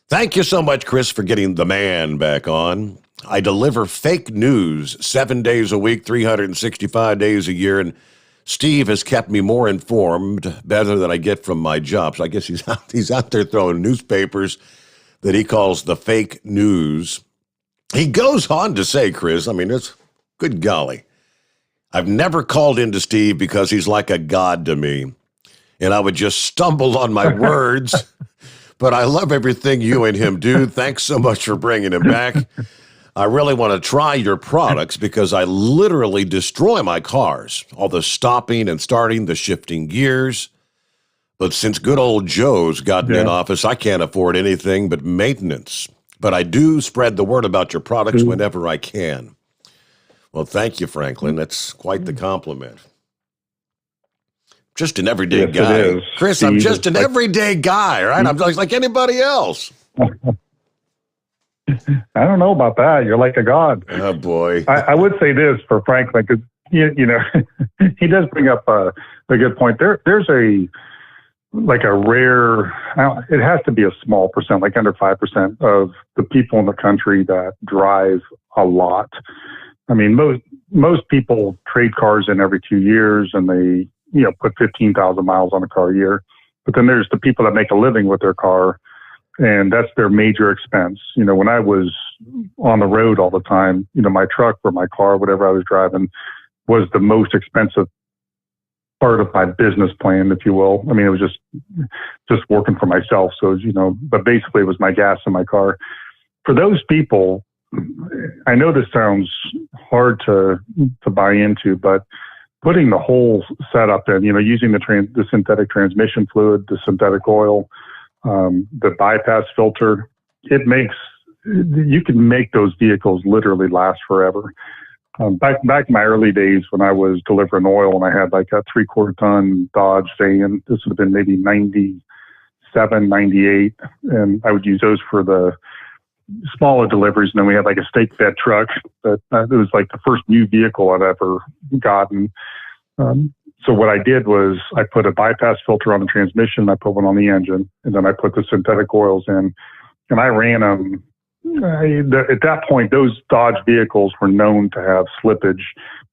Thank you so much, Chris, for getting the man back on. I deliver fake news 7 days a week, 365 days a year, and Steve has kept me more informed, better than I get from my job. So I guess he's out there throwing newspapers that he calls the fake news. He goes on to say, Chris, I mean, it's good golly. I've never called into Steve because he's like a god to me, and I would just stumble on my words, but I love everything you and him do. Thanks so much for bringing him back. I really want to try your products because I literally destroy my cars, all the stopping and starting, the shifting gears. But since good old Joe's gotten in office, I can't afford anything but maintenance. But I do spread the word about your products whenever I can. Well, thank you, Franklin. That's quite the compliment. Just an everyday guy. Chris, Steve, I'm just an everyday guy, right? I'm just like anybody else. I don't know about that. You're like a god. Oh, boy. I would say this for Franklin, because, he does bring up a good point. There's a rare, it has to be a small percent, like under 5% of the people in the country that drive a lot. I mean, most people trade cars in every 2 years and they, put 15,000 miles on a car a year. But then there's the people that make a living with their car, and that's their major expense. When I was on the road all the time, my truck or my car, whatever I was driving, was the most expensive part of my business plan, if you will. I mean, it was just working for myself. So, but basically it was my gas in my car. For those people, I know this sounds hard to buy into, but putting the whole setup in, using the synthetic transmission fluid, the synthetic oil, the bypass filter, you can make those vehicles literally last forever. Back in my early days when I was delivering oil and I had like a 3/4 ton Dodge van, this would have been maybe 97, 98, and I would use those for the smaller deliveries. And then we had like a stake bed truck that it was like the first new vehicle I've ever gotten. So what I did was I put a bypass filter on the transmission, I put one on the engine, and then I put the synthetic oils in, and I ran them. At that point, those Dodge vehicles were known to have slippage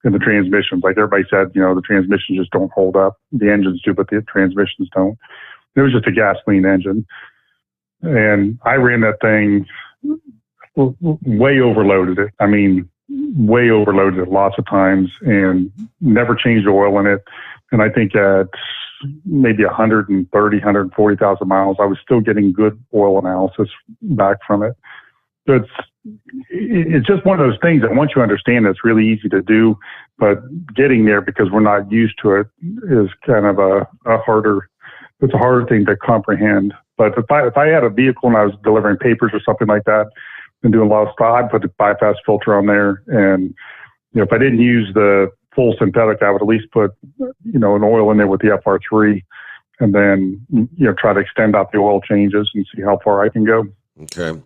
in the transmissions. Like everybody said, the transmissions just don't hold up. The engines do, but the transmissions don't. It was just a gasoline engine. And I ran that thing, way overloaded it. I mean, way overloaded it lots of times and never changed the oil in it. And I think at maybe 130, 140,000 miles, I was still getting good oil analysis back from it. So it's just one of those things that once you understand, it's really easy to do, but getting there because we're not used to it is kind of a harder thing to comprehend. But if I had a vehicle and I was delivering papers or something like that and doing a lot of stuff, I'd put the bypass filter on there. And, if I didn't use the full synthetic, I would at least put, an oil in there with the FR3 and then, try to extend out the oil changes and see how far I can go. Okay.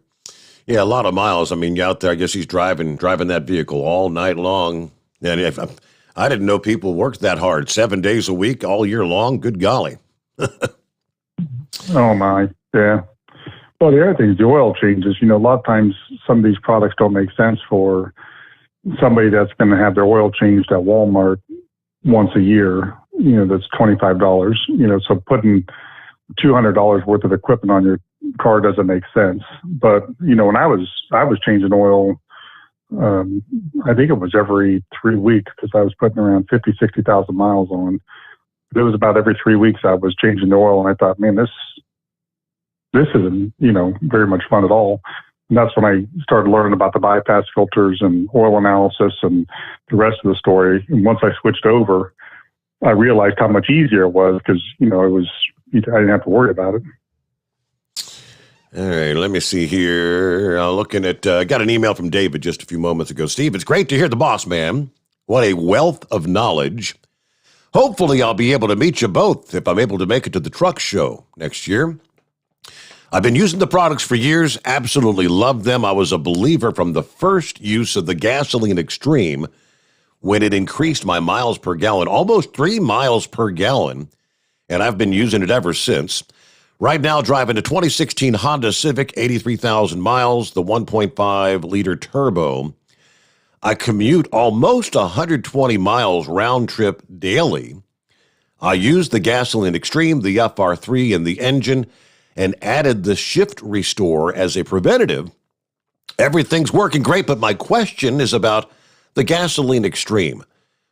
Yeah, a lot of miles. I mean, you're out there, I guess he's driving that vehicle all night long. And I didn't know people worked that hard, 7 days a week, all year long. Good golly. Oh, my. Yeah. Well, the other thing is the oil changes. A lot of times some of these products don't make sense for somebody that's going to have their oil changed at Walmart once a year, that's $25, so putting $200 worth of equipment on your car doesn't make sense. But, when I was changing oil, I think it was every 3 weeks because I was putting around 50, 60,000 miles on. It was about every 3 weeks I was changing the oil, and I thought, man, this isn't, very much fun at all. And that's when I started learning about the bypass filters and oil analysis and the rest of the story. And once I switched over, I realized how much easier it was because, I didn't have to worry about it. All right, let me see here. Looking at, got an email from David just a few moments ago. Steve, it's great to hear the boss man. What a wealth of knowledge. Hopefully I'll be able to meet you both if I'm able to make it to the truck show next year. I've been using the products for years, absolutely love them. I was a believer from the first use of the Gasoline Extreme when it increased my miles per gallon, almost 3 miles per gallon, and I've been using it ever since. Right now, driving a 2016 Honda Civic, 83,000 miles, the 1.5-liter turbo. I commute almost 120 miles round trip daily. I use the Gasoline Extreme, the FR3, and the engine, and added the shift restore as a preventative. Everything's working great, but my question is about the Gasoline Extreme.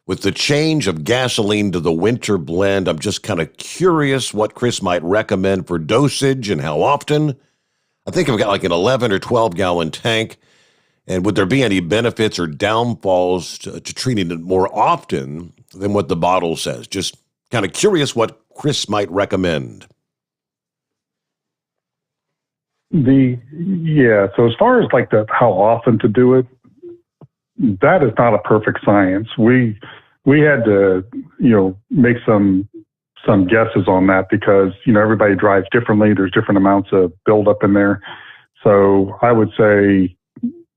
With the change of gasoline to the winter blend, I'm just kind of curious what Chris might recommend for dosage and how often. I think I've got like an 11 or 12-gallon tank. And would there be any benefits or downfalls to treating it more often than what the bottle says? Just kind of curious what Chris might recommend. So as far as like how often to do it, that is not a perfect science. We had to, make some guesses on that because, everybody drives differently. There's different amounts of buildup in there. So I would say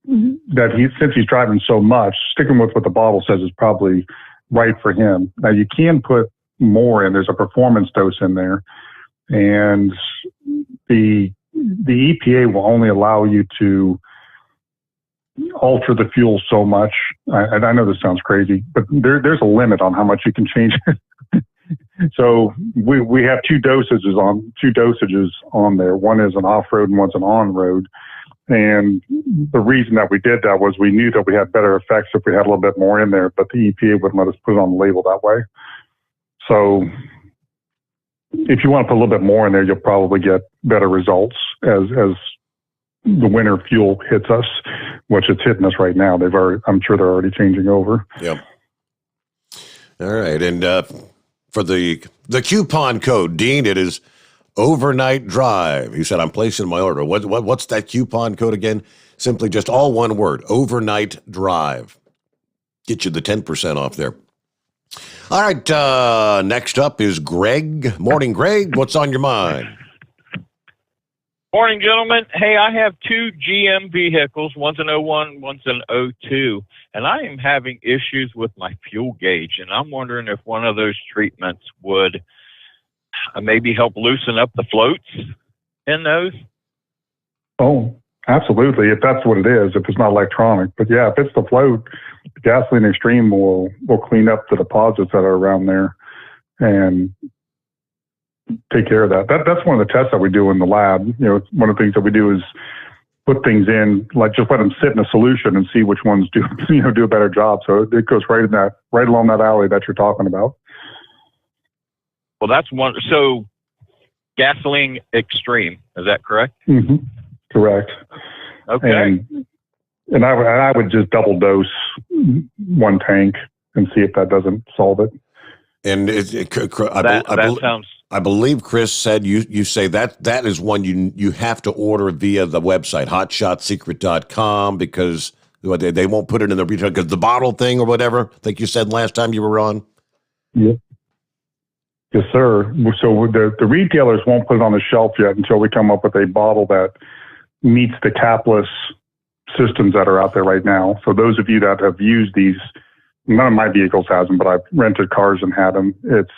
that since he's driving so much, sticking with what the bottle says is probably right for him. Now you can put more in. There's a performance dose in there, and the EPA will only allow you to alter the fuel so much. And I know this sounds crazy, but there's a limit on how much you can change it. So we have two dosages on there. One is an off-road and one's an on-road. And the reason that we did that was we knew that we had better effects if we had a little bit more in there, but the EPA wouldn't let us put it on the label that way. So if you want to put a little bit more in there, you'll probably get better results as the winter fuel hits us, which it's hitting us right now. I'm sure they're already changing over. Yep. All right. And for the coupon code, Dean, it is Overnight Drive. He said, I'm placing my order. What's that coupon code again? Simply just all one word, Overnight Drive. Get you the 10% off there. All right, next up is Greg. Morning, Greg. What's on your mind? Morning, gentlemen. Hey, I have two GM vehicles. One's an 01, one's an 02, and I am having issues with my fuel gauge, and I'm wondering if one of those treatments would maybe help loosen up the floats in those. Oh, absolutely, if that's what it is, if it's not electronic. But yeah, if it's the float, the Gasoline Extreme will clean up the deposits that are around there and take care of that. That's one of the tests that we do in the lab. One of the things that we do is put things in, like just let them sit in a solution and see which ones do a better job. So it goes right along that alley that you're talking about. Well, that's one. So Gasoline Extreme, is that correct? Mm-hmm. Correct. Okay. And And I would just double dose one tank and see if that doesn't solve it. And I believe Chris said you say that is one you have to order via the website, hotshotsecret.com, because they won't put it in the retail, because the bottle thing or whatever, I think you said last time you were on. Yeah. Yes, sir. So the retailers won't put it on the shelf yet until we come up with a bottle that meets the capless systems that are out there right now. So those of you that have used these, none of my vehicles has them, but I've rented cars and had them. It's,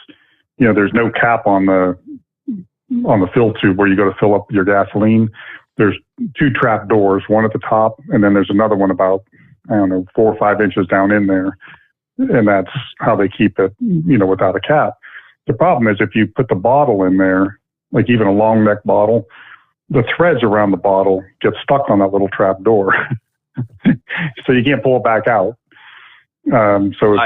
there's no cap on the fill tube where you go to fill up your gasoline. There's two trap doors, one at the top, and then there's another one about, 4 or 5 inches down in there. And that's how they keep it, without a cap. The problem is if you put the bottle in there, like even a long neck bottle, the threads around the bottle get stuck on that little trap door. So you can't pull it back out. So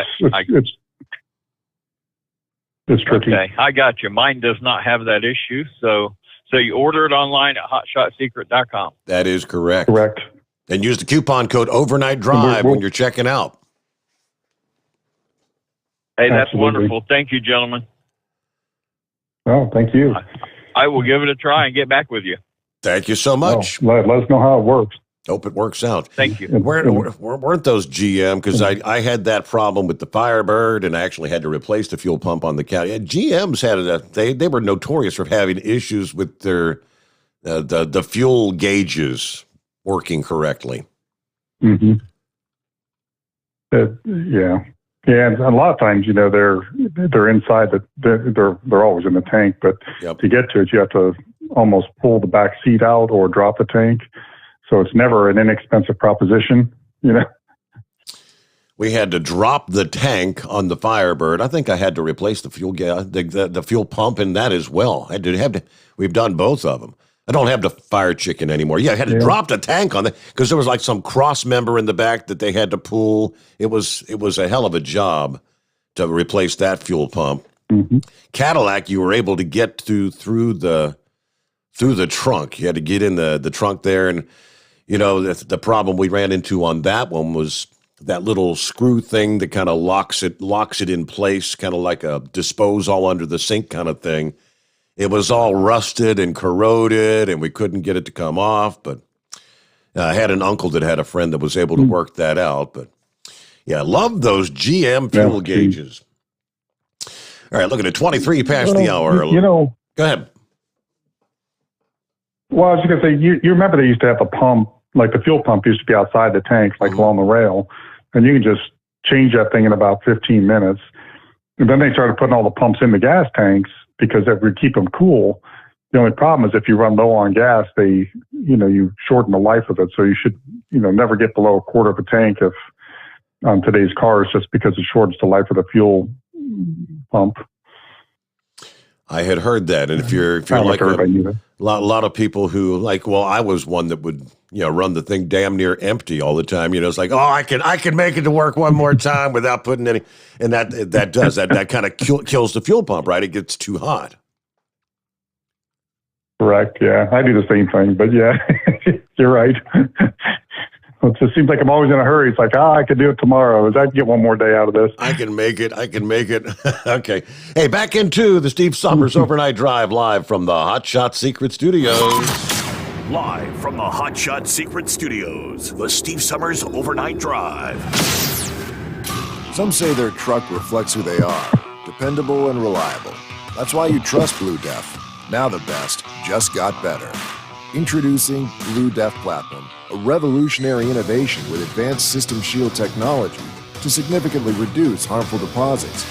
it's tricky. Okay, I got you. Mine does not have that issue. So you order it online at hotshotsecret.com. That is correct. Correct. And use the coupon code Overnight Drive when you're checking out. Hey, that's Absolutely. wonderful. Thank you, gentlemen. Oh, thank you. I will give it a try and get back with you. Thank you so much. Let us know how it works. Hope it works out. Thank you. Weren't those GM? Because I had that problem with the Firebird, and I actually had to replace the fuel pump on the county. GM's had they were notorious for having issues with their the fuel gauges working correctly. Mm-hmm. Yeah. Yeah, and a lot of times, they're inside they're always in the tank, but to get to it, you have to almost pull the back seat out or drop the tank. So it's never an inexpensive proposition, We had to drop the tank on the Firebird. I think I had to replace the fuel the fuel pump in that as well. We've done both of them. I don't have the Fire Chicken anymore. Yeah, I had to drop the tank on it because there was like some cross member in the back that they had to pull. It was a hell of a job to replace that fuel pump. Mm-hmm. Cadillac, you were able to get through the trunk. You had to get in the trunk there, and the problem we ran into on that one was that little screw thing that kind of locks it in place, kind of like a dispose all under the sink kind of thing. It was all rusted and corroded, and we couldn't get it to come off. But I had an uncle that had a friend that was able to work that out. But yeah, I love those GM fuel gauges. All right, looking at 23 past the hour. Go ahead. Well, I was going to say, you remember they used to have a pump, like the fuel pump used to be outside the tank, like along the rail, and you can just change that thing in about 15 minutes. And then they started putting all the pumps in the gas tanks because that would keep them cool. The only problem is if you run low on gas, you shorten the life of it. So you should, never get below a quarter of a tank if on today's cars, just because it shortens the life of the fuel pump. I had heard that, and if you're like a lot of people who I was one that would run the thing damn near empty all the time. It's like, I can make it to work one more time without putting any, and that does that kind of kills the fuel pump, right? It gets too hot. Correct. Yeah, I do the same thing, but yeah, you're right. It just seems like I'm always in a hurry. It's like, I could do it tomorrow. I can get one more day out of this. I can make it. Okay. Hey, back into the Steve Summers Overnight Drive live from the Hot Shot Secret Studios. Live from the Hot Shot Secret Studios, the Steve Summers Overnight Drive. Some say their truck reflects who they are, dependable and reliable. That's why you trust Blue Def. Now the best just got better. Introducing Blue Def Platinum, a revolutionary innovation with advanced system shield technology to significantly reduce harmful deposits.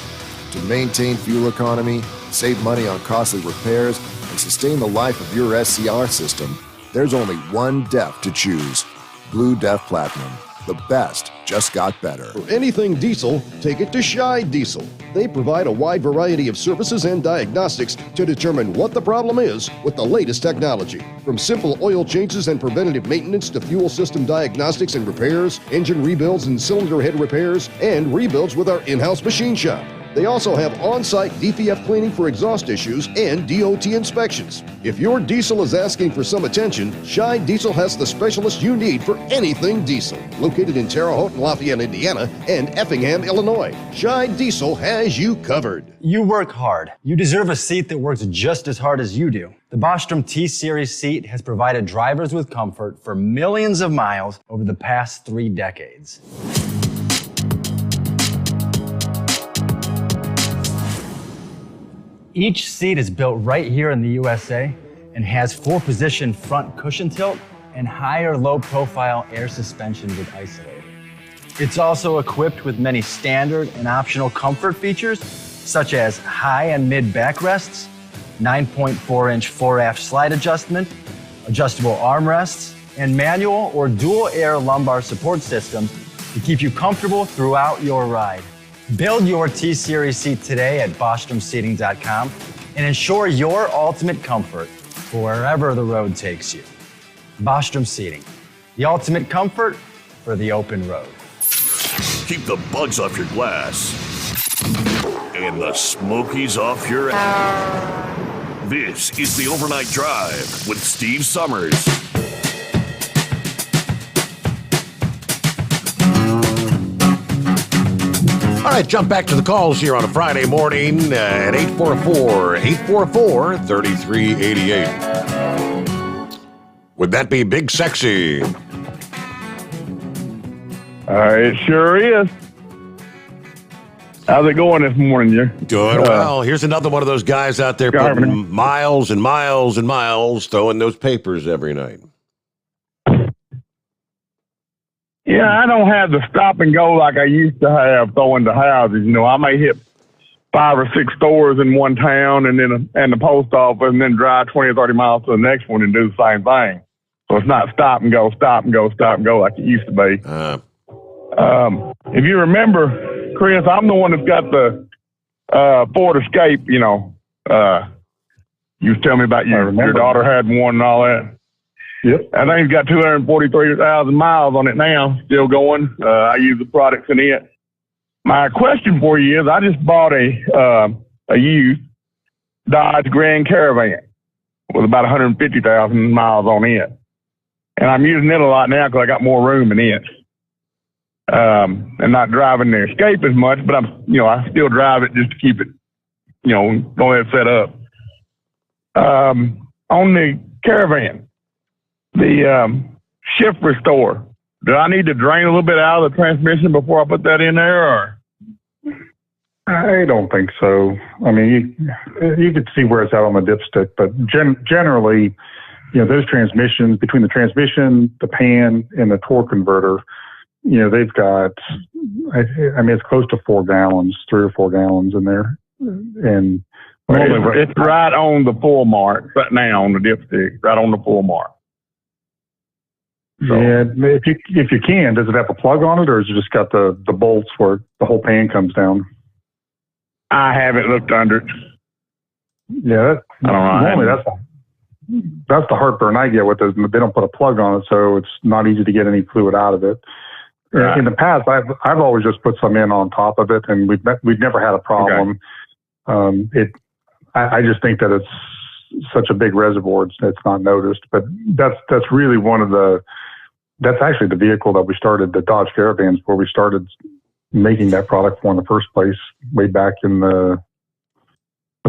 To maintain fuel economy, save money on costly repairs, and sustain the life of your SCR system, there's only one DEF to choose. Blue Def Platinum. The best just got better. For anything diesel, take it to Shy Diesel. They provide a wide variety of services and diagnostics to determine what the problem is with the latest technology. From simple oil changes and preventative maintenance to fuel system diagnostics and repairs, engine rebuilds and cylinder head repairs, and rebuilds with our in-house machine shop. They also have on-site DPF cleaning for exhaust issues and DOT inspections. If your diesel is asking for some attention, Scheid Diesel has the specialist you need for anything diesel. Located in Terre Haute and Lafayette, Indiana, and Effingham, Illinois, Scheid Diesel has you covered. You work hard. You deserve a seat that works just as hard as you do. The Bostrom T-Series seat has provided drivers with comfort for millions of miles over the past 3 decades. Each seat is built right here in the USA and has 4-position front cushion tilt and higher low-profile air suspension with isolator. It's also equipped with many standard and optional comfort features, such as high and mid backrests, 9.4-inch fore-aft slide adjustment, adjustable armrests, and manual or dual air lumbar support systems to keep you comfortable throughout your ride. Build your T-Series seat today at BostromSeating.com and ensure your ultimate comfort for wherever the road takes you. Bostrom Seating, the ultimate comfort for the open road. Keep the bugs off your glass and the smokies off your ass. This is the Overnight Drive with Steve Summers. All right, jump back to the calls here on a Friday morning at 844-844-3388. Would that be Big Sexy? It sure is. How's it going this morning, you? Doing well. Here's another one of those guys out there putting miles and miles and miles, throwing those papers every night. Yeah, I don't have the stop and go like I used to have throwing to houses. You know, I may hit 5 or 6 stores in one town and then the post office and then drive 20 or 30 miles to the next one and do the same thing. So it's not stop and go, stop and go, stop and go like it used to be. If you remember, Chris, I'm the one that's got the Ford Escape, you know. You was telling me about your daughter had one and all that. Yep. I think it's got 243,000 miles on it now, still going. I use the products in it. My question for you is, I just bought a used Dodge Grand Caravan with about 150,000 miles on it. And I'm using it a lot now because I got more room in it. And not driving the Escape as much, but I still drive it just to keep it, go ahead set up. On the Caravan, the shift restore, do I need to drain a little bit out of the transmission before I put that in there, or? I don't think so. I mean, you could see where it's out on the dipstick, but generally, those transmissions, between the transmission, the pan, and the torque converter, they've got, it's close to 4 gallons, 3 or 4 gallons in there. And it's right on the full mark, right now on the dipstick, right on the full mark. So. Yeah, if you can, does it have a plug on it, or has it just got the bolts where the whole pan comes down? I haven't looked under it. Yeah, normally that's the heartburn I get with it. They don't put a plug on it, so it's not easy to get any fluid out of it. Right. In the past, I've always just put some in on top of it, and we've never had a problem. Okay. I just think that it's such a big reservoir, it's not noticed. But that's really that's actually the vehicle that we started, the Dodge Caravans, where we started making that product for in the first place, way back in the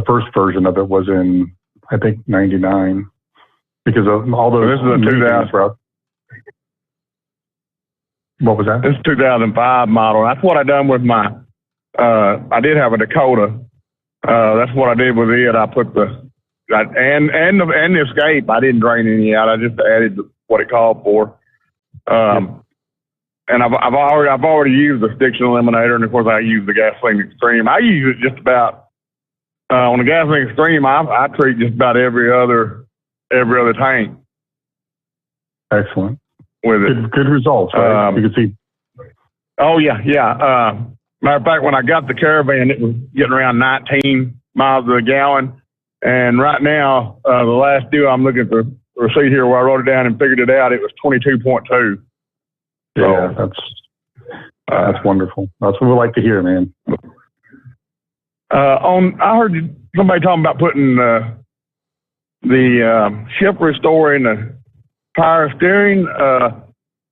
first version of it was in, I think, 99. Because of all those. This is a 2000. What was that? This is 2005 model. That's what I done with my, I did have a Dakota. That's what I did with it. I put the Escape. I didn't drain any out. I just added what it called for. And I've already used the Stiction Eliminator, and of course I use the Gasoline Extreme. I use it just about on the Gasoline Extreme. I treat just about every other tank. Excellent. With it, good results. Right? You can see. Oh yeah. Matter of fact, when I got the Caravan, it was getting around 19 miles to the gallon. And right now, the last due, I'm looking for the receipt here where I wrote it down and figured it out. It was 22.2. Yeah, that's wonderful. That's what we like to hear, man. I heard somebody talking about putting the shift restore in the power steering.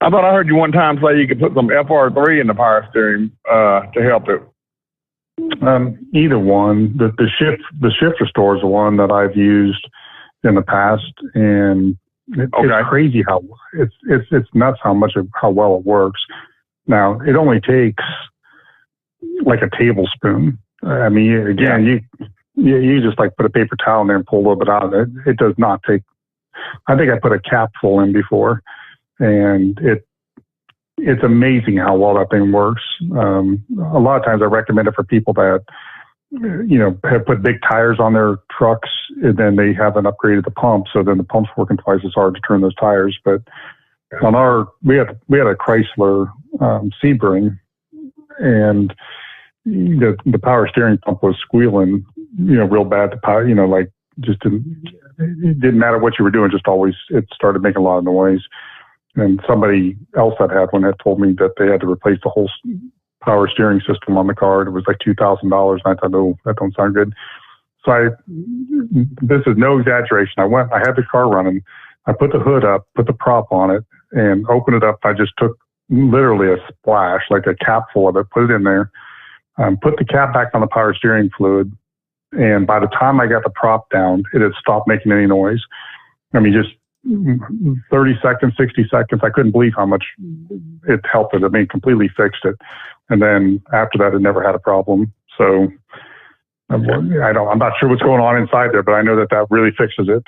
I thought I heard you one time say you could put some FR3 in the power steering to help it. Either one. The shift restore is the one that I've used in the past, and it's crazy how it's nuts how well it works. Now it only takes like a tablespoon. I mean, again, you just like put a paper towel in there and pull a little bit out of it. It does not take. I think I put a cap full in before, and it's amazing how well that thing works. A lot of times I recommend it for people that, have put big tires on their trucks and then they haven't upgraded the pump. So then the pump's working twice as hard to turn those tires. But on we had a Chrysler Sebring, and the power steering pump was squealing, real bad. The power, it didn't matter what you were doing, just always, it started making a lot of noise. And somebody else that had one had told me that they had to replace the whole power steering system on the car. It was like $2,000. And I thought, no, that don't sound good. So this is no exaggeration. I had the car running. I put the hood up, put the prop on it, and opened it up. I just took literally a splash, like a cap full of it, put it in there, put the cap back on the power steering fluid. And by the time I got the prop down, it had stopped making any noise. I mean, just 30 seconds, 60 seconds. I couldn't believe how much it helped it. I mean, completely fixed it. And then after that, it never had a problem. So I'm not sure what's going on inside there, but I know that really fixes it.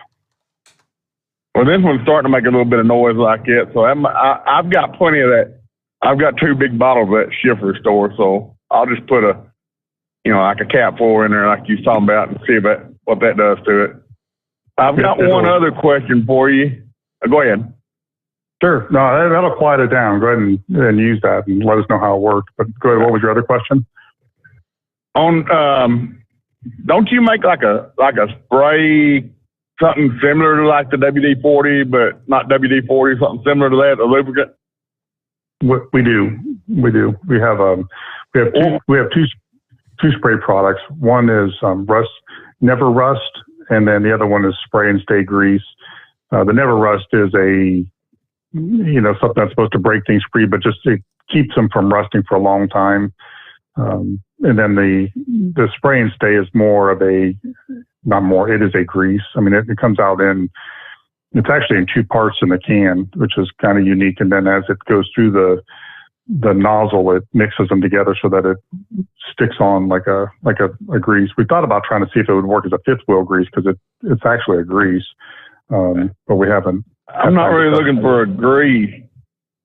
Well, this one's starting to make a little bit of noise like it. So I've got plenty of that. I've got 2 big bottles of that shift restore. So I'll just put like a cap full in there, like you was talking about, and see what that does to it. I've got one other question for you. Go ahead. Sure. No, that'll quiet it down. Go ahead and use that and let us know how it worked. But go ahead. What was your other question? Don't you make like a spray, something similar to like the WD-40, but not WD-40, something similar to that, a lubricant? We do. We have two spray products. One is Never Rust, and then the other one is Spray and Stay Grease. The Never Rust is something that's supposed to break things free, but just it keeps them from rusting for a long time. And then the Spray and Stay is it is a grease. I mean, it comes out it's actually in 2 parts in the can, which is kind of unique. And then as it goes through the nozzle, it mixes them together so that it sticks on like a grease. We thought about trying to see if it would work as a fifth wheel grease because it's actually a grease, but we haven't. I'm not really looking for a grease.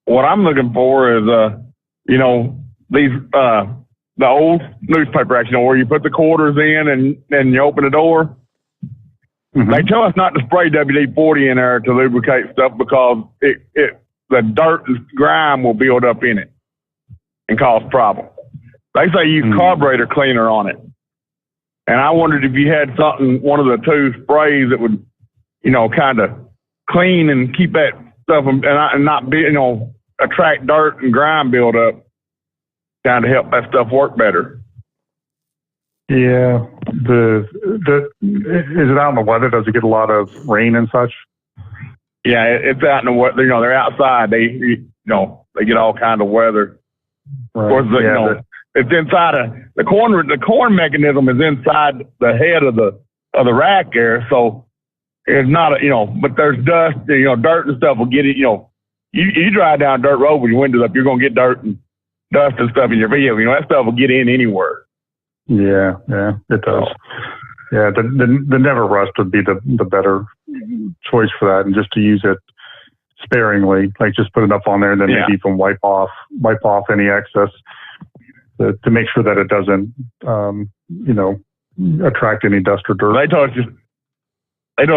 What I'm looking for is, these the old newspaper racks, where you put the quarters in and you open the door. Mm-hmm. They tell us not to spray WD-40 in there to lubricate stuff because the dirt and grime will build up in it and cause problems. They say use carburetor cleaner on it. And I wondered if you had one of the 2 sprays that would, kind of clean and keep that stuff and not be, attract dirt and grime build up, kind of help that stuff work better. Yeah. Is it out in the weather? Does it get a lot of rain and such? Yeah, it's out in the weather. They're outside. They get all kind of weather. Right. Of course, it's inside the corn mechanism is inside the head of the rack there. So it's not but there's dust, dirt and stuff will get it. You drive down a dirt road with your windows up, you're gonna get dirt and dust and stuff in your vehicle. That stuff will get in anywhere. Yeah, it does. Yeah, the Never Rust would be the better choice for that, and just to use it sparingly, like just put enough on there, and then maybe even wipe off any excess to make sure that it doesn't, attract any dust or dirt. They told us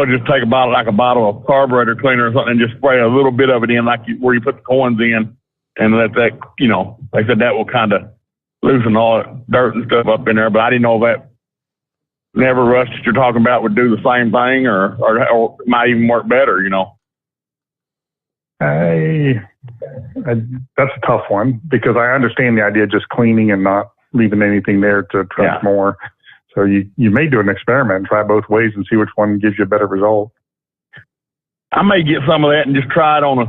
just take a bottle of carburetor cleaner or something, and just spray a little bit of it in, where you put the coins in, and let that, they said that will kind of loosen all that dirt and stuff up in there. But I didn't know that Never Rust that you're talking about would do the same thing, or might even work better. That's a tough one because I understand the idea of just cleaning and not leaving anything there to attract more. So you may do an experiment and try both ways and see which one gives you a better result. I may get some of that and just try it on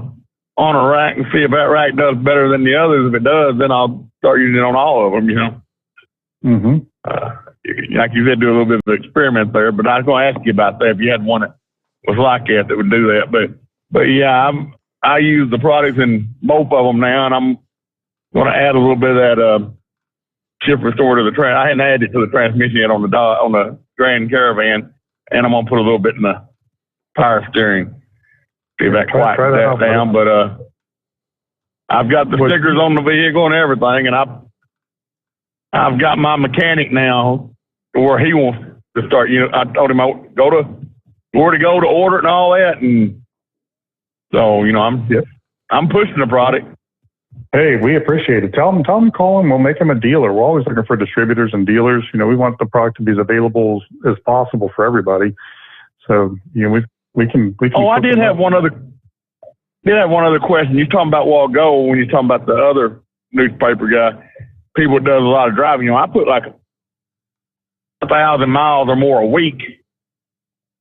a rack and see if that rack does better than the others. If it does, then I'll start using it on all of them, Mm-hmm. Like you said, do a little bit of an experiment there, but I was going to ask you about that if you had one that was like that would do that. But yeah, I use the products in both of them now, and I'm going to add a little bit of that shift restore to the I hadn't added it to the transmission yet on the Grand Caravan, and I'm going to put a little bit in the power steering. See if that quiets that down. But I've got the stickers on the vehicle and everything, and I've got my mechanic now where he wants to start. I told him where to go to order it and all that, and so I'm pushing the product. Hey, we appreciate it. Tell them to call him. We'll make him a dealer. We're always looking for distributors and dealers. We want the product to be as available as possible for everybody. So we can. Oh, I did have one other question. You're talking about a while ago when you're talking about the other newspaper guy. People that does a lot of driving. I put like 1,000 miles or more a week,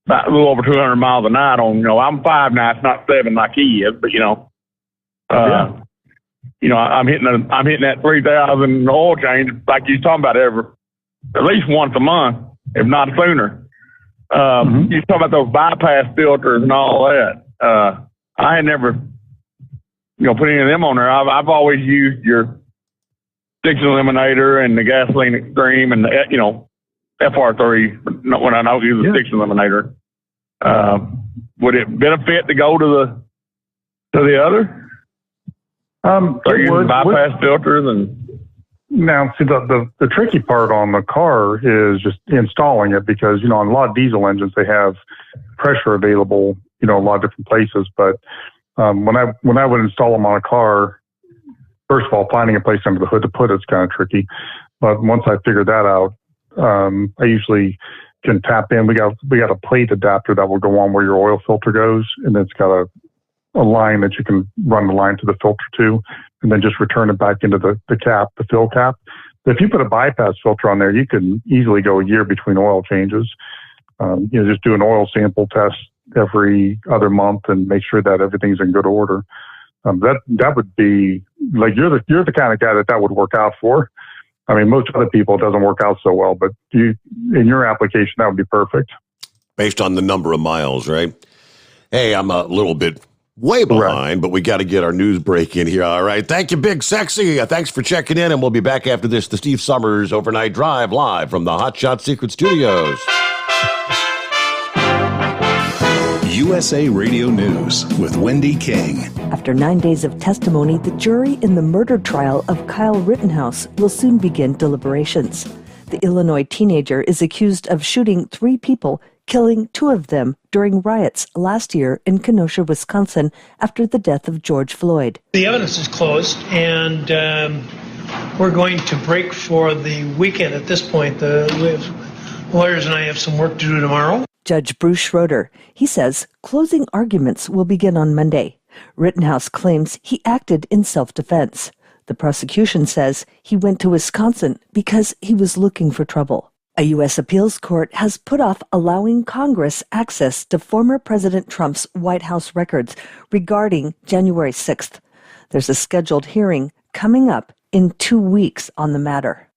about a little over 200 miles a night on. I'm 5 nights, not 7 like he is, but I'm hitting that 3,000 oil change like you're talking about at least once a month, if not sooner. You talk about those bypass filters and all that. I had never, put any of them on there. I've always used your Stiction Eliminator and the Gasoline Extreme and the, FR3. Not when I don't use the Stiction Eliminator. Would it benefit to go to the other? Are you using bypass filters and? Now, see, the tricky part on the car is just installing it because, on a lot of diesel engines, they have pressure available, a lot of different places. But when I would install them on a car, first of all, finding a place under the hood to put it's kind of tricky. But once I figured that out, I usually can tap in. We got a plate adapter that will go on where your oil filter goes, and it's got a line that you can run the line to the filter to, and then just return it back into the cap, the fill cap. But if you put a bypass filter on there, you can easily go a year between oil changes. Just do an oil sample test every other month and make sure that everything's in good order. That would be like you're the kind of guy that would work out for. I mean, most other people it doesn't work out so well, but in your application that would be perfect. Based on the number of miles, right? Hey, I'm a little bit way behind, but we got to get our news break in here. All right. Thank you, Big Sexy. Thanks for checking in, and we'll be back after this. The Steve Summers Overnight Drive live from the Hot Shot Secret Studios. USA Radio News with Wendy King. After 9 days of testimony, the jury in the murder trial of Kyle Rittenhouse will soon begin deliberations. The Illinois teenager is accused of shooting 3 people, killing 2 of them during riots last year in Kenosha, Wisconsin, after the death of George Floyd. The evidence is closed, and we're going to break for the weekend at this point. Lawyers and I have some work to do tomorrow. Judge Bruce Schroeder, he says closing arguments will begin on Monday. Rittenhouse claims he acted in self-defense. The prosecution says he went to Wisconsin because he was looking for trouble. A U.S. appeals court has put off allowing Congress access to former President Trump's White House records regarding January 6th. There's a scheduled hearing coming up in 2 weeks on the matter.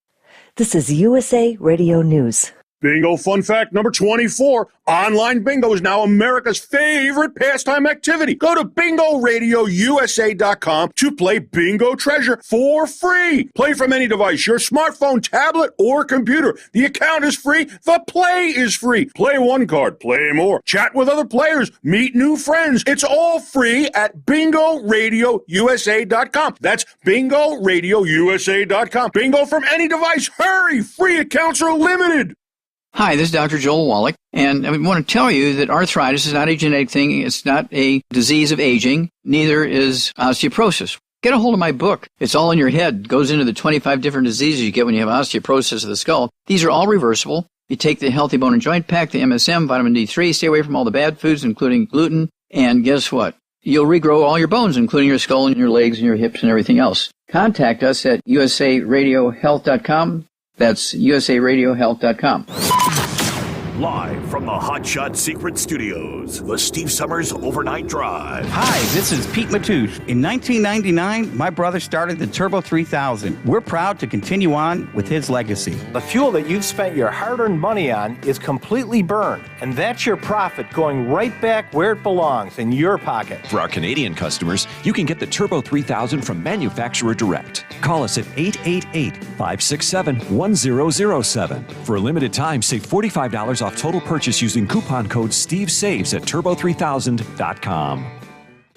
This is USA Radio News. Bingo fun fact number 24. Online bingo is now America's favorite pastime activity. Go to BingoRadioUSA.com to play Bingo Treasure for free. Play from any device, your smartphone, tablet, or computer. The account is free. The play is free. Play one card, play more. Chat with other players. Meet new friends. It's all free at BingoRadioUSA.com. That's BingoRadioUSA.com. Bingo from any device. Hurry! Free accounts are limited. Hi, this is Dr. Joel Wallach, and I want to tell you that arthritis is not a genetic thing. It's not a disease of aging. Neither is osteoporosis. Get a hold of my book. It's all in your head. It goes into the 25 different diseases you get when you have osteoporosis of the skull. These are all reversible. You take the Healthy Bone and Joint Pack, the MSM, vitamin D3, stay away from all the bad foods, including gluten, and guess what? You'll regrow all your bones, including your skull and your legs and your hips and everything else. Contact us at usaradiohealth.com. That's usaradiohealth.com. Live from the Hot Shot Secret Studios, the Steve Summers Overnight Drive. Hi, this is Pete Matouche. In 1999, my brother started the Turbo 3000. We're proud to continue on with his legacy. The fuel that you've spent your hard-earned money on is completely burned, and that's your profit going right back where it belongs, in your pocket. For our Canadian customers, you can get the Turbo 3000 from manufacturer direct. Call us at 888-567-1007. For a limited time, save $45 off total purchase using coupon code SteveSaves at turbo3000.com.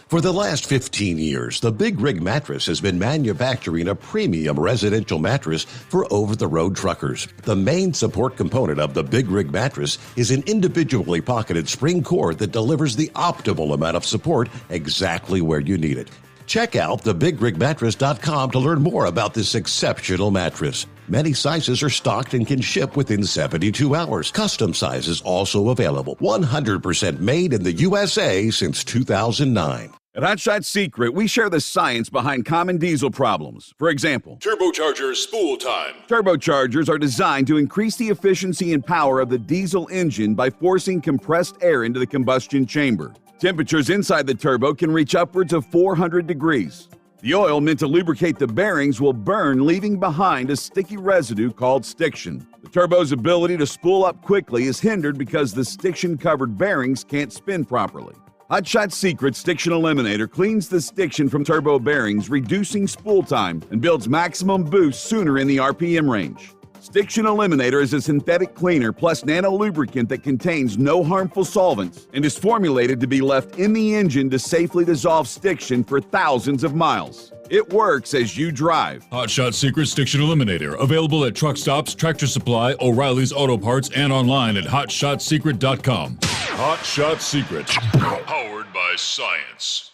For the last 15 years, the Big Rig Mattress has been manufacturing a premium residential mattress for over-the-road truckers. The main support component of the Big Rig Mattress is an individually pocketed spring core that delivers the optimal amount of support exactly where you need it. Check out thebigrigmattress.com to learn more about this exceptional mattress. Many sizes are stocked and can ship within 72 hours. Custom sizes also available. 100% made in the USA since 2009. At Hot Shot Secret, we share the science behind common diesel problems. For example, turbocharger spool time. Turbochargers are designed to increase the efficiency and power of the diesel engine by forcing compressed air into the combustion chamber. Temperatures inside the turbo can reach upwards of 400 degrees. The oil meant to lubricate the bearings will burn, leaving behind a sticky residue called stiction. The turbo's ability to spool up quickly is hindered because the stiction-covered bearings can't spin properly. Hot Shot Secret Stiction Eliminator cleans the stiction from turbo bearings, reducing spool time, and builds maximum boost sooner in the RPM range. Stiction Eliminator is a synthetic cleaner plus nano-lubricant that contains no harmful solvents and is formulated to be left in the engine to safely dissolve stiction for thousands of miles. It works as you drive. Hot Shot Secret Stiction Eliminator. Available at truck stops, Tractor Supply, O'Reilly's Auto Parts, and online at hotshotsecret.com. Hot Shot Secret. Powered by science.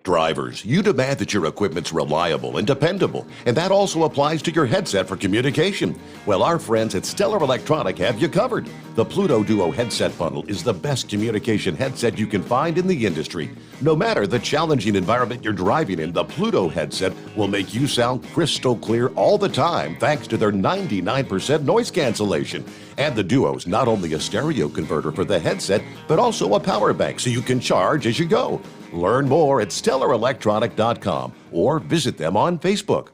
Drivers, you demand that your equipment's reliable and dependable, and that also applies to your headset for communication. Well, our friends at Stellar Electronic have you covered. The Pluto Duo headset bundle is the best communication headset you can find in the industry. No matter the challenging environment you're driving in, the Pluto headset will make you sound crystal clear all the time thanks to their 99% noise cancellation. And the Duo's not only a stereo converter for the headset, but also a power bank so you can charge as you go. Learn more at StellarElectronic.com or visit them on Facebook.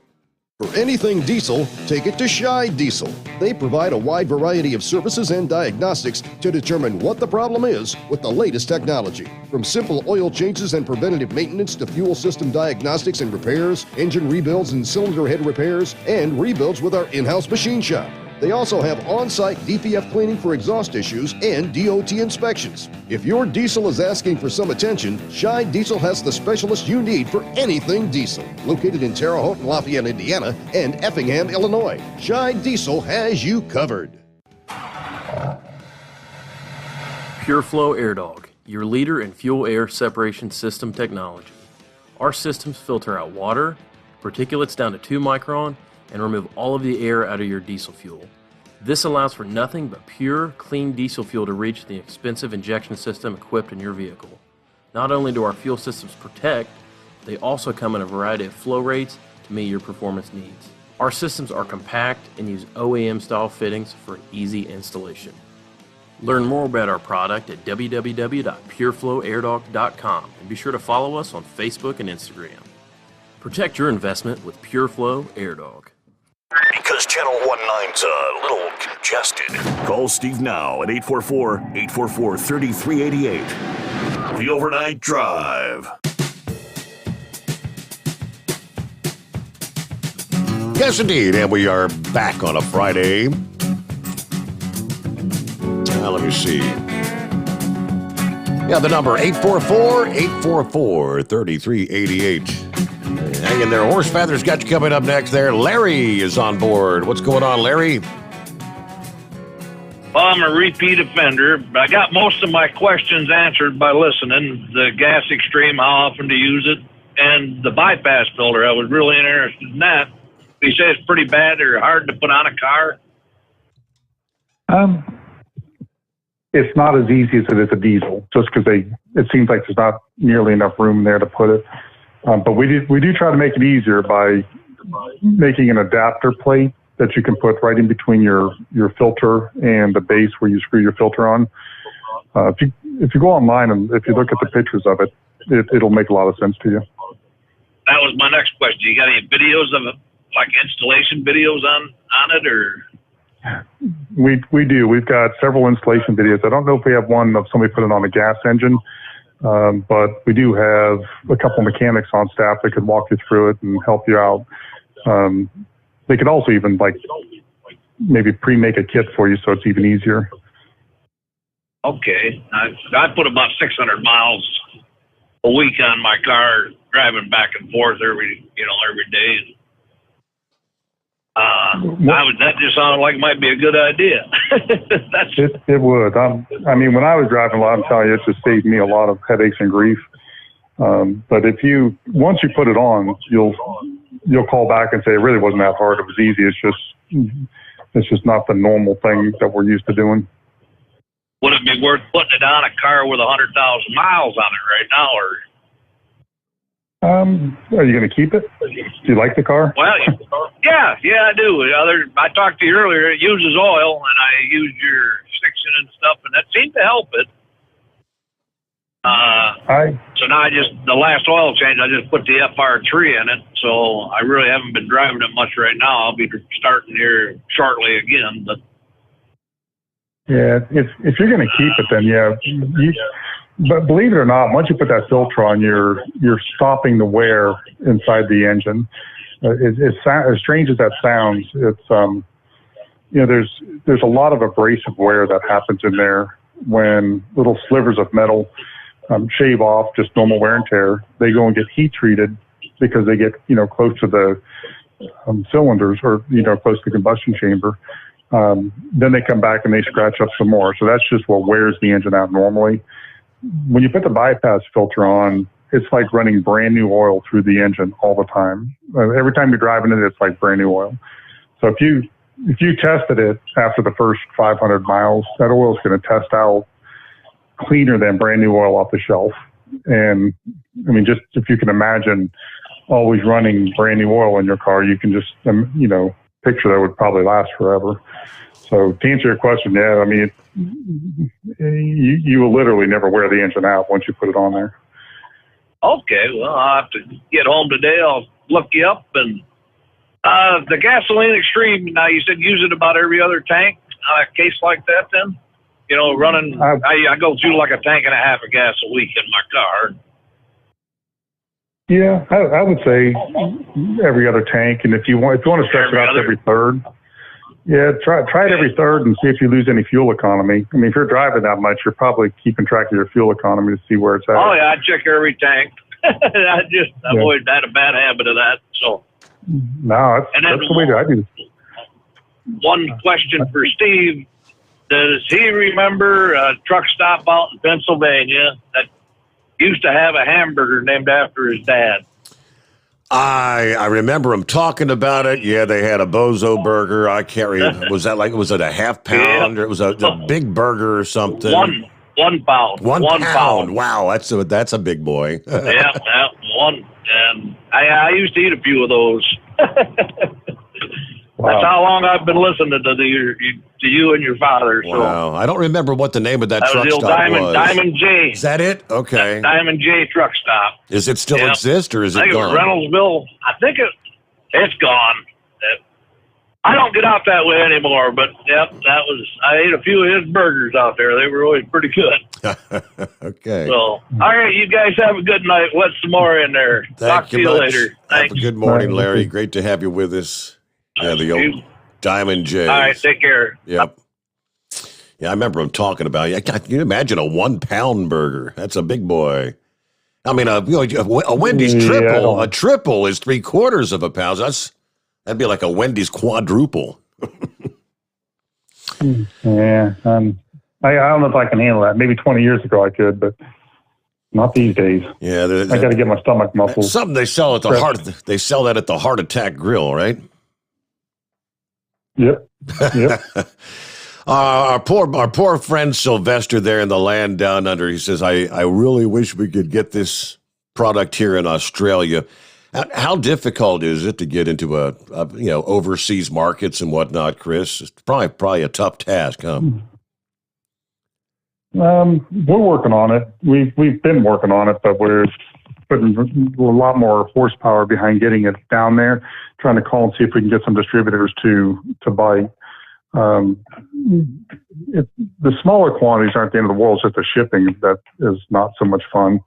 For anything diesel, take it to Shy Diesel. They provide a wide variety of services and diagnostics to determine what the problem is with the latest technology. From simple oil changes and preventative maintenance to fuel system diagnostics and repairs, engine rebuilds and cylinder head repairs, and rebuilds with our in-house machine shop. They also have on-site DPF cleaning for exhaust issues and DOT inspections. If your diesel is asking for some attention, Shy Diesel has the specialist you need for anything diesel. Located in Terre Haute and Lafayette, Indiana, and Effingham, Illinois, Shy Diesel has you covered. Pureflow Airdog, your leader in fuel air separation system technology. Our systems filter out water, particulates down to 2 micron, and remove all of the air out of your diesel fuel. This allows for nothing but pure, clean diesel fuel to reach the expensive injection system equipped in your vehicle. Not only do our fuel systems protect, they also come in a variety of flow rates to meet your performance needs. Our systems are compact and use OEM-style fittings for an easy installation. Learn more about our product at www.pureflowairdog.com and be sure to follow us on Facebook and Instagram. Protect your investment with Pureflow Airdog. Because Channel 19's a little congested. Call Steve now at 844-844-3388. The Overnight Drive. Yes, indeed, and we are back on a Friday. Now, let me see. Yeah, the number 844-844-3388. Hang in there. Horse Feathers got you coming up next there. Larry is on board. What's going on, Larry? Well, I'm a repeat offender. I got most of my questions answered by listening. The gas extreme, how often to use it, and the bypass filter. I was really interested in that. You say it's pretty bad or hard to put on a car? It's not as easy as it is a diesel, just because it seems like there's not nearly enough room there to put it. But we do try to make it easier by making an adapter plate that you can put right in between your filter and the base where you screw your filter on. If you go online and if you look at the pictures of it, it'll make a lot of sense to you. That was my next question. You got any videos of it, like installation videos on it, or? We do. We've got several installation videos. I don't know if we have one of somebody put it on a gas engine, but we do have a couple mechanics on staff that could walk you through it and help you out. They could also even maybe pre-make a kit for you so it's even easier. Okay. I put about 600 miles a week on my car, driving back and forth every day. That just sounded like it might be a good idea. It would. I mean, when I was driving a lot, I'm telling you, it just saved me a lot of headaches and grief. But once you put it on, you'll call back and say it really wasn't that hard. It was easy. It's just not the normal thing that we're used to doing. Would it be worth putting it on a car with 100,000 miles on it right now, or? Are you going to keep it? Do you like the car? Well, yeah, I do. I talked to you earlier. It uses oil, and I used your stiction and stuff, and that seemed to help it. So now the last oil change, I just put the FR3 in it, so I really haven't been driving it much right now. I'll be starting here shortly again, but. Yeah, if you're going to keep it, then yeah. But believe it or not, once you put that filter on, you're stopping the wear inside the engine. As strange as that sounds, it's there's a lot of abrasive wear that happens in there when little slivers of metal shave off just normal wear and tear. They go and get heat treated because they get close to the cylinders or close to the combustion chamber. Then they come back and they scratch up some more. So that's just what wears the engine out normally. When you put the bypass filter on, it's like running brand new oil through the engine all the time. Every time you're driving it, it's like brand new oil. So if you tested it after the first 500 miles, that oil is going to test out cleaner than brand new oil off the shelf. And I mean, just if you can imagine always running brand new oil in your car, you can just, picture that would probably last forever. So to answer your question, yeah, I mean, you will literally never wear the engine out once you put it on there. Okay, well, I'll have to get home today. I'll look you up. And the gasoline extreme, now you said use it about every other tank on a case like that then? Running, I go through like a tank and a half of gas a week in my car. Yeah, I would say every other tank. And if you want to stretch it out to every third, yeah, try it every third and see if you lose any fuel economy. I mean, if you're driving that much, you're probably keeping track of your fuel economy to see where it's at. Oh, yeah, I check every tank. I've always had a bad habit of that. So. No, that's the way that I do. One question for Steve. Does he remember a truck stop out in Pennsylvania that used to have a hamburger named after his dad? I remember him talking about it. Yeah, they had a Bozo burger. I can't remember. Was it a half pound or it was a big burger or something? 1 pound. One pound. Wow, that's a big boy. yeah, one. And I used to eat a few of those. Wow. That's how long I've been listening to you and your father. So. Wow, I don't remember what the name of that truck stop was. Diamond J. Is that it? Okay. Diamond J truck stop. Is it still exist or is it gone? I think it was Reynoldsville. I think it's gone. I don't get out that way anymore, but I ate a few of his burgers out there. They were always pretty good. Okay. So, all right, you guys have a good night. Let some more in there. Talk to you later. Thanks. Have a good morning, Larry. Great to have you with us. Yeah, the old Diamond J. All right, take care. Yep. Yeah, I remember him talking about it. Can you imagine a 1 pound burger? That's a big boy. I mean, a Wendy's triple. A triple is 3/4 of a pound. That'd be like a Wendy's quadruple. Yeah, I don't know if I can handle that. Maybe 20 years ago I could, but not these days. Yeah, I got to get my stomach muscles. Something they sell at the heart. They sell that at the Heart Attack Grill, right? Yep. Our poor friend Sylvester there in the land down under. He says, I really wish we could get this product here in Australia. How difficult is it to get into a overseas markets and whatnot, Chris? It's probably a tough task, huh? We're working on it. We've been working on it, but we're putting a lot more horsepower behind getting it down there, trying to call and see if we can get some distributors to buy. The smaller quantities aren't the end of the world, it's just the shipping that is not so much fun.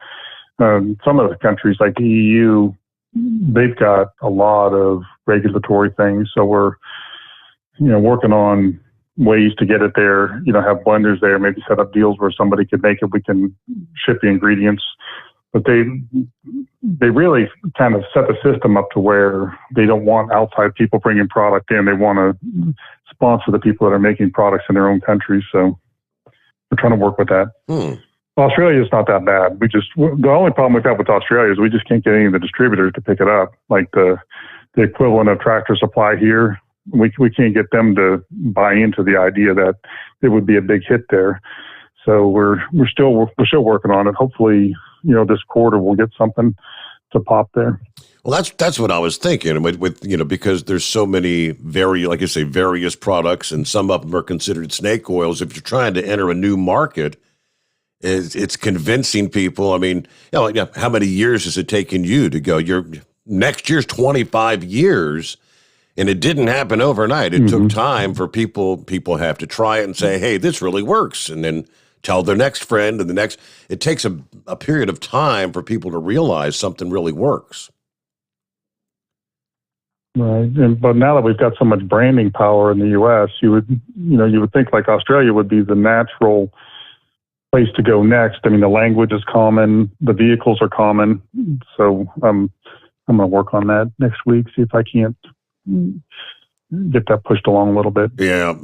Some of the countries like the EU, they've got a lot of regulatory things, so we're working on ways to get it there, have blenders there, maybe set up deals where somebody could make it, we can ship the ingredients. But they really kind of set the system up to where they don't want outside people bringing product in. They want to sponsor the people that are making products in their own countries. So we're trying to work with that. Australia is not that bad. The only problem we've got with Australia is we just can't get any of the distributors to pick it up. Like the equivalent of Tractor Supply here, we can't get them to buy into the idea that it would be a big hit there. So we're still working on it. Hopefully, this quarter we'll get something to pop there. Well, that's what I was thinking with because there's so many various products, and some of them are considered snake oils. If you're trying to enter a new market, it's convincing people. I mean, how many years has it taken you to go? Next year's 25 years. And it didn't happen overnight. It took time for people have to try it and say, hey, this really works. And then tell their next friend and the next. It takes a period of time for people to realize something really works. Right. But now that we've got so much branding power in the U.S., you would think like Australia would be the natural place to go next. I mean, the language is common. The vehicles are common. So I'm going to work on that next week, see if I can't get that pushed along a little bit. Yeah.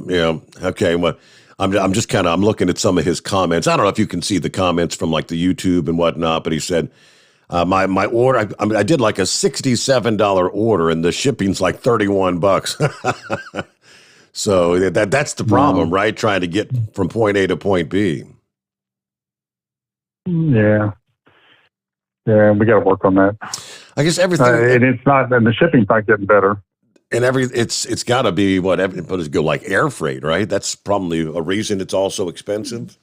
Okay. Well, I'm looking at some of his comments. I don't know if you can see the comments from like the YouTube and whatnot, but he said, my order, I did like a $67 order and the shipping's like $31. So that's the problem, right? Trying to get from point A to point B. Yeah. Yeah. We got to work on that. I guess everything, and the shipping's not getting better. And it's got to be go like air freight, right? That's probably a reason it's also expensive.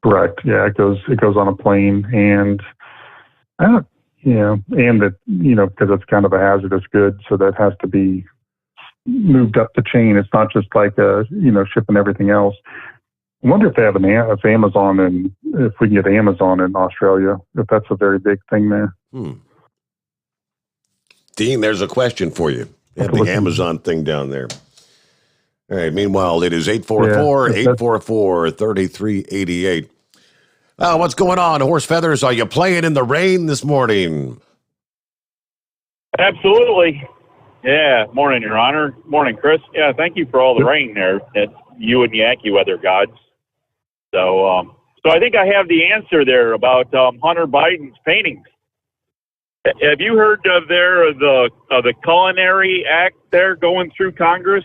Correct. Yeah, it goes on a plane, and because it's kind of a hazardous good, so that has to be moved up the chain. It's not just like shipping everything else. I wonder if they have if Amazon, and if we can get Amazon in Australia, if that's a very big thing there. Dean, there's a question for you. At the Amazon thing down there. All right. Meanwhile, it is 844-844-3388. What's going on, Horse Feathers? Are you playing in the rain this morning? Absolutely. Yeah. Morning, Your Honor. Morning, Chris. Yeah. Thank you for all the rain there. That's you and Yankee weather gods. So I think I have the answer there about Hunter Biden's paintings. Have you heard of the Culinary Act there going through Congress?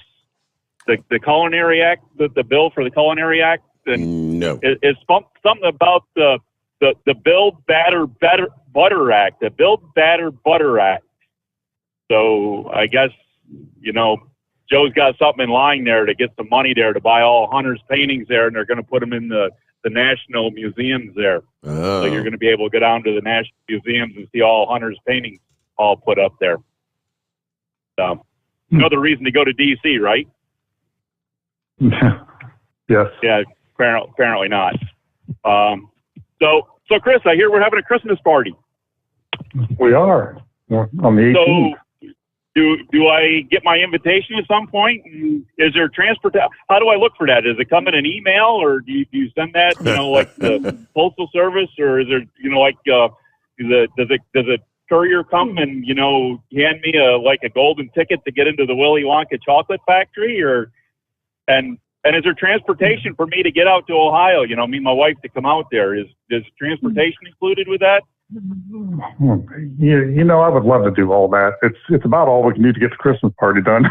The Culinary Act, the bill for the Culinary Act? And no. It's something about the Build Batter Butter Act, the Build Batter Butter Act. So I guess, Joe's got something in line there to get some money there to buy all Hunter's paintings there, and they're going to put them in the national museums there. So you're going to be able to go down to the national museums and see all Hunter's paintings all put up there. Another reason to go to D.C., right? Yes. Yeah, apparently not. So Chris, I hear we're having a Christmas party. We are on the 18th. So do I get my invitation at some point? And is there transportation? How do I look for that? Does it come in an email, or do you send that, like the postal service, or is there, does a courier come and, hand me a golden ticket to get into the Willy Wonka chocolate factory, and is there transportation for me to get out to Ohio? Me and my wife to come out there. Is transportation included with that? Yeah, I would love to do all that. It's about all we can do to get the Christmas party done.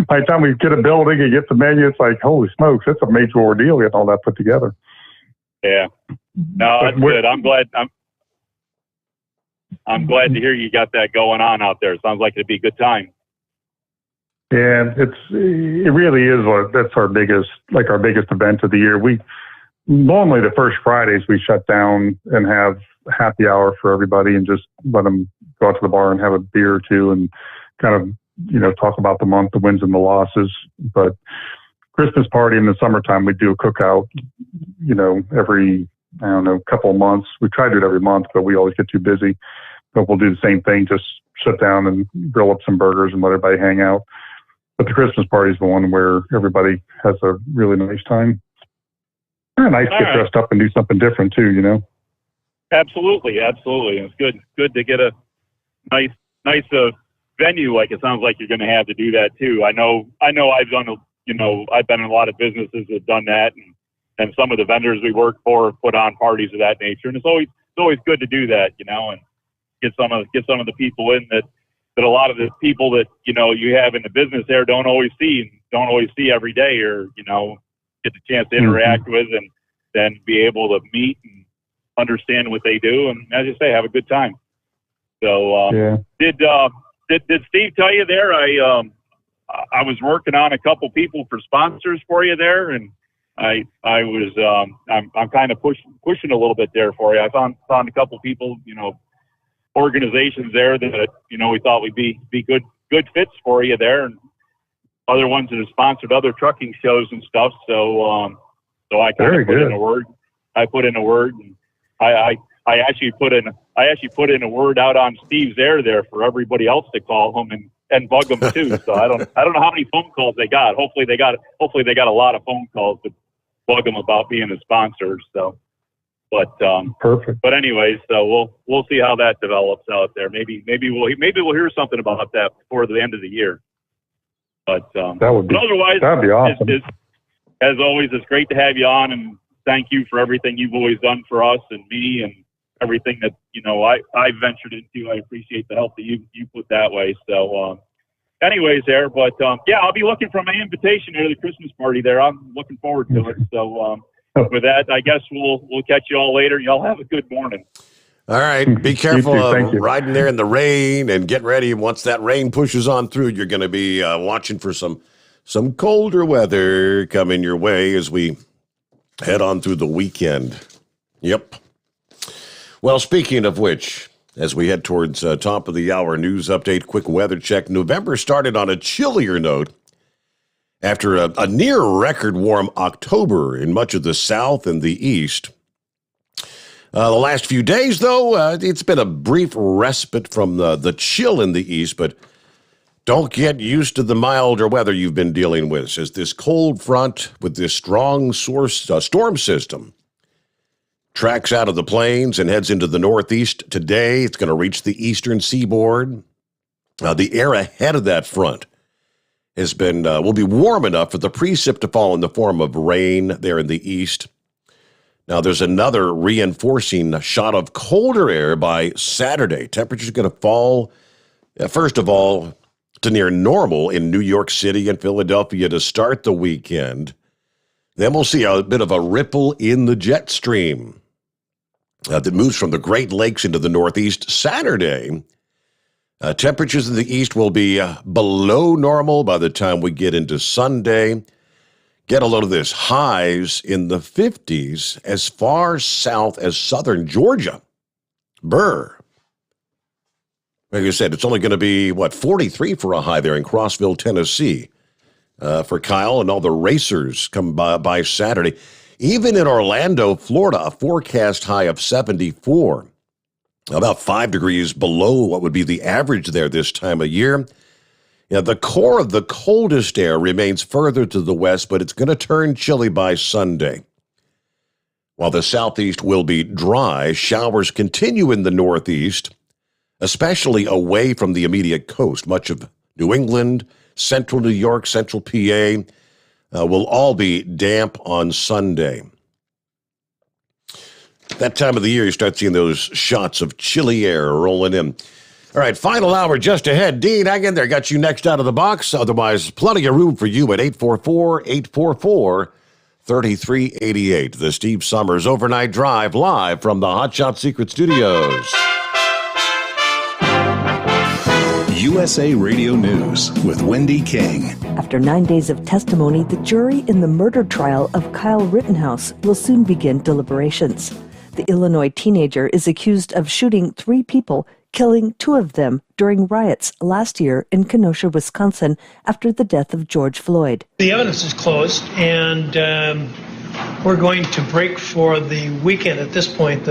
By the time we get a building and get the menu, it's like, holy smokes, it's a major ordeal getting all that put together. Yeah. No, that's good. I'm glad. I'm glad to hear you got that going on out there. Sounds like it'd be a good time. Yeah, it really is that's our biggest event of the year. We normally the first Fridays we shut down and have happy hour for everybody and just let them go out to the bar and have a beer or two and kind of, talk about the month, the wins and the losses. But Christmas party in the summertime, we do a cookout, every, couple of months. We try to do it every month, but we always get too busy. But we'll do the same thing, just sit down and grill up some burgers and let everybody hang out. But the Christmas party is the one where everybody has a really nice time. And nice to get dressed up and do something different too, Absolutely. It's good to get a nice venue like it sounds like you're going to have to do that too. I know I've done, I've been in a lot of businesses that have done that, and some of the vendors we work for put on parties of that nature, and it's always good to do that, and get some of the people in that a lot of the people that you have in the business there don't always see every day, or get the chance to interact with and then be able to meet and understand what they do, and as you say, have a good time. So did Steve tell you there? I was working on a couple people for sponsors for you there, and I was I'm kind of pushing a little bit there for you. I found a couple people, organizations there that we thought would be good fits for you there, and other ones that have sponsored other trucking shows and stuff. So I kind of put in a word. I put in a word, and I actually put in a word out on Steve's air there for everybody else to call him and bug them too. So I don't know how many phone calls they got. Hopefully they got a lot of phone calls to bug them about being a sponsor. So, but perfect. But anyways, so we'll see how that develops out there. Maybe we'll hear something about that before the end of the year. But that'd be awesome. As always, it's great to have you on, and thank you for everything you've always done for us and me and everything that I ventured into. I appreciate the help that you put that way. So, anyways, there. But I'll be looking for my invitation to the Christmas party there. I'm looking forward to it. So, with that, I guess we'll catch you all later. Y'all have a good morning. All right. Be careful riding there in the rain, and get ready. Once that rain pushes on through, you're going to be watching for some colder weather coming your way as we head on through the weekend. Yep. Well, speaking of which, as we head towards top of the hour news update, quick weather check. November started on a chillier note after a near record warm October in much of the south and the east. The last few days, though, it's been a brief respite from the chill in the east, but don't get used to the milder weather you've been dealing with, as this cold front with this strong storm system tracks out of the plains and heads into the northeast today. It's going to reach the eastern seaboard. The air ahead of that front will be warm enough for the precip to fall in the form of rain there in the east. Now, there's another reinforcing shot of colder air by Saturday. Temperatures are going to fall, first of all, to near normal in New York City and Philadelphia to start the weekend. Then we'll see a bit of a ripple in the jet stream that moves from the Great Lakes into the Northeast Saturday. Temperatures in the east will be below normal by the time we get into Sunday. Get a load of this. Highs in the 50s as far south as southern Georgia. Like I said, it's only going to be, 43 for a high there in Crossville, Tennessee. For Kyle and all the racers come by Saturday. Even in Orlando, Florida, a forecast high of 74. About 5 degrees below what would be the average there this time of year. The core of the coldest air remains further to the west, but it's going to turn chilly by Sunday. While the southeast will be dry, showers continue in the northeast, especially away from the immediate coast. Much of New England, central New York, central PA will all be damp on Sunday. That time of the year, you start seeing those shots of chilly air rolling in. All right, final hour just ahead. Dean, hang in there. Got you next out of the box. Otherwise, plenty of room for you at 844-844-3388. The Steve Sommers Overnight Drive live from the Hot Shot Secret Studios. USA Radio News with Wendy King. After 9 days of testimony, the jury in the murder trial of Kyle Rittenhouse will soon begin deliberations. The Illinois teenager is accused of shooting 3 people, killing 2 of them during riots last year in Kenosha, Wisconsin, after the death of George Floyd. The evidence is closed, and we're going to break for the weekend at this point.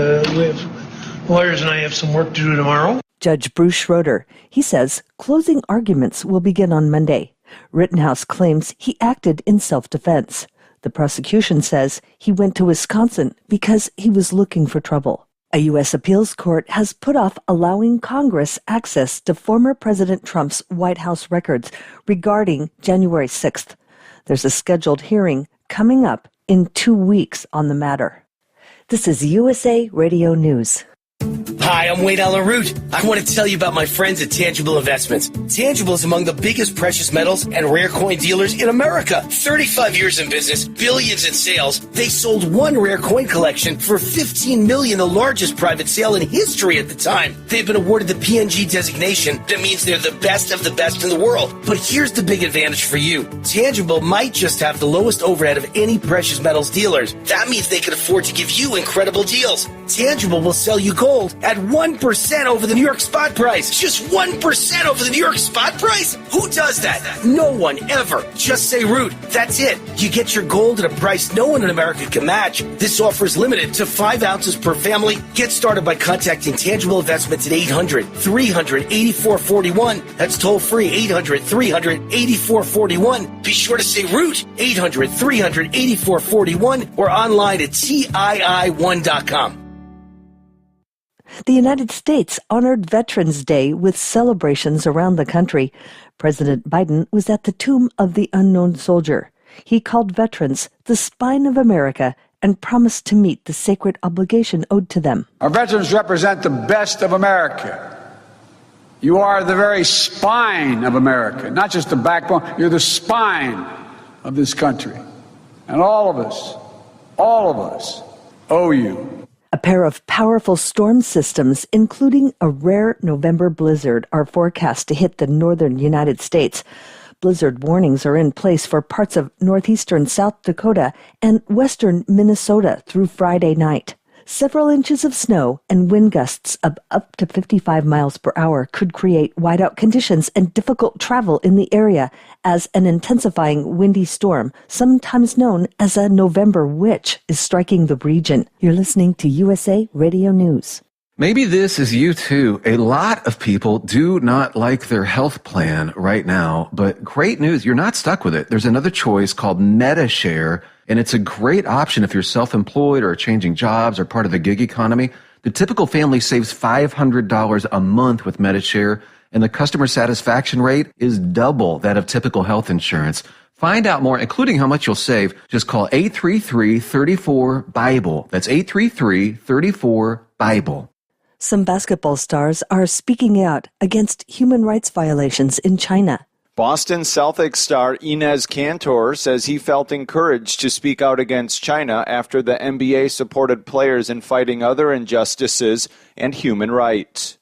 Lawyers and I have some work to do tomorrow. Judge Bruce Schroeder, he says closing arguments will begin on Monday. Rittenhouse claims he acted in self-defense. The prosecution says he went to Wisconsin because he was looking for trouble. A U.S. appeals court has put off allowing Congress access to former President Trump's White House records regarding January 6th. There's a scheduled hearing coming up in 2 weeks on the matter. This is USA Radio News. Hi, I'm Wayne Allen Root. I want to tell you about my friends at Tangible Investments. Tangible is among the biggest precious metals and rare coin dealers in America. 35 years in business, billions in sales. They sold one rare coin collection for $15 million, the largest private sale in history at the time. They've been awarded the PNG designation. That means they're the best of the best in the world. But here's the big advantage for you. Tangible might just have the lowest overhead of any precious metals dealers. That means they can afford to give you incredible deals. Tangible will sell you gold at 1% over the New York spot price. Just 1% over the New York spot price? Who does that? No one ever. Just say Root. That's it. You get your gold at a price no one in America can match. This offer is limited to 5 ounces per family. Get started by contacting Tangible Investments at 800-300-8441. That's toll free, 800-300-8441. Be sure to say Root, 800-300-8441, or online at TII1.com. The United States honored Veterans Day with celebrations around the country. President Biden was at the Tomb of the Unknown Soldier. He called veterans the spine of America and promised to meet the sacred obligation owed to them. Our veterans represent the best of America. You are the very spine of America, not just the backbone. You're the spine of this country. And all of us owe you. A pair of powerful storm systems, including a rare November blizzard, are forecast to hit the northern United States. Blizzard warnings are in place for parts of northeastern South Dakota and western Minnesota through Friday night. Several inches of snow and wind gusts of up to 55 miles per hour could create whiteout conditions and difficult travel in the area as an intensifying windy storm, sometimes known as a November witch, is striking the region. You're listening to USA Radio News. Maybe this is you too. A lot of people do not like their health plan right now, but great news, you're not stuck with it. There's another choice called MediShare, and it's a great option if you're self-employed or changing jobs or part of the gig economy. The typical family saves $500 a month with MediShare, and the customer satisfaction rate is double that of typical health insurance. Find out more, including how much you'll save. Just call 833-34-BIBLE. That's 833-34-BIBLE. Some basketball stars are speaking out against human rights violations in China. Boston Celtics star Enes Kanter says he felt encouraged to speak out against China after the NBA supported players in fighting other injustices and human rights.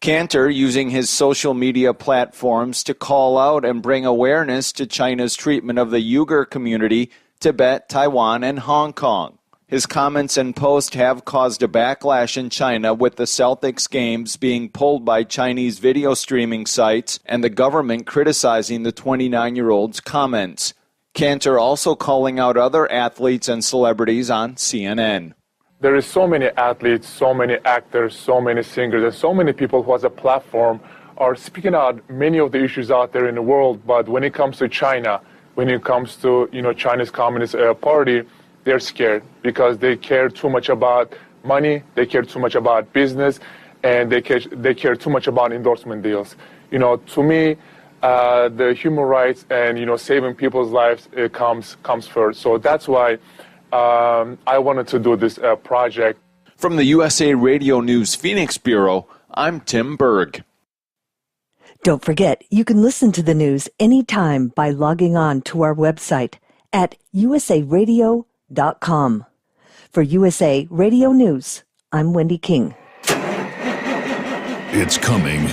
Kanter using his social media platforms to call out and bring awareness to China's treatment of the Uyghur community, Tibet, Taiwan, and Hong Kong. His comments and posts have caused a backlash in China, with the Celtics games being pulled by Chinese video streaming sites and the government criticizing the 29-year-old's comments. Kanter also calling out other athletes and celebrities on CNN. There is so many athletes, so many actors, so many singers, and so many people who has a platform are speaking out many of the issues out there in the world. But when it comes to China, when it comes to China's Communist Party, they're scared because they care too much about money, they care too much about business, and they care too much about endorsement deals. To me, the human rights and saving people's lives comes first. So that's why I wanted to do this project. From the USA Radio News Phoenix Bureau, I'm Tim Berg. Don't forget, you can listen to the news anytime by logging on to our website at usaradio.com. For USA Radio News, I'm Wendy King. It's coming.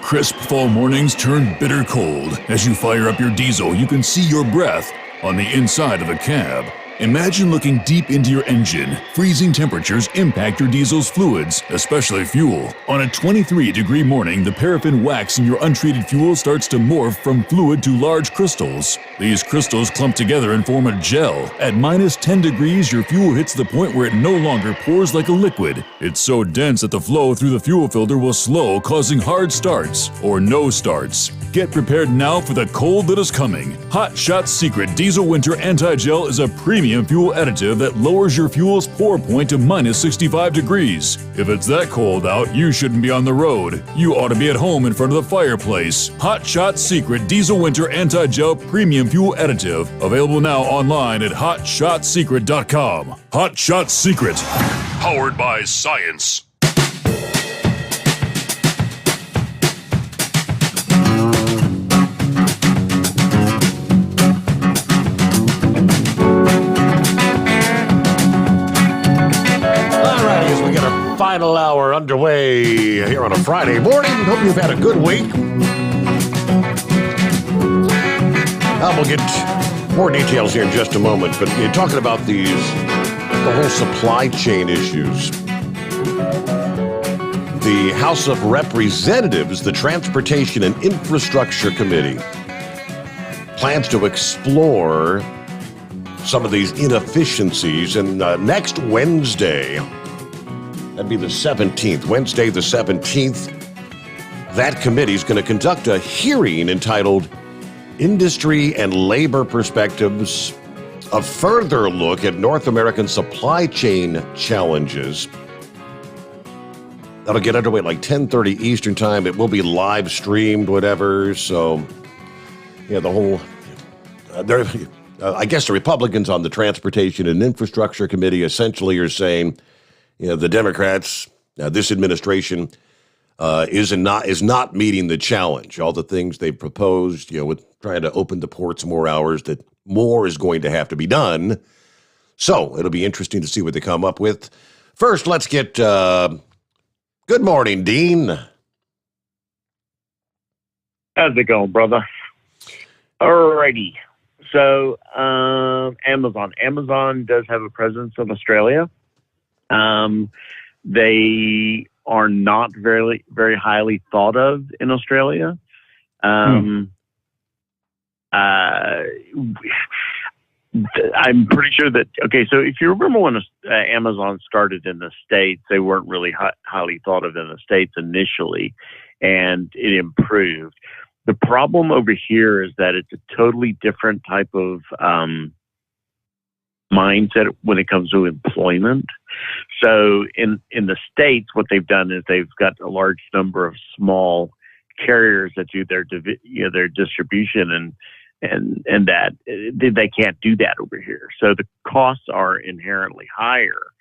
Crisp fall mornings turn bitter cold. As you fire up your diesel, you can see your breath on the inside of the cab. Imagine looking deep into your engine. Freezing temperatures impact your diesel's fluids, especially fuel. On a 23-degree morning, the paraffin wax in your untreated fuel starts to morph from fluid to large crystals. These crystals clump together and form a gel. At minus 10 degrees, your fuel hits the point where it no longer pours like a liquid. It's so dense that the flow through the fuel filter will slow, causing hard starts or no starts. Get prepared now for the cold that is coming. Hot Shot's Secret Diesel Winter Anti-Gel is a premium fuel additive that lowers your fuel's pour point to minus 65 degrees. If it's that cold out, you shouldn't be on the road. You ought to be at home in front of the fireplace. Hot Shot's Secret Diesel Winter Anti-Gel Premium Fuel Additive. Available now online at hotshotsecret.com. Hot Shot Secret. Powered by science. Final hour underway here on a Friday morning. Hope you've had a good week. We'll get more details here in just a moment, but you're talking about the whole supply chain issues. The House of Representatives, the Transportation and Infrastructure Committee, plans to explore some of these inefficiencies, and next Wednesday, that'd be the 17th, Wednesday the 17th, that committee is going to conduct a hearing entitled Industry and Labor Perspectives, a further look at North American supply chain challenges. That'll get underway at like 10:30 Eastern time. It will be live streamed, whatever. So, yeah, the whole, I guess the Republicans on the Transportation and Infrastructure Committee essentially are saying, the Democrats, this administration, is not meeting the challenge. All the things they've proposed, with trying to open the ports more hours, that more is going to have to be done. So it'll be interesting to see what they come up with. First, let's get, good morning, Dean. How's it going, brother? Alrighty. So, Amazon. Amazon does have a presence in Australia. They are not very, very highly thought of in Australia. I'm pretty sure that, so if you remember when Amazon started in the States, they weren't really highly thought of in the States initially, and it improved. The problem over here is that it's a totally different type of mindset when it comes to employment. So in the States, what they've done is they've got a large number of small carriers that do their distribution, and that they can't do that over here. So the costs are inherently higher,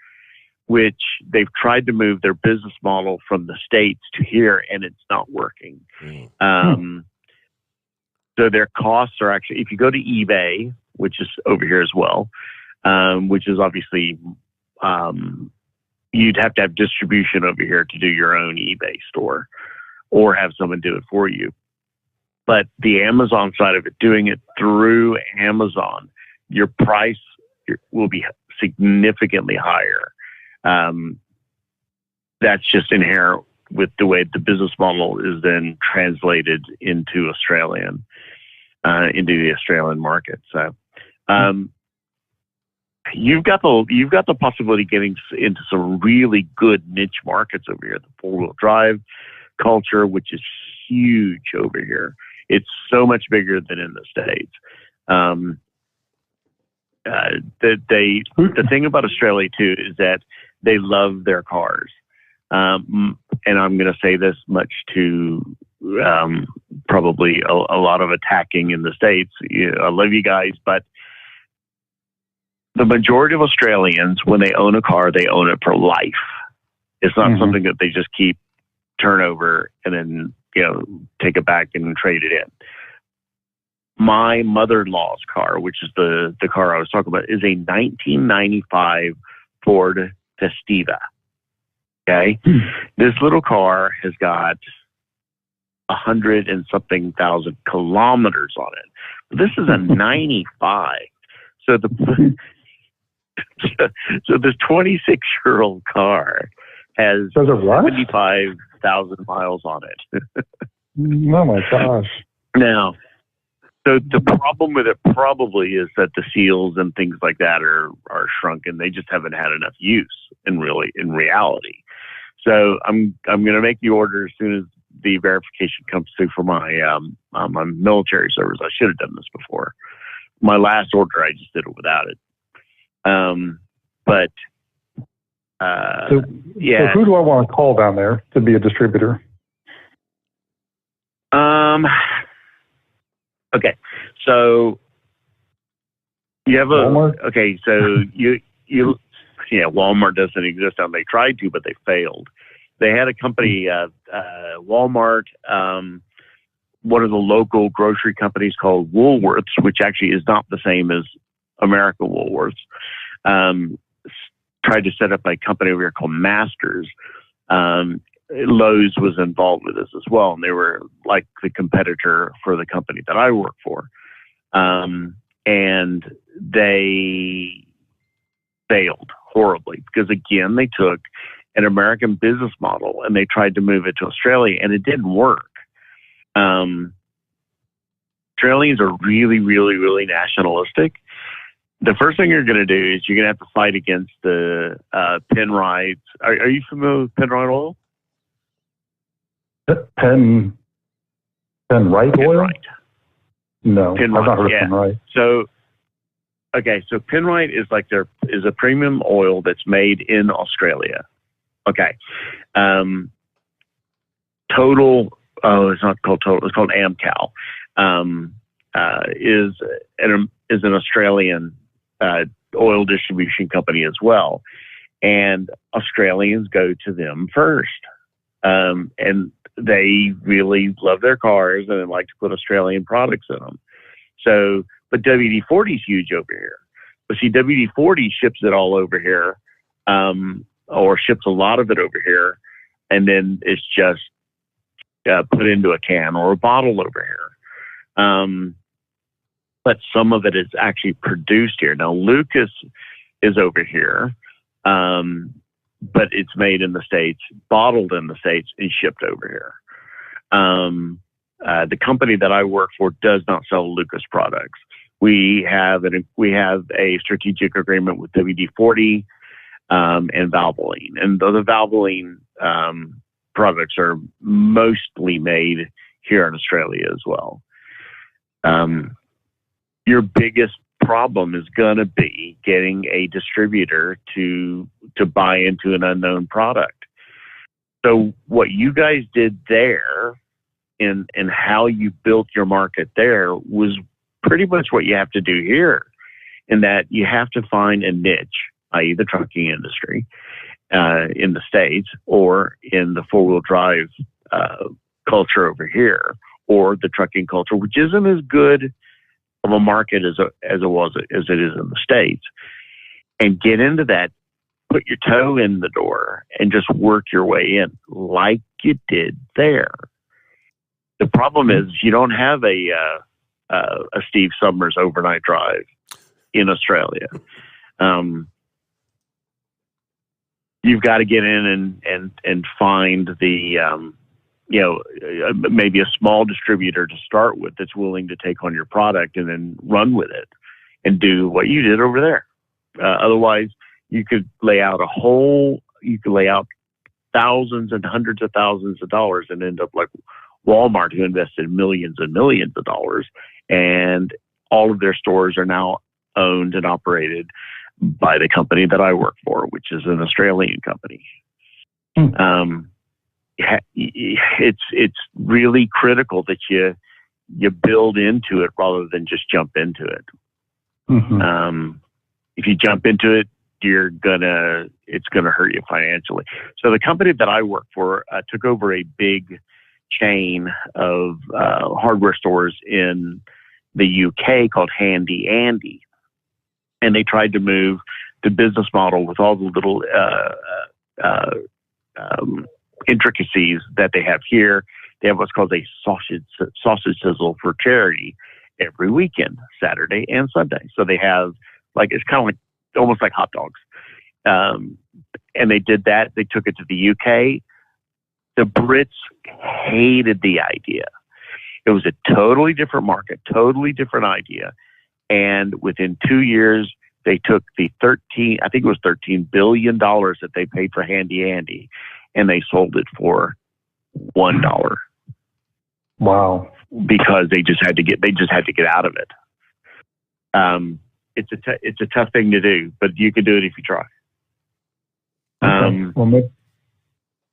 which they've tried to move their business model from the States to here, and it's not working. So their costs are actually, if you go to eBay, which is over here as well, which is obviously, you'd have to have distribution over here to do your own eBay store or have someone do it for you. But the Amazon side of it, doing it through Amazon, your price will be significantly higher. That's just inherent with the way the business model is then translated into the Australian market. So, you've got the possibility of getting into some really good niche markets over here. The 4-wheel drive culture, which is huge over here. It's so much bigger than in the States. The thing about Australia too is that they love their cars. And I'm going to say this much to probably a lot of attacking in the States. I love you guys, but the majority of Australians, when they own a car, they own it for life. It's not something that they just keep, turn over, and then take it back and trade it in. My mother-in-law's car, which is the car I was talking about, is a 1995 Ford Festiva. Okay, this little car has got 100 and something thousand kilometers on it. This is a 95. So so this 26-year-old car has 75,000 miles on it. Oh my gosh. Now, so the problem with it probably is that the seals and things like that are shrunken. They just haven't had enough use in reality. So I'm going to make the order as soon as the verification comes through for my my military service. I should have done this before. My last order, I just did it without it. So who do I want to call down there to be a distributor? Okay, so you have Walmart? Okay, so you Walmart doesn't exist now. They tried to, but they failed. They had a company, Walmart, one of the local grocery companies called Woolworths, which actually is not the same as America Woolworths, tried to set up a company over here called Masters. Lowe's was involved with this as well, and they were like the competitor for the company that I work for. And they failed horribly because, again, they took an American business model and they tried to move it to Australia, and it didn't work. Australians are really, really, really nationalistic. The first thing you're going to do is you're going to have to fight against the Penrite. Are you familiar with Penrite oil? Penrite oil? No, Penrite, I've not heard of Penrite. So Penrite is a premium oil that's made in Australia. Okay. It's not called Total. It's called Amcal. Is an Australian oil distribution company as well, and Australians go to them first, and they really love their cars and they like to put Australian products in them. So, but WD-40 is huge over here. But see, WD-40 ships it all over here, or ships a lot of it over here, and then it's just put into a can or a bottle over here. But some of it is actually produced here. Now, Lucas is over here, but it's made in the States, bottled in the States, and shipped over here. The company that I work for does not sell Lucas products. We have a strategic agreement with WD-40 and Valvoline, and the Valvoline products are mostly made here in Australia as well. Your biggest problem is going to be getting a distributor to buy into an unknown product. So what you guys did there and how you built your market there was pretty much what you have to do here, in that you have to find a niche, i.e. the trucking industry in the States, or in the four-wheel drive culture over here, or the trucking culture, which isn't as good of a market as it is in the States, and get into that, put your toe in the door, and just work your way in like you did there. The problem is you don't have a Steve Sommers overnight drive in Australia. You've got to get in and find the maybe a small distributor to start with that's willing to take on your product and then run with it and do what you did over there. Otherwise, you could lay out thousands and hundreds of thousands of dollars and end up like Walmart, who invested millions and millions of dollars, and all of their stores are now owned and operated by the company that I work for, which is an Australian company. It's really critical that you build into it rather than just jump into it. If you jump into it, it's gonna hurt you financially. So the company that I work for took over a big chain of hardware stores in the UK called Handy Andy, and they tried to move the business model with all the little intricacies that they have here They have what's called a sausage sizzle for charity every weekend, Saturday and Sunday. So they have it's kind of like almost like hot dogs. And they did that. They took it to the UK. The Brits hated the idea. It was a totally different market, totally different idea. And within 2 years, they took the $13 billion that they paid for Handy Andy, and they sold it for $1. Wow! Because they just had to get out of it. It's a tough thing to do, but you can do it if you try.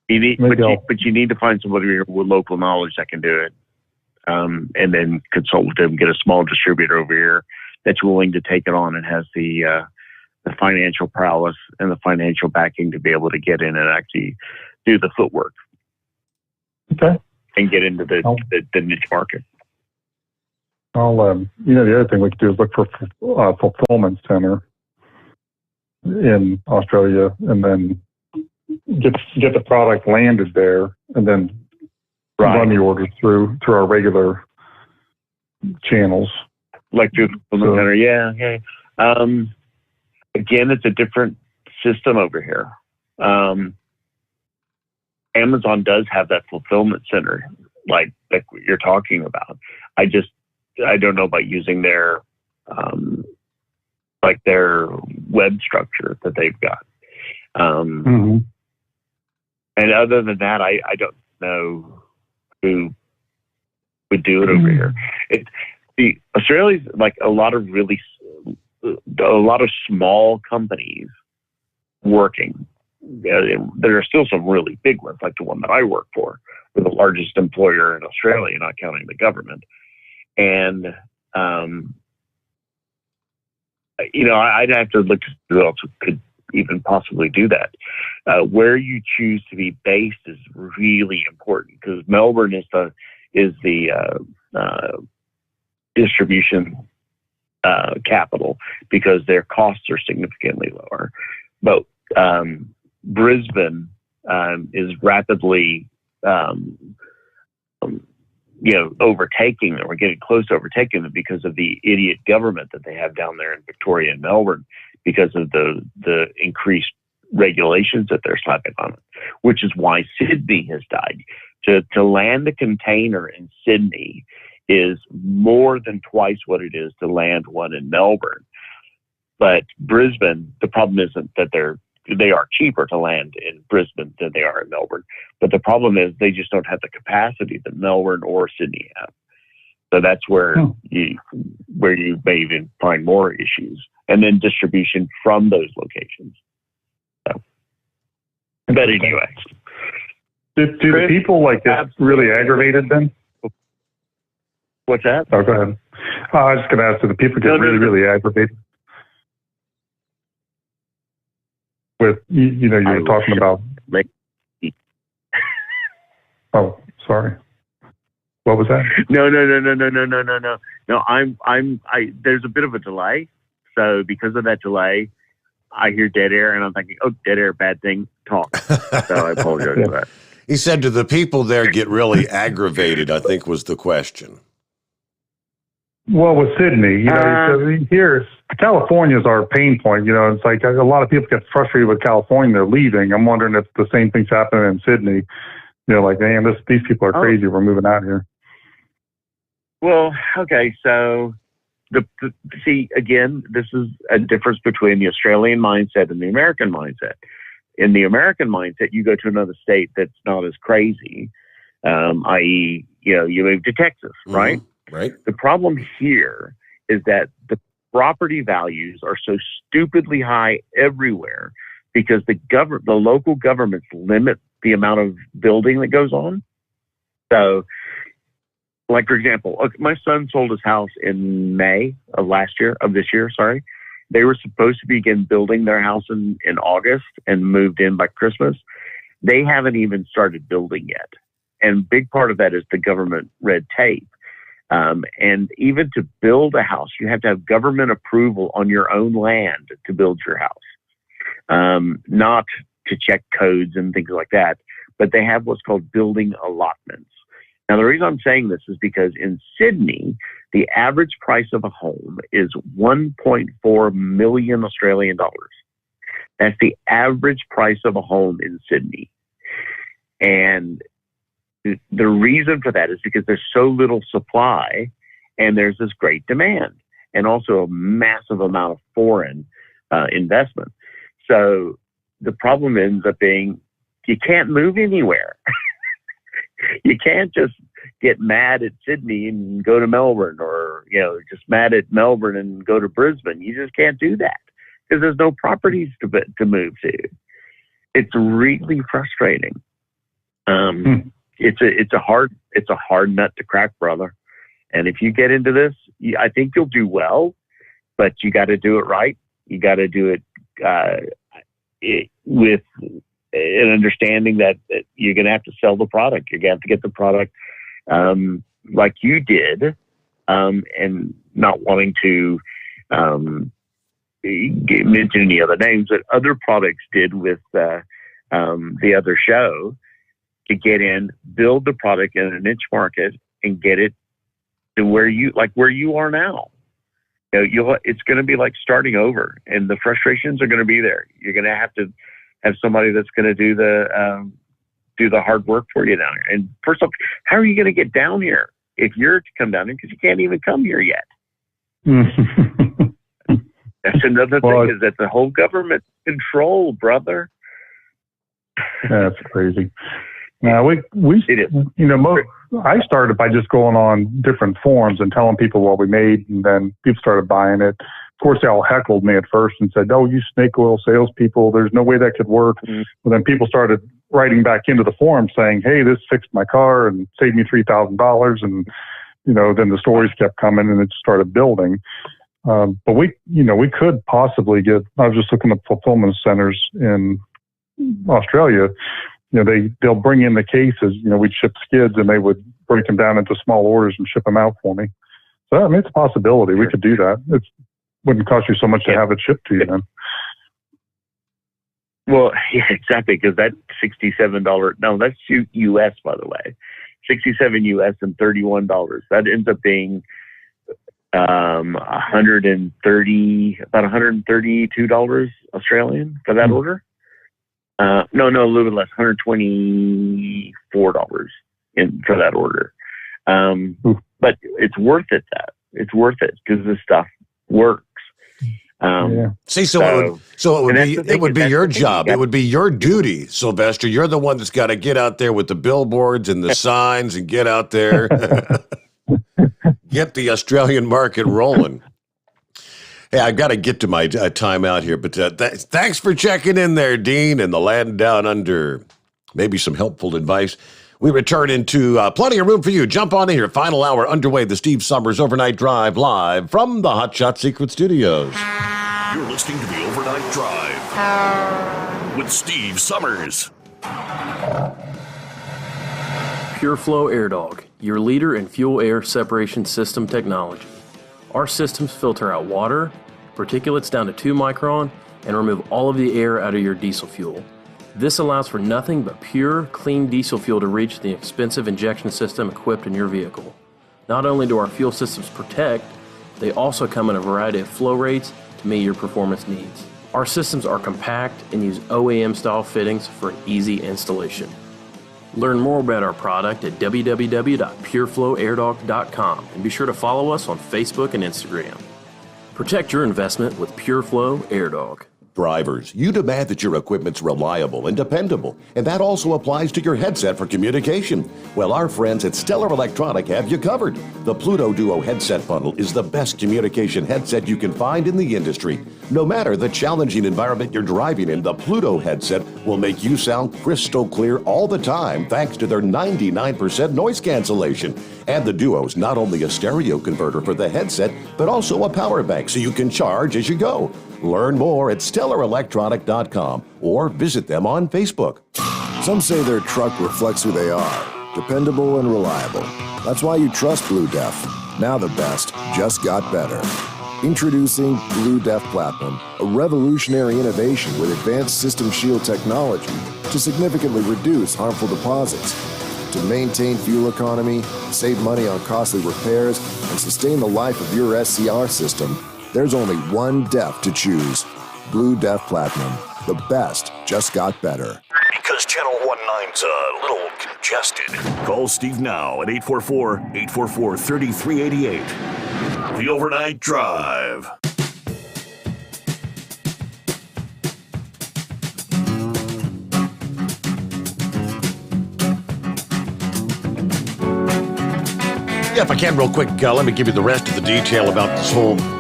You need to find somebody with local knowledge that can do it, and then consult with them. Get a small distributor over here that's willing to take it on and has the financial prowess and the financial backing to be able to get in and actually do the footwork. Okay. And get into the niche market. The other thing we could do is look for a fulfillment center in Australia, and then get the product landed there, and then run the orders through our regular channels. Like through the fulfillment center, yeah. Again, it's a different system over here. Amazon does have that fulfillment center, like you're talking about. I don't know about using their their web structure that they've got. And other than that, I don't know who would do it over here. Australia's like a lot of small companies working. There are still some really big ones, like the one that I work for. We're the largest employer in Australia, not counting the government. And, I'd have to look at who else could even possibly do that. Where you choose to be based is really important, because Melbourne is the distribution capital, because their costs are significantly lower. But Brisbane is rapidly overtaking them. We're getting close to overtaking them because of the idiot government that they have down there in Victoria and Melbourne, because of the increased regulations that they're slapping on it, which is why Sydney has died. To land a container in Sydney is more than twice what it is to land one in Melbourne. But Brisbane, the problem isn't that they are cheaper to land in Brisbane than they are in Melbourne. But the problem is they just don't have the capacity that Melbourne or Sydney have. So that's where you may even find more issues. And then distribution from those locations. So, but anyway. Do the people get really aggravated then? What's that? Oh, go ahead. I was just going to ask, do the people get really aggravated? With, you were talking about... Oh, sorry. What was that? No. There's a bit of a delay. So because of that delay, I hear dead air and I'm thinking, oh, dead air, bad thing, talk. So I apologize for that. He said, do the people there get really aggravated, I think was the question. Well, with Sydney, here, California's our pain point. It's like a lot of people get frustrated with California, they're leaving. I'm wondering if the same thing's happening in Sydney. Man, these people are crazy. We're moving out here. Well, okay, so see, again, this is a difference between the Australian mindset and the American mindset. In the American mindset, you go to another state that's not as crazy, i.e., you move to Texas, right? Right. The problem here is that the property values are so stupidly high everywhere because the local governments limit the amount of building that goes on. So, like, for example, my son sold his house in May of this year. They were supposed to begin building their house in August and moved in by Christmas. They haven't even started building yet. And big part of that is the government red tape. And even to build a house, you have to have government approval on your own land to build your house. Not to check codes and things like that, but they have what's called building allotments. Now, the reason I'm saying this is because in Sydney, the average price of a home is 1.4 million Australian dollars. That's the average price of a home in Sydney. And the reason for that is because there's so little supply and there's this great demand and also a massive amount of foreign investment. So the problem ends up being you can't move anywhere. You can't just get mad at Sydney and go to Melbourne, or, just mad at Melbourne and go to Brisbane. You just can't do that because there's no properties to move to. It's really frustrating. It's a hard nut to crack, brother. And if you get into this, I think you'll do well, but you got to do it right. You got to do it with an understanding that you're going to have to sell the product. You're going to have to get the product like you did, and not wanting to mention any other names, but other products did with the other show, to get in, build the product in a niche market, and get it to where you are now. It's going to be like starting over, and the frustrations are going to be there. You're going to have somebody that's going to do the hard work for you down here. And first off, how are you going to get down here if you're to come down here, because you can't even come here yet? That's another thing, is that the whole government control, brother. That's crazy. Now I started by just going on different forums and telling people what we made, and then people started buying it. Of course, they all heckled me at first and said, "Oh, you snake oil salespeople, there's no way that could work." But then people started writing back into the forum saying, "Hey, this fixed my car and saved me $3,000. And, then the stories kept coming and it started building. But we could possibly get, I was just looking at fulfillment centers in Australia. They'll bring in the cases, we'd ship skids and they would break them down into small orders and ship them out for me. So, it's a possibility. We could do that. It wouldn't cost you so much to have it shipped to you then. Well, yeah, exactly. Because that $67, no, that's US, by the way, $67 US and $31. That ends up being about $132 Australian for that order. No, a little bit less, $124 for that order. But it's worth it. It's worth it because this stuff works. See, it would be your job. It would be your duty, Sylvester. You're the one that's got to get out there with the billboards and the signs and get out there, get the Australian market rolling. Hey, I've got to get to my time out here, but thanks for checking in there, Dean, and the land down under. Maybe some helpful advice. We return into plenty of room for you. Jump on in here. Final hour underway. The Steve Summers Overnight Drive live from the Hot Shot Secret Studios. You're listening to the Overnight Drive with Steve Summers. Pureflow Airdog, your leader in fuel air separation system technology. Our systems filter out water, particulates down to 2 micron, and remove all of the air out of your diesel fuel. This allows for nothing but pure, clean diesel fuel to reach the expensive injection system equipped in your vehicle. Not only do our fuel systems protect, they also come in a variety of flow rates to meet your performance needs. Our systems are compact and use OEM-style fittings for an easy installation. Learn more about our product at www.pureflowairdog.com and be sure to follow us on Facebook and Instagram. Protect your investment with Pureflow Airdog. Drivers, you demand that your equipment's reliable and dependable, and that also applies to your headset for communication. Well, our friends at Stellar Electronic have you covered. The Pluto Duo headset bundle is the best communication headset you can find in the industry. No matter the challenging environment you're driving in, the Pluto headset will make you sound crystal clear all the time thanks to their 99% noise cancellation. And the Duo's not only a stereo converter for the headset, but also a power bank so you can charge as you go. Learn more at StellarElectronic.com or visit them on Facebook. Some say their truck reflects who they are, dependable and reliable. That's why you trust Blue Def. Now the best just got better. Introducing Blue Def Platinum, a revolutionary innovation with advanced system shield technology to significantly reduce harmful deposits. to maintain fuel economy, save money on costly repairs, and sustain the life of your SCR system, there's only one DEF to choose. Blue DEF Platinum. The best just got better. Because Channel 19's a little congested. Call Steve now at 844-844-3388. The Overnight Drive. Yeah, if I can real quick, let me give you the rest of the detail about this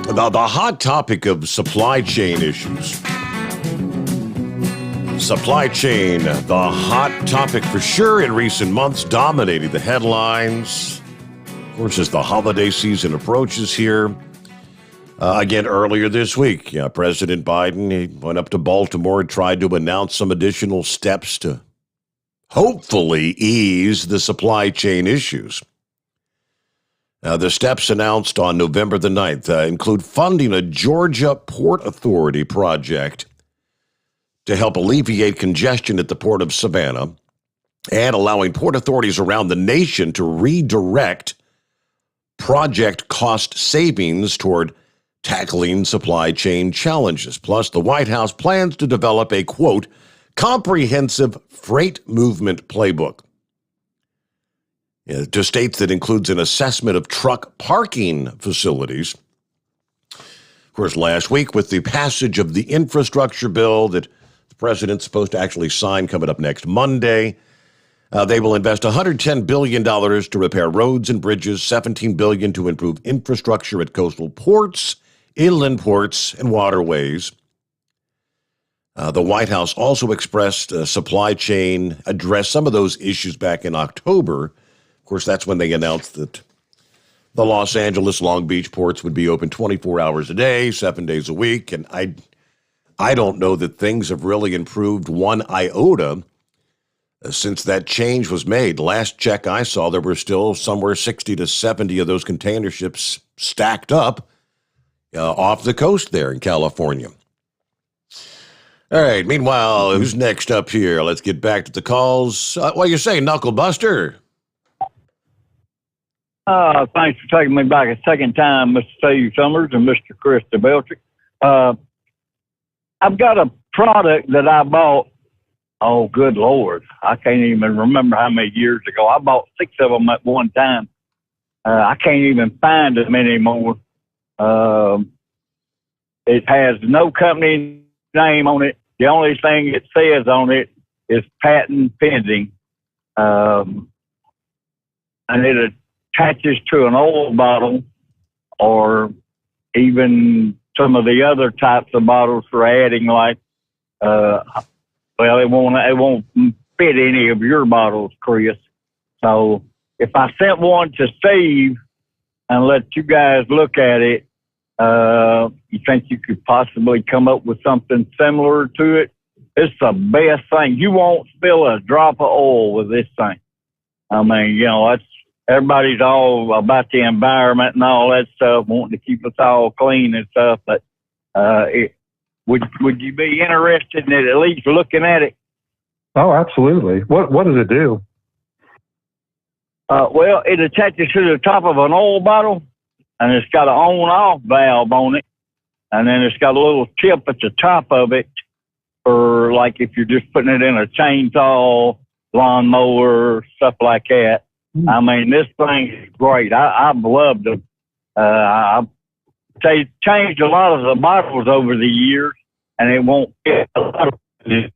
about the hot topic of supply chain issues. Supply chain, the hot topic for sure in recent months, dominating the headlines. Of course, as the holiday season approaches here. Again, earlier this week, President Biden, he went up to Baltimore and tried to announce some additional steps to hopefully ease the supply chain issues. The steps announced on November the 9th include funding a Georgia Port Authority project to help alleviate congestion at the Port of Savannah and allowing port authorities around the nation to redirect project cost savings toward tackling supply chain challenges. Plus, the White House plans to develop a, quote, comprehensive freight movement playbook to states that includes an assessment of truck parking facilities. Of course, last week with the passage of the infrastructure bill that the president's supposed to actually sign coming up next Monday, they will invest $110 billion to repair roads and bridges, $17 billion to improve infrastructure at coastal ports, inland ports, and waterways. The White House also expressed supply chain, addressed some of those issues back in October. Of course, that's when they announced that the Los Angeles, Long Beach ports would be open 24 hours a day, 7 days a week. And I don't know that things have really improved one iota since that change was made. Last check I saw, there were still somewhere 60 to 70 of those container ships stacked up off the coast there in California. All right, meanwhile, who's next up here? Let's get back to the calls. What you say, Knuckle Buster? Thanks for taking me back a second time, Mr. Steve Summers and Mr. Chris Gabrelcik. I've got a product that I bought, oh, good Lord, I can't even remember how many years ago. I bought 6 of them at one time. I can't even find them anymore. It has no company name on it. The only thing it says on it is patent pending. And it attaches to an oil bottle or even some of the other types of bottles for adding, like, it won't fit any of your bottles, Chris. So if I sent one to Steve and let you guys look at it, you think you could possibly come up with something similar to it? It's the best thing. You won't spill a drop of oil with this thing. I mean, that's everybody's all about the environment and all that stuff, wanting to keep us all clean and stuff. But would you be interested in at least looking at it? Oh, absolutely. What does it do? Well, it attaches to the top of an oil bottle, and it's got an on-off valve on it, and then it's got a little tip at the top of it for, like, if you're just putting it in a chainsaw, lawnmower, stuff like that. I mean, this thing is great. I've loved it. I've changed a lot of the bottles over the years, and it won't fit a lot of it.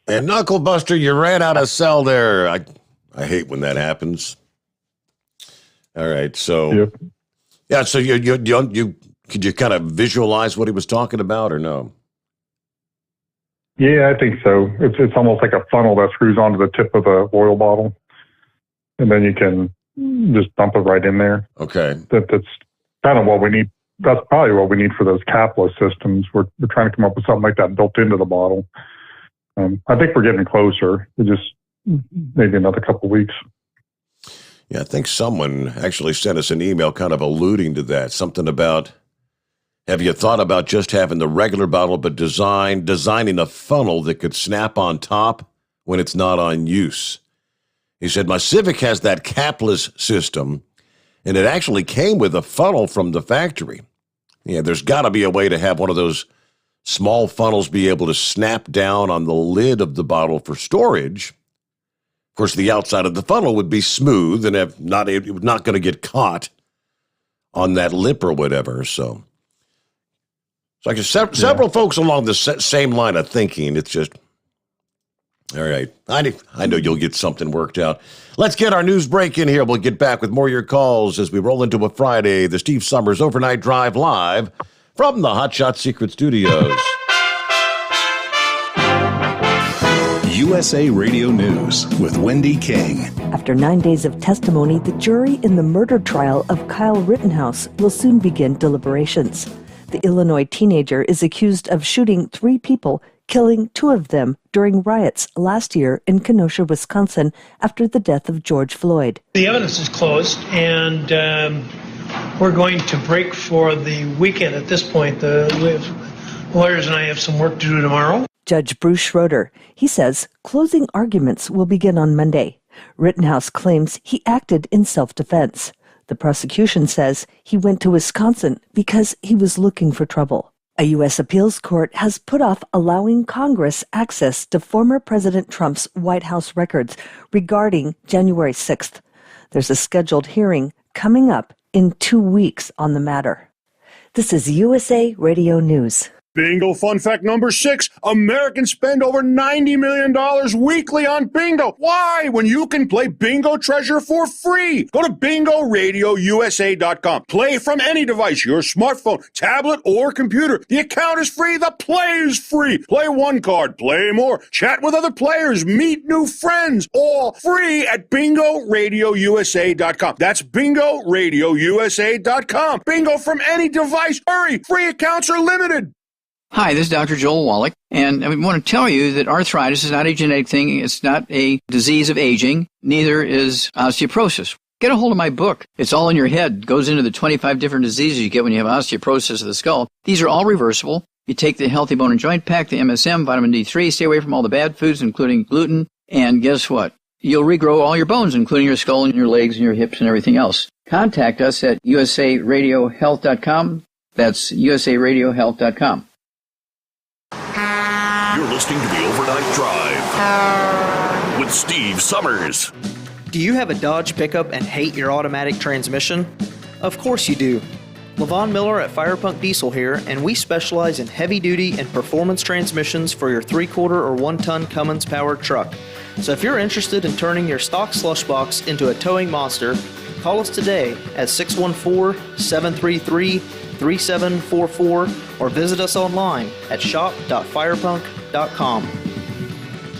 And Knuckle Buster, you ran out of cell there. I hate when that happens. All right, so yep. Yeah, so you could you kind of visualize what he was talking about, or no? Yeah, I think so. It's almost like a funnel that screws onto the tip of the oil bottle, and then you can just dump it right in there. Okay, that's kind of what we need. That's probably what we need for those capless systems. We're trying to come up with something like that built into the bottle. I think we're getting closer. We just maybe another couple of weeks. Yeah, I think someone actually sent us an email kind of alluding to that. Something about Have you thought about just having the regular bottle, but designing a funnel that could snap on top when it's not on use? He said, my Civic has that capless system, and it actually came with a funnel from the factory. Yeah, there's got to be a way to have one of those small funnels be able to snap down on the lid of the bottle for storage. Of course, the outside of the funnel would be smooth and it was not going to get caught on that lip or whatever, so... So I guess several folks along the same line of thinking. It's just, all right, I know you'll get something worked out. Let's get our news break in here. We'll get back with more of your calls as we roll into a Friday, the Steve Summers Overnight Drive live from the Hot Shot Secret Studios. USA Radio News with Wendy King. After 9 days of testimony, the jury in the murder trial of Kyle Rittenhouse will soon begin deliberations. The Illinois teenager is accused of shooting 3 people, killing 2 of them during riots last year in Kenosha, Wisconsin, after the death of George Floyd. The evidence is closed, and we're going to break for the weekend at this point. Lawyers and I have some work to do tomorrow. Judge Bruce Schroeder, he says closing arguments will begin on Monday. Rittenhouse claims he acted in self-defense. The prosecution says he went to Wisconsin because he was looking for trouble. A U.S. appeals court has put off allowing Congress access to former President Trump's White House records regarding January 6th. There's a scheduled hearing coming up in 2 weeks on the matter. This is USA Radio News. Bingo fun fact number 6. Americans spend over $90 million weekly on bingo. Why? When you can play Bingo Treasure for free. Go to BingoRadioUSA.com. Play from any device, your smartphone, tablet, or computer. The account is free. The play is free. Play one card. Play more. Chat with other players. Meet new friends. All free at BingoRadioUSA.com. That's BingoRadioUSA.com. Bingo from any device. Hurry. Free accounts are limited. Hi, this is Dr. Joel Wallach, and I want to tell you that arthritis is not a genetic thing. It's not a disease of aging. Neither is osteoporosis. Get a hold of my book. It's all in your head. It goes into the 25 different diseases you get when you have osteoporosis of the skull. These are all reversible. You take the Healthy Bone and Joint Pack, the MSM, vitamin D3, stay away from all the bad foods, including gluten, and guess what? You'll regrow all your bones, including your skull and your legs and your hips and everything else. Contact us at usaradiohealth.com. That's usaradiohealth.com. You're listening to the Overnight Drive with Steve Summers. Do you have a Dodge pickup and hate your automatic transmission? Of course you do. LaVon Miller at Firepunk Diesel here, and we specialize in heavy-duty and performance transmissions for your 3/4 or 1-ton Cummins-powered truck. So if you're interested in turning your stock slush box into a towing monster, call us today at 614-733-3744 or visit us online at shop.firepunk.com.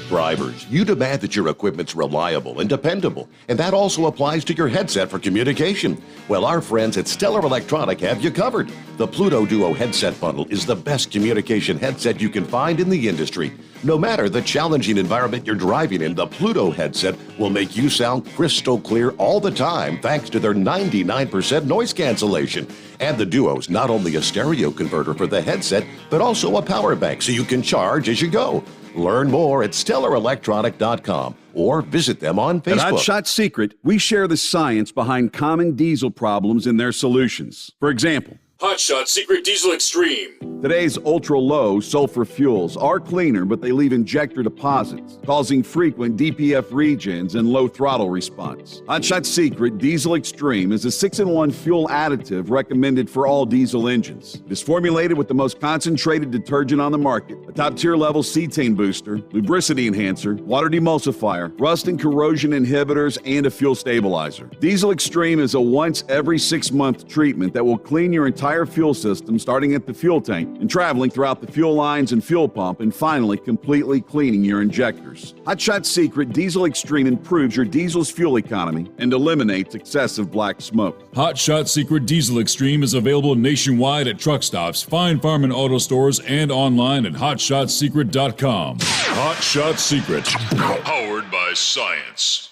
Drivers, you demand that your equipment's reliable and dependable, and that also applies to your headset for communication. Well, our friends at Stellar Electronic have you covered. The Pluto Duo headset bundle is the best communication headset you can find in the industry. No matter the challenging environment you're driving in, the Pluto headset will make you sound crystal clear all the time thanks to their 99% noise cancellation. And the Duo's not only a stereo converter for the headset, but also a power bank so you can charge as you go. Learn more at StellarElectronic.com or visit them on Facebook. At Hot Shot Secret, we share the science behind common diesel problems and their solutions. For example, Hot Shot Secret Diesel Extreme. Today's ultra-low sulfur fuels are cleaner, but they leave injector deposits, causing frequent DPF regens and low throttle response. Hot Shot Secret Diesel Extreme is a 6-in-1 fuel additive recommended for all diesel engines. It is formulated with the most concentrated detergent on the market, a top-tier level cetane booster, lubricity enhancer, water demulsifier, rust and corrosion inhibitors, and a fuel stabilizer. Diesel Extreme is a once every 6-month treatment that will clean your entire fuel system, starting at the fuel tank and traveling throughout the fuel lines and fuel pump, and finally completely cleaning your injectors. Hot Shot Secret Diesel Extreme improves your diesel's fuel economy and eliminates excessive black smoke. Hot Shot Secret Diesel Extreme is available nationwide at truck stops, Fine Farm and auto stores, and online at hotshotsecret.com. Hot Shot Secret, powered by science.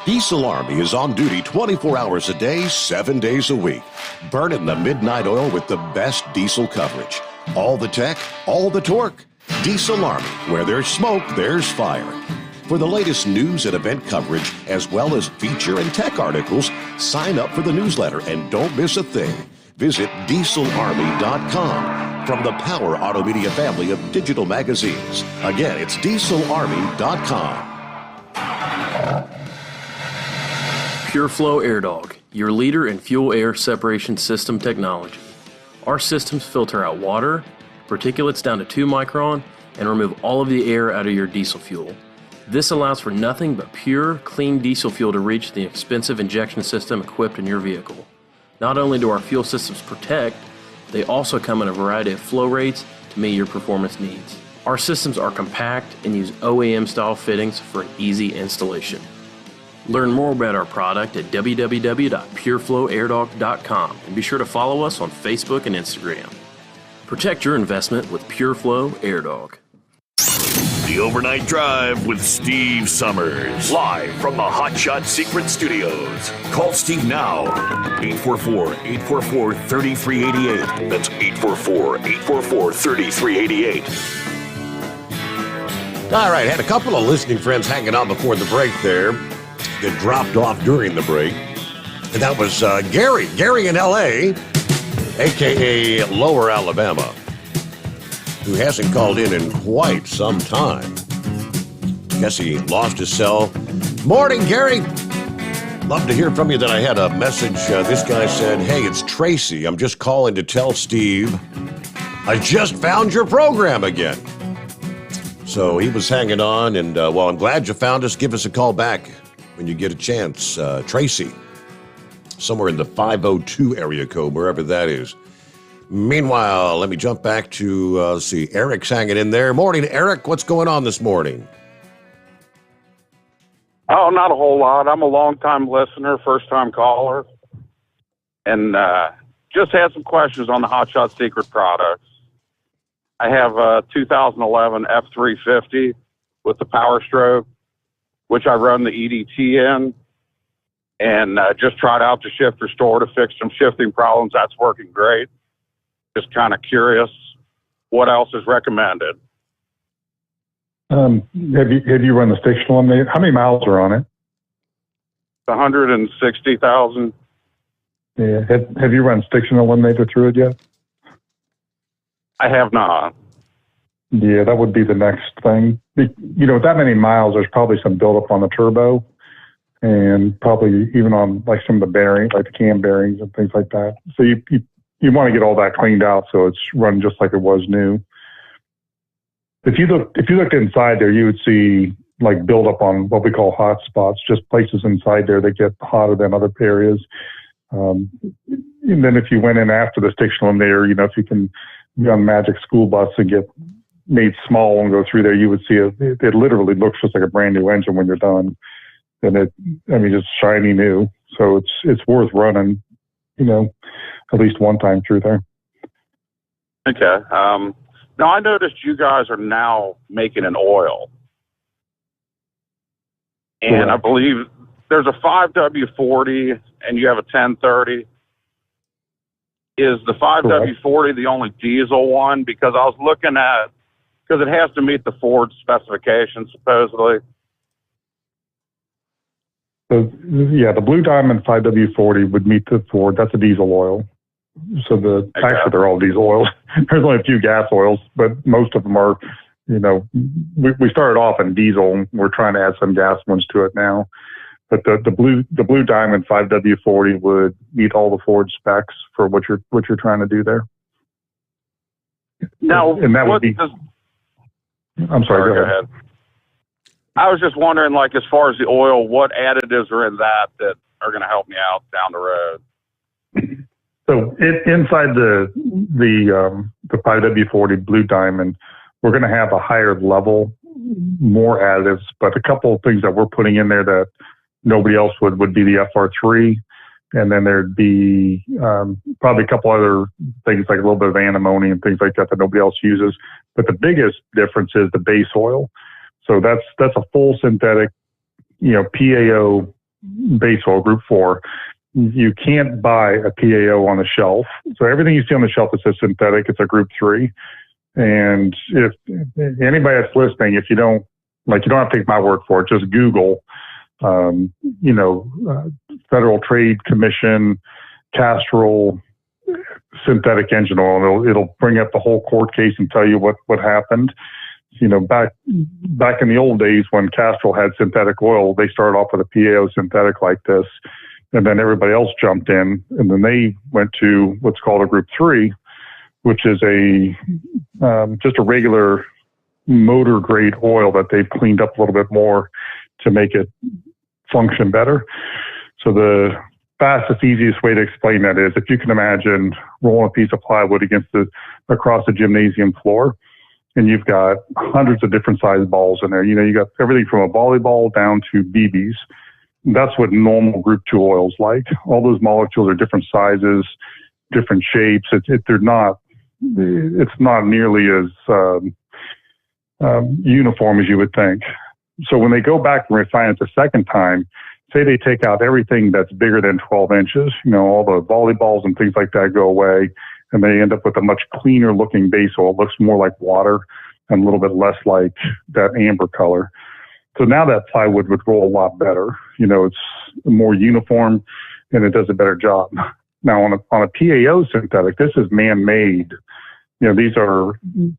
Diesel Army is on duty 24 hours a day, 7 days a week. Burning the midnight oil with the best diesel coverage. All the tech, all the torque. Diesel Army, where there's smoke, there's fire. For the latest news and event coverage, as well as feature and tech articles, sign up for the newsletter and don't miss a thing. Visit dieselarmy.com from the Power Auto Media family of digital magazines. Again, it's dieselarmy.com. Pureflow Airdog, your leader in fuel-air separation system technology. Our systems filter out water, particulates down to 2 micron, and remove all of the air out of your diesel fuel. This allows for nothing but pure, clean diesel fuel to reach the expensive injection system equipped in your vehicle. Not only do our fuel systems protect, they also come in a variety of flow rates to meet your performance needs. Our systems are compact and use OEM-style fittings for an easy installation. Learn more about our product at www.pureflowairdog.com and be sure to follow us on Facebook and Instagram. Protect your investment with Pureflow Airdog. The Overnight Drive with Steve Summers. Live from the Hot Shot Secret Studios. Call Steve now. 844-844-3388. That's 844-844-3388. All right, had a couple of listening friends hanging on before the break there that dropped off during the break. And that was Gary in L.A., a.k.a. Lower Alabama, who hasn't called in quite some time. Guess he lost his cell. Morning, Gary. Love to hear from you. That I had a message. This guy said, hey, it's Tracy. I'm just calling to tell Steve I just found your program again. So he was hanging on, and well, I'm glad you found us. Give us a call back when you get a chance. Tracy, somewhere in the 502 area code, wherever that is. Meanwhile, let me jump back to, let's see, Eric's hanging in there. Morning, Eric. What's going on this morning? Oh, not a whole lot. I'm a long-time listener, first-time caller, and just had some questions on the Hot Shot Secret products. I have a 2011 F350 with the Power Stroke, which I run the EDT in, and just tried out the shift restore to fix some shifting problems. That's working great. Just kind of curious what else is recommended. Have you run the stiction eliminator? How many miles are on it? 160,000. Yeah. Have you run stiction eliminator through it yet? I have not. Yeah, that would be the next thing. You know, with that many miles, there's probably some buildup on the turbo, and probably even on like some of the bearings, like the cam bearings and things like that. So you want to get all that cleaned out so it's run just like it was new. If you looked inside there, you would see like buildup on what we call hot spots, just places inside there that get hotter than other areas. And then if you went in after the stiction eliminator, you know, if you can be on Magic School Bus and get made small and go through there, you would see it literally looks just like a brand new engine when you're done. And it's shiny new. So it's worth running, you know, at least one time through there. Okay. Now, I noticed you guys are now making an oil. And I believe there's a 5W40 and you have a 1030. Is the 5W40 the only diesel one? Because I was looking at, because it has to meet the Ford specifications, supposedly. So, yeah, the Blue Diamond 5W40 would meet the Ford. That's a diesel oil. So actually they're all diesel oils. There's only a few gas oils, but most of them are, you know, we started off in diesel. We're trying to add some gas ones to it now. But the Blue Diamond 5W40 would meet all the Ford specs for what you're trying to do there. Now, and that would be. I'm sorry. Go ahead. I was just wondering, like, as far as the oil, what additives are in that are going to help me out down the road? So inside the 5W40 Blue Diamond, we're going to have a higher level, more additives, but a couple of things that we're putting in there that nobody else would be the FR3. And then there'd be probably a couple other things like a little bit of antimony and things like that nobody else uses. But the biggest difference is the base oil. So that's a full synthetic, you know, PAO base oil, Group 4, you can't buy a PAO on the shelf. So everything you see on the shelf that says synthetic, it's a Group 3. And if anybody that's listening, if you don't have to take my word for it, just Google, Federal Trade Commission, Castrol, synthetic engine oil, and it'll bring up the whole court case and tell you what happened. Back in the old days when Castrol had synthetic oil, they started off with a PAO synthetic like this, and then everybody else jumped in, and then they went to what's called a Group 3, which is just a regular motor grade oil that they've cleaned up a little bit more to make it function better. So the fastest, easiest way to explain that is if you can imagine rolling a piece of plywood across the gymnasium floor, and you've got hundreds of different size balls in there. You got everything from a volleyball down to BBs. That's what normal Group 2 oil's like. All those molecules are different sizes, different shapes. It's not nearly as uniform as you would think. So when they go back and refine it the second time, say they take out everything that's bigger than 12 inches, all the volleyballs and things like that go away, and they end up with a much cleaner looking base oil. It looks more like water and a little bit less like that amber color. So now that plywood would roll a lot better. It's more uniform and it does a better job. Now on a PAO synthetic, this is man-made. These are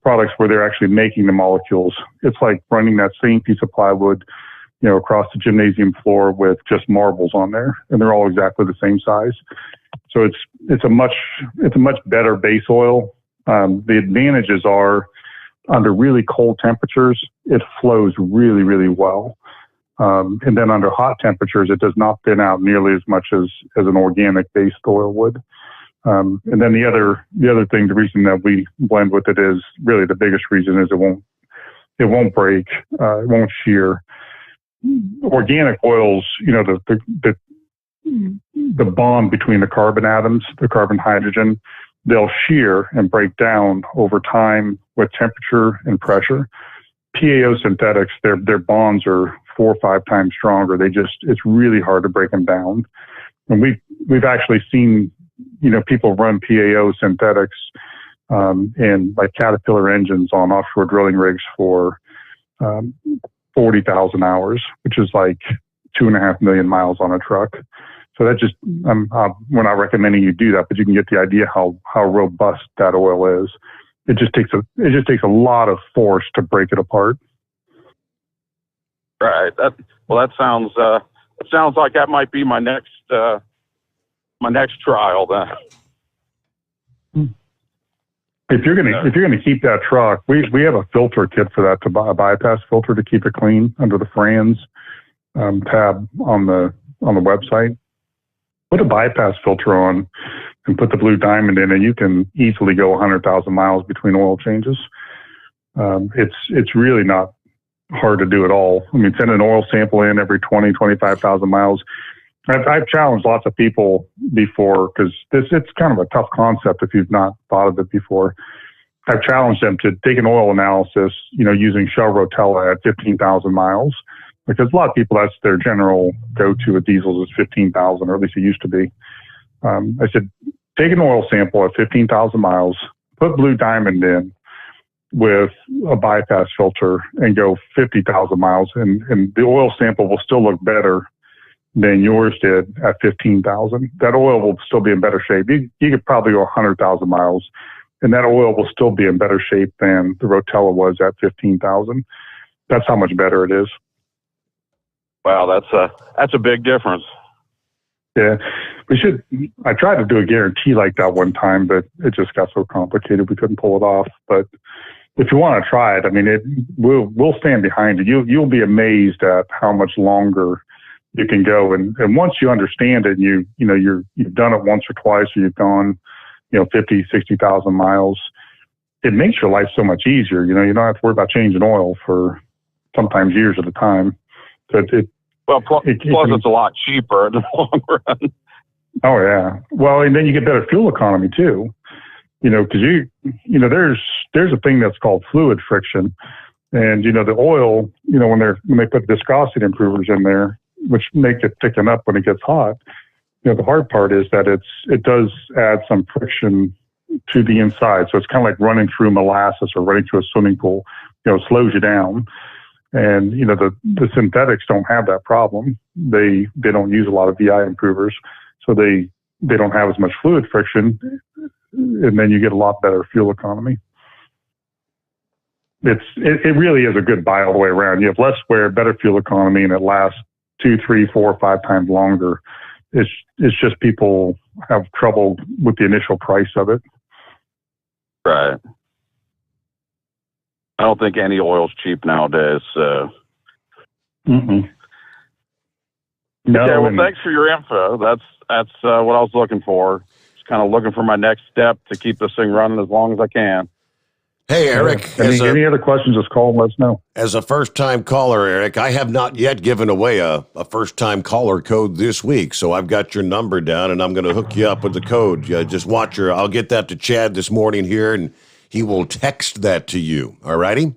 products where they're actually making the molecules. It's like running that same piece of plywood, across the gymnasium floor with just marbles on there, and they're all exactly the same size. So it's a much better base oil. The advantages are under really cold temperatures, it flows really, really well. And then under hot temperatures, it does not thin out nearly as much as an organic based oil would. And then the other thing, the reason that we blend with it is really the biggest reason is it won't break, it won't shear. Organic oils, the bond between the carbon atoms, the carbon hydrogen, they'll shear and break down over time with temperature and pressure. PAO synthetics, their bonds are 4 or 5 times stronger. It's really hard to break them down. And we've actually seen, people run PAO synthetics in like Caterpillar engines on offshore drilling rigs for 40,000 hours, which is like 2.5 million miles on a truck. So that we're not recommending you do that, but you can get the idea how robust that oil is. It just takes a lot of force to break it apart. Right. That sounds like that might be my next trial then. If you're gonna keep that truck, we have a filter kit for that, to buy a bypass filter to keep it clean under the Franz tab on the website. Put a bypass filter on and put the blue diamond in, and you can easily go 100,000 miles between oil changes. It's really not hard to do at all. I mean, send an oil sample in every 20,000-25,000 miles. I've challenged lots of people before because it's kind of a tough concept if you've not thought of it before. I've challenged them to take an oil analysis, using Shell Rotella at 15,000 miles, because a lot of people, that's their general go-to with diesels is 15,000, or at least it used to be. I said, take an oil sample at 15,000 miles, put blue diamond in with a bypass filter and go 50,000 miles, and the oil sample will still look better than yours did at 15,000. That oil will still be in better shape. You could probably go 100,000 miles, and that oil will still be in better shape than the Rotella was at 15,000. That's how much better it is. Wow, that's a big difference. Yeah, I tried to do a guarantee like that one time, but it just got so complicated we couldn't pull it off. But if you want to try it, I mean, we'll stand behind it. You'll be amazed at how much longer you can go. And once you understand it, and you've done it once or twice, or you've gone, 50, 60,000 miles, it makes your life so much easier. You don't have to worry about changing oil for sometimes years at a time. So plus it's a lot cheaper in the long run. Oh yeah. Well, and then you get better fuel economy too. Because there's a thing that's called fluid friction, and the oil, when they put viscosity improvers in there, which make it thicken up when it gets hot. The hard part is that it does add some friction to the inside. So it's kind of like running through molasses or running through a swimming pool. It slows you down. And, the synthetics don't have that problem. They don't use a lot of VI improvers. So they don't have as much fluid friction. And then you get a lot better fuel economy. It really is a good buy all the way around. You have less wear, better fuel economy, and it lasts 2, 3, 4, 5 times longer. It's just people have trouble with the initial price of it. Right. I don't think any oil's cheap nowadays. So. No. Okay, well, thanks for your info. That's what I was looking for. Just kind of looking for my next step to keep this thing running as long as I can. Hey, Eric. Any other questions, just call and let us know. As a first-time caller, Eric, I have not yet given away a first-time caller code this week, so I've got your number down, and I'm going to hook you up with the code. Just watch I'll get that to Chad this morning here, and he will text that to you. All righty?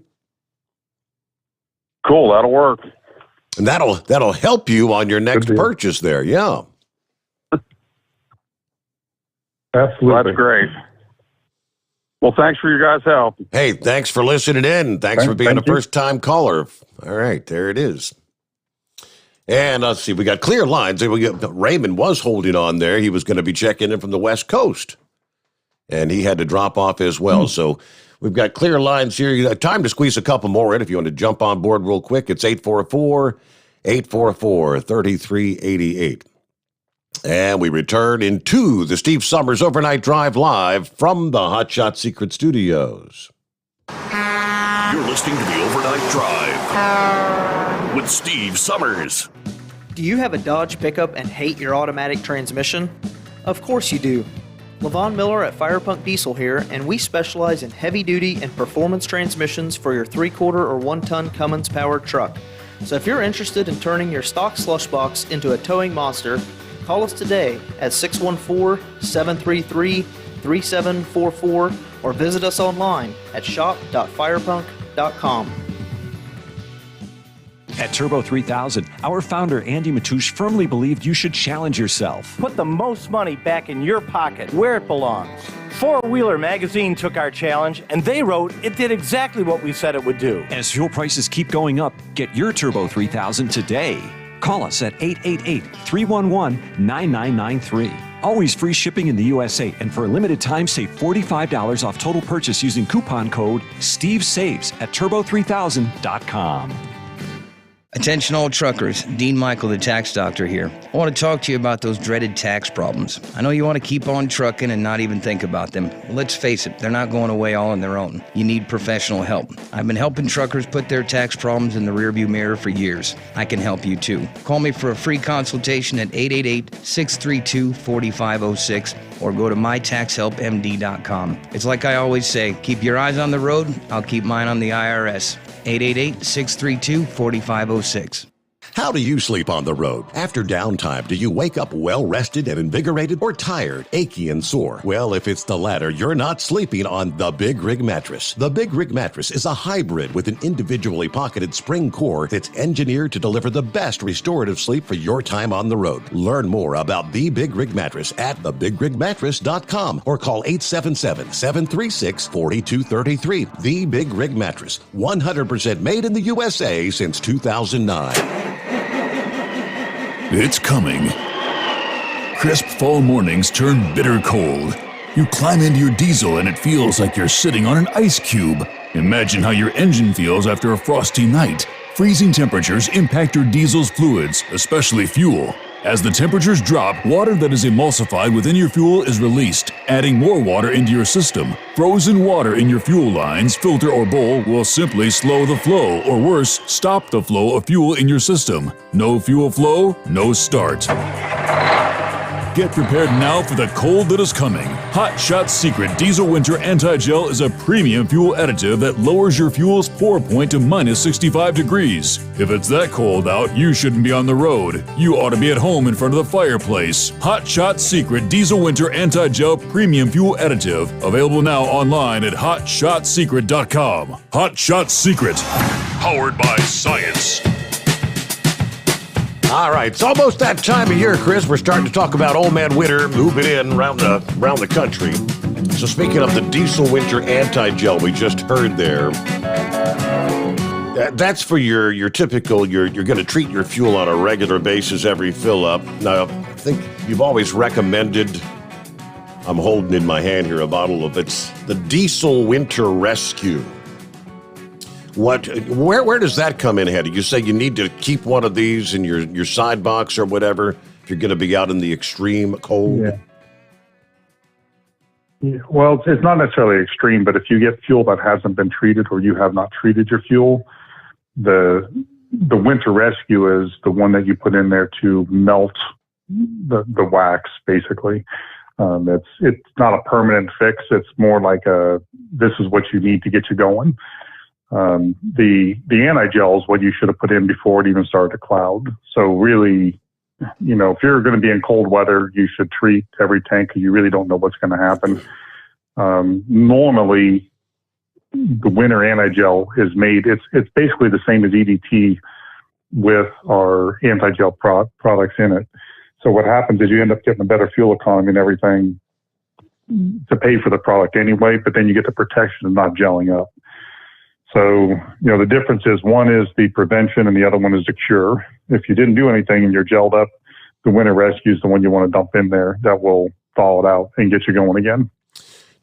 Cool, that'll work. And that'll help you on your next purchase there, yeah. Absolutely. That's great. Well, thanks for your guys' help. Hey, thanks for listening in. Thanks for being a first-time caller. All right, there it is. And let's see, we got clear lines. Raymond was holding on there. He was going to be checking in from the West Coast, and he had to drop off as well. So we've got clear lines here. You got time to squeeze a couple more in if you want to jump on board real quick. It's 844-844-3388. And we return into the Steve Summers Overnight Drive live from the Hot Shot Secret Studios. You're listening to the Overnight Drive with Steve Summers. Do you have a Dodge pickup and hate your automatic transmission? Of course you do. Levon Miller at Firepunk Diesel here, and we specialize in heavy-duty and performance transmissions for your 3-quarter or 1-ton Cummins-powered truck. So if you're interested in turning your stock slush box into a towing monster, call us today at 614-733-3744 or visit us online at shop.firepunk.com. At Turbo 3000, our founder Andy Matouche firmly believed you should challenge yourself. Put the most money back in your pocket, where it belongs. Four Wheeler magazine took our challenge, and they wrote it did exactly what we said it would do. As fuel prices keep going up, get your Turbo 3000 today. Call us at 888-311-9993. Always free shipping in the USA, and for a limited time, save $45 off total purchase using coupon code STEVESAVES at turbo3000.com. Attention all truckers, Dean Michael, the tax doctor here. I want to talk to you about those dreaded tax problems. I know you want to keep on trucking and not even think about them. Well, let's face it, they're not going away all on their own. You need professional help. I've been helping truckers put their tax problems in the rearview mirror for years. I can help you too. Call me for a free consultation at 888-632-4506 or go to mytaxhelpmd.com. It's like I always say, keep your eyes on the road, I'll keep mine on the IRS. 888-632-4506. How do you sleep on the road? After downtime, do you wake up well-rested and invigorated or tired, achy, and sore? Well, if it's the latter, you're not sleeping on the Big Rig Mattress. The Big Rig Mattress is a hybrid with an individually pocketed spring core that's engineered to deliver the best restorative sleep for your time on the road. Learn more about the Big Rig Mattress at thebigrigmattress.com or call 877-736-4233. The Big Rig Mattress, 100% made in the USA since 2009. It's coming. Crisp fall mornings turn bitter cold. You climb into your diesel and it feels like you're sitting on an ice cube. Imagine how your engine feels after a frosty night. Freezing temperatures impact your diesel's fluids, especially fuel. As the temperatures drop, water that is emulsified within your fuel is released, adding more water into your system. Frozen water in your fuel lines, filter, or bowl will simply slow the flow, or worse, stop the flow of fuel in your system. No fuel flow, no start. Get prepared now for the cold that is coming. Hot Shot Secret Diesel Winter Anti-Gel is a premium fuel additive that lowers your fuel's pour point to minus 65 degrees. If it's that cold out, you shouldn't be on the road. You ought to be at home in front of the fireplace. Hot Shot Secret Diesel Winter Anti-Gel Premium Fuel Additive. Available now online at hotshotsecret.com. Hot Shot Secret. Powered by science. All right, it's almost that time of year, Chris. We're starting to talk about old man winter moving in around the country. So speaking of the diesel winter anti-gel we just heard there, that's for your typical, you're going to treat your fuel on a regular basis every fill up. Now, I think you've always recommended, I'm holding in my hand here a bottle of it's the Diesel Winter Rescue. Where does that come in handy? You say you need to keep one of these in your side box or whatever if you're going to be out in the extreme cold? Yeah, well, it's not necessarily extreme, but if you get fuel that hasn't been treated or you have not treated your fuel, the Winter Rescue is the one that you put in there to melt the wax, basically. It's not a permanent fix. It's more like this is what you need to get you going. The anti-gel is what you should have put in before it even started to cloud. So really, if you're going to be in cold weather, you should treat every tank because you really don't know what's going to happen. Normally, the winter anti-gel is made, it's basically the same as EDT with our anti-gel products in it. So what happens is you end up getting a better fuel economy and everything to pay for the product anyway, but then you get the protection of not gelling up. So, the difference is one is the prevention and the other one is the cure. If you didn't do anything and you're gelled up, the Winter Rescue is the one you want to dump in there that will thaw it out and get you going again.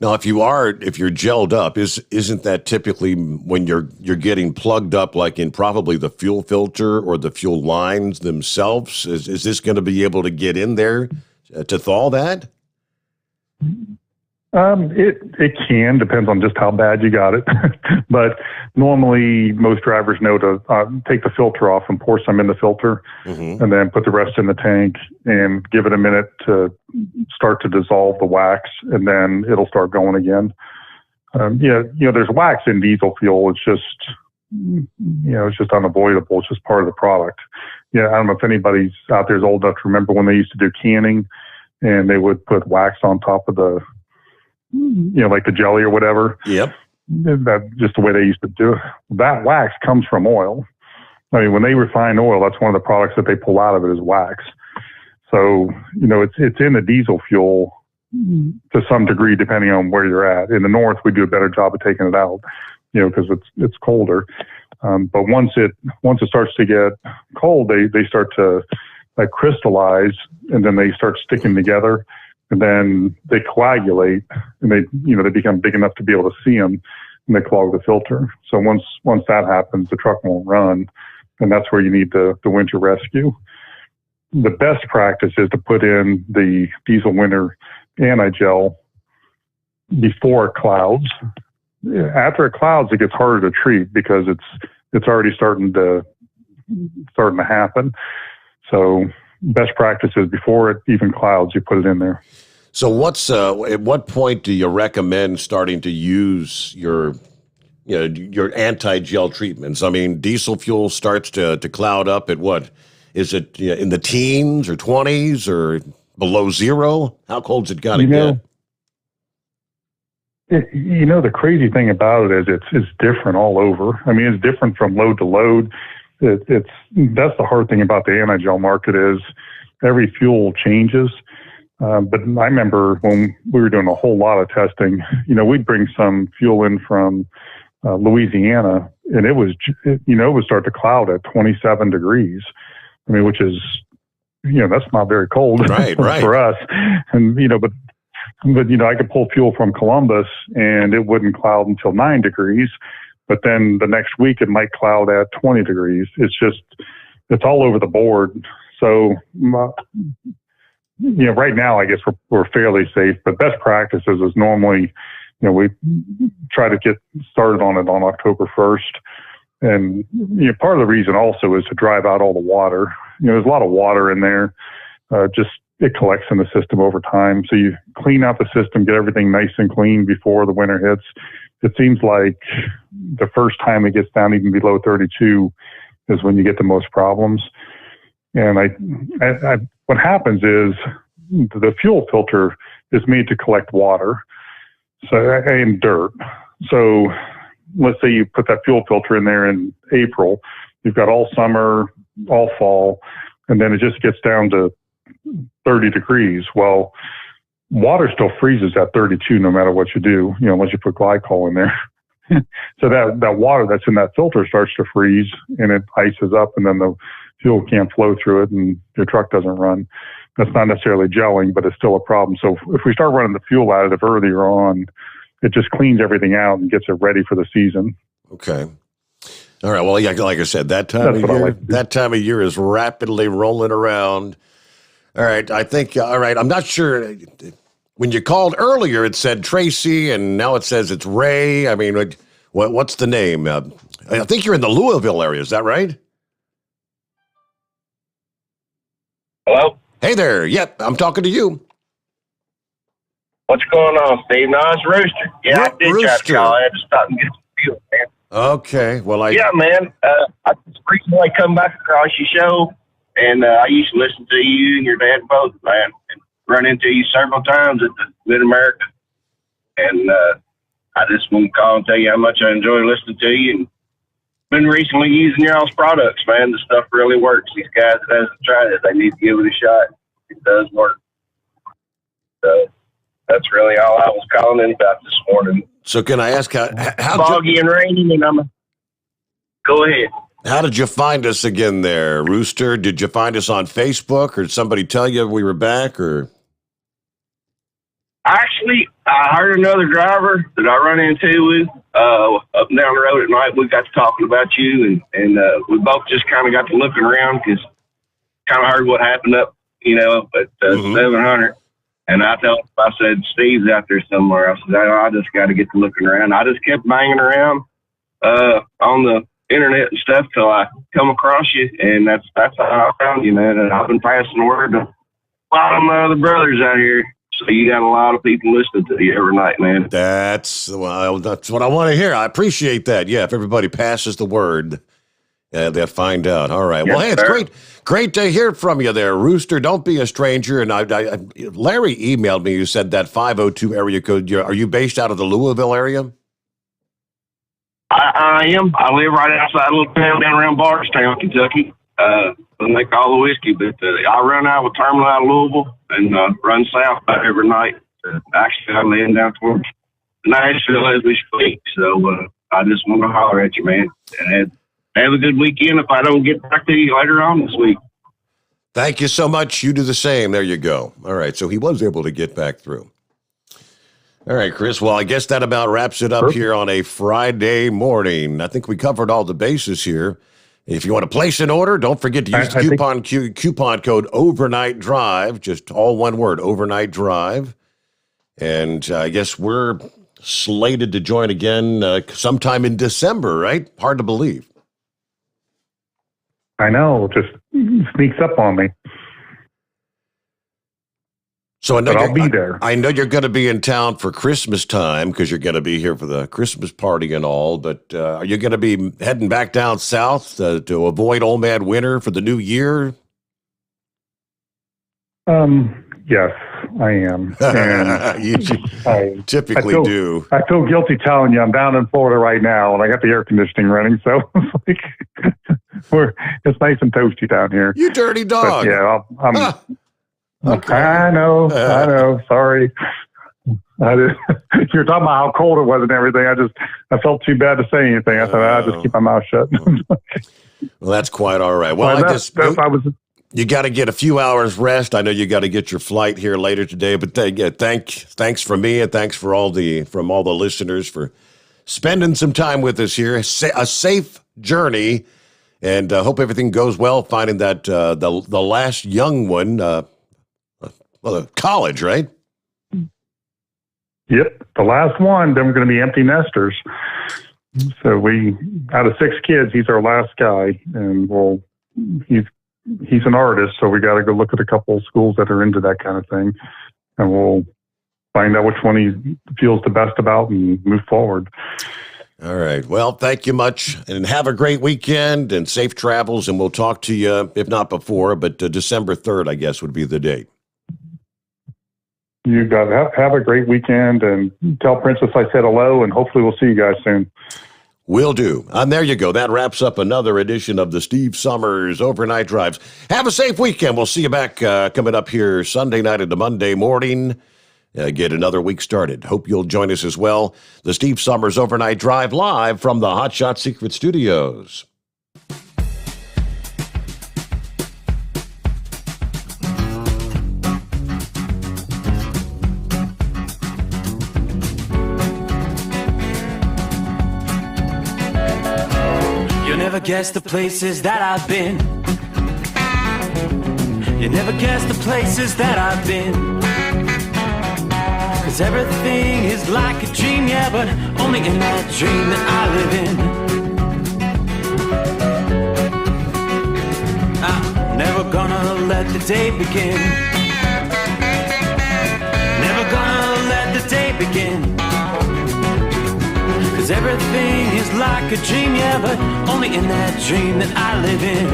Now, if you're gelled up, isn't that typically when you're getting plugged up, like in probably the fuel filter or the fuel lines themselves? Is this going to be able to get in there to thaw that? It can, depends on just how bad you got it. But normally most drivers know to take the filter off and pour some in the filter and then put the rest in the tank and give it a minute to start to dissolve the wax and then it'll start going again. There's wax in diesel fuel. It's just, it's just unavoidable. It's just part of the product. I don't know if anybody's out there is old enough to remember when they used to do canning and they would put wax on top of the, like the jelly or whatever. Yep. That's just the way they used to do it. That wax comes from oil. I mean, when they refine oil, that's one of the products that they pull out of it is wax. So, it's in the diesel fuel to some degree, depending on where you're at. In the north, we do a better job of taking it out, because it's colder. But once it starts to get cold, they start to like crystallize and then they start sticking together. And then they coagulate, and they become big enough to be able to see them, and they clog the filter. So once that happens, the truck won't run, and that's where you need the Winter Rescue. The best practice is to put in the diesel winter anti-gel before it clouds. After it clouds, it gets harder to treat because it's already starting to happen. So best practice is before it even clouds, you put it in there. So at what point do you recommend starting to use your anti-gel treatments? I mean, diesel fuel starts to cloud up at what? Is it in the teens or 20s or below zero? How cold's it got to get? The crazy thing about it is it's different all over. I mean, it's different from load to load. That's the hard thing about the anti-gel market is every fuel changes. But I remember when we were doing a whole lot of testing, we'd bring some fuel in from Louisiana and it would start to cloud at 27 degrees. I mean, which is, that's not very cold right. for us. And, but I could pull fuel from Columbus and it wouldn't cloud until 9 degrees. But then the next week it might cloud at 20 degrees. It's all over the board. So, right now, I guess we're fairly safe, but best practices is normally, we try to get started on it on October 1st. And, part of the reason also is to drive out all the water. There's a lot of water in there. It collects in the system over time. So you clean out the system, get everything nice and clean before the winter hits. It seems like the first time it gets down even below 32 is when you get the most problems. And what happens is the fuel filter is made to collect water and dirt. So let's say you put that fuel filter in there in April, you've got all summer, all fall, and then it just gets down to 30 degrees. Well, water still freezes at 32 no matter what you do, unless you put glycol in there. So that water that's in that filter starts to freeze and it ices up, and then the fuel can't flow through it and your truck doesn't run. That's not necessarily gelling, but it's still a problem. So if we start running the fuel additive earlier on, it just cleans everything out and gets it ready for the season. Okay. All right. Well, yeah, like I said, that time of year is rapidly rolling around. All right. I think, all right, I'm not sure. When you called earlier, it said Tracy, and now it says it's Ray. I mean, what's the name? I think you're in the Louisville area. Is that right? Hello? Hey there. Yep, I'm talking to you. What's going on, Steve? No, it's Rooster. Yeah, I did try to call. I had to stop and get some fuel, man. Okay. Well, Yeah, man. I just recently come back across your show, and I used to listen to you and your dad both, man, and run into you several times at the Mid-America. And I just want to call and tell you how much I enjoy listening to you. And been recently using your all's products, man. The stuff really works. These guys that hasn't tried it, they need to give it a shot. It does work. So that's really all I was calling in about this morning. So can I ask how foggy and rainy, and go ahead. How did you find us again there, Rooster? Did you find us on Facebook, or did somebody tell you we were back, or? Actually, I heard another driver that I run into with up and down the road at night. We got to talking about you, and we both just kind of got to looking around because kind of heard what happened up, at 700. And I said, Steve's out there somewhere. I said, I just got to get to looking around. I just kept banging around on the internet and stuff till I come across you, and that's how I found you, man. And I've been passing the word to a lot of my other brothers out here. So you got a lot of people listening to you every night, man. That's what I want to hear. I appreciate that. Yeah, if everybody passes the word, they'll find out. All right. Well, hey, it's great to hear from you there, Rooster. Don't be a stranger. And Larry emailed me. You said that 502 area code. Are you based out of the Louisville area? I am. I live right outside a little town down around Bardstown, Kentucky. They make all the whiskey, but I run out of a terminal out of Louisville and run south about every night. Actually, I'm heading down towards Nashville as we speak. So I just want to holler at you, man. And have a good weekend if I don't get back to you later on this week. Thank you so much. You do the same. There you go. All right. So he was able to get back through. All right, Chris. Well, I guess that about wraps it up here on a Friday morning. I think we covered all the bases here. If you want to place an order, don't forget to use the coupon code Overnight Drive, just all one word, Overnight Drive. And I guess we're slated to join again sometime in December, right? Hard to believe. I know, just sneaks up on me. So I'll be there. I know you're going to be in town for Christmas time because you're going to be here for the Christmas party and all, but are you going to be heading back down south to avoid Old Man Winter for the new year? Yes, I am. And you typically do. I feel guilty telling you I'm down in Florida right now, and I got the air conditioning running, so it's like it's nice and toasty down here. You dirty dog. But yeah, I'm okay. I know. Sorry. You're talking about how cold it was and everything. I felt too bad to say anything. I said, I'll just keep my mouth shut. Well, that's quite all right. Well, you got to get a few hours rest. I know you got to get your flight here later today, but thanks from me and thanks from all the listeners for spending some time with us here. A safe journey, and hope everything goes well. Finding that the last young one. College, right? Yep, the last one. Then we're going to be empty nesters. So out of 6 kids, he's our last guy, and he's an artist. So we got to go look at a couple of schools that are into that kind of thing, and we'll find out which one he feels the best about and move forward. All right. Well, thank you much, and have a great weekend and safe travels. And we'll talk to you, if not before, but December 3rd, I guess, would be the date. You got have a great weekend, and tell Princess I said hello, and hopefully we'll see you guys soon. Will do. And there you go. That wraps up another edition of the Steve Summers Overnight Drives. Have a safe weekend. We'll see you back coming up here Sunday night into Monday morning. Get another week started. Hope you'll join us as well. The Steve Summers Overnight Drive live from the Hot Shot Secret Studios. Never guess the places that I've been. You never guess the places that I've been. 'Cause everything is like a dream, yeah, but only in that dream that I live in. I'm never gonna let the day begin. Never gonna let the day begin. 'Cause everything is like a dream, yeah, but only in that dream that I live in.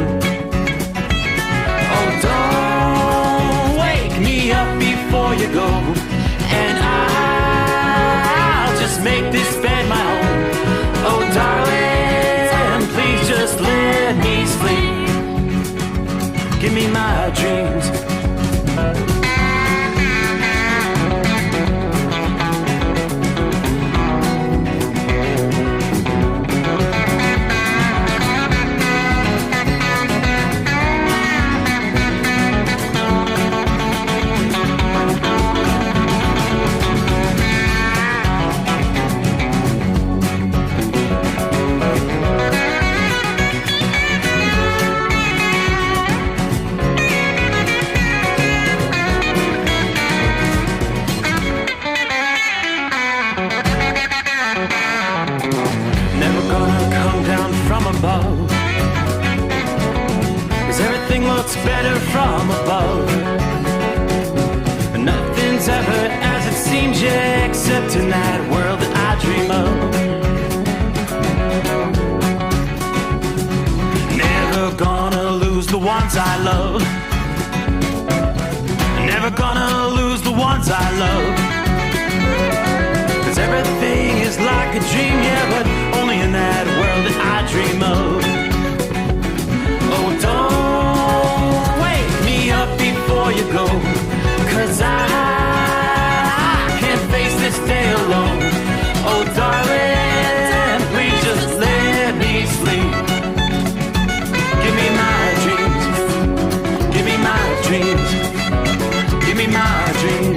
Oh, don't wake me up before you go, and I'll just make this bed my home. Oh, darling, please just let me sleep. Give me my dreams. Better from above. Nothing's ever as it seems, yeah, except in that world that I dream of. Never gonna lose the ones I love. Never gonna lose the ones I love. 'Cause everything is like a dream, yeah, but only in that world that I dream of. Oh, don't up before you go, 'cause I can't face this day alone. Oh, darling, please just let me sleep. Give me my dreams. Give me my dreams. Give me my dreams.